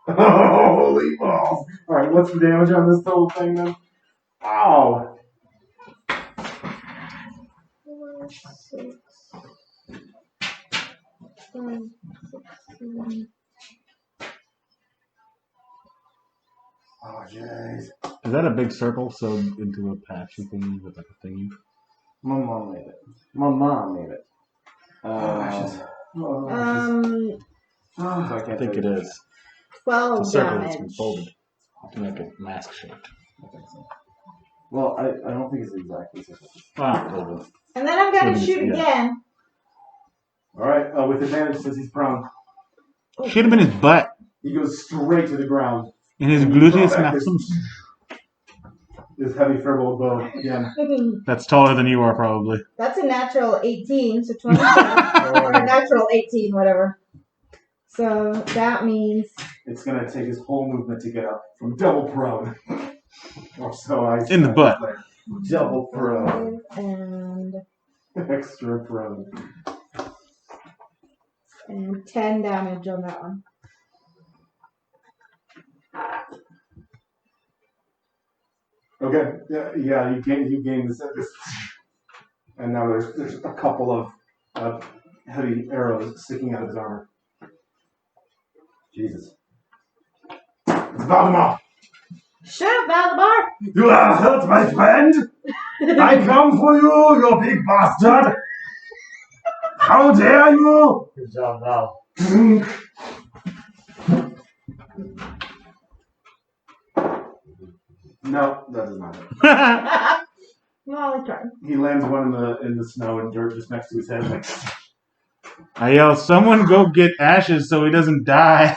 [SPEAKER 6] Holy balls! All right, what's the damage on this whole thing then? Ow!
[SPEAKER 4] 4, 6, 5, 6, 7.
[SPEAKER 6] Oh, jeez.
[SPEAKER 2] Is that a big circle sewed into a patchy thingy with like a thingy?
[SPEAKER 6] My mom made it. Ashes. Oh, ashes.
[SPEAKER 5] So I
[SPEAKER 2] I
[SPEAKER 5] can't
[SPEAKER 2] think it
[SPEAKER 5] tell you.
[SPEAKER 2] is.
[SPEAKER 4] 12
[SPEAKER 2] It's a circle that's
[SPEAKER 4] damage.
[SPEAKER 2] been folded to make it mask shaped.
[SPEAKER 5] I think so. Well, I don't think it's exactly so.
[SPEAKER 2] Ah, folded.
[SPEAKER 4] And then I'm going to shoot
[SPEAKER 2] Yeah.
[SPEAKER 4] again.
[SPEAKER 6] All right, with advantage since he's prone.
[SPEAKER 2] Shoot him in his butt.
[SPEAKER 6] He goes straight to the ground.
[SPEAKER 2] In his
[SPEAKER 6] And
[SPEAKER 2] gluteus
[SPEAKER 6] throw back
[SPEAKER 2] maximus.
[SPEAKER 6] This heavy furbolg bow again.
[SPEAKER 2] That's taller than you are, probably.
[SPEAKER 4] That's a natural 18, so 27. Or a natural 18, whatever. So that means
[SPEAKER 6] It's gonna take his whole movement to get up from double prone. Or so I.
[SPEAKER 2] In the butt.
[SPEAKER 6] Double prone.
[SPEAKER 4] 5 and
[SPEAKER 6] Extra prone.
[SPEAKER 4] 10 damage on that one.
[SPEAKER 6] Okay. Yeah. You gain this, and now there's a couple of heavy arrows sticking out of his armor. Jesus. It's Valdemar!
[SPEAKER 4] Shut up, Valdemar!
[SPEAKER 6] You have hurt my friend! I come for you, you big bastard! How dare you!
[SPEAKER 3] Good job, Val.
[SPEAKER 6] No, that does not hit.
[SPEAKER 4] Molly turn.
[SPEAKER 6] He lands one in the snow and dirt just next to his head. Like,
[SPEAKER 2] I yell, someone go get Ashes so he doesn't die.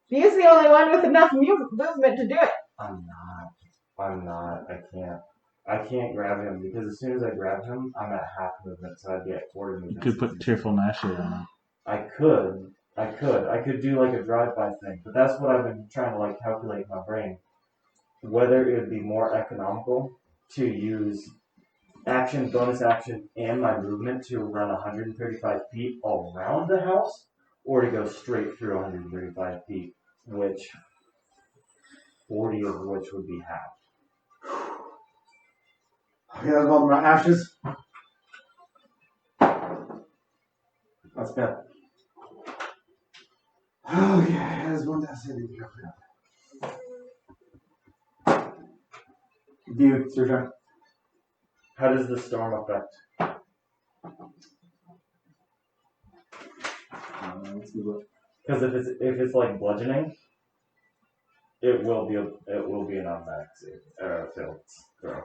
[SPEAKER 4] He's the only one with enough movement to do it.
[SPEAKER 5] I'm not. I can't grab him because as soon as I grab him, I'm at half movement, so I'd be at quarter
[SPEAKER 2] You
[SPEAKER 5] movement.
[SPEAKER 2] could put Tearful Nashly on him.
[SPEAKER 5] I could do like a drive-by thing, but that's what I've been trying to like calculate in my brain. Whether it would be more economical to use action, bonus action, and my movement to run 135 feet all around the house, or to go straight through 135 feet, which 40 of which would be half.
[SPEAKER 6] okay, that's all about ashes. That's bad. Oh, yeah, there's one that's hitting you. View, it's your turn.
[SPEAKER 5] How does the storm affect?
[SPEAKER 6] Let's see what.
[SPEAKER 5] Because if it's like bludgeoning, it will be an automatic save or failed throw.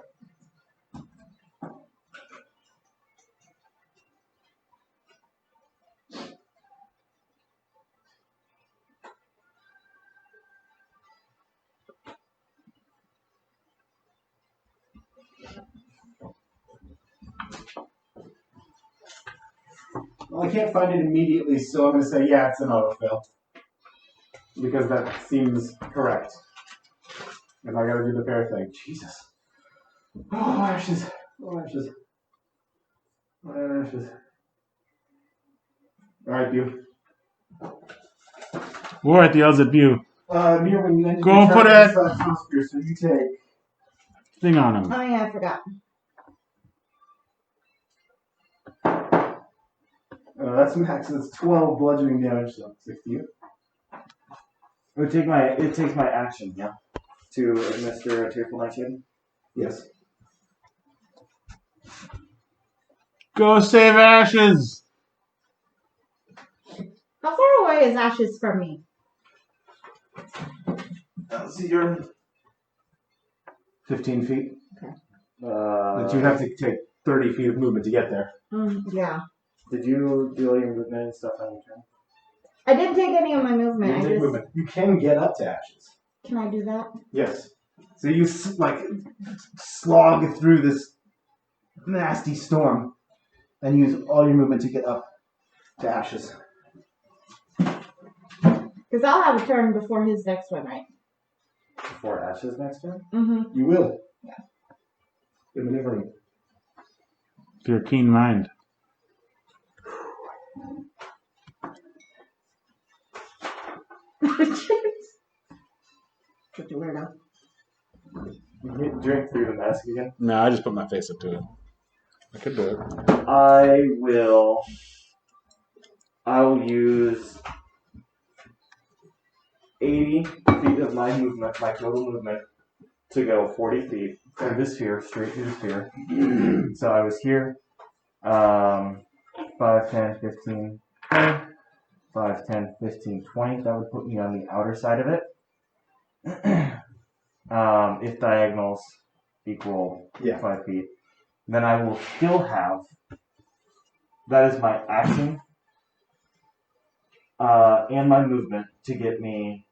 [SPEAKER 6] Well, I can't find it immediately, so I'm going to say, yeah, it's an autofill. Because that seems correct. And I got to do the fair thing. Jesus. Oh, ashes. Oh, ashes. Oh, ashes. Alright, View.
[SPEAKER 2] War at the odds at view.
[SPEAKER 6] Near when you ended
[SPEAKER 2] Go
[SPEAKER 6] your
[SPEAKER 2] put
[SPEAKER 6] turn,
[SPEAKER 2] it-
[SPEAKER 6] so you take.
[SPEAKER 2] Thing on him.
[SPEAKER 4] Oh yeah, I forgot.
[SPEAKER 6] That's max. It's 12 bludgeoning damage, so 6 to you.
[SPEAKER 5] It takes my action, yeah, to administer a tearful nightshade.
[SPEAKER 6] Yes.
[SPEAKER 2] Go save Ashes.
[SPEAKER 4] How far away is Ashes from me?
[SPEAKER 6] See, you're 15 feet.
[SPEAKER 3] Uh,
[SPEAKER 6] But you have to take 30 feet of movement to get there.
[SPEAKER 4] Yeah.
[SPEAKER 3] Did you do all your movement and stuff on your turn?
[SPEAKER 4] I didn't take any of my
[SPEAKER 6] You
[SPEAKER 4] movement.
[SPEAKER 6] can
[SPEAKER 4] I
[SPEAKER 6] take
[SPEAKER 4] just
[SPEAKER 6] movement. You can get up to Ashes.
[SPEAKER 4] can I do that?
[SPEAKER 6] Yes. So you slog through this nasty storm and use all your movement to get up to Ashes.
[SPEAKER 4] Because I'll have a turn before his next one, right?
[SPEAKER 3] Before Ashes next turn?
[SPEAKER 4] Mm-hmm.
[SPEAKER 6] You will.
[SPEAKER 4] Yeah.
[SPEAKER 6] You're maneuvering.
[SPEAKER 2] You're a keen mind.
[SPEAKER 4] Such a weirdo.
[SPEAKER 3] You drink through the mask again?
[SPEAKER 2] No, I just put my face up to it. I could do it.
[SPEAKER 3] I will use 80 feet of my movement, my total movement, to go 40 feet through the sphere, straight through the sphere. So I was here, 5, 10, 15, 20, 5, 10, 15, 20. That would put me on the outer side of it. If diagonals equal 5 feet, then I will still have, that is my action and my movement to get me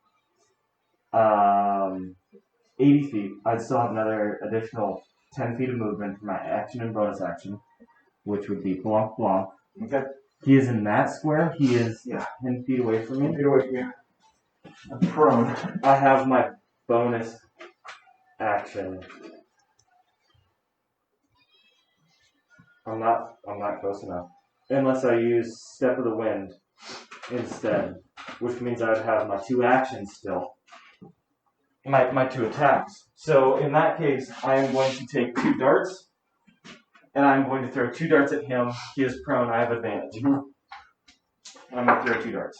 [SPEAKER 3] 80 feet. I'd still have another additional 10 feet of movement for my action and bonus action, which would be Blanc Blanc.
[SPEAKER 6] Okay.
[SPEAKER 3] He is in that square. He is 10 feet away from me.
[SPEAKER 6] 10 feet away from you. I'm prone.
[SPEAKER 3] I have my bonus action. I'm not close enough. Unless I use Step of the Wind instead, which means I would have my 2 actions still. My 2 attacks. So in that case, I am going to take 2 darts, and I'm going to throw 2 darts at him. He is prone. I have advantage. And I'm going to throw 2 darts.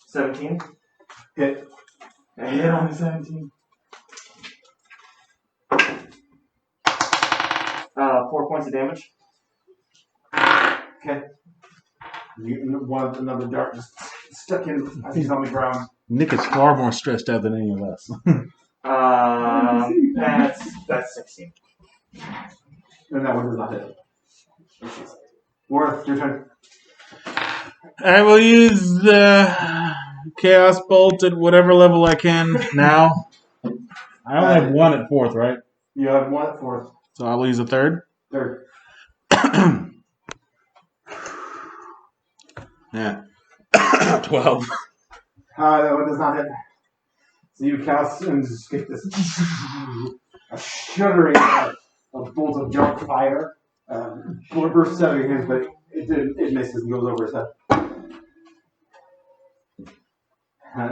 [SPEAKER 3] 17.
[SPEAKER 6] Hit.
[SPEAKER 3] I hit on the 17. 4 points of damage.
[SPEAKER 6] Okay. Another dart just stuck in as he's on the ground.
[SPEAKER 2] Nick is far more stressed out than any of us.
[SPEAKER 3] That's 16.
[SPEAKER 6] And that one does not hit. Worth, your turn.
[SPEAKER 2] I will use the Chaos Bolt at whatever level I can now. I only have 1 at 4th, right?
[SPEAKER 6] You have 1 at 4th.
[SPEAKER 2] So I will use a 3rd.
[SPEAKER 6] 3rd.
[SPEAKER 2] Yeah. 12.
[SPEAKER 6] That one does not hit. So you cast and just get this a shuddering a bolt of dark fire. Bursts out of your hands, but it misses and goes over his head.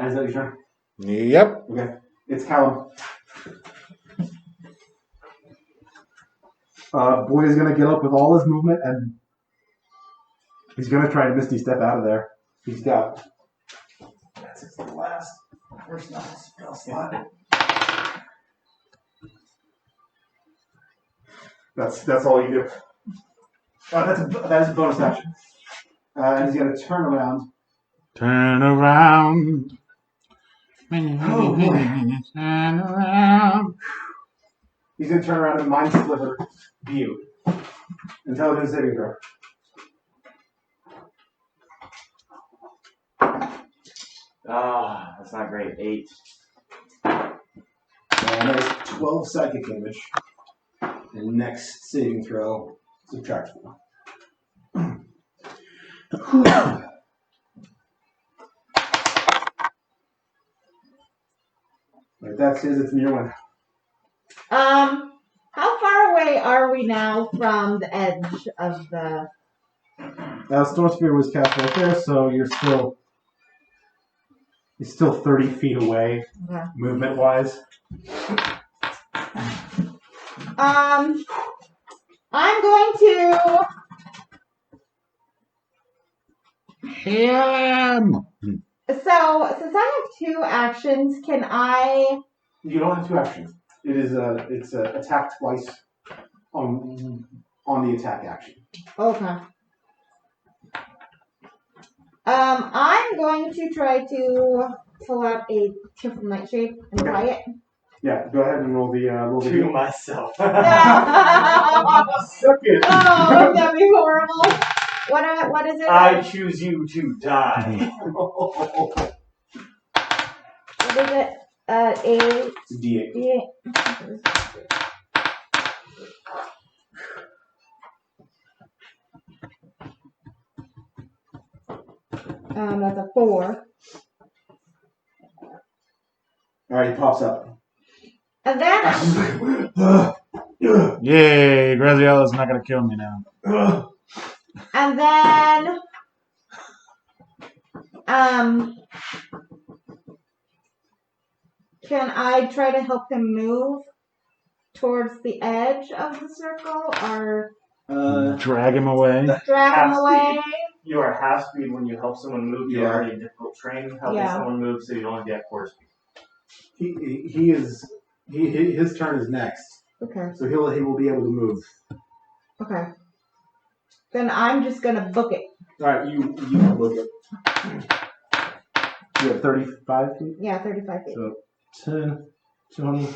[SPEAKER 6] Is that your turn?
[SPEAKER 2] Yep.
[SPEAKER 6] Okay. It's Callum. Boy is going to get up with all his movement and he's going to try and Misty Step out of there. He's got. That's his last. First spell slot. That's all you do. That is a bonus action. And he's going to turn around.
[SPEAKER 2] Turn around.
[SPEAKER 6] Oh,
[SPEAKER 2] Turn around.
[SPEAKER 6] He's going to turn around and mind sliver you. Intelligence saving throw.
[SPEAKER 3] That's not great. 8.
[SPEAKER 6] And that is 12 psychic damage. And next saving throw, subtract 4. Right, that's his. It's your one.
[SPEAKER 4] How far away are we now from the edge of the?
[SPEAKER 6] Storm Spear was cast right there, so you're still 30 feet away, movement wise.
[SPEAKER 4] I'm going to.
[SPEAKER 2] Him.
[SPEAKER 4] So since I have 2 actions, can I?
[SPEAKER 6] You don't have 2 actions. It's attack twice on the attack action.
[SPEAKER 4] Okay. I'm going to try to pull out a triple nightshade and
[SPEAKER 6] Okay.
[SPEAKER 4] try it.
[SPEAKER 6] Yeah, go ahead and roll the
[SPEAKER 8] To
[SPEAKER 6] heal.
[SPEAKER 8] myself.
[SPEAKER 4] Oh,
[SPEAKER 6] Suck it.
[SPEAKER 4] that'd be horrible. What is it?
[SPEAKER 8] I choose you to die.
[SPEAKER 4] What is it? A
[SPEAKER 6] It's a D8.
[SPEAKER 4] D8. That's a 4.
[SPEAKER 6] Alright, he pops up.
[SPEAKER 4] And then,
[SPEAKER 2] Yay, Graziella's not gonna kill me now.
[SPEAKER 4] and then, can I try to help him move towards the edge of the circle, or
[SPEAKER 2] Drag him away.
[SPEAKER 4] drag him
[SPEAKER 8] Half
[SPEAKER 4] away?
[SPEAKER 8] You are half speed when you help someone move. You're
[SPEAKER 6] Yeah.
[SPEAKER 8] already in difficult terrain helping
[SPEAKER 4] Yeah.
[SPEAKER 8] someone move, so you'd only be at quarter speed.
[SPEAKER 6] His turn is next,
[SPEAKER 4] Okay.
[SPEAKER 6] so he will be able to move.
[SPEAKER 4] Okay. Then I'm just gonna book it.
[SPEAKER 6] All right, you look it. You have 35 feet.
[SPEAKER 4] Yeah, 35 feet.
[SPEAKER 6] So 10, 20,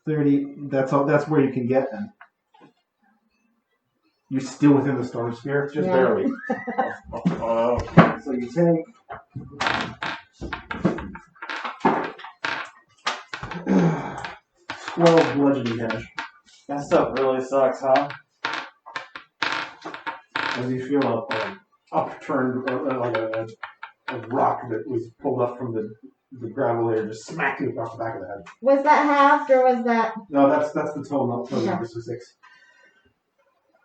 [SPEAKER 6] 30. That's all. That's where you can get then. You're still within the storm sphere, just
[SPEAKER 4] Yeah.
[SPEAKER 6] barely. So you take. 12 bludgeoning damage.
[SPEAKER 8] That stuff really sucks, huh?
[SPEAKER 6] As you feel upturned, like a rock that was pulled up from the gravel there, just smacked you across the back of the head.
[SPEAKER 4] Was that halved or was that?
[SPEAKER 6] No, that's the total
[SPEAKER 4] Okay.
[SPEAKER 6] number, so 6.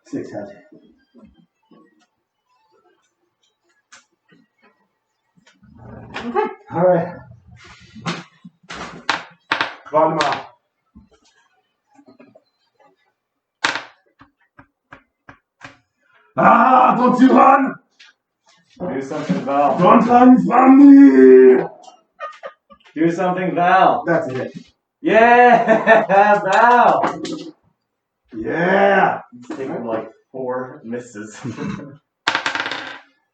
[SPEAKER 6] 6 head.
[SPEAKER 4] Okay.
[SPEAKER 6] All right. Valdemar. Ah! Don't you run!
[SPEAKER 8] Do something, Val.
[SPEAKER 6] Don't run from me!
[SPEAKER 8] Do something, Val.
[SPEAKER 6] That's it.
[SPEAKER 8] Yeah, Val.
[SPEAKER 6] Yeah.
[SPEAKER 8] It's taken like 4 misses.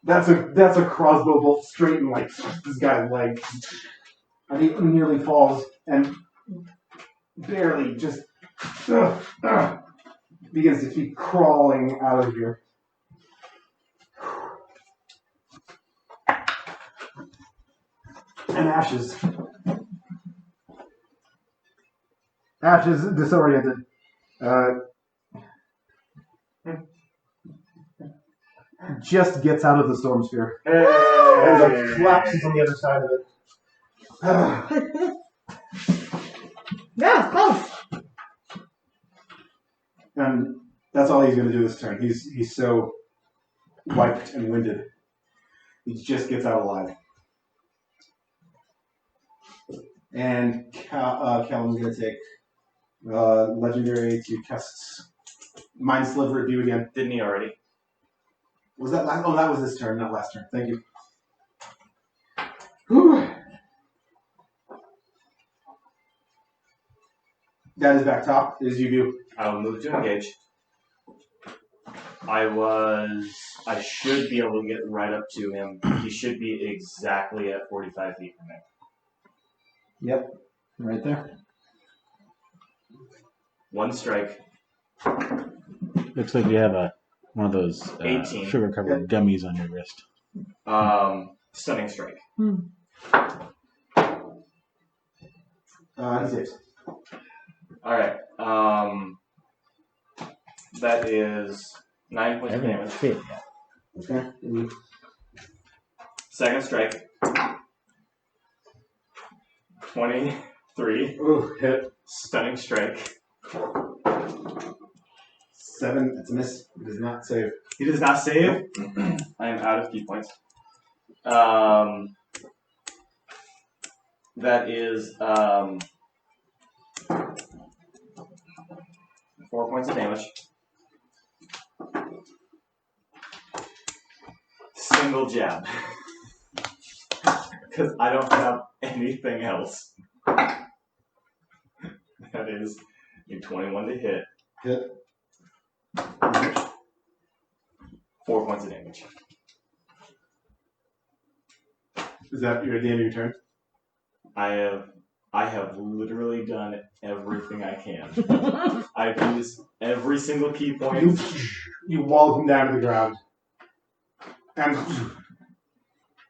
[SPEAKER 6] That's a crossbow bolt straight in like this guy's leg. And he nearly falls and barely just begins to keep crawling out of here. And Ashes. Ashes disoriented. Just gets out of the storm sphere. And like collapses on the other side of it.
[SPEAKER 4] Yeah, close.
[SPEAKER 6] And that's all he's going to do this turn. He's so wiped and winded. He just gets out alive. And Callum's going to take legendary to cast Mind Sliver at you again.
[SPEAKER 8] Didn't he already?
[SPEAKER 6] Was that last? Oh, that was this turn, not last turn. Thank you. Whew. That is back top. Is you do.
[SPEAKER 8] I will move to engage. I should be able to get right up to him. He should be exactly at 45 feet from me.
[SPEAKER 6] Yep. Right there.
[SPEAKER 8] 1 strike.
[SPEAKER 2] Looks like you have one of those
[SPEAKER 8] 18.
[SPEAKER 2] sugar-covered gummies on your wrist.
[SPEAKER 8] Stunning strike.
[SPEAKER 6] He saves.
[SPEAKER 8] Alright. That is 9 points of damage.
[SPEAKER 2] Fit.
[SPEAKER 6] Okay.
[SPEAKER 8] Second strike. 23.
[SPEAKER 6] Ooh, hit.
[SPEAKER 8] Stunning strike.
[SPEAKER 6] 7. That's a miss. It does not save.
[SPEAKER 8] He does not save. I am out of key points. That is 4 points of damage. Single jab. Because I don't have anything else. That is You're 21 to hit.
[SPEAKER 6] Hit.
[SPEAKER 8] 4 points of damage.
[SPEAKER 6] Is that your the end of your turn?
[SPEAKER 8] I have literally done everything I can. I've used every single key point.
[SPEAKER 6] You wall him down to the ground. And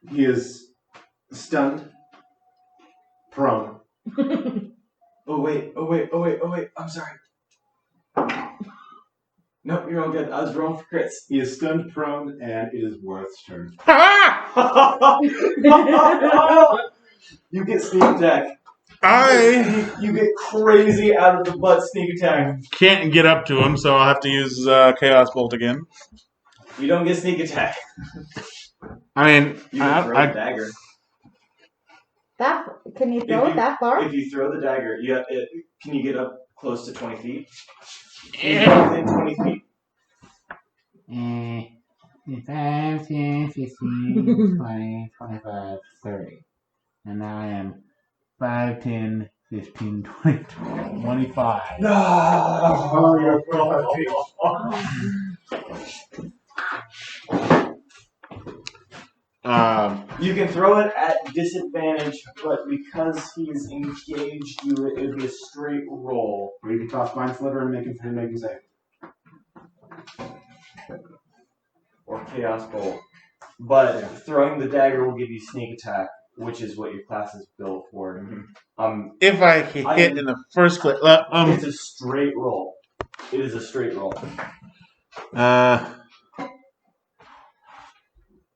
[SPEAKER 6] he is stunned, prone.
[SPEAKER 8] Oh wait. I'm sorry. No, you're all good. I was rolling for crits.
[SPEAKER 6] He is stunned, prone, and it is Worth's turn.
[SPEAKER 8] You get sneak attack.
[SPEAKER 2] I
[SPEAKER 8] You get crazy out of the butt sneak attack.
[SPEAKER 2] can't get up to him, so I'll have to use Chaos Bolt again.
[SPEAKER 8] You don't get sneak attack.
[SPEAKER 2] I mean,
[SPEAKER 8] You can throw the dagger.
[SPEAKER 4] That can you throw
[SPEAKER 8] If
[SPEAKER 4] it that far?
[SPEAKER 8] If you throw the dagger, can you get up close to 20 feet? Can you get within 20 feet?
[SPEAKER 5] 5, 10, 15, 20, 25, 30. And now I am 5, 10, 15, 20, 25.
[SPEAKER 6] Oh, you're 12 feet.
[SPEAKER 8] You can throw it at disadvantage, but because he's engaged you, it would be a straight roll.
[SPEAKER 6] Or you can toss Mind Sliver and make him save.
[SPEAKER 8] Or Chaos Bolt. But throwing the dagger will give you sneak attack, which is what your class is built for.
[SPEAKER 2] if I can hit in the first place,
[SPEAKER 8] It's a straight roll. It is a straight roll.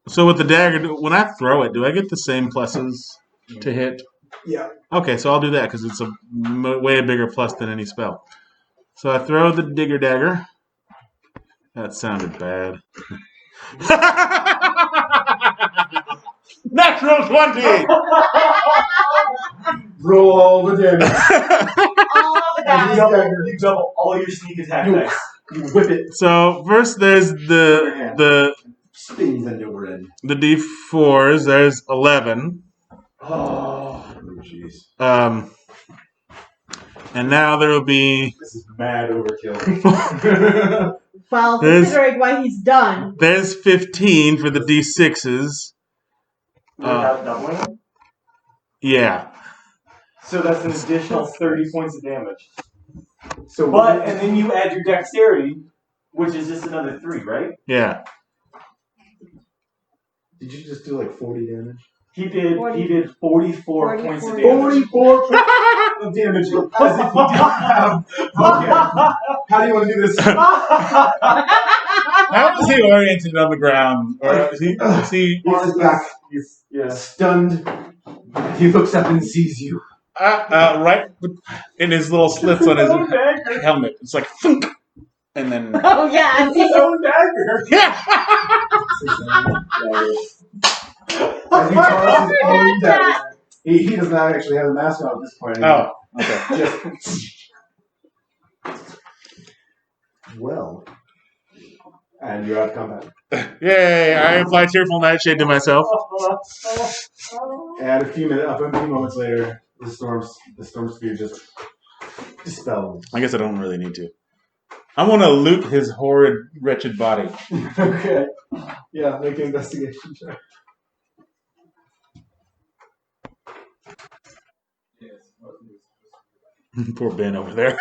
[SPEAKER 2] So with the dagger, when I throw it, do I get the same pluses to hit?
[SPEAKER 6] Yeah.
[SPEAKER 2] Okay, so I'll do that because it's a way bigger plus than any spell. So I throw the digger dagger. That sounded bad. Natural 20!
[SPEAKER 6] Roll all the damage.
[SPEAKER 4] All the
[SPEAKER 6] And
[SPEAKER 4] guys.
[SPEAKER 8] You double all your sneak attack
[SPEAKER 6] You-
[SPEAKER 8] dice.
[SPEAKER 6] You whip it.
[SPEAKER 2] So first there's the
[SPEAKER 6] Spins end over end.
[SPEAKER 2] D4s. There's 11.
[SPEAKER 6] Oh, jeez.
[SPEAKER 2] And now there will be
[SPEAKER 6] This is mad overkill.
[SPEAKER 4] Well,
[SPEAKER 2] There's-
[SPEAKER 4] considering what he's done.
[SPEAKER 2] there's 15 for the D6s.
[SPEAKER 8] Without doubling?
[SPEAKER 2] Yeah.
[SPEAKER 8] So that's an additional 30 points of damage.
[SPEAKER 6] So,
[SPEAKER 8] And then you add your dexterity, which is just another 3, right?
[SPEAKER 2] Yeah.
[SPEAKER 6] did you just do like 40 damage?
[SPEAKER 8] He did 44 points of
[SPEAKER 4] 40.
[SPEAKER 8] damage.
[SPEAKER 6] 44 points of damage. As if he didn't have. Okay. How do you want to do this?
[SPEAKER 2] How is he oriented on the ground? Or is he
[SPEAKER 6] On his back.
[SPEAKER 8] He's, yeah.
[SPEAKER 6] Stunned. He looks up and sees you.
[SPEAKER 2] right in his little slits on his helmet? It's like thunk, and then
[SPEAKER 4] Oh yeah, I see.
[SPEAKER 8] own dagger.
[SPEAKER 2] yeah.
[SPEAKER 6] As he draws his own dagger. He does not actually have a mask on at this point.
[SPEAKER 2] Oh, okay.
[SPEAKER 6] Just. Well. And you're out of combat.
[SPEAKER 2] Yay! I apply cheerful nightshade to myself.
[SPEAKER 6] And a few moments later, the storm sphere just dispelled.
[SPEAKER 2] I guess I don't really need to. I want to loot his horrid, wretched body.
[SPEAKER 6] Okay. Yeah, make an investigation check.
[SPEAKER 2] Poor Ben over there.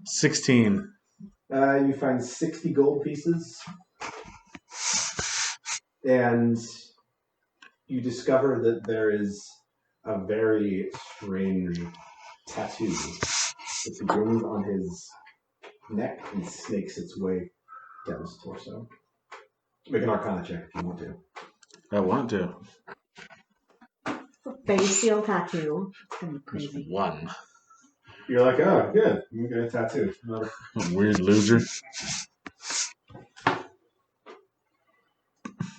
[SPEAKER 2] 16.
[SPEAKER 6] You find 60 gold pieces, and you discover that there is a very strange tattoo that begins on his neck and snakes its way down his torso. Make an Arcana check if you want to.
[SPEAKER 2] I want to.
[SPEAKER 4] Face seal tattoo. It's gonna be
[SPEAKER 2] There's
[SPEAKER 4] crazy.
[SPEAKER 2] one.
[SPEAKER 6] You're like, oh, good. I'm going to tattoo. Another.
[SPEAKER 2] Weird loser.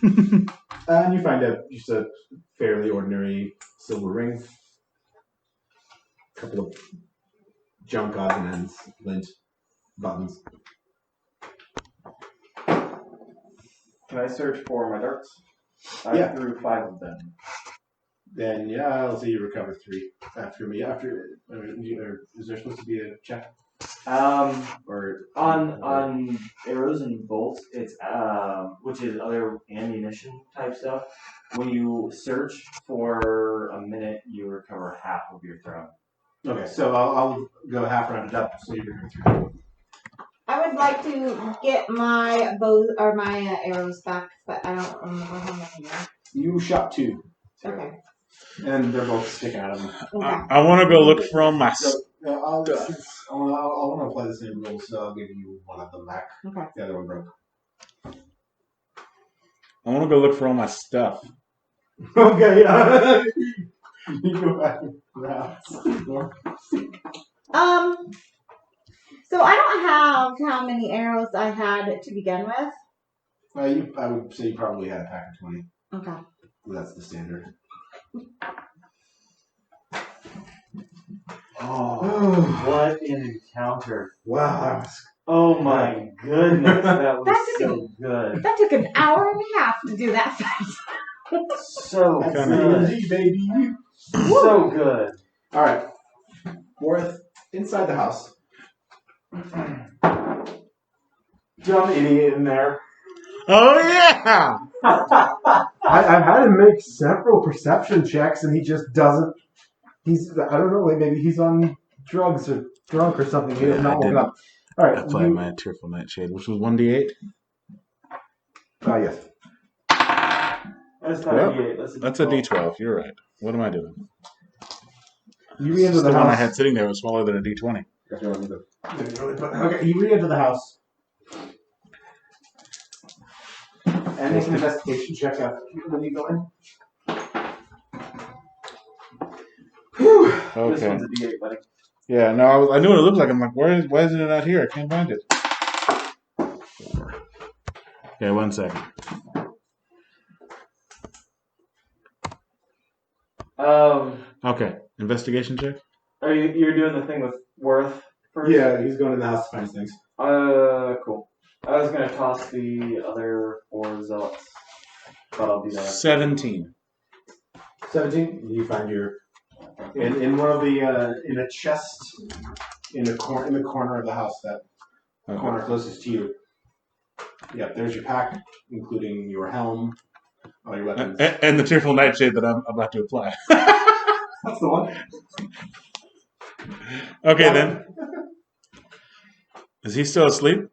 [SPEAKER 6] And you find just a fairly ordinary silver ring. A couple of junk odds and ends, lint, buttons.
[SPEAKER 3] Can I search for my darts? I
[SPEAKER 6] Yeah.
[SPEAKER 3] threw 5 of them.
[SPEAKER 6] Then yeah, I'll say you recover 3 after me. Is there supposed to be a check or
[SPEAKER 8] On arrows and bolts, it's which is other ammunition type stuff. When you search for a minute, you recover half of your throw.
[SPEAKER 6] Okay, so I'll go half rounded up so you recover 3.
[SPEAKER 4] I would like to get my bows or my arrows back, but I don't remember how many are.
[SPEAKER 6] You shot 2.
[SPEAKER 4] Okay.
[SPEAKER 6] And they're both sticking out of them.
[SPEAKER 4] Okay.
[SPEAKER 2] I want to go look for all my
[SPEAKER 6] So,
[SPEAKER 2] stuff.
[SPEAKER 6] I'll want to apply the same rules, so I'll give you one of them back.
[SPEAKER 4] Okay.
[SPEAKER 6] The other one broke.
[SPEAKER 2] I want to go look for all my stuff.
[SPEAKER 6] Okay, yeah. You go back to the house.
[SPEAKER 4] So I don't have how many arrows I had to begin with.
[SPEAKER 6] I would say you probably had a pack of 20.
[SPEAKER 4] Okay.
[SPEAKER 6] That's the standard.
[SPEAKER 3] Oh, what an encounter!
[SPEAKER 6] Wow.
[SPEAKER 3] Oh my goodness, that was
[SPEAKER 4] That's
[SPEAKER 3] so good.
[SPEAKER 4] That took an hour and a half to do that fight.
[SPEAKER 3] So good.
[SPEAKER 6] Easy, baby.
[SPEAKER 3] So good.
[SPEAKER 6] All right. Worth, inside the house.
[SPEAKER 3] Dumb idiot in there.
[SPEAKER 2] Oh yeah!
[SPEAKER 5] I've had him make several perception checks, and he just doesn't. I don't know, maybe he's on drugs or drunk or something. He has not woken up. All right.
[SPEAKER 2] Apply my Tearful Nightshade, which was 1d8.
[SPEAKER 5] Yes.
[SPEAKER 3] That's not
[SPEAKER 2] Well,
[SPEAKER 3] a D8.
[SPEAKER 2] That's a d12. You're right. What am I doing?
[SPEAKER 5] You re-enter
[SPEAKER 2] The
[SPEAKER 5] the
[SPEAKER 2] one I
[SPEAKER 5] house.
[SPEAKER 2] had sitting there was smaller than a d20.
[SPEAKER 5] Okay, you re-enter the house. And make an investigation check after when you go in.
[SPEAKER 3] This
[SPEAKER 2] Okay.
[SPEAKER 3] one's a D8, buddy.
[SPEAKER 2] Yeah, no, I knew what it looked like. I'm like, why isn't it out here? I can't find it. 4. Okay, 1 second. Okay, investigation check.
[SPEAKER 3] You're doing the thing with Worth first?
[SPEAKER 6] Yeah, he's going in the house to find things.
[SPEAKER 3] Cool. I was gonna toss the other 4 zealots, but I'll do that.
[SPEAKER 2] 17.
[SPEAKER 6] 17. You find your in one of the in a chest in the corner of the house, that
[SPEAKER 2] Okay.
[SPEAKER 6] corner closest to you. Yeah, there's your pack, including your helm, all your weapons.
[SPEAKER 2] And the Tearful Nightshade that I'm about to apply.
[SPEAKER 6] That's the one.
[SPEAKER 2] Okay, then. Is he still asleep?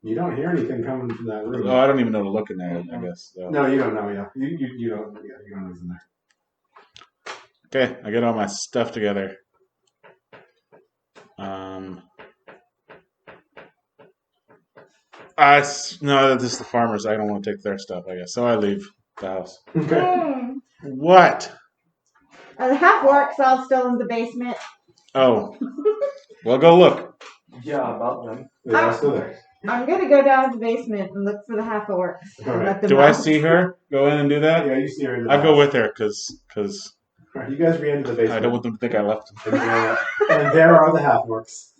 [SPEAKER 6] You don't hear anything coming from that room.
[SPEAKER 2] Oh, I don't even know to look in there, I guess. So.
[SPEAKER 6] No, you don't know. Yeah, you don't. Yeah, you don't know who's in there.
[SPEAKER 2] Okay, I get all my stuff together. No, this is the farmers. I don't want to take their stuff, I guess. So I leave the house.
[SPEAKER 6] Okay.
[SPEAKER 2] What?
[SPEAKER 4] The half orcs all still in the basement.
[SPEAKER 2] Oh. Well, go look.
[SPEAKER 3] Yeah, about them.
[SPEAKER 6] They are still there.
[SPEAKER 4] I'm gonna go down to the basement and look for the half orcs. and
[SPEAKER 6] All right.
[SPEAKER 4] let them
[SPEAKER 2] Do
[SPEAKER 4] know.
[SPEAKER 2] I see her go in and do that?
[SPEAKER 6] Yeah, you see her in the
[SPEAKER 2] I go
[SPEAKER 6] house.
[SPEAKER 2] with her because
[SPEAKER 6] All right, you guys re-enter the basement.
[SPEAKER 2] I don't want them to think I left them.
[SPEAKER 6] And there are the half-orcs.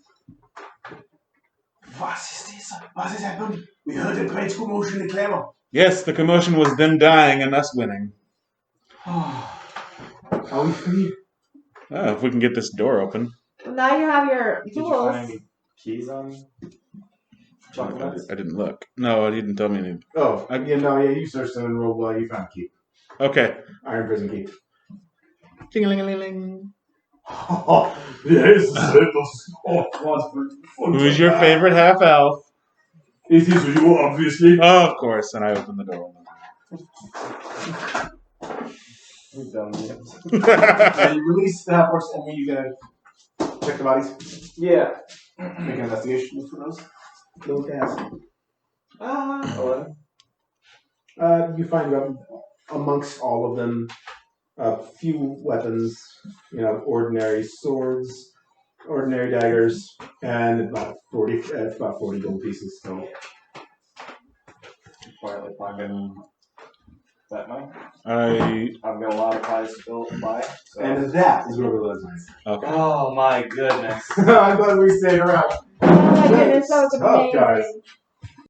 [SPEAKER 6] Was ist happened? We heard a great commotion in Clamor.
[SPEAKER 2] Yes, the commotion was them dying and us winning.
[SPEAKER 6] Are we free?
[SPEAKER 2] Oh, if we can get this door open.
[SPEAKER 4] Now you have your
[SPEAKER 3] Did you
[SPEAKER 4] tools.
[SPEAKER 3] find any keys on chocolates?
[SPEAKER 2] I didn't look. No, he didn't tell me anything.
[SPEAKER 6] Oh, you searched them and rolled well. You found a key.
[SPEAKER 2] Okay.
[SPEAKER 6] Iron prison key.
[SPEAKER 2] Ding-a-ling-a-ling-a-ling.
[SPEAKER 6] Yes,
[SPEAKER 2] Who's your favorite half elf?
[SPEAKER 6] It is you, obviously.
[SPEAKER 2] Oh, of course. And I open the door.
[SPEAKER 3] You dumb idiot.
[SPEAKER 6] And you release the half-orcs, and then you gotta check the bodies.
[SPEAKER 3] Yeah.
[SPEAKER 6] Make an investigation for those. Little cast.
[SPEAKER 3] 11.
[SPEAKER 6] You find amongst all of them a few weapons, ordinary swords, ordinary daggers, and about 40 gold pieces. So
[SPEAKER 3] Quietly finding that money.
[SPEAKER 2] I
[SPEAKER 3] I've got a lot of pies to buy. So.
[SPEAKER 6] and that is where we live.
[SPEAKER 2] okay.
[SPEAKER 3] Oh my goodness.
[SPEAKER 6] I'm glad we stayed around.
[SPEAKER 4] Oh my goodness, that was
[SPEAKER 6] Tough, guys.
[SPEAKER 4] amazing.